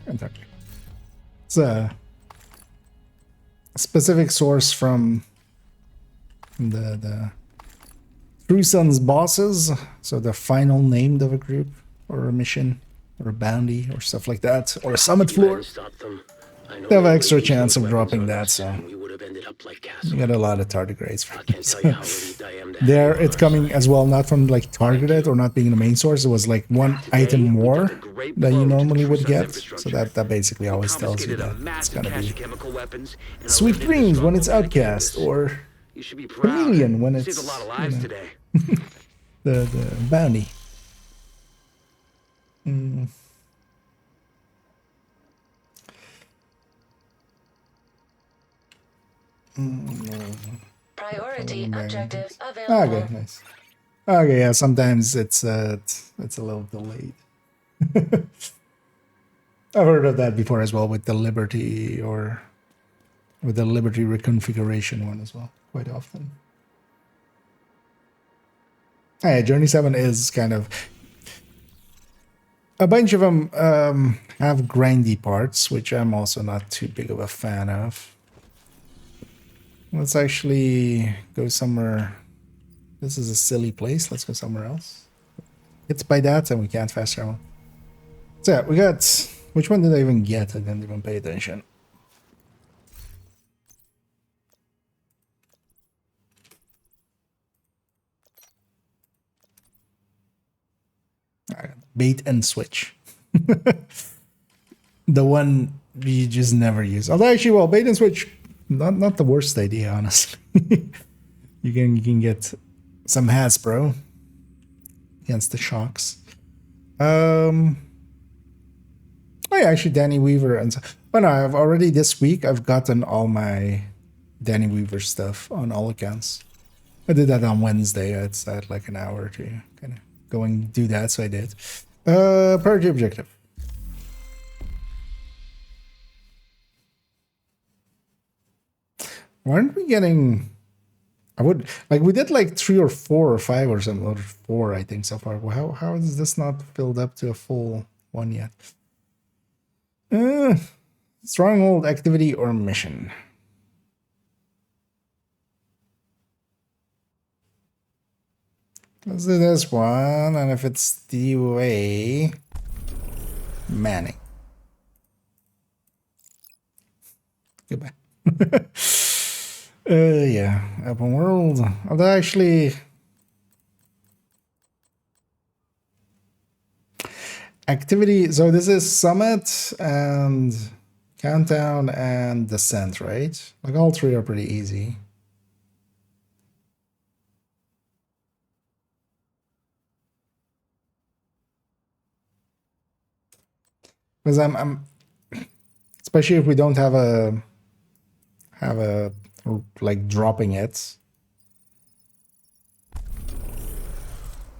Exactly. It's a specific source from the True Sons bosses, so the final named of a group or a mission or a bounty or stuff like that, or a summit floor. They have an extra chance of dropping that, so you get a lot of tardigrades from them. So there, it's coming as well, not from like targeted or not being the main source. It was like one item more than you normally would get, so that basically always tells you that it's gonna be Sweet Dreams when it's Outcast, or Chameleon when it's the bounty. Priority objectives available. Okay, nice. Okay, yeah, sometimes it's a little delayed. I've heard of that before as well with the Liberty or with the Liberty reconfiguration one as well, quite often. Yeah, Journey 7 is kind of... A bunch of them have grindy parts, which I'm also not too big of a fan of. Let's actually go somewhere. This is a silly place. Let's go somewhere else. It's by that and we can't fast travel. So yeah, we got... Which one did I even get? I didn't even pay attention. Bait and switch. The one you just never use. Although actually, well, bait and switch, not the worst idea, honestly. you can get some Hasbro against the shocks. Oh yeah, actually Danny Weaver and oh no, I've already this week I've gotten all my Danny Weaver stuff on all accounts. I did that on Wednesday. It's at like an hour to kind of go and do that, so I did. Priority objective. Why aren't we getting... I would... Like, we did like 3 or 4 or 5 or something. Or 4, I think, so far. Well, how is this not filled up to a full one yet? Stronghold activity or mission. Let's do this one, and if it's the way... Manning. Goodbye. Yeah, open world. Although actually... Activity, so this is Summit and Countdown and Descent, right? Like all 3 are pretty easy. Because I'm especially if we don't have a like dropping it.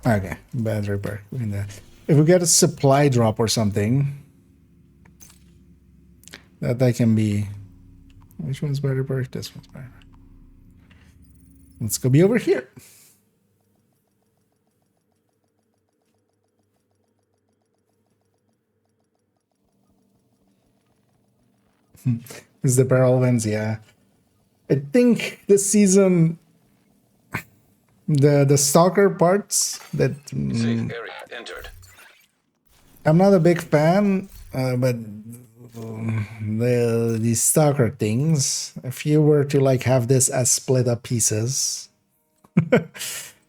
Okay, battery perk. If we get a supply drop or something, that can be. Which one's better perk? This one's better. Let's go be over here. Is the barrel wins? Yeah, I think this season The stalker parts that Safe area entered. I'm not a big fan, but these stalker things, if you were to like have this as split up pieces,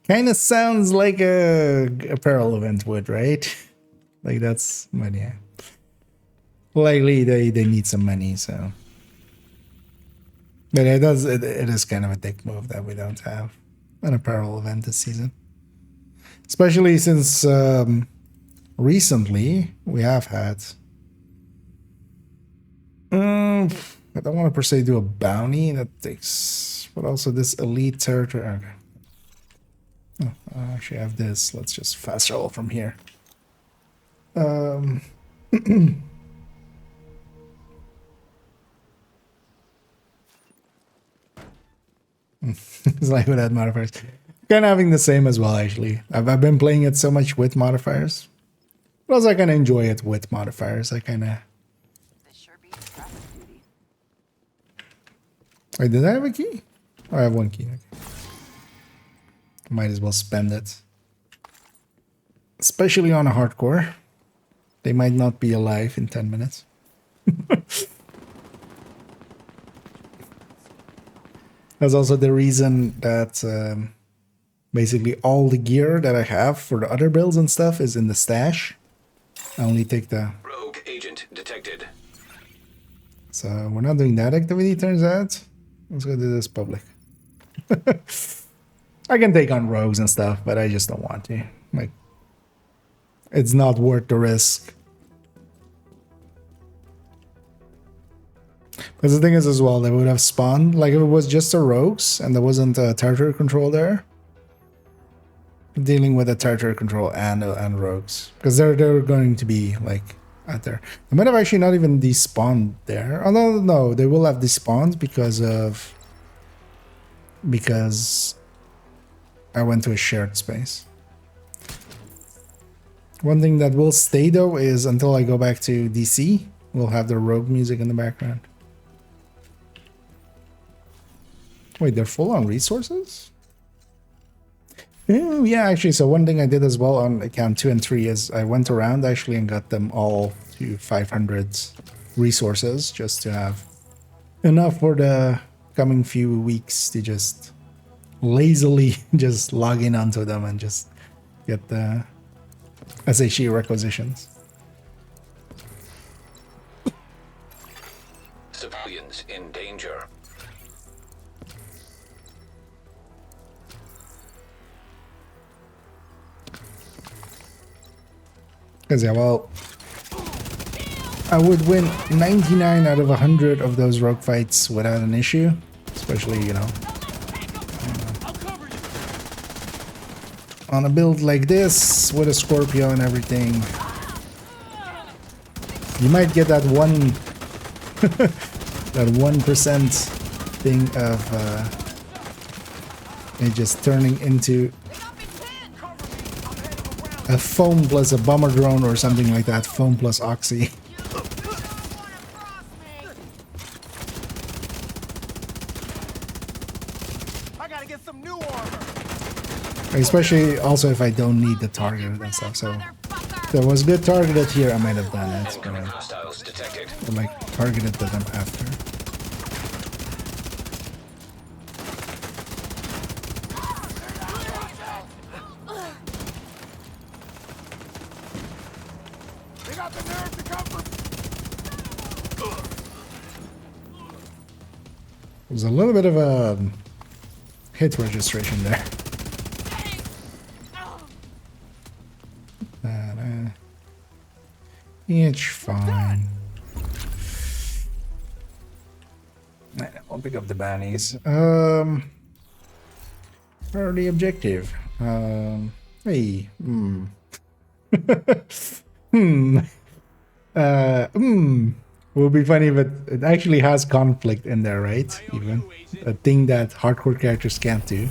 kind of sounds like a apparel event would, right? Like that's money. Yeah. Likely they need some money, so. But it is kind of a dick move that we don't have an apparel event this season. Especially since recently we have had I don't want to per se do a bounty that takes, but also this elite territory. Okay. Oh, I actually have this. Let's just fast travel from here. It's like without modifiers. Kind of having the same as well, actually. I've been playing it so much with modifiers. But also I kind of enjoy it with modifiers. I kind of... Wait, did I have a key? Oh, I have one key. Okay. Might as well spend it. Especially on a hardcore. They might not be alive in 10 minutes. That's also the reason that basically all the gear that I have for the other builds and stuff is in the stash. I only take the... Rogue agent detected. So we're not doing that activity, turns out. Let's go do this public. I can take on rogues and stuff, but I just don't want to. Like, it's not worth the risk. Because the thing is as well, they would have spawned, like if it was just a rogues and there wasn't a territory control there. Dealing with a territory control and rogues. Because they're going to be like out there. They might have actually not even despawned there. Oh no, they will have despawned because I went to a shared space. One thing that will stay though is until I go back to DC, we'll have the rogue music in the background. Wait, they're full on resources? Yeah, actually, so one thing I did as well on account 2 and 3 is I went around actually and got them all to 500 resources just to have enough for the coming few weeks to just lazily just log in onto them and just get the SHE requisitions. Civilians in danger. Because yeah, well, I would win 99 out of 100 of those rogue fights without an issue, especially, you know, on a build like this with a Scorpio and everything. You might get that that 1% thing of it just turning into a foam plus a bomber drone or something like that. Foam plus oxy. I gotta get some new armor. Especially also if I don't need the target and stuff. So if there was good targeted here, I might have done it. Incoming hostiles detected. Or like targeted them after. They got the nerve to come for. There's a little bit of a hit registration there. It's fine. I'll pick up the bounties. For the objective. Hey. Will be funny, but it actually has conflict in there, right? Even a thing that hardcore characters can't do.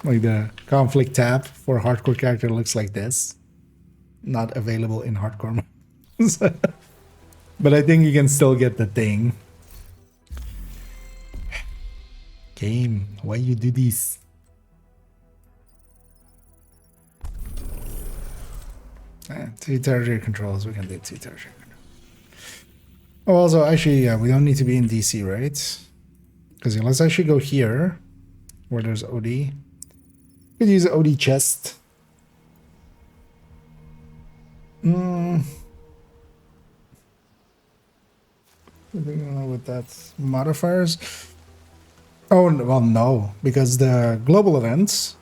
Like the conflict tab for a hardcore character looks like this. Not available in hardcore modes. But I think you can still get the thing. Game, why you do this? 2 territory controls. We can do 2 territory controls. Oh, also, actually, yeah, we don't need to be in DC, right? Because let's actually go here, where there's OD. We could use the OD chest. With that modifiers. Oh, well, no, because the global events,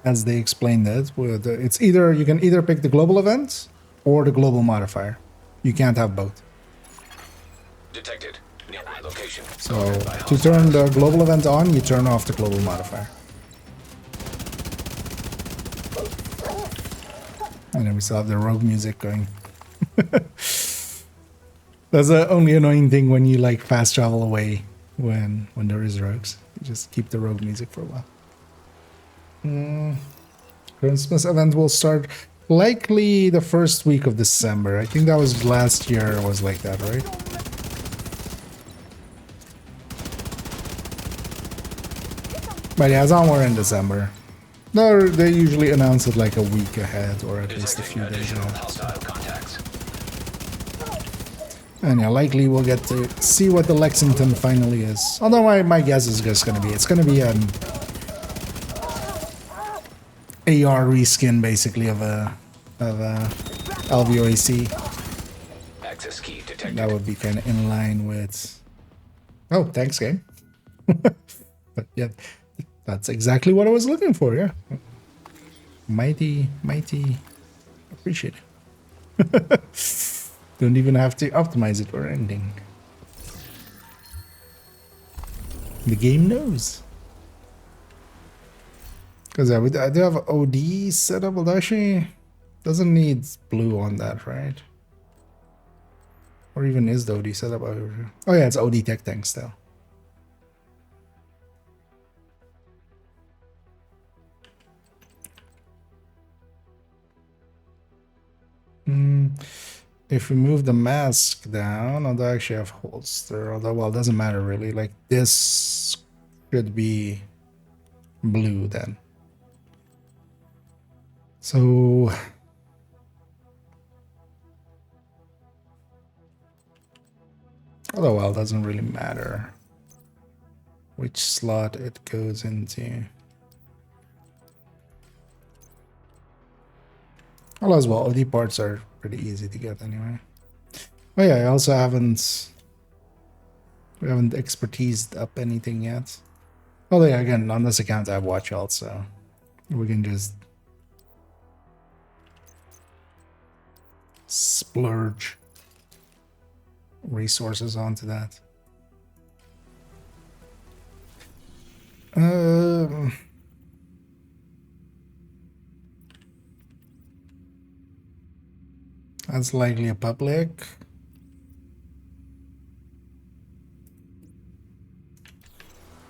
as they explained it, it's either you can either pick the global event or the global modifier. You can't have both. Detected. Nearby location. So to turn the global event on, you turn off the global modifier. And then we still have the rogue music going. That's the only annoying thing when you like fast travel away when there is rogues. You just keep the rogue music for a while. Christmas event will start likely the first week of December. I think that was last year was like that, right? But yeah, it's somewhere in December. No, they usually announce it like a week ahead or at least a few days ahead. And yeah, likely we'll get to see what the Lexington finally is. Although my guess is just gonna be it's gonna be an AR reskin basically of a LVOAC. Access key detected. That would be kind of in line with. Oh, thanks, game. But yeah, that's exactly what I was looking for. Yeah, mighty appreciate it. Don't even have to optimize it or anything. The game knows. Because I do have OD set up. Well, actually, doesn't need blue on that, right? Or even is the OD set up over here? Oh yeah, it's OD Tech Tank still. If we move the mask down, although I actually have holster, although, well, it doesn't matter really. Like, this should be blue then. So, although, well, it doesn't really matter which slot it goes into. Well, as well, OD parts are pretty easy to get anyway. Oh yeah, I also we haven't expertised up anything yet. Oh yeah, again, on this account I have watch alt, so we can just splurge resources onto that. That's likely a public.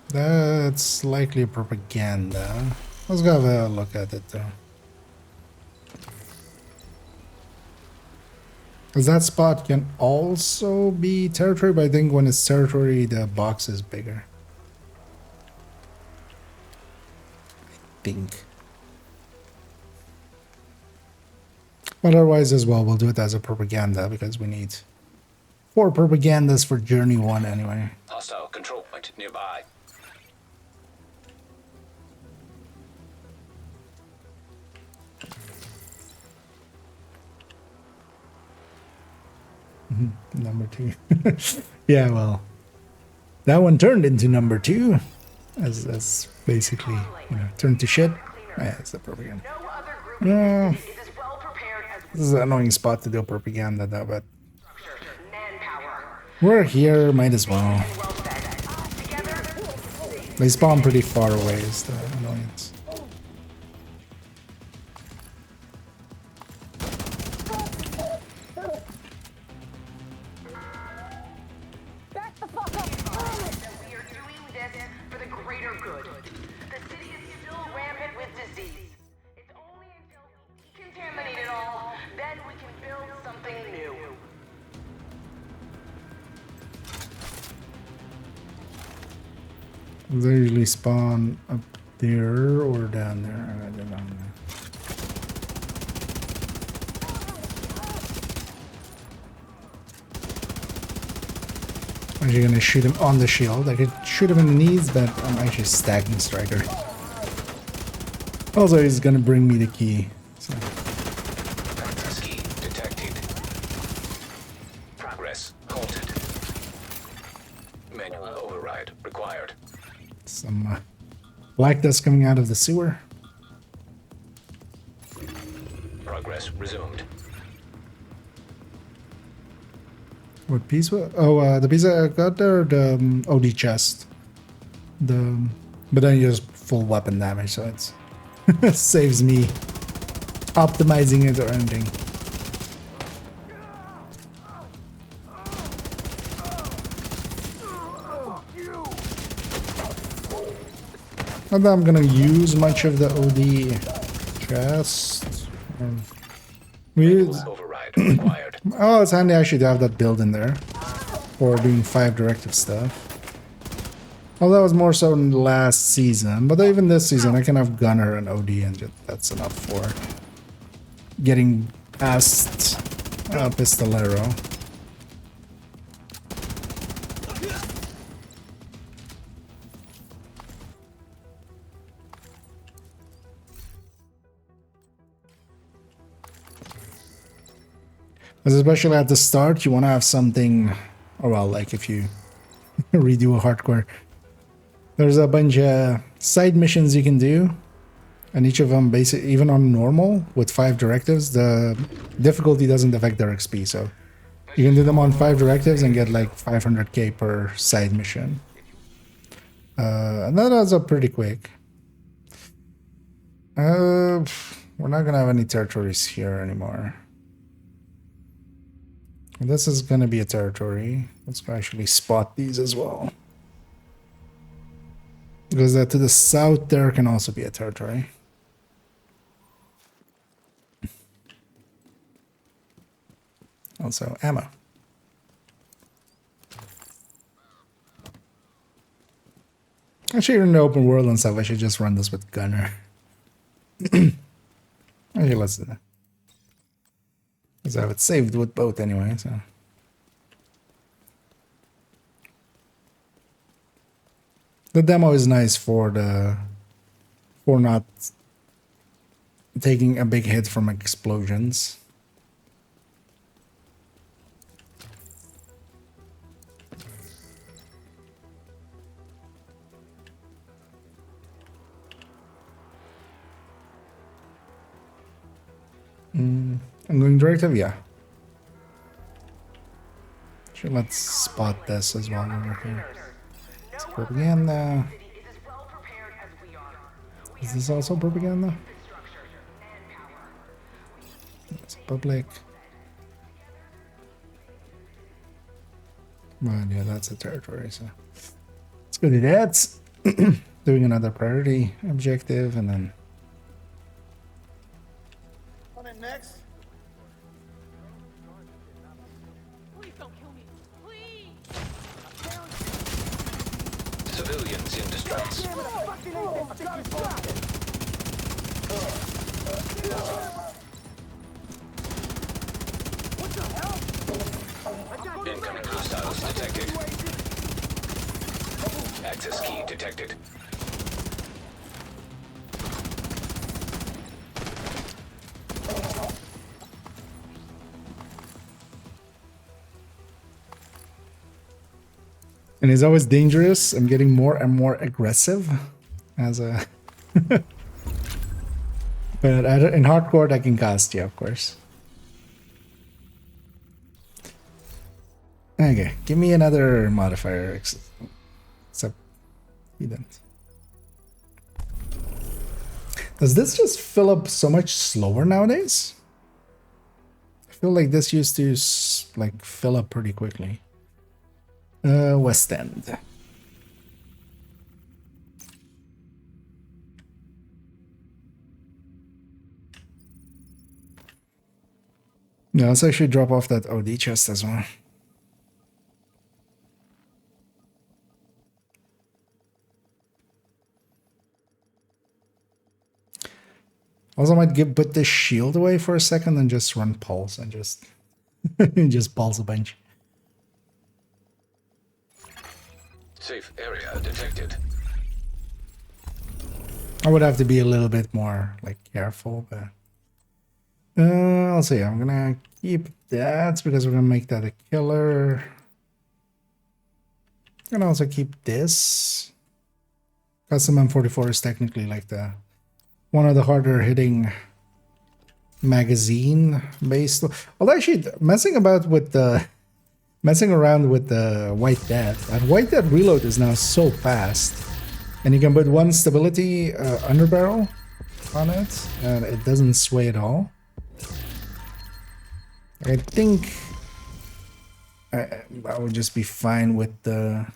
That's likely propaganda. Let's go have a look at it though. Because that spot can also be territory, but I think when it's territory, the box is bigger. I think. But otherwise as well, we'll do it as a propaganda because we need 4 propagandas for Journey 1 anyway. Hostile control point nearby. Number 2. Yeah, well, that one turned into number 2 as basically, you know, turned to shit. Yeah, it's the propaganda. Yeah. This is an annoying spot to do propaganda though, but we're here, might as well. They spawn pretty far away is the annoyance. They usually spawn up there or down there. I don't know. I'm actually gonna shoot him on the shield. I could shoot him in the knees, but I'm actually stacking striker. Also, he's gonna bring me the key. So. Access key detected. Progress halted. Manual override required. Some black dust coming out of the sewer. Progress resumed. What piece? Oh, the piece I got there, the OD chest. But then you just full weapon damage, so it's saves me optimizing it or anything. Not that I'm gonna use much of the OD chest. Override required. Oh, it's handy actually to have that build in there for doing 5 directive stuff. Well, that was more so in the last season, but even this season I can have Gunner and OD and that's enough for getting past Pistolero. Because especially at the start, you want to have something, or well, like if you redo a hardcore, there's a bunch of side missions you can do, and each of them, basically, even on normal, with 5 directives, the difficulty doesn't affect their XP, so you can do them on 5 directives and get like 500k per side mission. And that adds up pretty quick. We're not gonna have any territories here anymore. This is going to be a territory. Let's actually spot these as well. Because to the south there can also be a territory. Also ammo. Actually, in the open world and stuff, I should just run this with Gunner. Okay, let's do that. Because I have it saved with both anyway, so. The demo is nice for not taking a big hit from explosions. I'm going directive, yeah. Sure, let's spot this as well over here. It's propaganda. Is this also propaganda? It's public. Well, yeah, that's a territory, so let's go do that. Doing another priority objective, and then. Next. Please don't kill me. Please. Civilians in distress. What the hell? Incoming hostiles detected. Access key detected. And it's always dangerous. I'm getting more and more aggressive as a... But in hardcore, I can cast you, of course. Okay, give me another modifier. Except he didn't. Does this just fill up so much slower nowadays? I feel like this used to like fill up pretty quickly. West End. Yeah, let's actually drop off that OD chest as well. Also might put this shield away for a second and just run pulse and just just pulse a bunch. Safe area detected. I would have to be a little bit more like careful, but I'll see. I'm gonna keep that because we're gonna make that a killer. And also keep this. Custom M44 is technically like the one of the harder hitting magazine based. Well, actually, messing around with the White Death. And White Death reload is now so fast, and you can put one stability underbarrel on it, and it doesn't sway at all. I think I would just be fine with the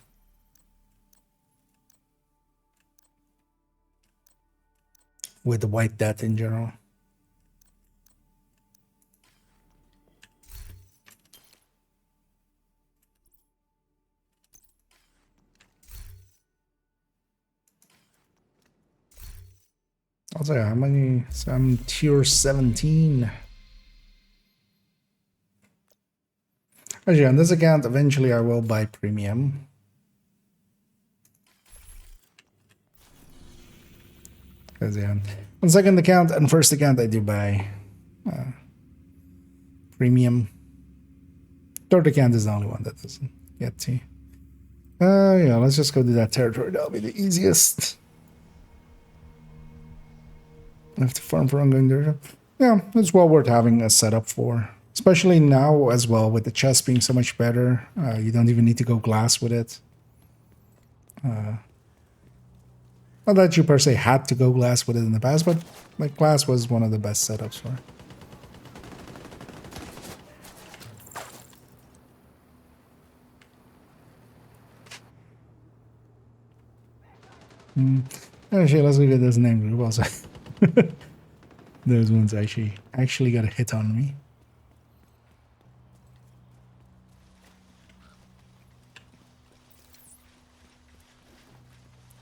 White Death in general. I'll say how many? So I'm tier 17. Actually, on this account, eventually I will buy premium. Because yeah, on second account and first account I do buy premium. Third account is the only one that doesn't get to. Yeah, let's just go to that territory. That'll be the easiest. I have to farm for ongoing there. Yeah, it's well worth having a setup for. Especially now as well, with the chest being so much better. You don't even need to go glass with it. Not that you per se had to go glass with it in the past, but like glass was one of the best setups for it. Actually, let's look at this name group also. Those ones actually got a hit on me.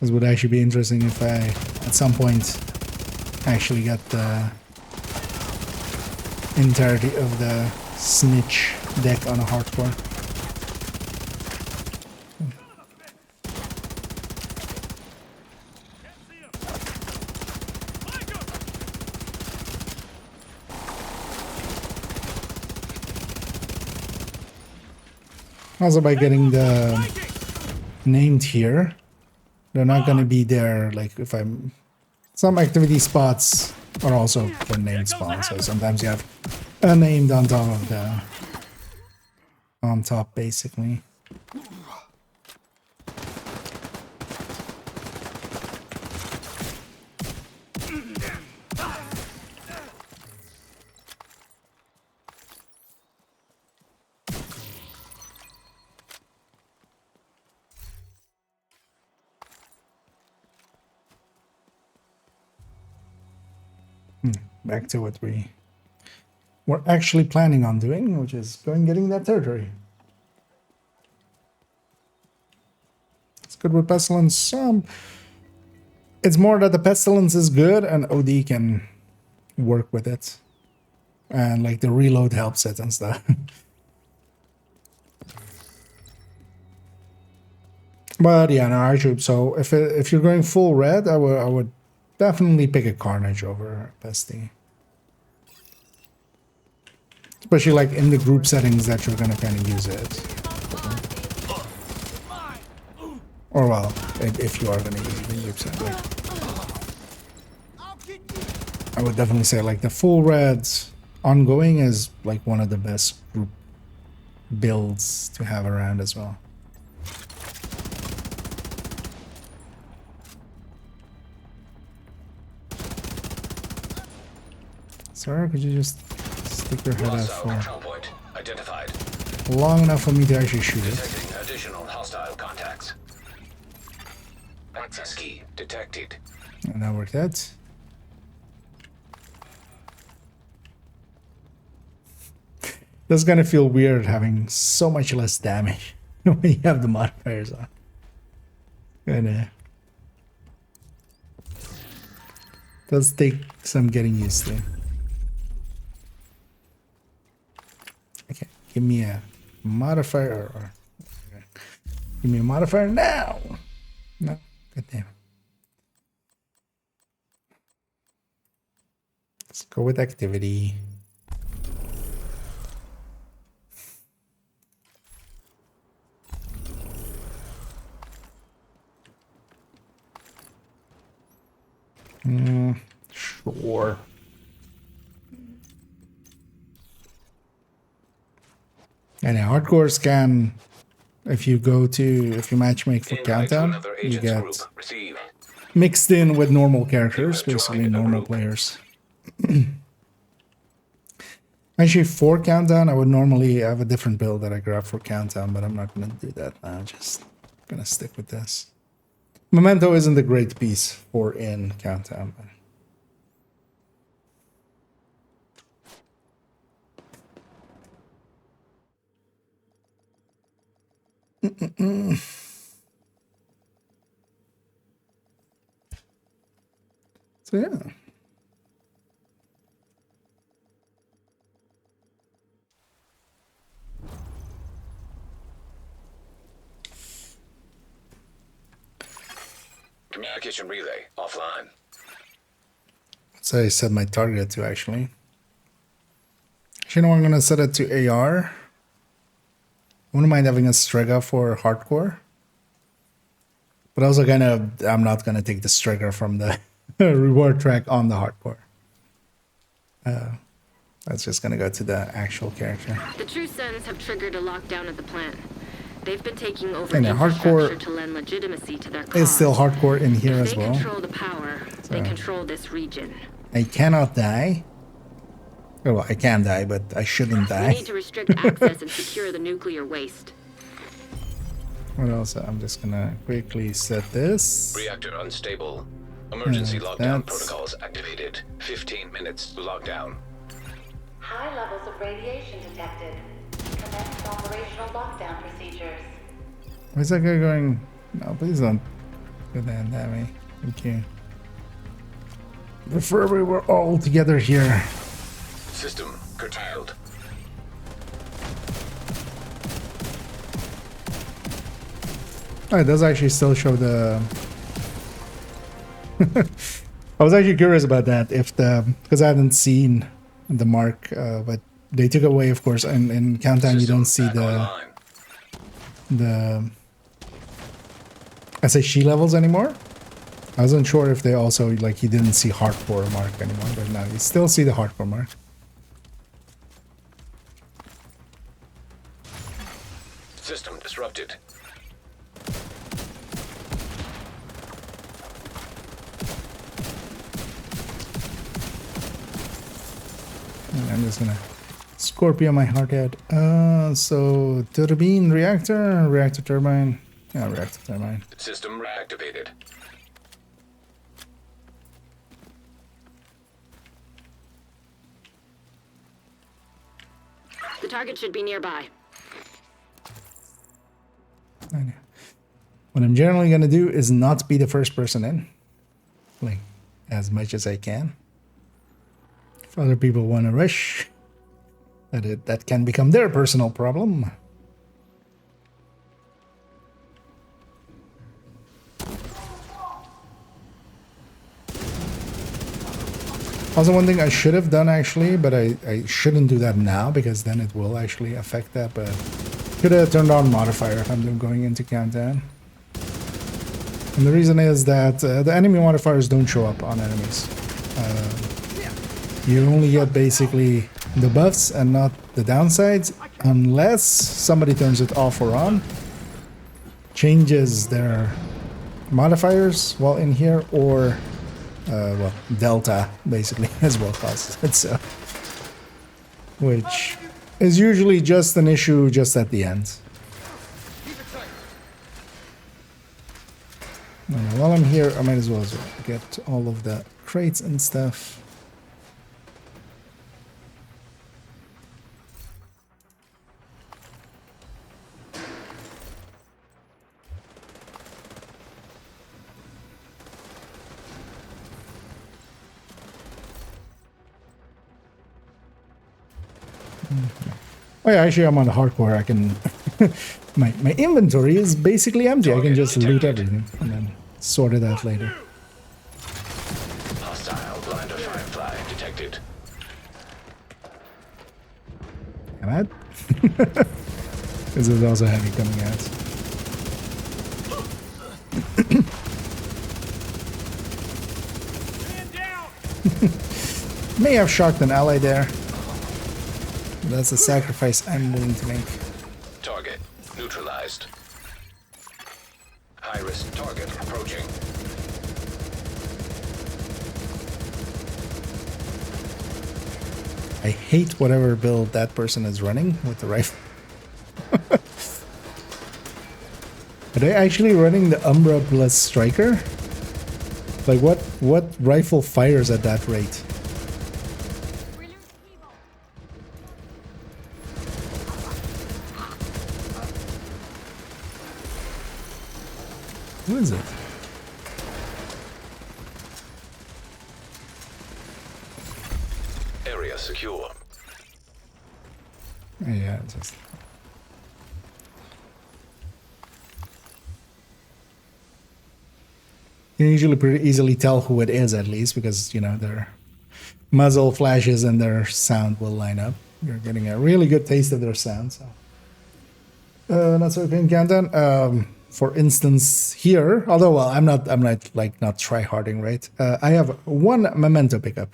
This would actually be interesting if I, at some point, actually got the entirety of the Snitch deck on a hardcore. Also, by getting the named here, they're not going to be there. Like if I'm, some activity spots are also for named spawn, so sometimes you have a named on top of the, on top basically. Back to what we're actually planning on doing, which is getting that territory. It's good with Pestilence. It's more that the Pestilence is good and OD can work with it. And like the reload helps it and stuff. But yeah, no, actually, so if you're going full red, I would definitely pick a Carnage over Pesty. Especially like in the group settings that you're gonna kind of use it. Or well, if you are gonna use it in group setting. Like, I would definitely say like the full reds ongoing is like one of the best group builds to have around as well. Sarah, could you just stick your head out for long enough for me to actually shoot it? Additional hostile contacts. Access key detected. And that worked out. That's gonna feel weird having so much less damage when you have the modifiers on. And does take some getting used to. Okay, give me a modifier. Give me a modifier now. No, god damn it. Let's go with activity. Sure. And a hardcore scan, if you matchmake for countdown, you get mixed in with normal characters, basically normal players. Actually, for countdown, I would normally have a different build that I grab for countdown, but I'm not going to do that now. I'm just going to stick with this. Memento isn't a great piece for in countdown. So yeah. Communication relay offline. So I set my target to actually. You know, I'm gonna set it to AR. I wouldn't mind having a Strega for hardcore. But also I'm not gonna take the Strega from the reward track on the hardcore. That's just gonna go to the actual character. The True Sons have triggered a lockdown at the plant. They've been taking over And infrastructure to lend legitimacy to their cause. It's still hardcore in here as well. They control the power. They control this region. I cannot die. Oh, well, I can die, but I shouldn't die. We need to restrict access and secure the nuclear waste. What else? I'm just gonna quickly set this. Reactor unstable. Emergency lockdown protocols activated. 15 minutes lockdown. High levels of radiation detected. Commence operational lockdown procedures. Where's that guy going? No, please don't go down at me. Thank you. Prefer we were all together here. System curtailed. Oh, it does actually still show the... I was actually curious about that, if because I hadn't seen the mark, but they took away, of course, in Countdown you don't see the SHG levels anymore. I wasn't sure if they also, like, you didn't see hardcore mark anymore, but now you still see the hardcore mark. System disrupted. I'm just gonna Scorpio my hard head. So turbine reactor, reactor turbine. Yeah, reactor turbine. System reactivated. The target should be nearby. What I'm generally gonna do is not be the first person in, like, as much as I can. If other people want to rush, that can become their personal problem. Also, one thing I should have done actually, but I shouldn't do that now because then it will actually affect that, but could have turned on modifier if I'm going into countdown. And the reason is that the enemy modifiers don't show up on enemies. You only get basically the buffs and not the downsides unless somebody turns it off or on, changes their modifiers while in here, or well, delta basically as well causes it, so, which is usually just an issue just at the end. While I'm here, I might as well get all of the crates and stuff. Oh yeah, actually I'm on the hardcore, I can my inventory is basically empty. I can just loot everything and then sort it out later. Hostile blind of firefly detected. Am I? This is also heavy coming out. May have shocked an ally there. That's a sacrifice I'm willing to make. Target neutralized. High-risk target approaching. I hate whatever build that person is running with the rifle. Are they actually running the Umbra plus Striker? Like what rifle fires at that rate? Who is it? Area secure. Yeah, just... You can usually pretty easily tell who it is, at least, because, you know, their muzzle flashes and their sound will line up. You're getting a really good taste of their sound, so... not so good countdown. For instance, here, although, well, I'm not like, not try-harding, right? I have one memento pickup.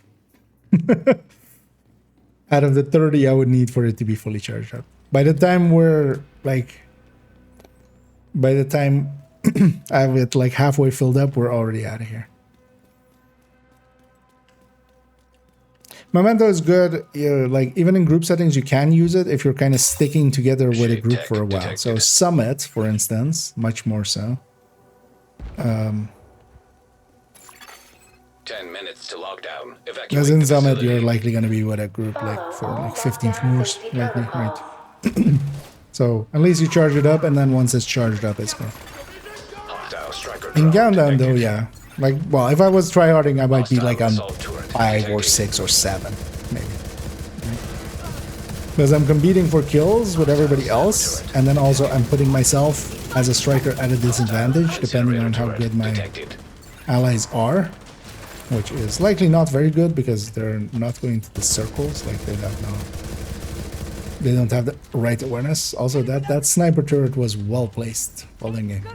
Out of the 30 I would need for it to be fully charged up. By the time we're like, by the time I have it like halfway filled up, we're already out of here. Memento is good. Like even in group settings, you can use it if you're kind of sticking together with a group for a while. So Summit, for instance, much more so. 10 minutes to lockdown. As in Summit, you're likely going to be with a group like for like 15 floors, likely, right? So at least you charge it up, and then once it's charged up, it's good. In Countdown, though, yeah. Like, well, if I was tryharding, I might be like on 5 or 6 or 7, maybe. Because I'm competing for kills with everybody else, and then also I'm putting myself as a striker at a disadvantage, depending on how good my allies are. Which is likely not very good because they're not going to the circles, like they don't have the right awareness. Also, that sniper turret was well placed while in game.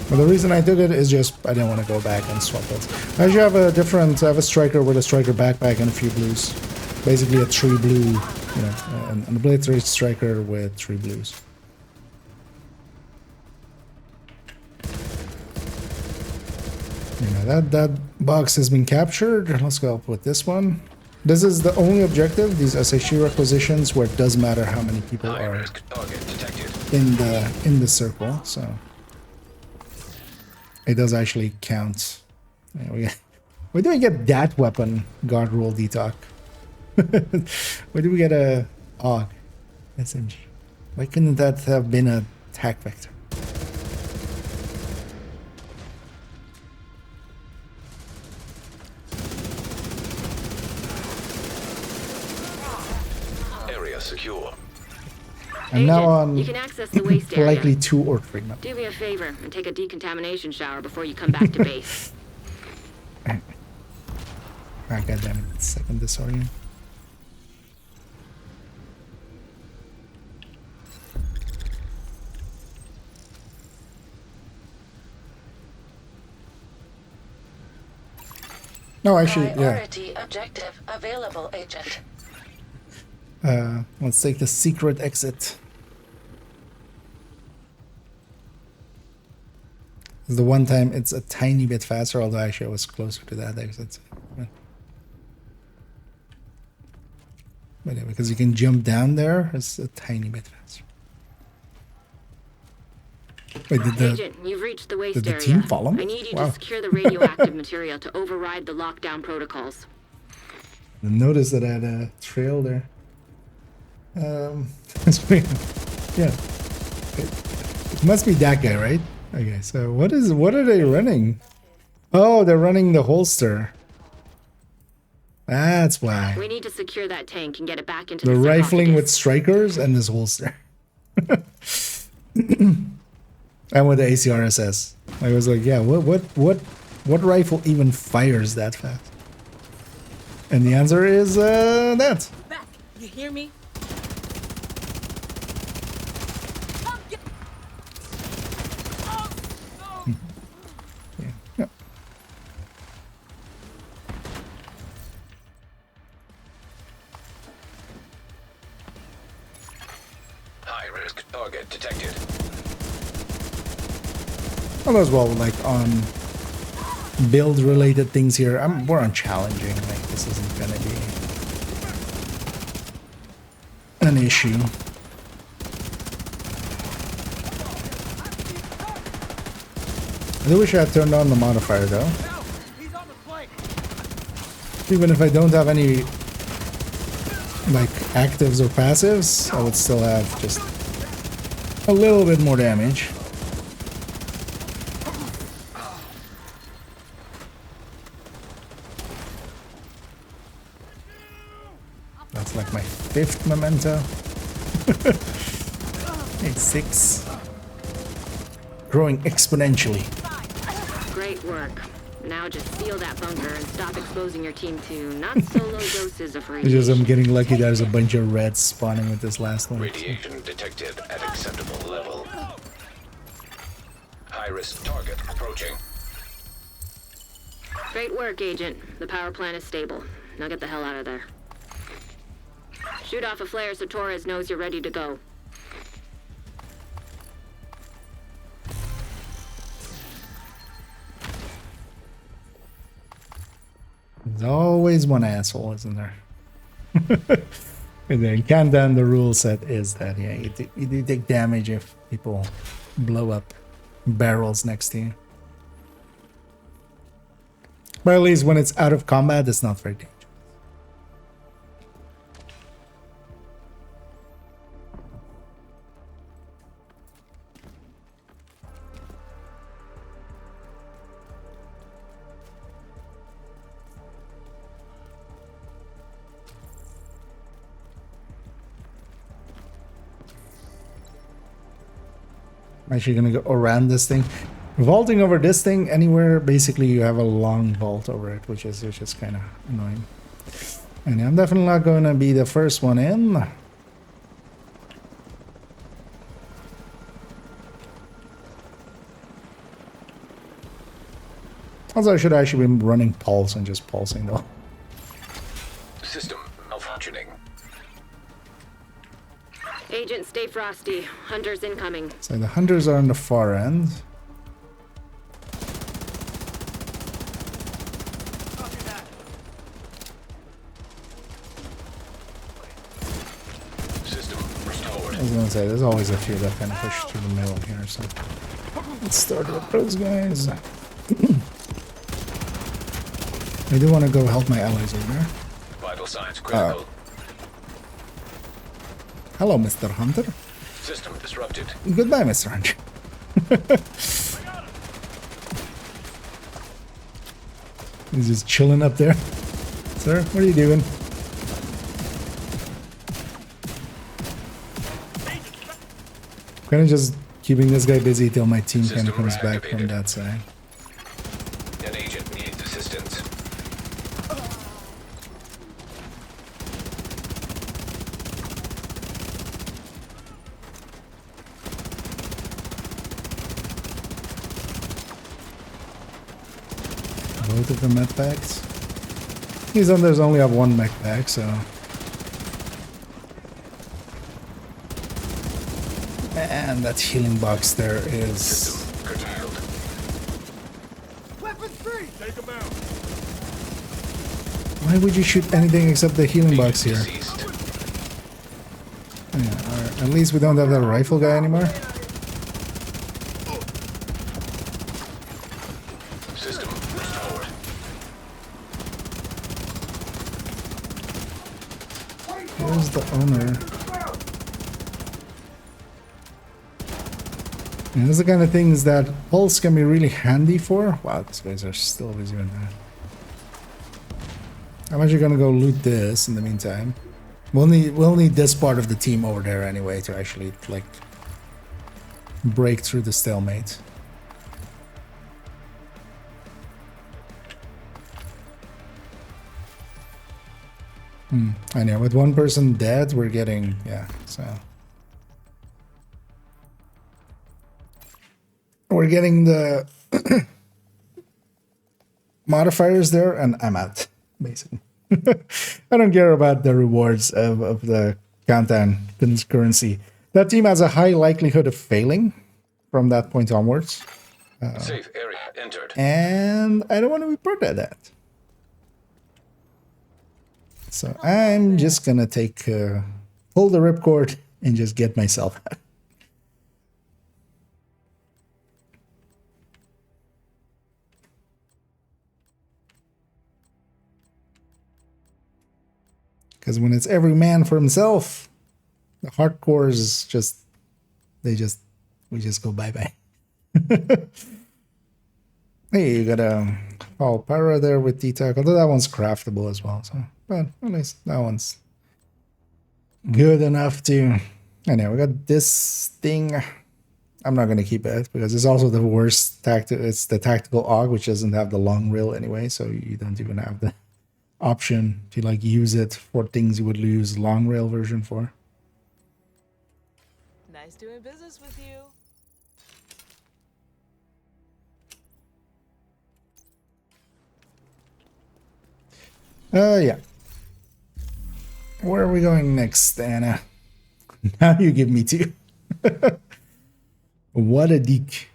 But the reason I took it is just I didn't want to go back and swap it. I actually have a different, I have a striker with a striker backpack and a few blues. Basically a 3 blue, you know, and a blade rate striker with 3 blues. You know, that box has been captured. Let's go up with this one. This is the only objective, these SHE requisitions, where it doesn't matter how many people are in the circle, so it does actually count. Where do we get that weapon? Guard roll detox. Where do we get a AUG SMG? Why couldn't that have been a attack vector? Area secure. I'm now on you can access the waste area. likely 2 or 3 now. Do me a favor and take a decontamination shower before you come back to base. Ah, goddammit, second disorient. No, actually, yeah. Priority objective available, agent. Let's take the secret exit. The one time it's a tiny bit faster, although actually I was closer to that exit. But yeah, because you can jump down there, it's a tiny bit faster. Wait, Agent, you've reached the waste did the area. team follow me? I need you Wow. to secure the radioactive material to override the lockdown protocols. Notice that I had a trail there. Yeah. It must be that guy, right? Okay, so what are they running? Oh, they're running the holster. That's why. We need to secure that tank and get it back into They're the rifling with sarcophagus. strikers and this holster. And with the ACRSS. I was like, yeah, what rifle even fires that fast? And the answer is that. Back. You hear me? Yeah. High risk target detected. Well, as well, like on build related things here, we're on challenging. Like this isn't gonna be an issue. I do wish I had turned on the modifier though. Even if I don't have any like actives or passives, I would still have just a little bit more damage. That's like my 5th memento. It's 6. Growing exponentially. Great work. Now just seal that bunker and stop exposing your team to not so low doses of It's radiation. just I'm getting lucky there's a bunch of reds spawning with this last one. Radiation detected at acceptable level. High risk target approaching. Great work, Agent. The power plant is stable. Now get the hell out of there. Shoot off a flare so Torres knows you're ready to go. There's always one asshole, isn't there? And then Kandan, the rule set is that, yeah, you do take damage if people blow up barrels next to you. But at least when it's out of combat, it's not very dangerous. I'm actually gonna go around this thing. Vaulting over this thing anywhere, basically you have a long vault over it, which is kind of annoying. And I'm definitely not gonna be the first one in. Also, I should actually be running pulse and just pulsing though. System malfunctioning. Agent, stay frosty. Hunters incoming. So the hunters are on the far end. System restored. I was gonna say, there's always a few that kind of push through the middle here, so let's start with those guys. I do want to go help my allies over there. Vital signs critical. Hello, Mr. Hunter. System disrupted. Goodbye, Mr. Hunter. He's just chilling up there. Sir, what are you doing? Kind of just keeping this guy busy till my team kind of comes back from that side. An agent needs assistance. Both of the med packs. These others only have one med pack, so. And that healing box there is. Weapons free. Take them out. Why would you shoot anything except the healing box here? Yeah, or at least we don't have that rifle guy anymore. System restored. Where's the owner? And those are the kind of things that pulse can be really handy for. Wow, these guys are still busy with that. I'm actually gonna go loot this in the meantime. We'll need this part of the team over there anyway to actually like break through the stalemate. I know, with one person dead, we're getting, yeah, so. We're getting the modifiers there, and I'm out, basically. I don't care about the rewards of the countdown currency. That team has a high likelihood of failing from that point onwards. Safe area entered. And I don't want to be part of that. So I'm just gonna pull the ripcord and just get myself out. Because when it's every man for himself, the hardcore is just, we just go bye-bye. Hey, you got a para there with D-Tech, although that one's craftable as well, so, but at least that one's good enough to, anyway, we got this thing. I'm not going to keep it because it's also the worst it's the tactical AUG, which doesn't have the long rail anyway, so you don't even have the option to like use it for things you would lose long rail version for. Nice doing business with you. Yeah. Where are we going next, Anna? Now you give me two. What a dick.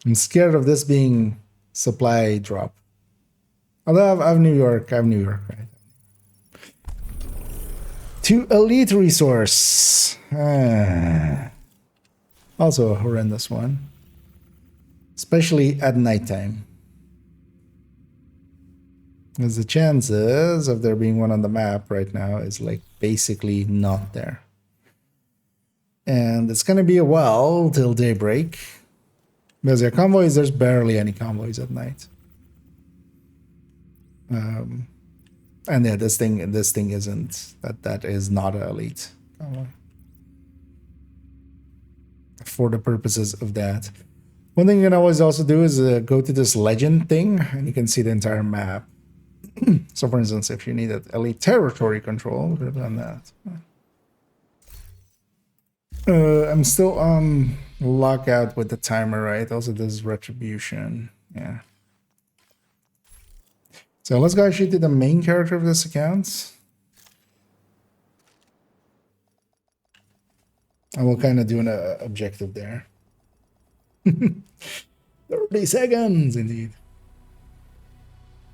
I'm scared of this being supply drop. Although I have New York, right? To elite resource. Also a horrendous one. Especially at nighttime. Because the chances of there being one on the map right now is like basically not there. And it's going to be a while till daybreak. Because there are convoys, there's barely any convoys at night. And yeah, this thing isn't, that is not an elite convoy. For the purposes of that. One thing you can always also do is go to this legend thing, and you can see the entire map. So for instance, if you needed elite territory control, we could have done that. I'm still on lockout with the timer, right? Also, this is retribution. Yeah. So let's go actually to the main character of this account. I will kind of do an objective there. 30 seconds, indeed.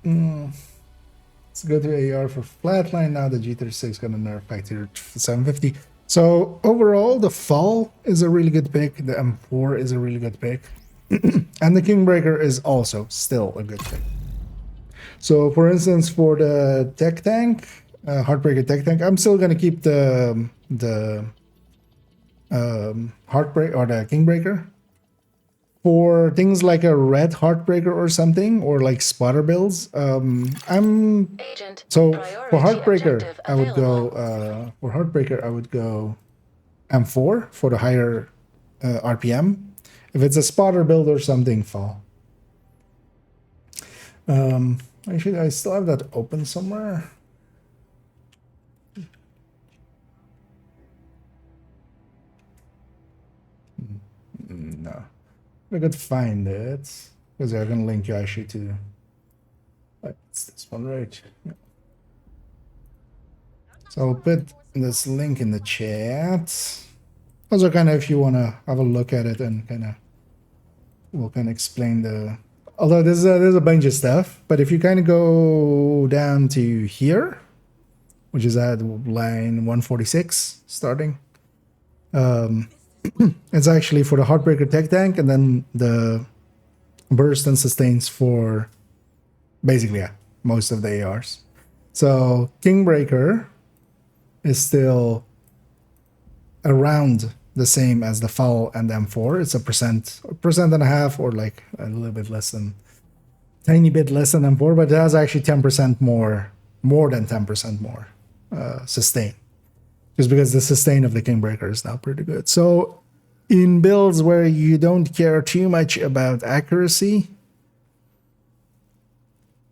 Let's go to AR for flatline now. The G36 gonna nerf back to 750. So overall, the Fall is a really good pick. The M4 is a really good pick. And the Kingbreaker is also still a good pick. So for instance, for the tech tank, Heartbreaker tech tank, I'm still gonna keep the Heartbreak or the Kingbreaker. For things like a red Heartbreaker or something, or like spotter builds, so for Heartbreaker I would go M4 for the higher RPM. If it's a spotter build or something, Fall. Actually, I still have that open somewhere. No. I could find it because I can link you actually to. It's this one, right? Yeah. So I'll put this link in the chat. Also, kind of, if you want to have a look at it and kind of, we'll kind of explain the. Although there's a bunch of stuff, but if you kind of go down to here, which is at line 146, starting. It's actually for the Heartbreaker tech tank, and then the burst and sustains for basically most of the ARs. So Kingbreaker is still around the same as the Foul and M4. It's a percent and a half, or like a little bit less than, tiny bit less than M4, but it has actually 10% more than 10% more sustain. Just because the sustain of the Kingbreaker is now pretty good. So in builds where you don't care too much about accuracy,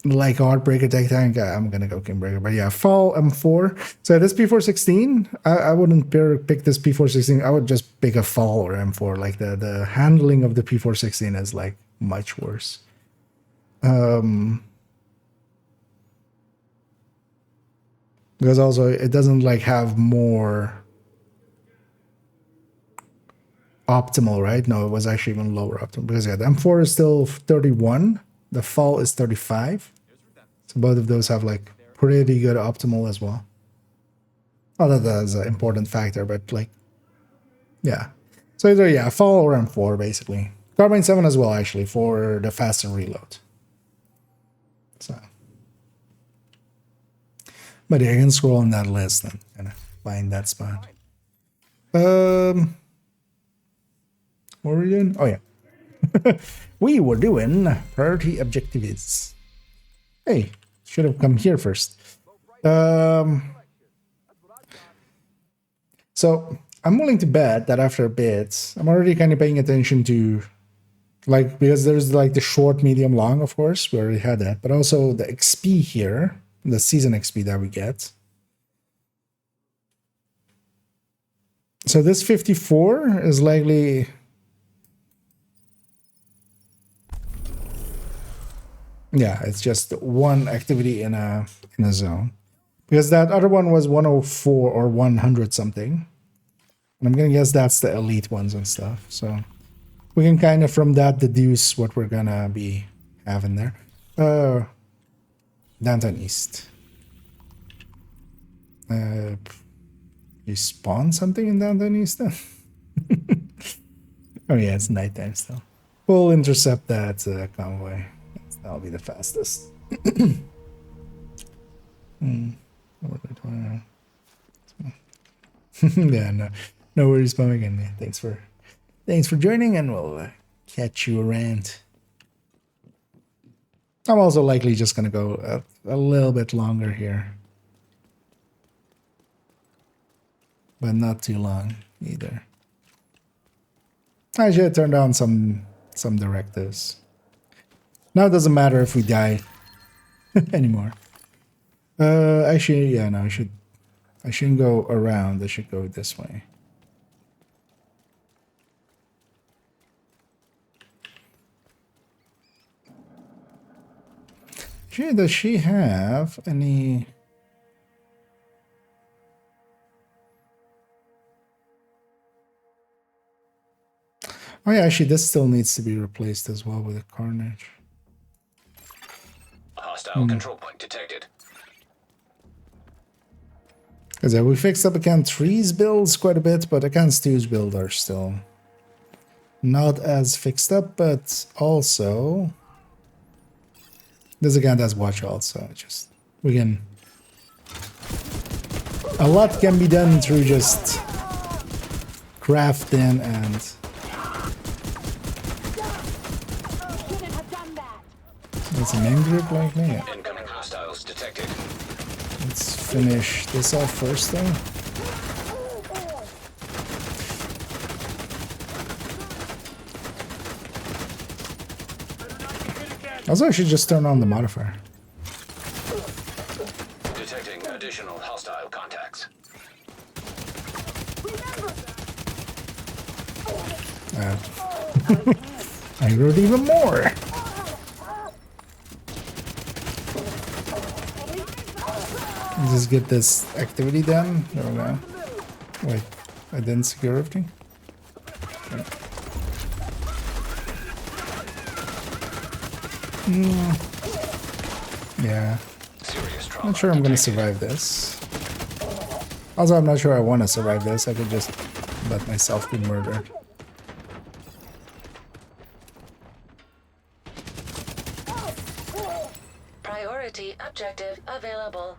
like Heartbreaker Tech Tank, I'm gonna go Kingbreaker. But yeah, Fall M4. So this P416, I wouldn't pick this P416. I would just pick a Fall or M4. Like the handling of the P416 is like much worse. Because also it doesn't like have more optimal, right? No, it was actually even lower optimal. Because yeah, the M4 is still 31. The Fall is 35. So both of those have like pretty good optimal as well. Not that that's an important factor, but like, yeah. So either, yeah, Fall or M4 basically. Carbine 7 as well, actually, for the faster reload. So. But yeah, you can scroll on that list and kind of find that spot. What were we doing? Oh, yeah. We were doing priority objectives. Hey, should have come here first. So I'm willing to bet that after a bit, I'm already kind of paying attention to, like, because there's like the short, medium, long, of course. We already had that. But also the XP here, the season XP that we get. So this 54 is likely... Yeah, it's just one activity in a zone. Because that other one was 104 or 100 something. And I'm gonna guess that's the elite ones and stuff. So we can kind of from that deduce what we're gonna be having there. Downtown East. You spawn something in Downtown East then? Oh yeah, it's nighttime still. We'll intercept that convoy. That'll be the fastest. Yeah, no worries, Bum again. Thanks for joining, and we'll catch you around. I'm also likely just gonna go a little bit longer here, but not too long either. I should turn down some directives. Now it doesn't matter if we die anymore. Actually, yeah, no, I shouldn't go around. I should go this way. Does she have any... Oh yeah, actually this still needs to be replaced as well with a Carnage. Hostile control point detected. Because we fixed up Account 3's builds quite a bit, but Account 2's build are still not as fixed up, but also this account has watch also. Just we can, a lot can be done through just crafting and it's an end group like me. Incoming hostiles detected. Let's finish this off first though. Also, I should just turn on the modifier. Detecting additional hostile contacts. I wrote even more. Just get this activity done. There we go. Wait, I didn't secure everything. Okay. Yeah. Not sure I'm gonna survive this. Also, I'm not sure I want to survive this. I could just let myself be murdered. Priority objective available.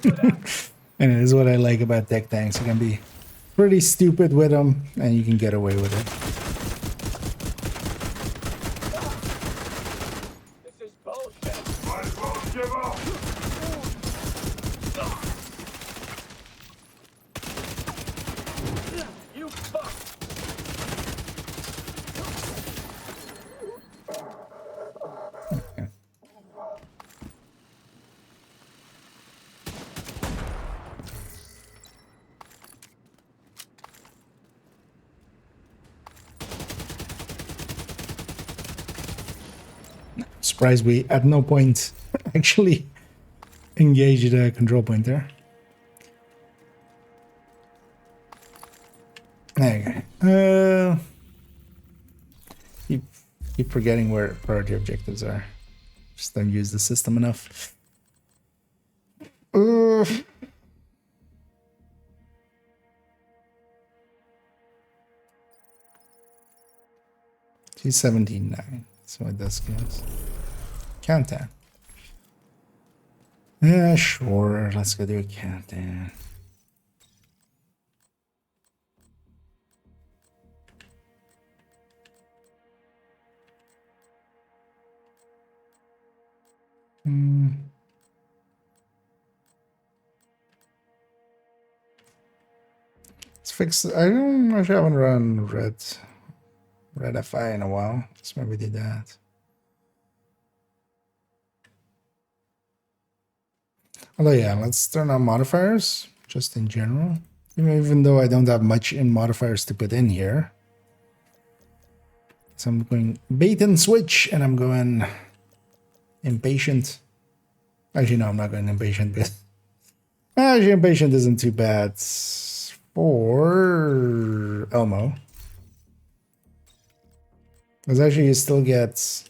And it is what I like about tech tanks. You can be pretty stupid with them, and you can get away with it. This is bullshit. Might as well give up. You fuck. Surprised we at no point actually engaged the control point there. There you go. Keep forgetting where priority objectives are. Just don't use the system enough. 279. So what this goes. Countdown. Yeah, sure. Let's go do a countdown. Let's fix. I haven't run Red FI in a while. Let's maybe do that. Although yeah, let's turn on modifiers just in general. Even though I don't have much in modifiers to put in here. So I'm going bait and switch, and I'm going impatient. Actually, no, I'm not going impatient, but actually impatient isn't too bad for Elmo. Because actually you still get,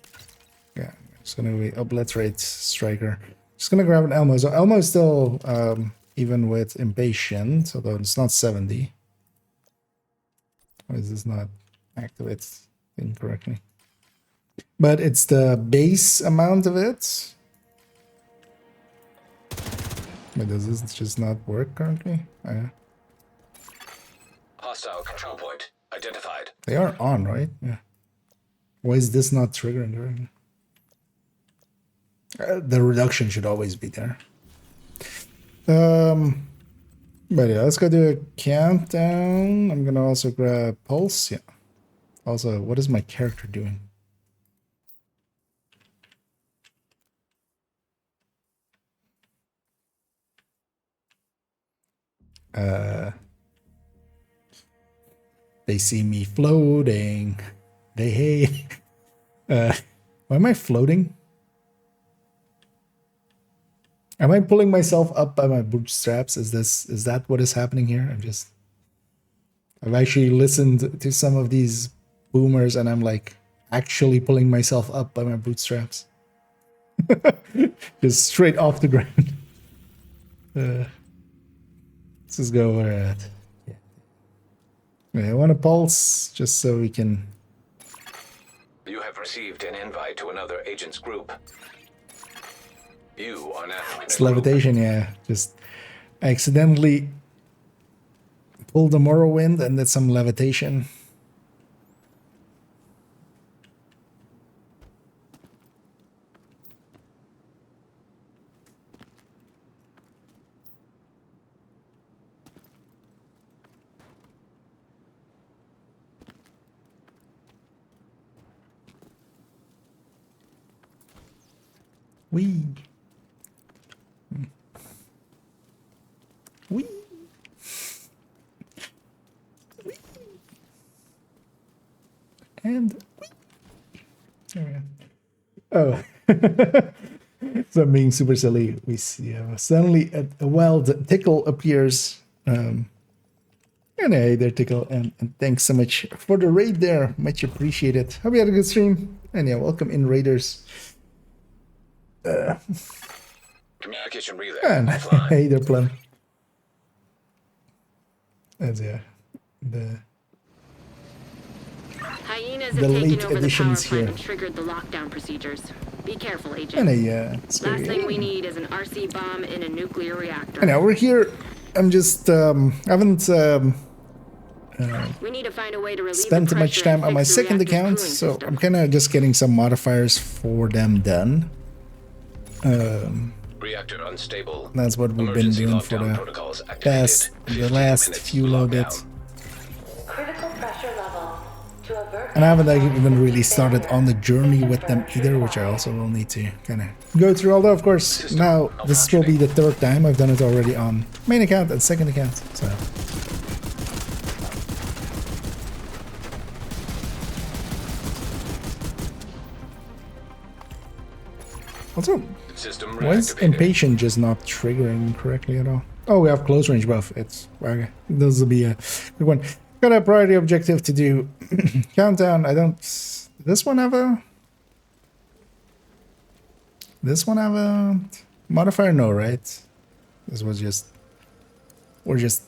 yeah, it's going to be obliterate striker. Just going to grab an Elmo. So Elmo is still even with impatient, although it's not 70. Or is this not activate incorrectly? But it's the base amount of it. But does this just not work currently? Oh, yeah. Hostile control point identified. They are on, right? Yeah. Why is this not triggering? The reduction should always be there. But yeah, let's go do a countdown. I'm gonna also grab pulse. Yeah. Also, what is my character doing? They see me floating. They hate. Why am I floating? Am I pulling myself up by my bootstraps? Is that what is happening here? I've actually listened to some of these boomers, and I'm like actually pulling myself up by my bootstraps. Just straight off the ground. Let's just go where we're at. Yeah. Okay, I want a pulse just so we can. You have received an invite to another agent's group. You are now. It's levitation, yeah. Just accidentally pulled the Morrowind and did some levitation. Wee. Wee. Wee. And wee. There we go. Oh. So I'm being super silly. We see suddenly a wild tickle appears. And hey there, Tickle, and thanks so much for the raid there. Much appreciated. Hope you had a good stream. And yeah, welcome in, raiders. Communication relay. And hey there, Plum. And yeah, Hi, Hyenas the have taken late over the power additions plant here. and triggered the lockdown procedures. Be careful, Agent. And a scary Last thing we alien. need is an RC bomb in a nuclear reactor. And now we're here. I'm just haven't We need to find a way to relieve spent the much pressure time and on my fix the second reactor's account, cooling so system. I'm kind of just getting some modifiers for them done. Reactor unstable. That's what we've been Emergency doing for lockdown the protocols activated. the last 15 few little minutes bits. Critical pressure level to avert. And I haven't even really started on the journey with them either, which I also will need to kind of go through. Although, of course, now this will be the third time. I've done it already on main account and second account. So. Also, System why is reactivated. impatient just not triggering correctly at all? Oh, we have close range buff. It's okay. This will be a good one. Got a priority objective to do. Countdown. I don't. This one have a modifier? No, right? This was just. We're just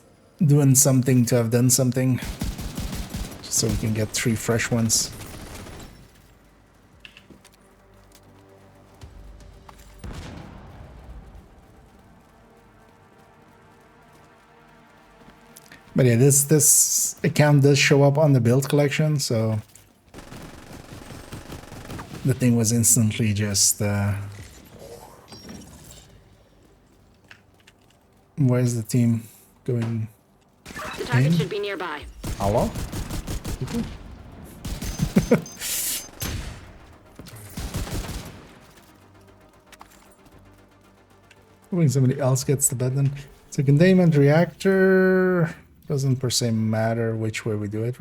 doing something to have done something. Just so we can get 3 fresh ones. But yeah, this account does show up on the build collection, so the thing was instantly just where's the team going? The target should be nearby. Hello? People? Hoping somebody else gets the bed then. So containment reactor doesn't per se matter which way we do it.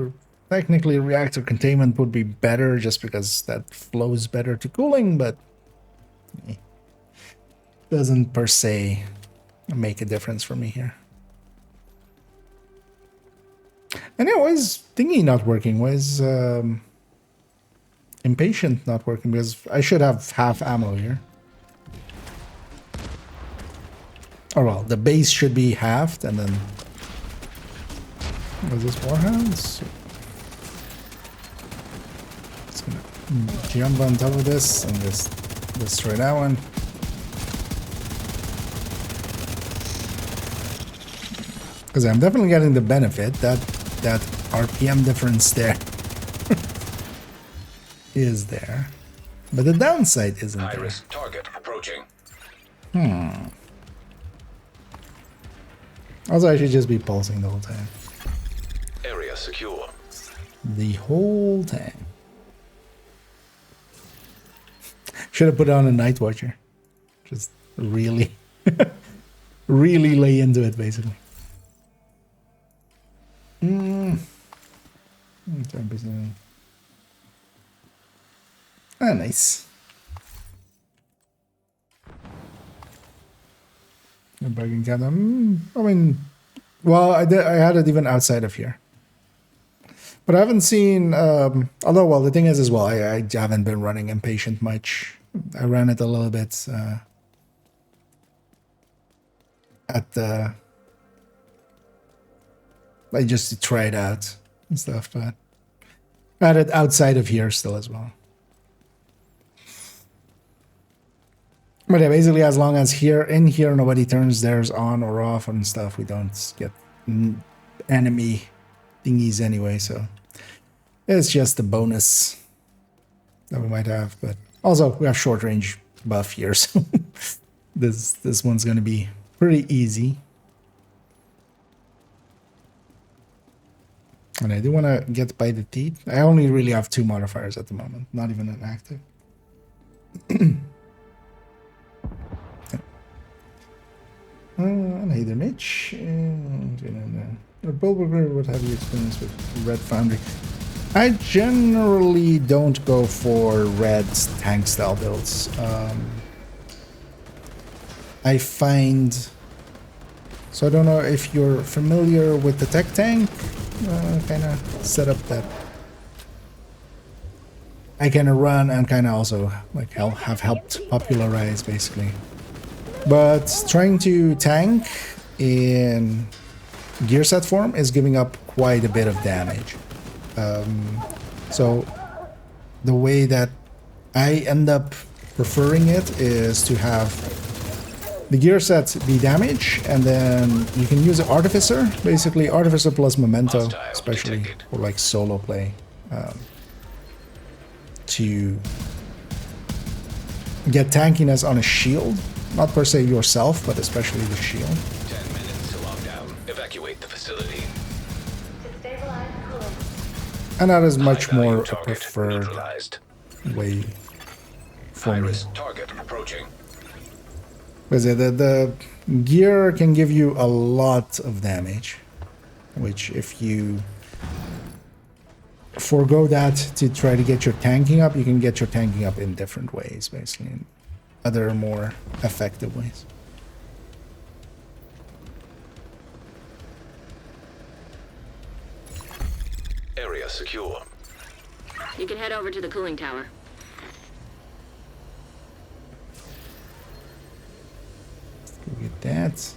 Technically reactor containment would be better just because that flows better to cooling, but doesn't per se make a difference for me here. And yeah, why is thingy not working? Why is impatient not working? Because I should have half ammo here. Oh well, the base should be halved, and then... Was this warhounds? Just gonna jump on top of this and just destroy that one. Because I'm definitely getting the benefit that RPM difference there is there. But the downside isn't there. High-risk target approaching. Also, I should just be pulsing the whole time. Area secure. The whole time. Should have put on a night watcher. Just really, really lay into it, basically. 10%. Ah, nice. A bargain counter. I mean, well, I had it even outside of here. But I haven't seen, although, well, the thing is as well, I haven't been running Impatient much. I ran it a little bit at the, like just to try it out and stuff, but I had it outside of here still as well. But yeah, basically as long as in here nobody turns theirs on or off and stuff, we don't get enemy thingies anyway, so it's just a bonus that we might have. But also we have short range buff here, so this one's gonna be pretty easy. And I do want to get by the teeth. I only really have 2 modifiers at the moment, not even an active. And either Mitch what have you experienced with Red Foundry? I generally don't go for red tank style builds. I find, so I don't know if you're familiar with the tech tank kind of setup that I kind of run and kind of also like have helped popularize basically. But trying to tank in gear set form is giving up quite a bit of damage. So the way that I end up preferring it is to have the gear set be damage, and then you can use an Artificer, basically Artificer plus Memento, especially for like solo play, to get tankiness on a shield. Not per se yourself, but especially the shield. 10 minutes to lock down. Evacuate the facility. And that is much more a preferred way for me. Target approaching. Because the gear can give you a lot of damage, which if you forego that to try to get your tanking up, you can get your tanking up in different ways, basically, in other more effective ways. Area secure. You can head over to the cooling tower. Go get that.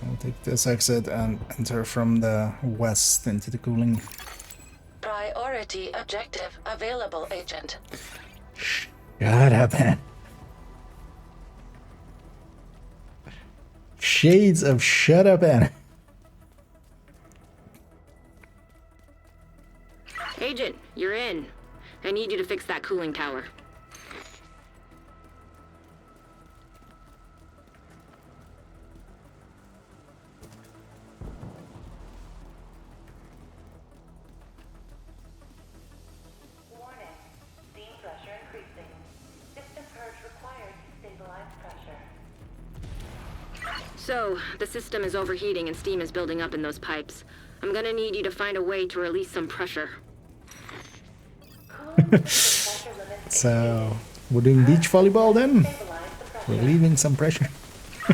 I'll take this exit and enter from the west into the cooling. Priority objective available, Agent. Shut up, man. Shades of shut up, Anna. Agent, you're in. I need you to fix that cooling tower. Warning. Steam pressure increasing. System purge required to stabilize pressure. So, the system is overheating and steam is building up in those pipes. I'm gonna need you to find a way to release some pressure. So, we're doing beach volleyball then? Relieving some pressure.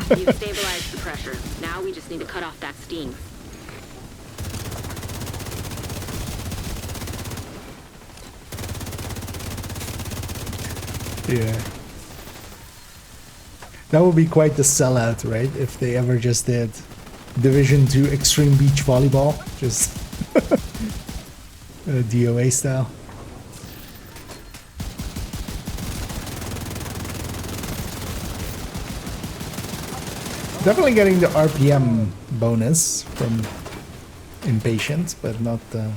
You've stabilized the pressure. Now we just need to cut off that steam. Yeah. That would be quite the sellout, right? If they ever just did Division 2 Extreme Beach Volleyball. Just DOA style. Definitely getting the RPM bonus from Impatient, but not the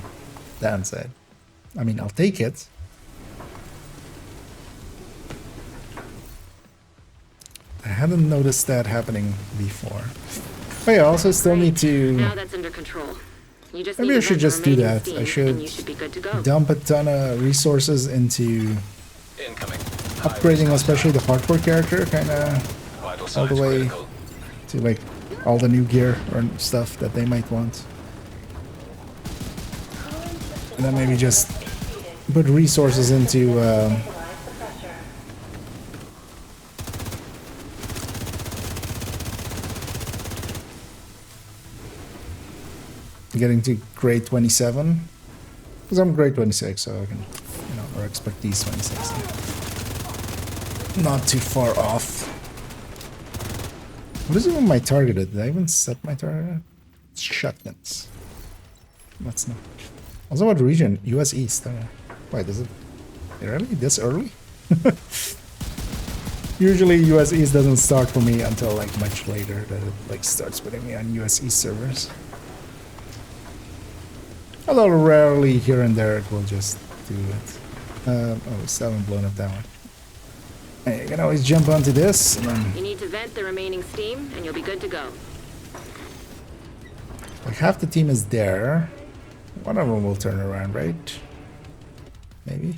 downside. I mean, I'll take it. I hadn't noticed that happening before. Oh yeah, I also still need to... Now that's under control. You just Maybe I should just do that. I should dump a ton of resources into upgrading, especially the hardcore character, kind of all the way to like all the new gear or stuff that they might want. And then maybe just put resources into getting to grade 27, because I'm grade 26, so I can, you know, or expertise 26. Not too far off. What is even my targeted? Did I even set my target? It's shotguns. That's not. Also, what region? US East. Wait, is it really this early? Usually US East doesn't start for me until like much later, that it like starts putting me on US East servers. Although rarely here and there it will just do it. Oh, still haven't blown up that one. Hey, you can always jump onto this and then... You need to vent the remaining steam and you'll be good to go. Like half the team is there. One of them will turn around, right? Maybe.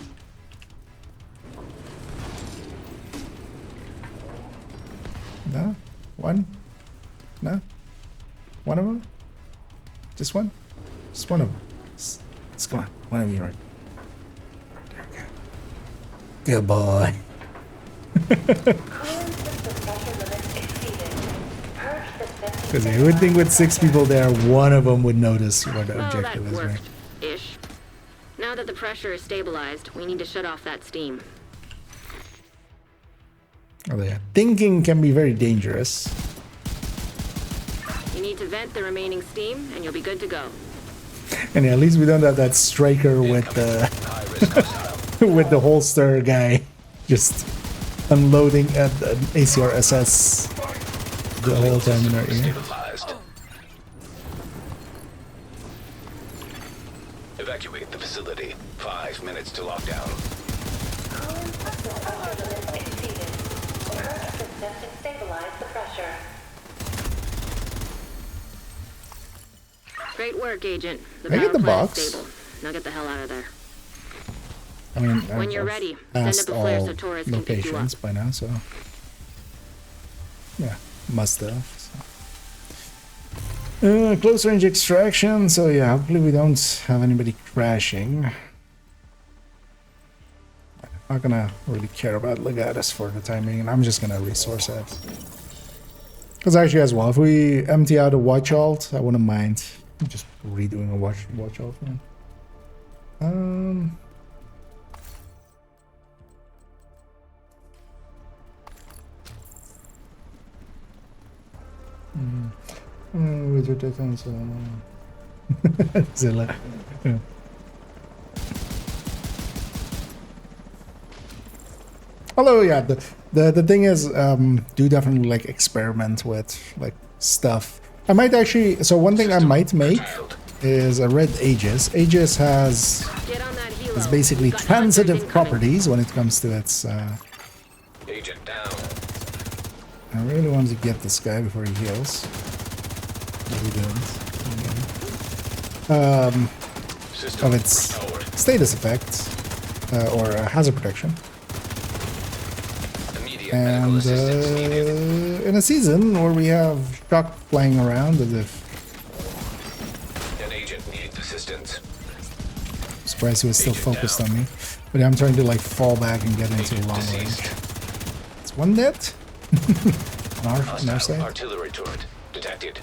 No? One? No? One of them? Just one? Just one of them. Let's go on. One of you, right? There we go. Good boy. Because you would think with 6 people there, one of them would notice what the objective is, right? Ish. Now that the pressure is stabilized, we need to shut off that steam. Oh yeah, thinking can be very dangerous. You need to vent the remaining steam, and you'll be good to go. And yeah, at least we don't have that striker with the with the holster guy just unloading at an ACRSS the whole time in our ear. Evacuate the facility. 5 minutes to lockdown. Stabilize the pressure. Great work, Agent. I get the power plant box. is stable. Now get the hell out of there. I mean, When you're I've ready, send passed up a flare all so Torres can pick you up. locations by now, so yeah, must have. So. Close range extraction. So yeah, hopefully we don't have anybody crashing. I'm not gonna really care about Legatus for the time being, and I'm just gonna resource it. Because actually, as well, if we empty out a watch alt, I wouldn't mind just redoing a watch alt. Man. With your Titans, Zilla. Yeah. Although, yeah, the thing is, do definitely like experiment with like stuff. I might actually. So one thing I might make is a red Aegis. Aegis has basically transitive properties when it comes to its. Agent down. I really want to get this guy before he heals. He didn't. Of its status effects or hazard protection. And in a season where we have shock flying around as if An agent needs assistance. I'm surprised he was still focused on me. But I'm trying to like fall back and get into long range. It's one dead. on our side. Artillery turret detected.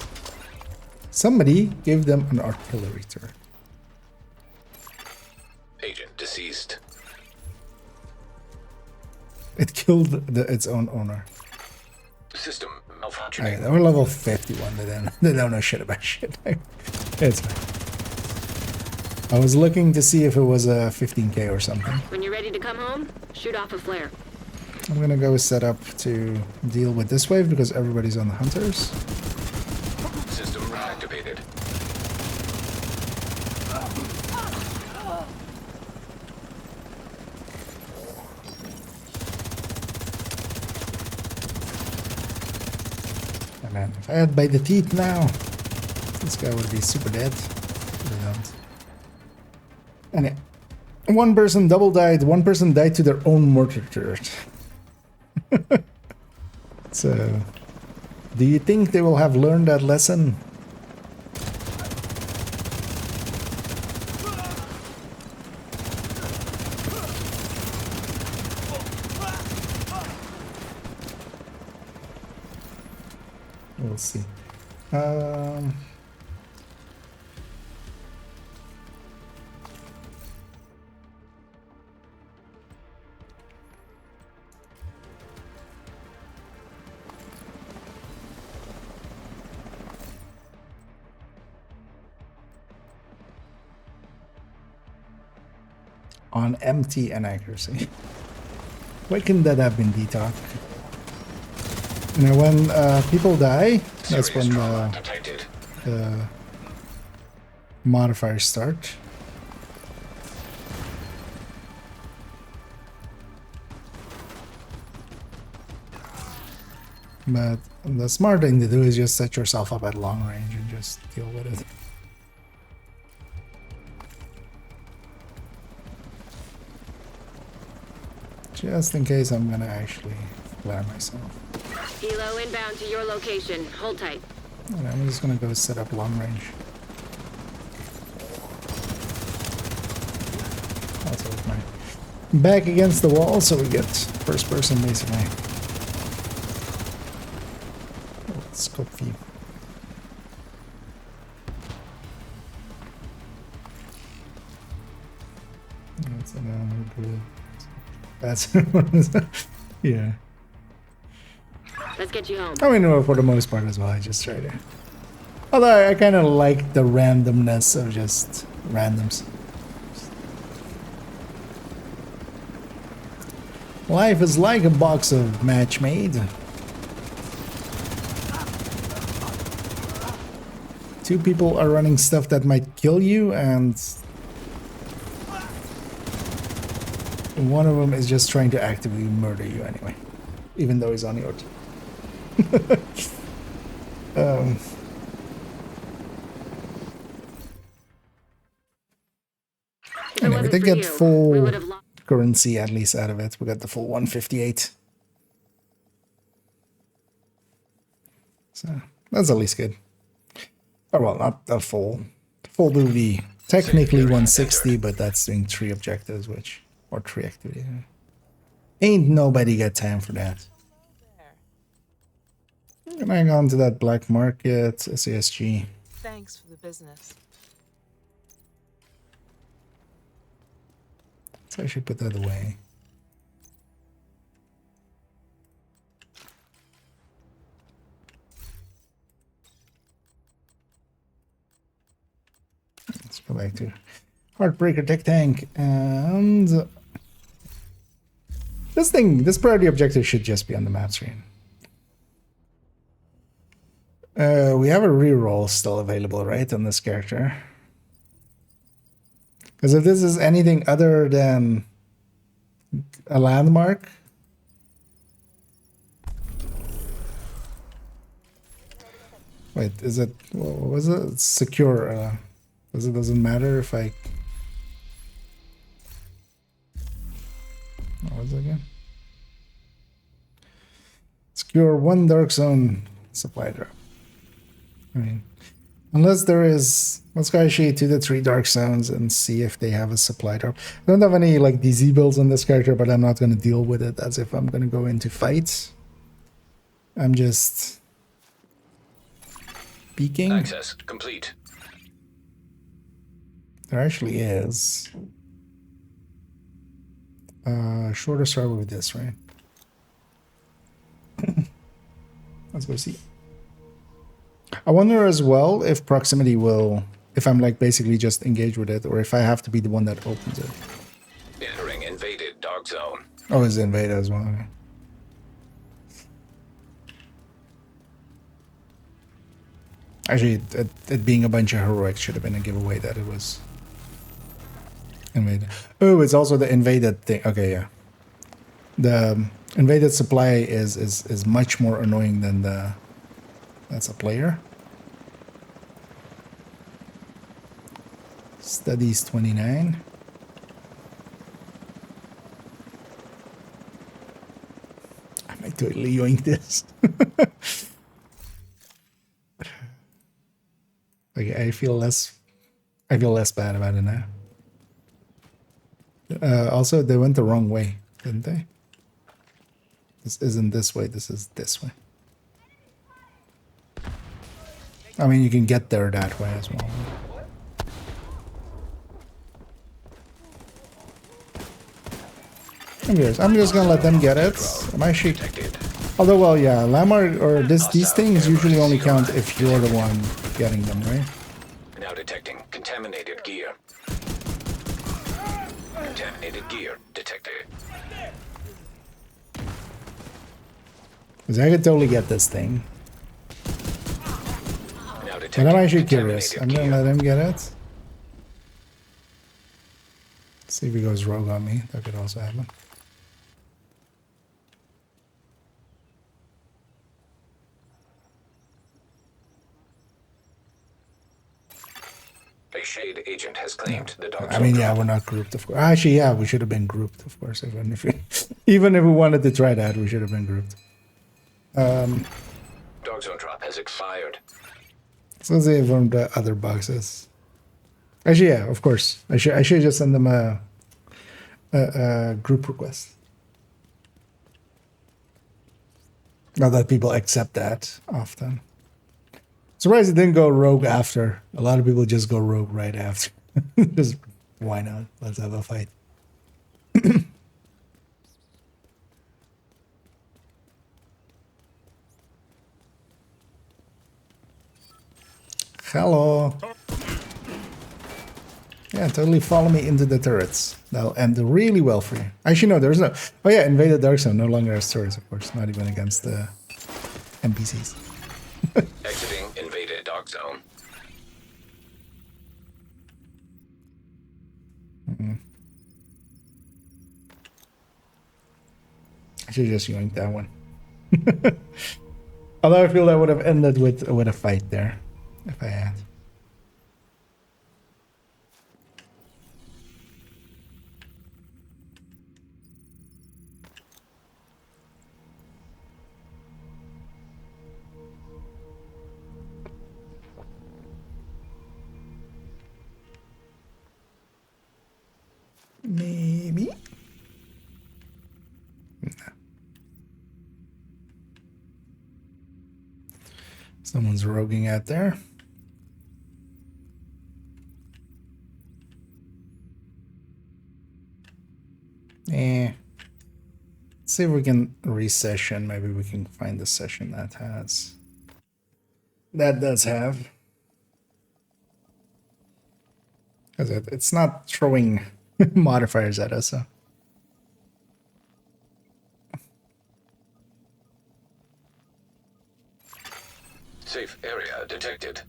Somebody gave them an artillery turret. Agent deceased. It killed its own owner. System malfunctioning. Okay, we're level 51. They don't know shit about shit. It's fine. I was looking to see if it was a 15k or something. When you're ready to come home, shoot off a flare. I'm gonna go set up to deal with this wave because everybody's on the hunters. System reactivated. Oh, man, if I had by the teeth now, this guy would be super dead. But I don't. And yeah, one person double died. One person died to their own mortar turret. So, do you think they will have learned that lesson? We'll see. On empty and accuracy. Why couldn't that have been detox? You know, when people die, that's when the modifiers start. But the smart thing to do is just set yourself up at long range and just deal with it. Just in case I'm gonna actually flare myself. Helo inbound to your location. Hold tight. And I'm just gonna go set up long range. Also with my back against the wall so we get first person basically. Scope view. That's yeah. Let's get you home. I mean, well, for the most part as well, I just try to. Although I kind of like the randomness of just randoms. Life is like a box of match made. 2 people are running stuff that might kill you, and one of them is just trying to actively murder you anyway, even though he's on your team. Anyway, we did get full currency at least out of it. We got the full 158. So that's at least good. Oh well, not the full. Full will be technically 160, but that's doing 3 objectives, or 3 activities. Ain't nobody got time for that. Gonna hang on to that black market, SASG. Thanks for the business. So I should put that away. Let's go back to Heartbreaker Tech Tank, and this priority objective should just be on the map screen. We have a reroll still available, right, on this character? Because if this is anything other than a landmark, wait, is it? What was it? It's secure. Doesn't matter if I. What was it again? Secure 1 dark zone supply drop. I mean, unless there is, let's go actually to the 3 dark zones and see if they have a supply drop. I don't have any like DZ builds on this character, but I'm not going to deal with it as if I'm going to go into fights. I'm just peeking. Access complete. There actually is. Shorter start with this, right? Let's go see. I wonder as well if proximity will, if I'm like basically just engaged with it, or if I have to be the one that opens it. Entering invaded dark zone. Oh, it's invaded as well. Okay. Actually, it being a bunch of heroics should have been a giveaway that it was invaded. Oh, it's also the invaded thing. Okay, yeah. The invaded supply is much more annoying than the. That's a player. Studies 29. I might totally yoink this. Okay, I feel less bad about it now. Also, they went the wrong way, didn't they? This isn't this way, this is this way. I mean, you can get there that way as well. I'm just gonna let them get it. I'm actually, although, well, yeah, landmark or these things usually only count if you're the one getting them, right? Now detecting contaminated gear. Contaminated gear detected. Because I could totally get this thing. But I'm actually curious. I'm gonna let him get it. See if he goes rogue on me. That could also happen. A shade agent has claimed the dark I mean, zone. yeah, we're not grouped, of course. Actually, yeah, we should have been grouped, of course. Even if we wanted to try that, we should have been grouped. Dark zone drop has expired. So let's see from the other boxes. Actually, yeah, of course. I should just send them a group request. Not that people accept that often. Surprised it didn't go rogue after. A lot of people just go rogue right after. Just why not? Let's have a fight. Hello. Yeah, totally follow me into the turrets. That'll end really well for you. Actually, no, there's no... Oh yeah, Invaded Dark Zone no longer has turrets, of course. Not even against the NPCs. Exiting invaded dark zone. I should just yoink that one. Although I feel that would have ended with a fight there, if I had. Maybe. No. Someone's roguing out there. Let's see if we can resession. Maybe we can find the session that does have. Because it's not throwing modifiers at us, so. Safe area detected.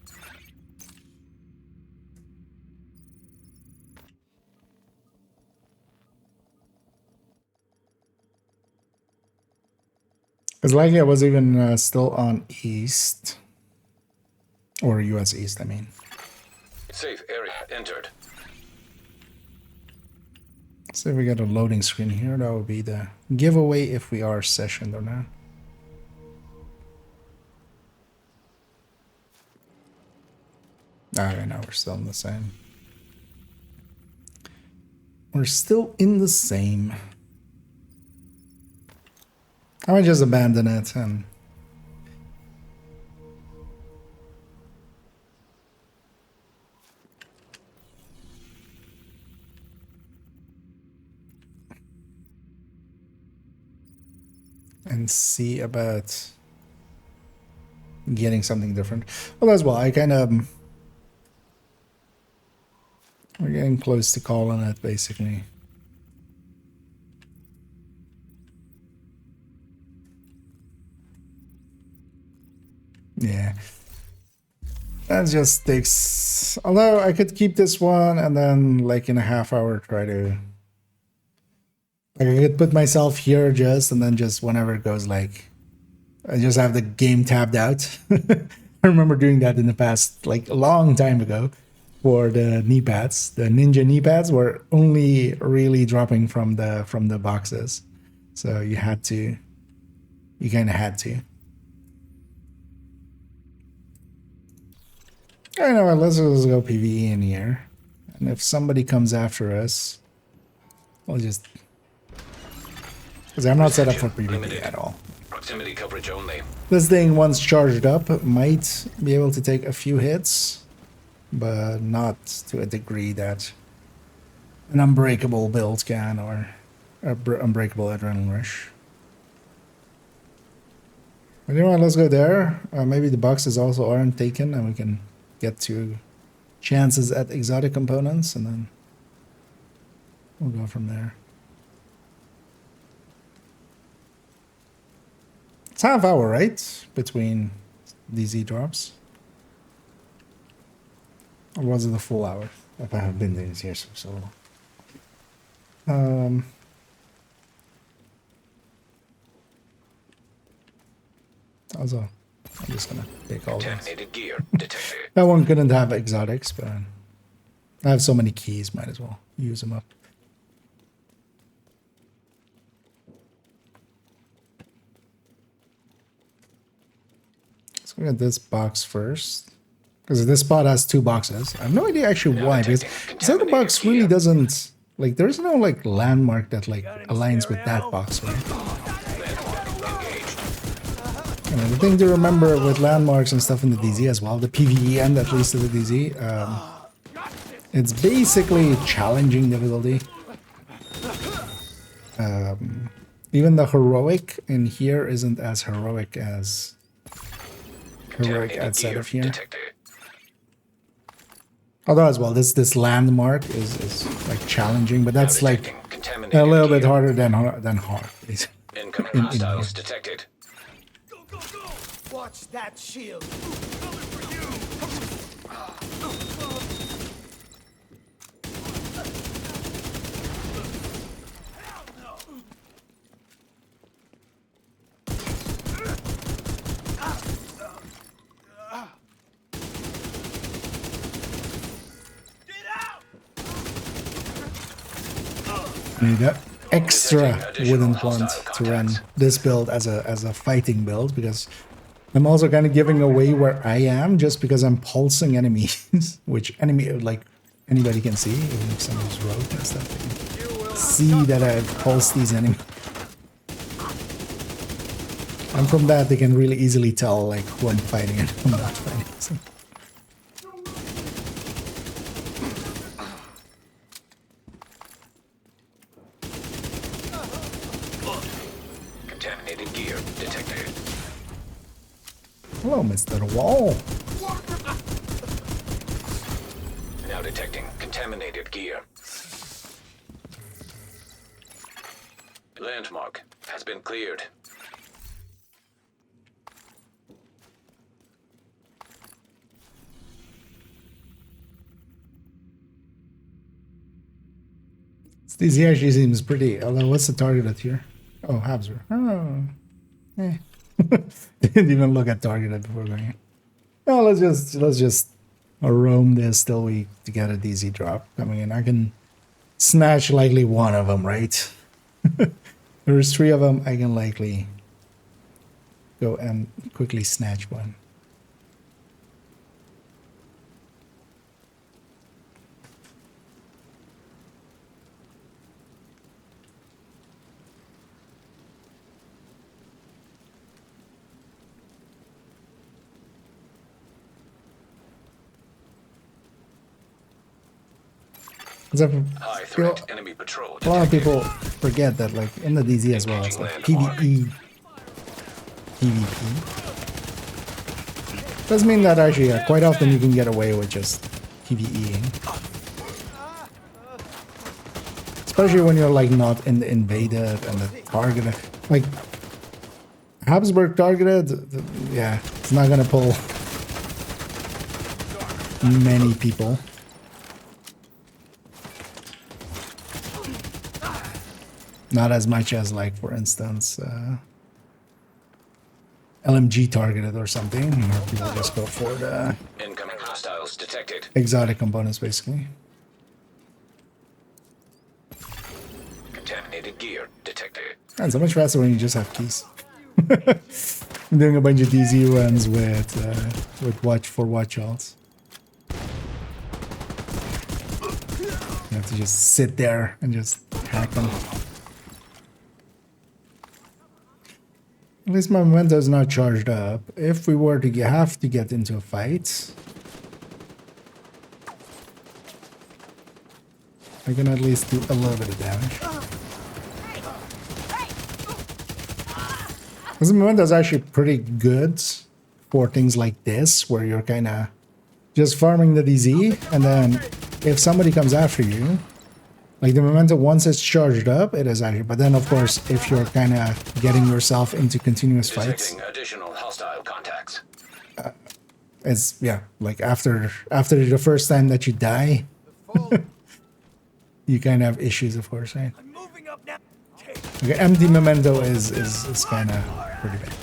It's like I was even still on East. Or US East, I mean. Safe area entered. So if we get a loading screen here, that would be the giveaway if we are sessioned or not. Alright, now we're still in the same. We're still in the same. I might just abandon it and see about getting something different. Well, as well, I kind of... We're getting close to calling it, basically. Yeah. That just takes... Although I could keep this one and then, like, in a half hour try to... Like, I could put myself here just, and then just whenever it goes, like... I just have the game tabbed out. I remember doing that in the past, like, a long time ago. For the knee pads, the ninja knee pads were only really dropping from the boxes, so you kind of had to. I know. Let's just go PvE in here, and if somebody comes after us, we'll just because I'm not set up for PvE at all. Proximity coverage only. This thing, once charged up, might be able to take a few hits. But not to a degree that an unbreakable build can, or unbreakable adrenaline rush. But you know what, let's go there. Maybe the boxes also aren't taken, and we can get to chances at exotic components, and then we'll go from there. It's half hour, right? Between DZ drops. Or was it a full hour? If I have been doing this here so long. Also, I'm just gonna take all this. Gear detected. That one couldn't have exotics, but I have so many keys, might as well use them up. Let's look at this box first. Because this spot has two boxes. I have no idea actually why, because this other box really doesn't... Like, there's no, like, landmark that, like, aligns with that box, right? And the thing to remember with landmarks and stuff in the DZ as well, the PvE end, at least of the DZ, it's basically challenging difficulty. Even the heroic in here isn't as heroic as... outside of here. Although as well, this landmark is like challenging, but that's like a little bit harder than hard. Incoming hostiles detected. Watch that shield. Need that extra wooden plant to run this build as a fighting build, because I'm also kind of giving away where I am just because I'm pulsing enemies, which anybody can see, even if someone's rogue and stuff. They can see that I've pulsed these enemies. And from that, they can really easily tell like who I'm fighting and who I'm not fighting. So. Contaminated gear detected. Hello, Mr. Wall. Now detecting contaminated gear. Landmark has been cleared. This actually seems pretty. Although, what's the target at here? Oh, Habsburg. Oh, didn't even look at targeted before going. No, let's just roam this till we get a DZ drop coming in. I can snatch likely one of them, right? There's 3 of them. I can likely go and quickly snatch one. High threat enemy patrol. A lot of people forget that, like in the DZ as well, it's like PvE, PvP. Doesn't mean that actually quite often you can get away with just PvEing, especially when you're like not in the invaded and the targeted. Like Habsburg targeted, yeah, it's not gonna pull many people. Not as much as, like, for instance, LMG targeted or something. You know, people just go for the incoming hostiles detected. Exotic components, basically. Contaminated gear detected. And so much faster when you just have keys. I'm doing a bunch of DZ runs with watch alts. You have to just sit there and just hack them. At least my momentum is not charged up. If we were to have to get into a fight, I can at least do a little bit of damage. Because the momentum is actually pretty good for things like this, where you're kind of just farming the DZ, and then if somebody comes after you, like the momentum, once it's charged up, it is actually. But then, of course, if you're kind of getting yourself into continuous fights, additional hostile contacts. It's like after the first time that you die, you kind of have issues, of course, right? Okay, empty memento is kind of pretty bad.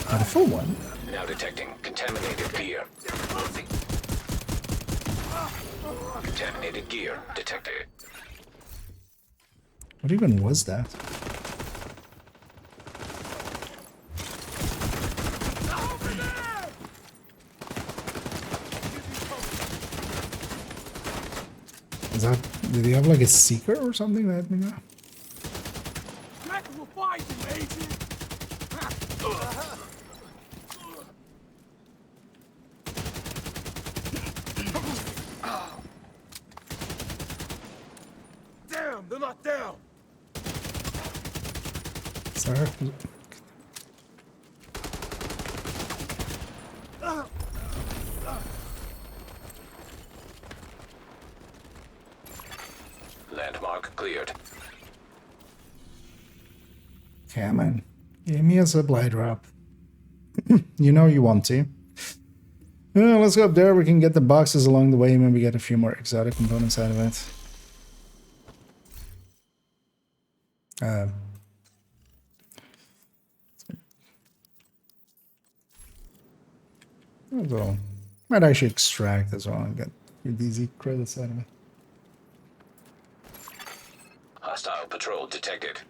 Not a full one. Now detecting contaminated gear. Contaminated gear detected. What even was that? Is that, did he have like a seeker or something that hit me now? Damn, they're not down. Sorry. Landmark cleared. Come on. Give me a supply drop. You know you want to. Let's go up there. We can get the boxes along the way. Maybe get a few more exotic components out of it. So, might actually extract as well and get your DZ credits out of it. Hostile patrol detected.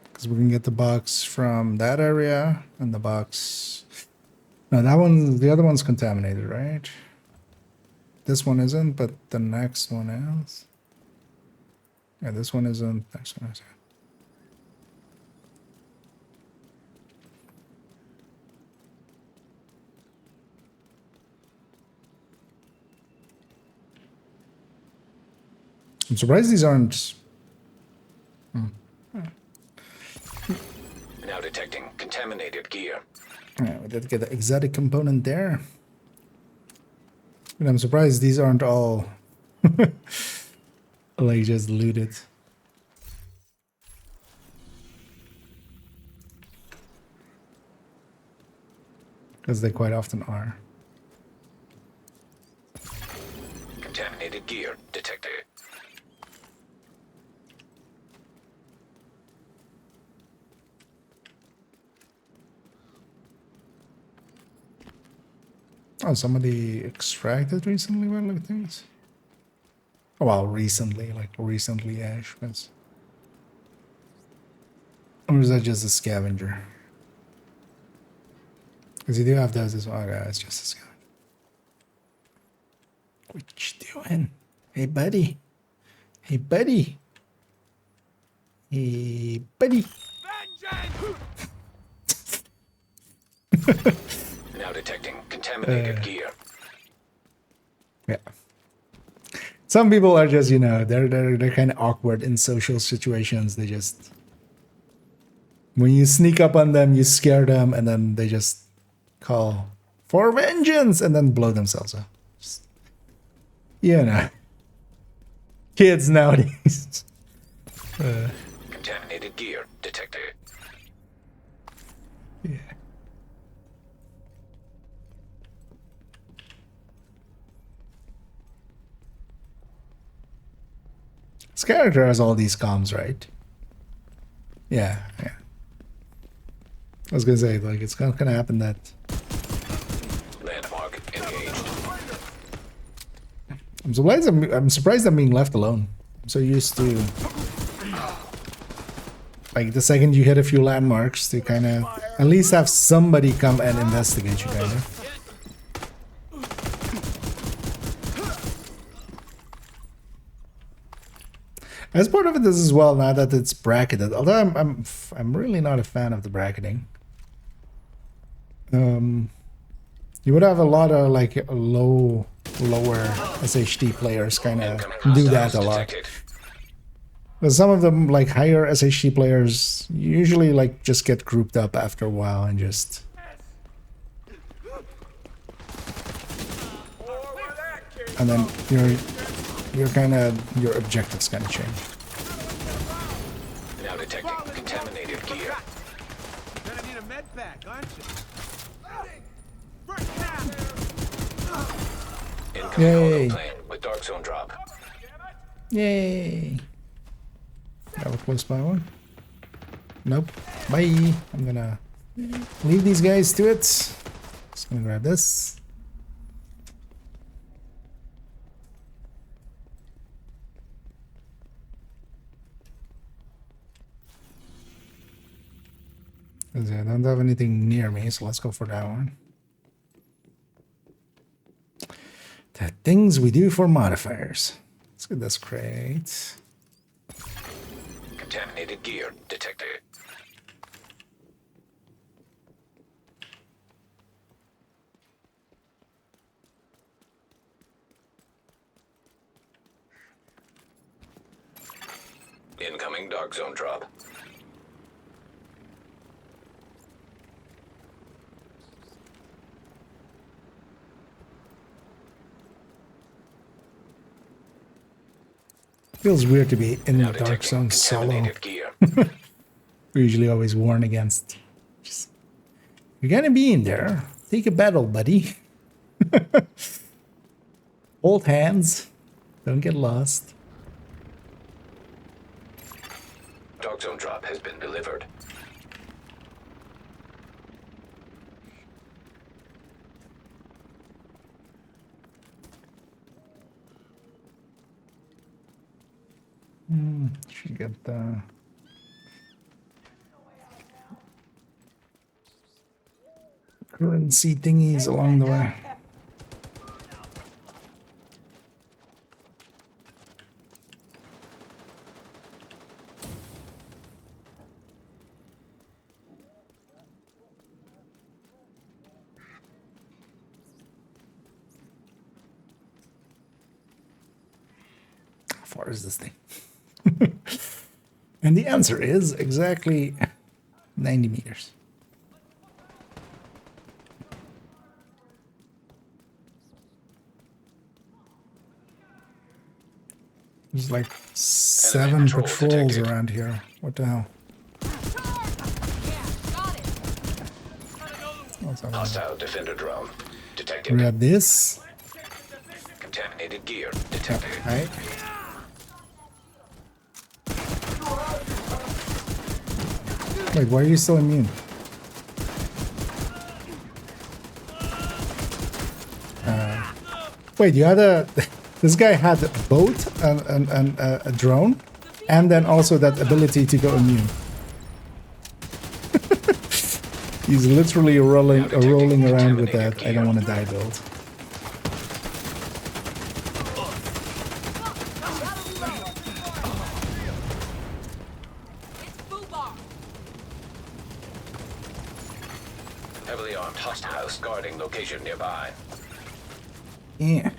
Because we can get the box from that area and the box. No, that one, the other one's contaminated, right? This one isn't, but the next one is. Yeah, this one isn't. Next one is. I'm surprised these aren't. Now detecting contaminated gear. Yeah, we did get the exotic component there. And I'm surprised these aren't all like just looted. Because they quite often are. Contaminated gear detected. Oh, somebody extracted recently? Well, look at things. Oh, well, recently, like recently-ish. Or is that just a scavenger? Because you do have those as well. Okay, it's just a scavenger. What you doing? Hey, buddy. Hey, buddy. Hey, buddy. Now detecting contaminated gear. Yeah. Some people are just, you know, they're kind of awkward in social situations. They just, when you sneak up on them, you scare them, and then they just call for vengeance and then blow themselves up. Just, you know, kids nowadays. Contaminated gear detected. Yeah. This character has all these comms, right? Yeah, yeah. I was gonna say, like, it's not gonna happen that. Landmark engaged. I'm surprised I'm being left alone. I'm so used to, like, the second you hit a few landmarks, to kind of at least have somebody come and investigate you, kind of. As part of it is as well, now that it's bracketed. Although I'm really not a fan of the bracketing. You would have a lot of like lower SHD players kind of do that a lot. But some of them, like higher SHD players, usually like just get grouped up after a while and just. And then your objectives kind of change. Now detecting contaminated gear. Gonna need a med pack, aren't you? Yay! Plane with dark zone drop. Yay! That was close by one. Nope. Bye. I'm gonna leave these guys to it. Just gonna grab this. I don't have anything near me, so let's go for that one. The things we do for modifiers. Let's get this crate. Contaminated gear detected. Incoming dark zone drop. Feels weird to be in Now the Dark Zone solo. contaminated gear. We're usually always warned against. Just, you're gonna be in there. Take a battle, buddy. Hold hands. Don't get lost. Dark zone drop has been delivered. Should get the currency thingies along the way. How far is this thing? And the answer is exactly 90 meters. There's like 7 patrols around here. What the hell? Hostile defender drone detected. Grab this. Contaminated gear detected. Right. Wait, why are you still immune? Wait, you had a... This guy had a boat and a drone, and then also that ability to go immune. He's literally rolling around with that. I don't want to die build. Heavily armed hostiles guarding location nearby. Yeah.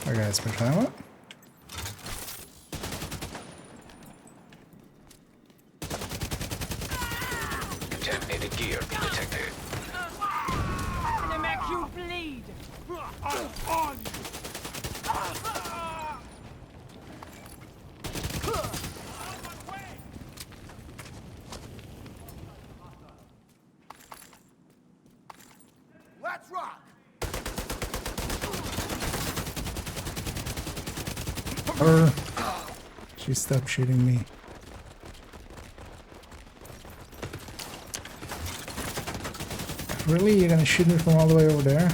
Okay, that's my time. Contaminated gear detected. Gonna make you bleed. I'm on you. Let's rock. She stopped shooting me. Really? You're gonna shoot me from all the way over there?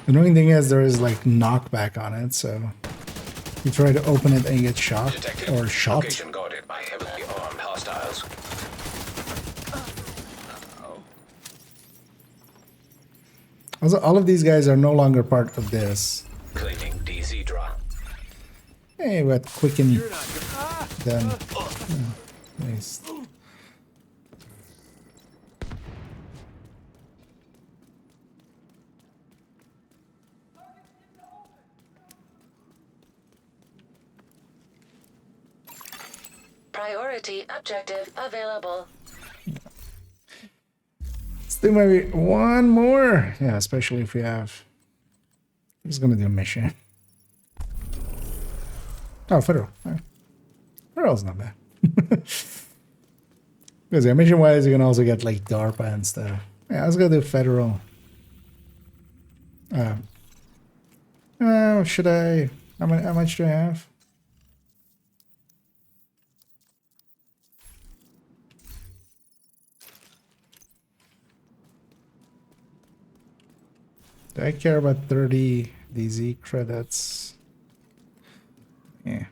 The annoying thing is there is like knockback on it, so you try to open it and you get shot Detected. or shot. Location guarded by heavily armed hostiles. Also, all of these guys are no longer part of this. Claiming DZ drop. Hey, we got quicken them. Nice. Priority objective available. Let's do maybe one more. Yeah, especially if we have... Who's gonna do a mission? Oh, Federal. Federal's not bad. Because yeah, mission-wise, you can also get like DARPA and stuff. Yeah, let's go do Federal. Should I... How much do I have? Do I care about 30 DZ credits? Yeah.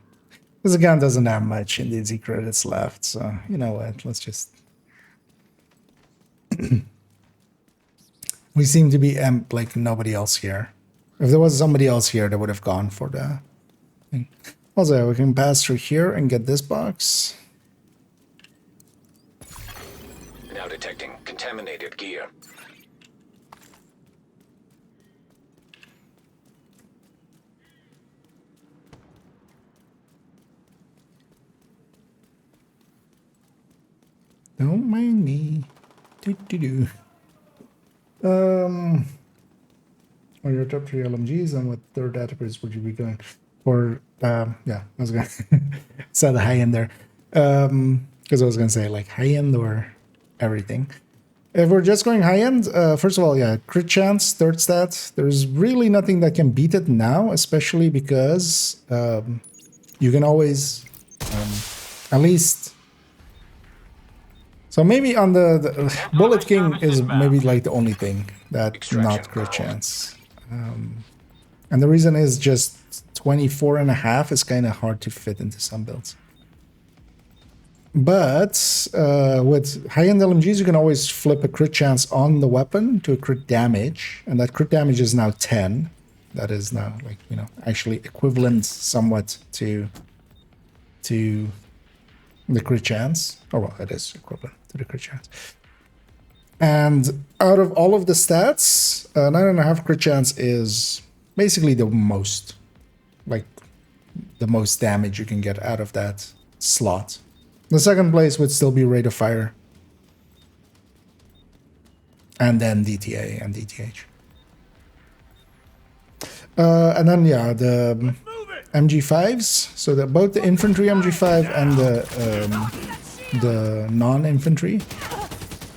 This gun doesn't have much in DZ credits left, so you know what? Let's just... We seem to be like nobody else here. If there was somebody else here, they would have gone for the thing. Also, we can pass through here and get this box. Now detecting contaminated gear. Don't mind me. Do. Or your top 3 LMGs, and what third database would you be going for? Yeah, I was gonna say the high end there, because I was gonna say like high end or everything. If we're just going high end, first of all, yeah, crit chance, third stat. There's really nothing that can beat it now, especially because you can always at least. So maybe on the Bullet King is maybe like the only thing that's not crit chance. And the reason is just 24.5 is kind of hard to fit into some builds. But with high-end LMGs, you can always flip a crit chance on the weapon to a crit damage. And that crit damage is now 10. That is now, like, you know, actually equivalent somewhat to the crit chance. Oh, well, it is equivalent to the crit chance. And out of all of the stats, 9.5 crit chance is basically the most, like, the most damage you can get out of that slot. The second place would still be rate of fire. And then DTA and DTH. And then, yeah, the MG5s. So that both the infantry MG5 and the non-infantry.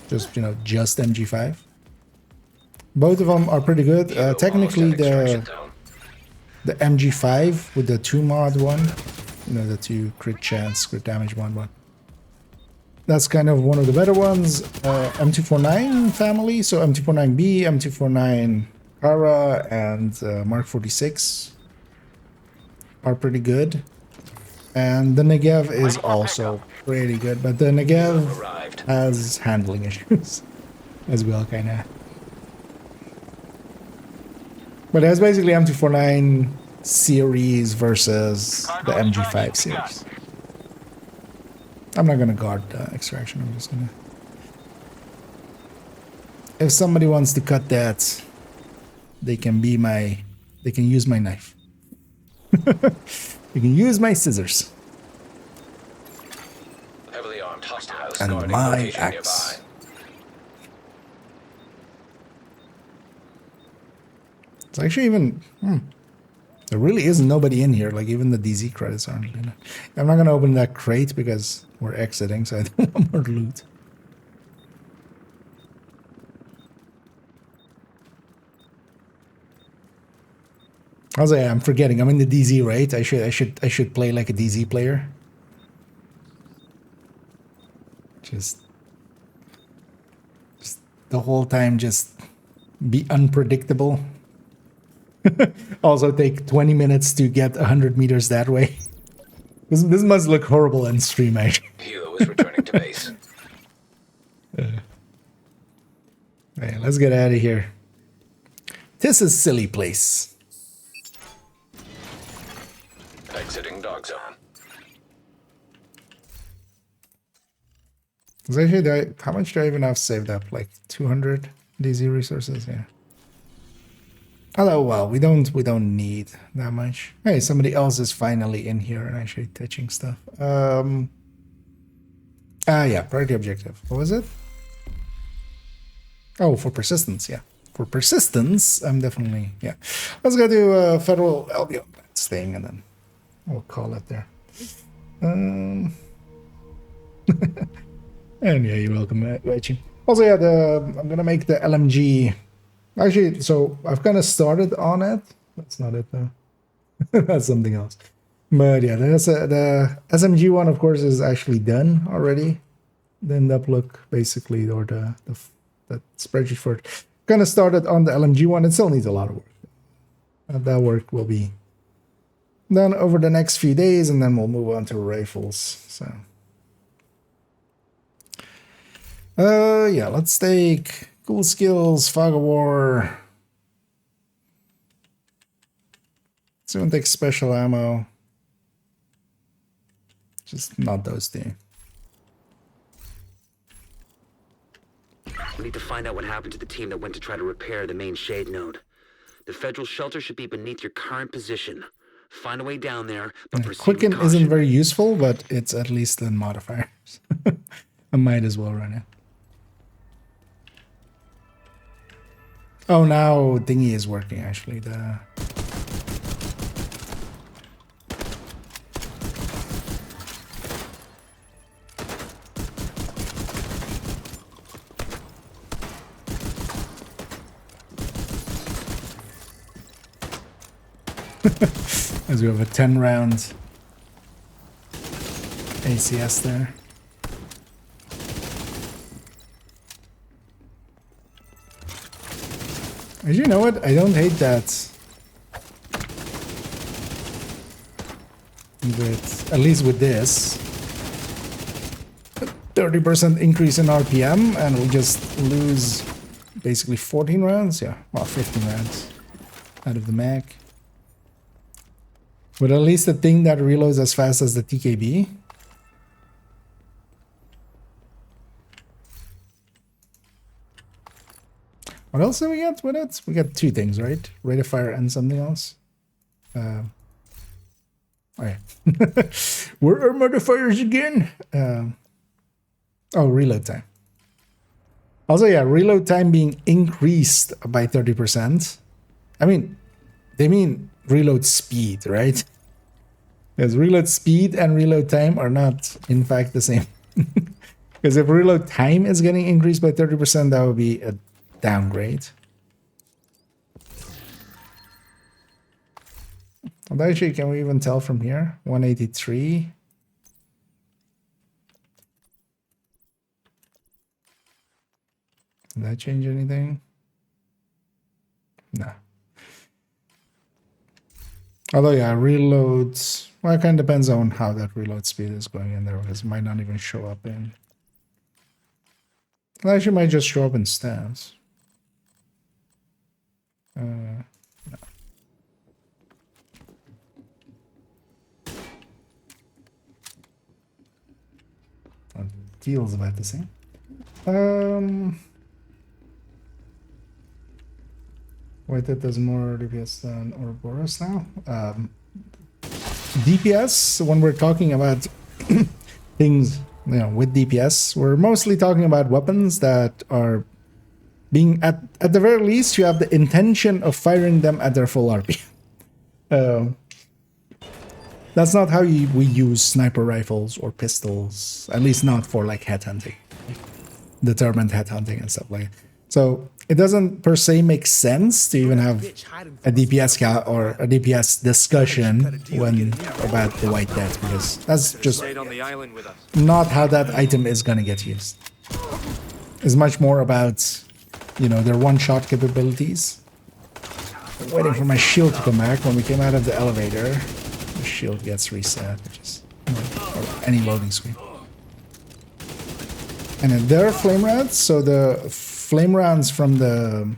Just, you know, just MG5. Both of them are pretty good. Technically, the MG5 with the 2 mod one, you know, the 2 crit chance, crit damage one. That's kind of one of the better ones. M249 family, so M249B, M249 Kara, and Mark 46 are pretty good. And the Negev is also pretty good, but the Negev has handling issues as well, kind of. But it's basically M249 series versus the MG5 series. I'm not gonna guard extraction. I'm just gonna. If somebody wants to cut that, they can be my. They can use my knife. You can use my scissors. Heavily armed hostiles and my axe. Nearby. It's actually even. There really is nobody in here. Like even the DZ credits aren't. You know. I'm not gonna open that crate because we're exiting, so I don't want more loot. Also, yeah, I'm forgetting. I'm in the DZ, right? I should play like a DZ player. Just the whole time, just be unpredictable. Also, take 20 minutes to get 100 meters that way. This must look horrible on stream, actually. Hilo is returning to base. Right, let's get out of here. This is a silly place. Exiting dog zone. Actually, how much do I even have saved up? Like 200 DZ resources? Yeah. Oh well, we don't need that much. Hey, somebody else is finally in here and actually touching stuff. Yeah, priority objective. What was it? Oh, for persistence, yeah. For persistence, I'm definitely, yeah. Let's go to Federal LBO thing and then we'll call it there. And yeah, you're welcome, Weichi. Also, yeah, I'm gonna make the LMG. Actually, so I've kind of started on it. That's not it though. That's something else. But yeah, the SMG one, of course, is actually done already. The end-up look, basically, or the spreadsheet for it. Kind of started on the LMG one. It still needs a lot of work. That work will be done over the next few days, and then we'll move on to rifles. So, yeah, let's take cool skills, fog of war. Let's even take special ammo. Just not those two. We need to find out what happened to the team that went to try to repair the main shade node. The federal shelter should be beneath your current position. Find a way down there, but proceed with Quicken caution. isn't very useful, but it's at least in modifiers. I might as well run it. Oh, now thingy is working actually. The as we have a 10-round ACS there. As you know what? I don't hate that. But at least with this, 30% increase in RPM, and we just lose basically 14 rounds. Yeah, well, 15 rounds out of the mag. But at least the thing that reloads as fast as the TKB. What else do we get with it? We got two things, right? Rate of fire and something else. Oh yeah. Where are modifiers again? Oh, reload time. Also, yeah, reload time being increased by 30%. I mean, they mean reload speed, right? Because reload speed and reload time are not, in fact, the same. Because if reload time is getting increased by 30%, that would be a downgrade. Well, actually, can we even tell from here? 183. Did that change anything? No. Although, yeah, reloads. Well, it kind of depends on how that reload speed is going in there, because it might not even show up in. Well, actually, might just show up in stats. No. Feels about the same. Wait, that does more DPS than Ouroboros now. DPS, when we're talking about things, you know, with DPS, we're mostly talking about weapons that are being at the very least, you have the intention of firing them at their full RP. That's not how we use sniper rifles or pistols, at least not for like headhunting, determined headhunting and stuff like that. So it doesn't per se make sense to even have a DPS or a DPS discussion when about the White Death, because that's just not how that item is gonna get used. It's much more about, you know, their one-shot capabilities. I'm waiting for my shield to come back. When we came out of the elevator, the shield gets reset, which is, or any loading screen. And then there are flame rounds, so the flame rounds from the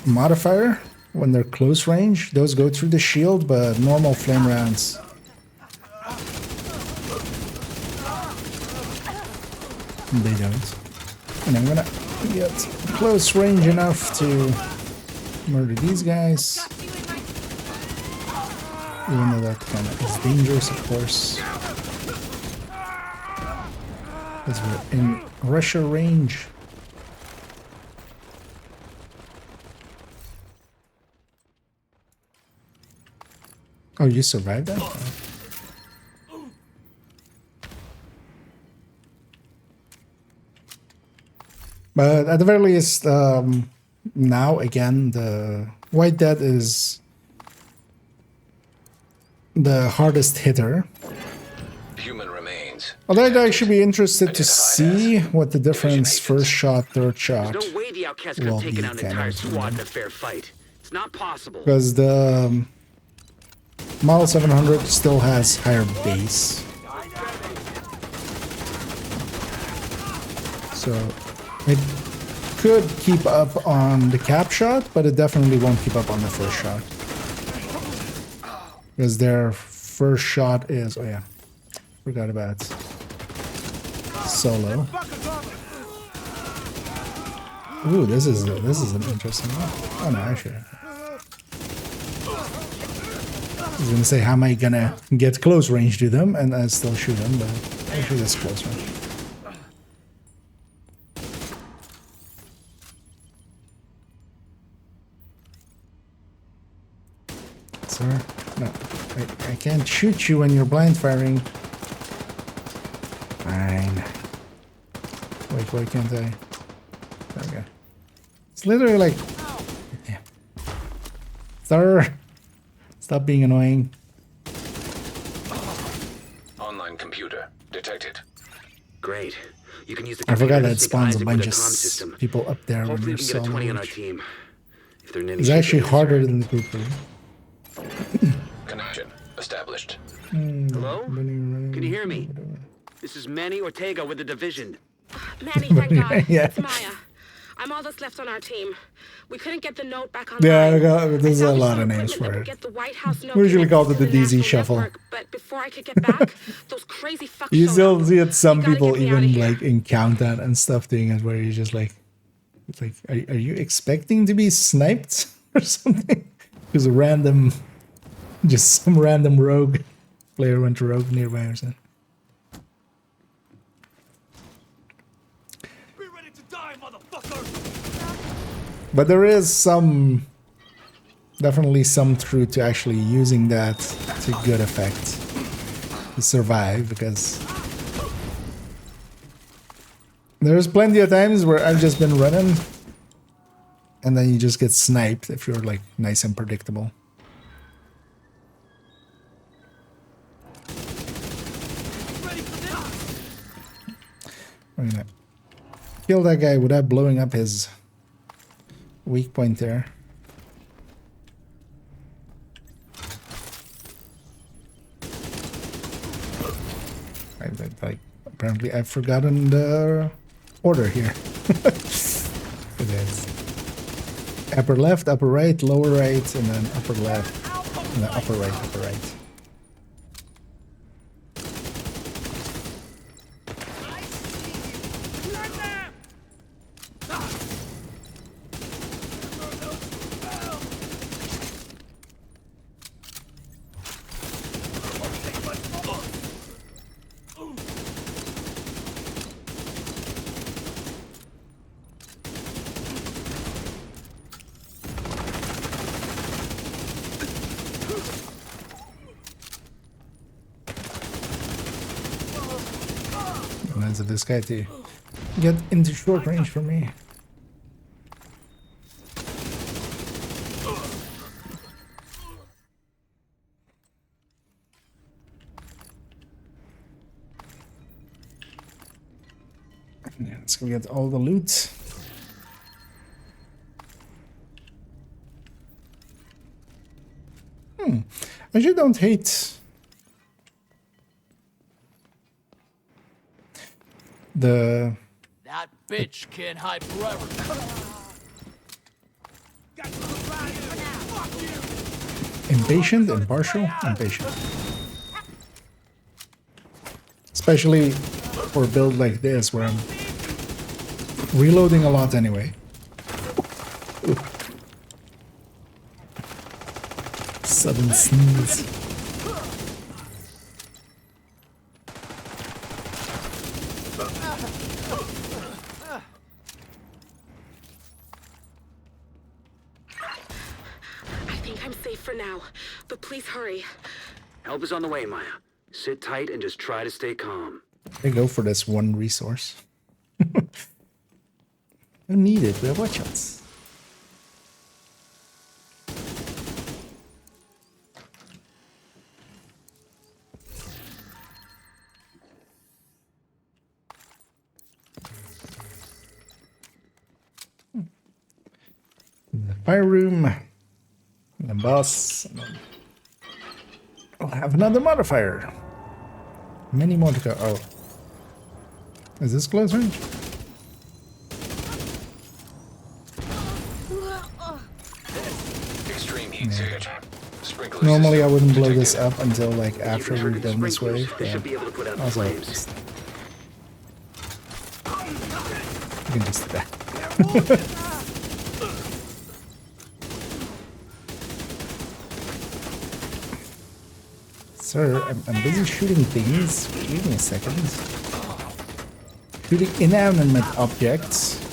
modifier, when they're close range, those go through the shield, but normal flame rounds they don't. And I'm gonna get close range enough to murder these guys, even though that kind of is dangerous, of course, because we're in Russia range. Oh, you survived that? But at the very least, now again, the White Death is the hardest hitter. Human remains. Although I'd actually be interested to see what the difference first shot, third shot There's no way the outcast could have taken out an entire squad in a fair fight. It's not possible. Because the Model 700 still has higher base. So it could keep up on the cap shot, but it definitely won't keep up on the first shot. Because their first shot is, oh yeah, forgot about solo. Ooh, this is an interesting one. Oh no, actually. was gonna say, how am I gonna get close range to them and I still shoot them, but actually that's close range. Sir, no, I can't shoot you when you're blind firing. Fine. Wait, why can't I? There we go. It's literally like... Yeah. Sir! Stop being annoying. Online computer detected. Great. You can use the I forgot computer that to sync spawns a Isaac bunch with of the comm system. people up there when Hopefully you're we can get a 20 on our so... team. If they're in any It's shape actually or form. harder than the group room. Connection established. Hello? Can you hear me? This is Manny Ortega with the division. Manny, thank God. Yeah. It's Maya. I'm all that's left on our team. We couldn't get the note back online. Yeah, there's a lot of names for it. We usually called it the DZ Shuffle. Network, but before I could get back, those crazy fucks You showed still up. see it, some We gotta people get me outta even here. like in countdown and stuff doing it where you're just like, it's like, are you expecting to be sniped or something? Because a random, just some random rogue player went rogue nearby or something. Be ready to die, motherfucker! But there is some, definitely some truth to actually using that to good effect to survive, because there's plenty of times where I've just been running and then you just get sniped if you're like nice and predictable. I'm gonna kill that guy without blowing up his weak point there. Apparently I've forgotten the order here. It is upper left, upper right, lower right, and then upper left, and then upper right, upper right. Of this guy to get into short range for me. Yeah, let's go get all the loot. I actually don't hate the... That bitch can't hide forever. Impatient, impartial, impatient. Especially for a build like this where I'm reloading a lot anyway. Ooh. Sudden sneeze. For now, but please hurry. Help is on the way, Maya. Sit tight and just try to stay calm. I go for this one resource. I need it. We have what shots? The fire room. The boss. I'll have another modifier. Many more to go. Oh. Is this close range? Extreme heat signature. Sprinkler Normally I system wouldn't blow detected. this up until like after You can we've trigger done the this wave. sprinklers. They should be able to put out the Also, flames. you can just do that. Sir, I'm busy shooting things. Give me a second. Shooting inanimate objects.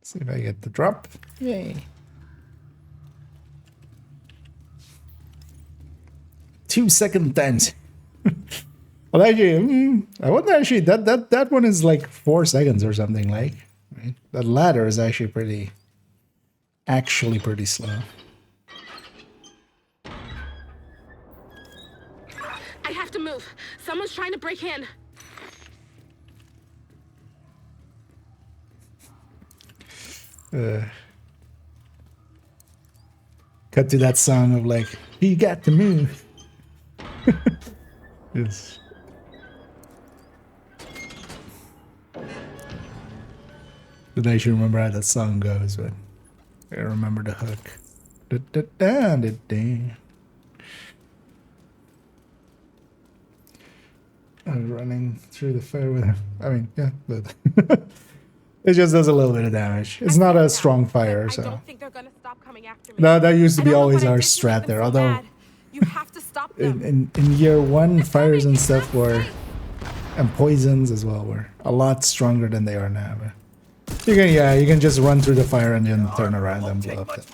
See if I get the drop. Yay. 2-second dance. Well, actually, I wonder actually that one is like 4 seconds or something like. Right? That ladder is actually pretty slow. I have to move. Someone's trying to break in. Cut to that song of like, you got to move. Yes. But I should remember how that song goes, but I remember the hook. Da, da, da, da, da. I'm running through the fire with him. I mean, yeah, but it just does a little bit of damage. It's not a strong fire, so. I don't think they're gonna stop coming after me. No, that used to be always our strat there, although you have to stop them. in year one, fires and stuff were, and poisons as well, were a lot stronger than they are now. But you can just run through the fire and then turn around and blow up them.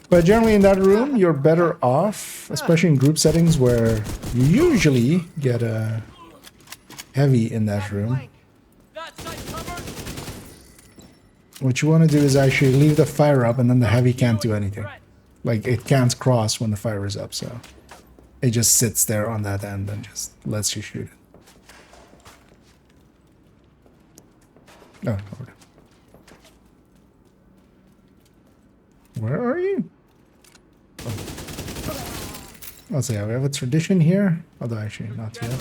But generally in that room, you're better off, especially in group settings where you usually get a heavy in that room. What you want to do is actually leave the fire up and then the heavy can't do anything. Like, it can't cross when the fire is up, so it just sits there on that end and just lets you shoot it. Oh, over there. Where are you? Oh. I'll say, we have a tradition here, although actually not yet.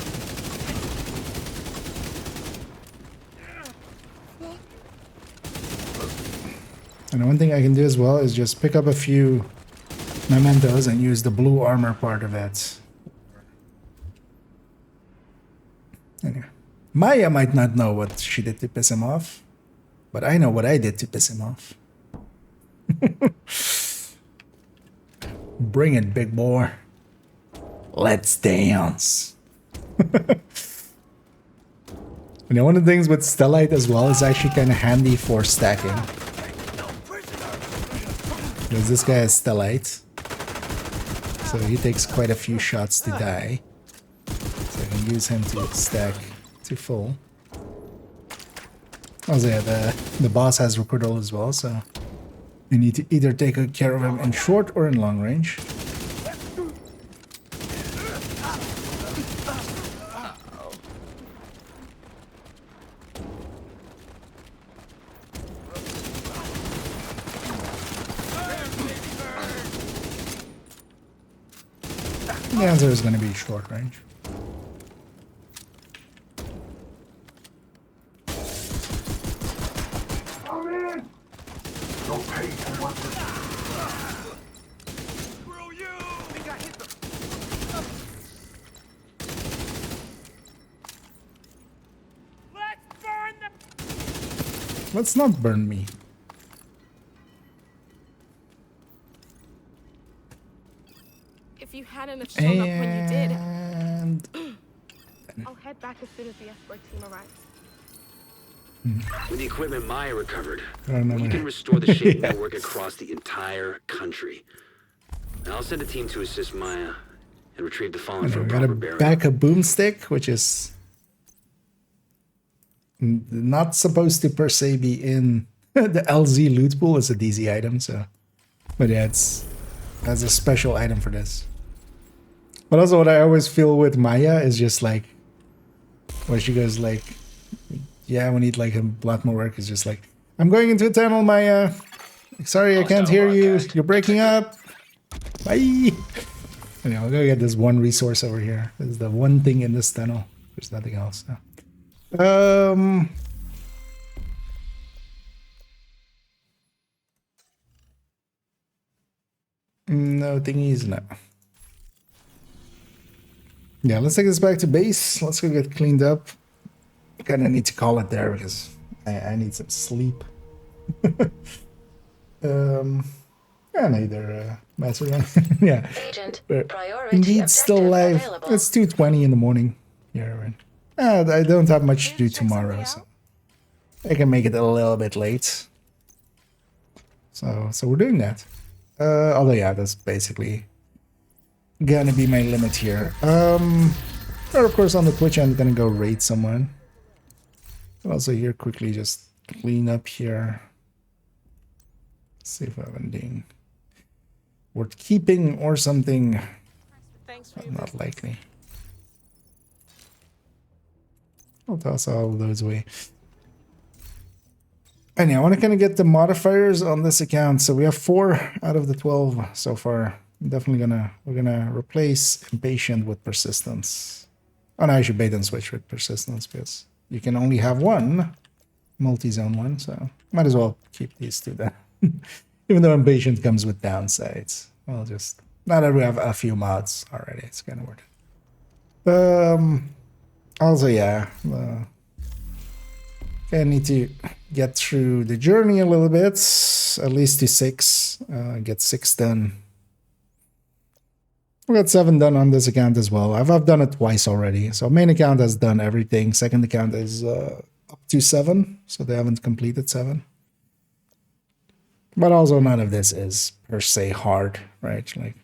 And one thing I can do as well is just pick up a few mementos and use the blue armor part of it. Anyway, Maya might not know what she did to piss him off, but I know what I did to piss him off. Bring it, big boy. Let's dance. You know, one of the things with Stellite as well is actually kind of handy for stacking. Because this guy has Stellite. So he takes quite a few shots to die. So I can use him to stack to full. Also, yeah, the boss has Recruital as well, so you need to either take good care of him in short or in long range. The answer is going to be short range. Let's not burn me. If you hadn't shown up when you did, I'll head back as soon as the escort team arrives. With the equipment Maya recovered, I don't know we when can restore the ship network across the entire country. And I'll send a team to assist Maya and retrieve the fallen for a we got proper a burial. backup boomstick, which is not supposed to per se be in the LZ loot pool. It's a DZ item, so. But yeah, it's as a special item for this. But also what I always feel with Maya is just like, where she goes like, yeah, we need like a lot more work. It's just like, I'm going into a tunnel, Maya. Sorry, I can't hear you. You're breaking up. Bye. Anyway, I'll go get this one resource over here. This is the one thing in this tunnel. There's nothing else now. No thingies, no. Yeah, let's take this back to base. Let's go get cleaned up. Kind of need to call it there because I need some sleep. And either mess around. Yeah, Agent, we're priority indeed still objective alive. available. It's 2:20 in the morning here. I don't have much to do tomorrow, so I can make it a little bit late. So we're doing that. Although yeah, that's basically gonna be my limit here. Or of course on the Twitch I'm gonna go raid someone. Also here quickly just clean up here. See if I have anything worth keeping or something. But not likely. I'll toss all of those away. And yeah, I want to kind of get the modifiers on this account. So we have 4 out of the 12 so far. We're gonna replace impatient with persistence. Oh no, I should bait and switch with persistence because you can only have one multi-zone one, so might as well keep these two then. Even though impatient comes with downsides. Well, just now that we have a few mods already, it's kind of worth it. Also, yeah, I need to get through the journey a little bit, at least to 6. Get 6 done. We got 7 done on this account as well. I've done it twice already. So main account has done everything. Second account is up to 7, so they haven't completed 7. But also none of this is per se hard, right? Like,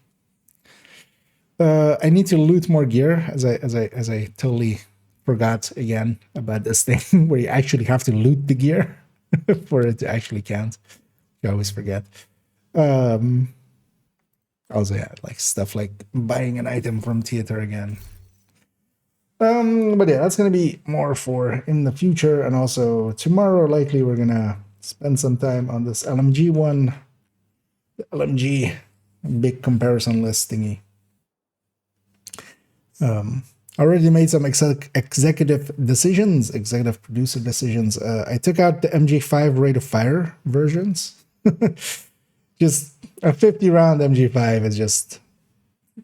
I need to loot more gear, as I totally forgot again about this thing where you actually have to loot the gear for it to actually count. You always forget. Also, yeah, like stuff like buying an item from theater again. But yeah, that's gonna be more for in the future, and also tomorrow likely we're gonna spend some time on this LMG one. The LMG big comparison list thingy. Already made some executive producer decisions. I took out the MG5 rate of fire versions. Just a 50 round MG5 is just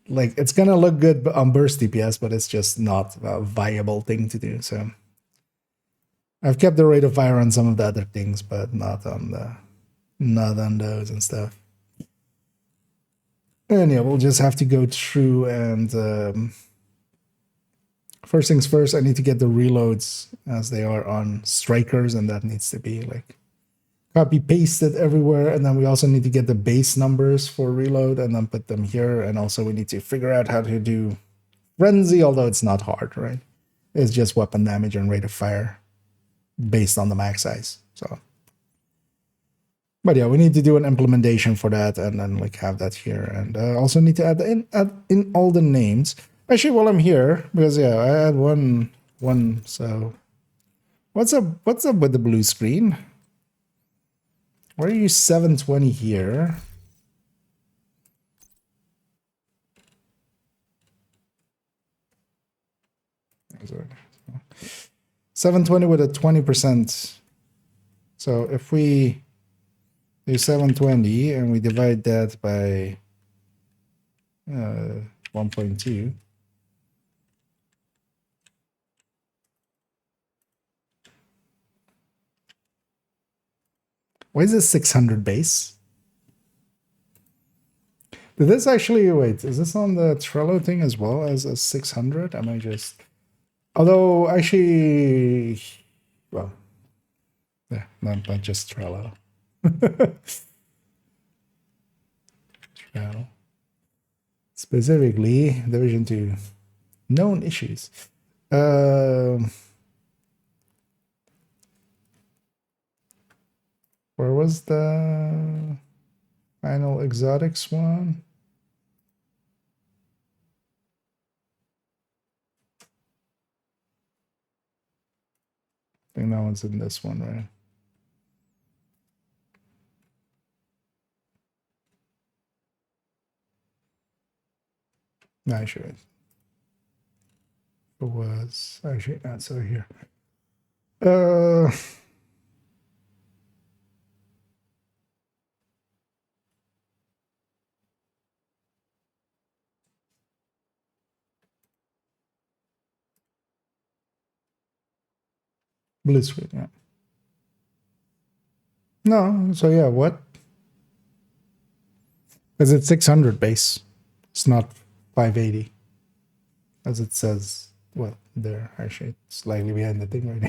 like, it's gonna look good on burst DPS, but it's just not a viable thing to do. So I've kept the rate of fire on some of the other things, but not on those and stuff. And yeah, we'll just have to go through and first things first, I need to get the reloads as they are on strikers, and that needs to be like copy pasted everywhere. And then we also need to get the base numbers for reload and then put them here. And also we need to figure out how to do frenzy, although it's not hard, right? It's just weapon damage and rate of fire based on the max size. So, but yeah, we need to do an implementation for that and then like have that here. And also need to add in all the names. Actually, while I'm here, because yeah, I had one. So, what's up with the blue screen? Why are you 720 here? Sorry. 720 with a 20%. So if we do 720 and we divide that by 1.2. Why is this 600 base? Did this actually, wait, is this on the Trello thing as well as a 600? Am I just... Although, actually... Well, yeah, not just Trello. Trello. Specifically, Division 2. Known issues. Where was the final exotics one? I think that one's in this one, right? No, sure. It was actually not so here. Blue screen, yeah. No, so yeah, what? Because it's 600 base. It's not 580. As it says, well, there, actually, slightly behind the thing right now.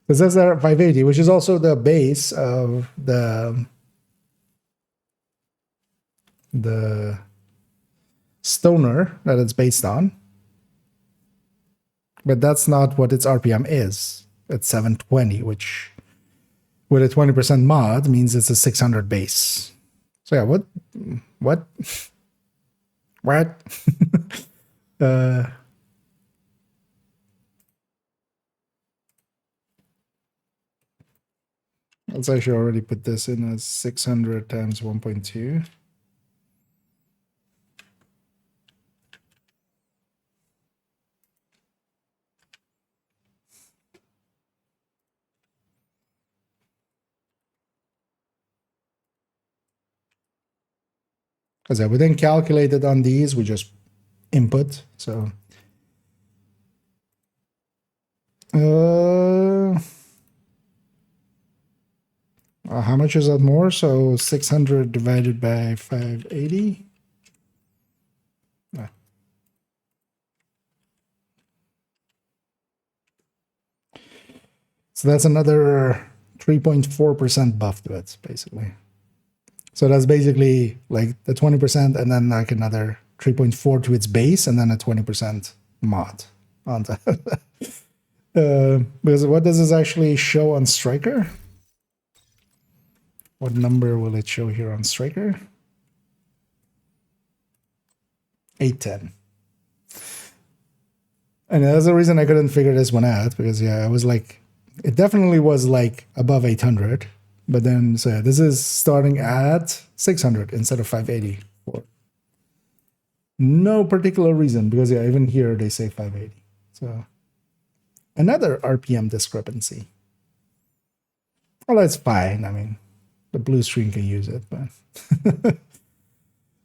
It says that 580, which is also the base of the stoner that it's based on. But that's not what its RPM is. It's 720, which with a 20% mod means it's a 600 base. So yeah, what? What? Let's actually already put this in as 600 times 1.2. Because we didn't calculate it on these, we just input. So how much is that more? So 600 divided by 580. So that's another 3.4% buff to it, basically. So that's basically like the 20% and then like another 3.4 to its base and then a 20% mod on that. Because what does this actually show on Striker? What number will it show here on Striker? 810. And that's the reason I couldn't figure this one out, because yeah, I was like, it definitely was like above 800, but then so yeah, this is starting at 600 instead of 580 for no particular reason, because yeah, even here they say 580. So another RPM discrepancy. Well, that's fine. I mean, the blue screen can use it, but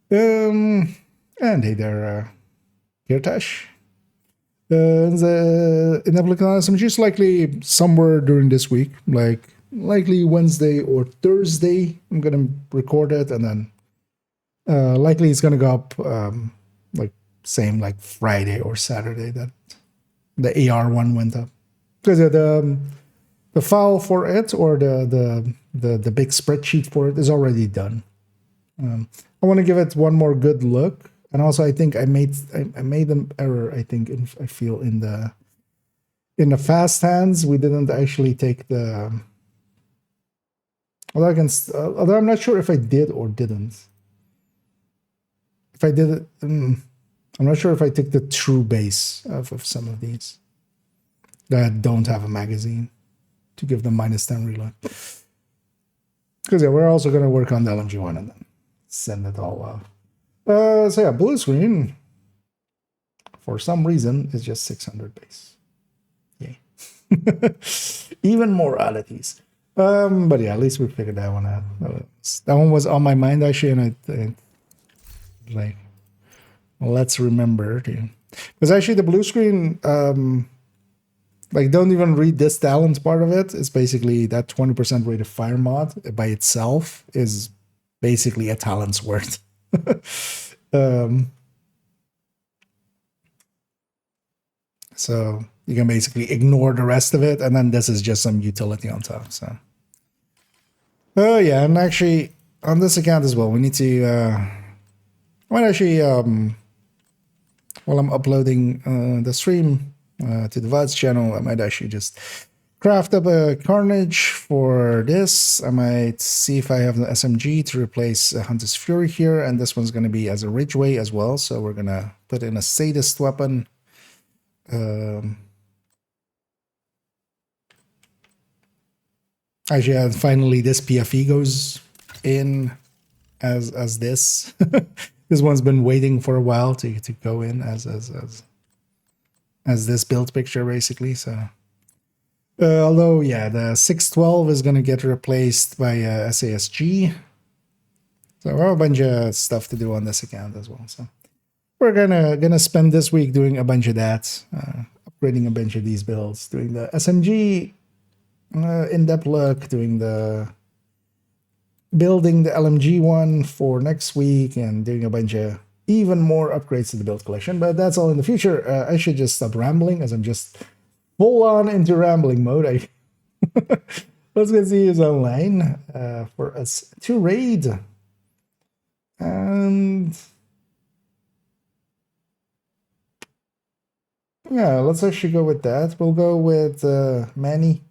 and hey there, Kirtash. The inevitable SMG likely somewhere during this week, like likely Wednesday or Thursday. I'm gonna record it, and then likely it's gonna go up like same like Friday or Saturday that the AR one went up, because the file for it or the big spreadsheet for it is already done. I want to give it one more good look. And also, I think I made an error. I think I feel in the fast hands we didn't actually take the. Although I'm not sure if I did or didn't. If I did it, I'm not sure if I took the true base of some of these that don't have a magazine to give them -10 reload. Because yeah, we're also gonna work on the LMG one and then send it all out. So yeah, blue screen, for some reason, is just 600 base. Yay. Even more oddities. But yeah, at least we figured that one out. That one was on my mind, actually, and I like, let's remember. Because actually the blue screen, like, don't even read this talent part of it. It's basically that 20% rate of fire mod by itself is basically a talent's worth. So you can basically ignore the rest of it, and then this is just some utility on top. So yeah, and actually on this account as well, we need to I might actually while I'm uploading the stream to the VODs channel, I might actually just craft up a Carnage for this. I might see if I have the SMG to replace Hunter's Fury here, and this one's going to be as a Ridgeway as well, so we're going to put in a Sadist weapon. Actually, finally this PFE goes in as this. This one's been waiting for a while to go in as this build picture, basically, so... although, yeah, the 612 is going to get replaced by SASG. So we have a bunch of stuff to do on this account as well. So we're gonna spend this week doing a bunch of that, upgrading a bunch of these builds, doing the SMG in-depth look, doing the building the LMG one for next week, and doing a bunch of even more upgrades to the build collection. But that's all in the future. I should just stop rambling, as I'm just full on into rambling mode. Let's go see who's online for us to raid. And yeah, let's actually go with that. We'll go with Manny,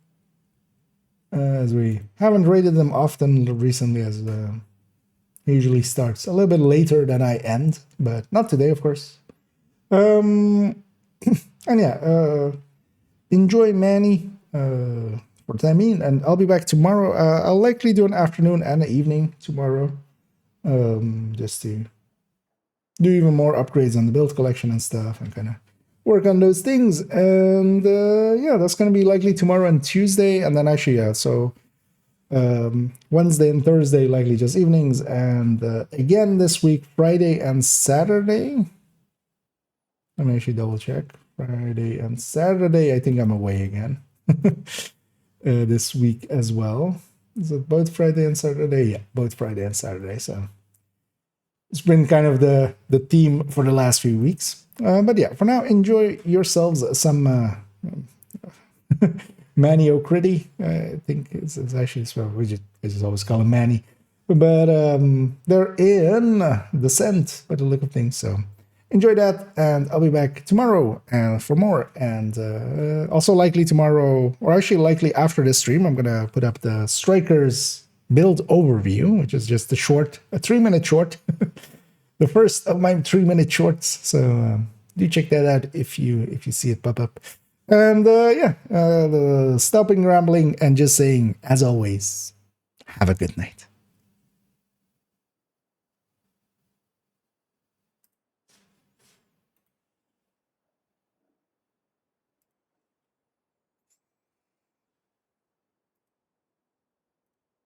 as we haven't raided them often recently, as he usually starts a little bit later than I end, but not today, of course. And yeah, enjoy Manny for the time being, and I'll be back tomorrow. I'll likely do an afternoon and an evening tomorrow, just to do even more upgrades on the build collection and stuff, and kind of work on those things. And yeah, that's going to be likely tomorrow and Tuesday, and then actually, yeah, so Wednesday and Thursday likely just evenings, and again this week Friday and Saturday. Let me actually double check. Friday and Saturday, I think I'm away again. This week as well. Is it both Friday and Saturday? Yeah, both Friday and Saturday. So it's been kind of the theme for the last few weeks. But yeah, for now, enjoy yourselves some Manny O'Critty. I think it's actually, well, I just always call him Manny. But they're in Descent by the look of things. So enjoy that, and I'll be back tomorrow for more. And also likely tomorrow, or actually likely after this stream, I'm going to put up the Strikers build overview, which is just a 3-minute short. The first of my 3-minute shorts. So do check that out if you see it pop up. And yeah, stopping rambling and just saying, as always, have a good night.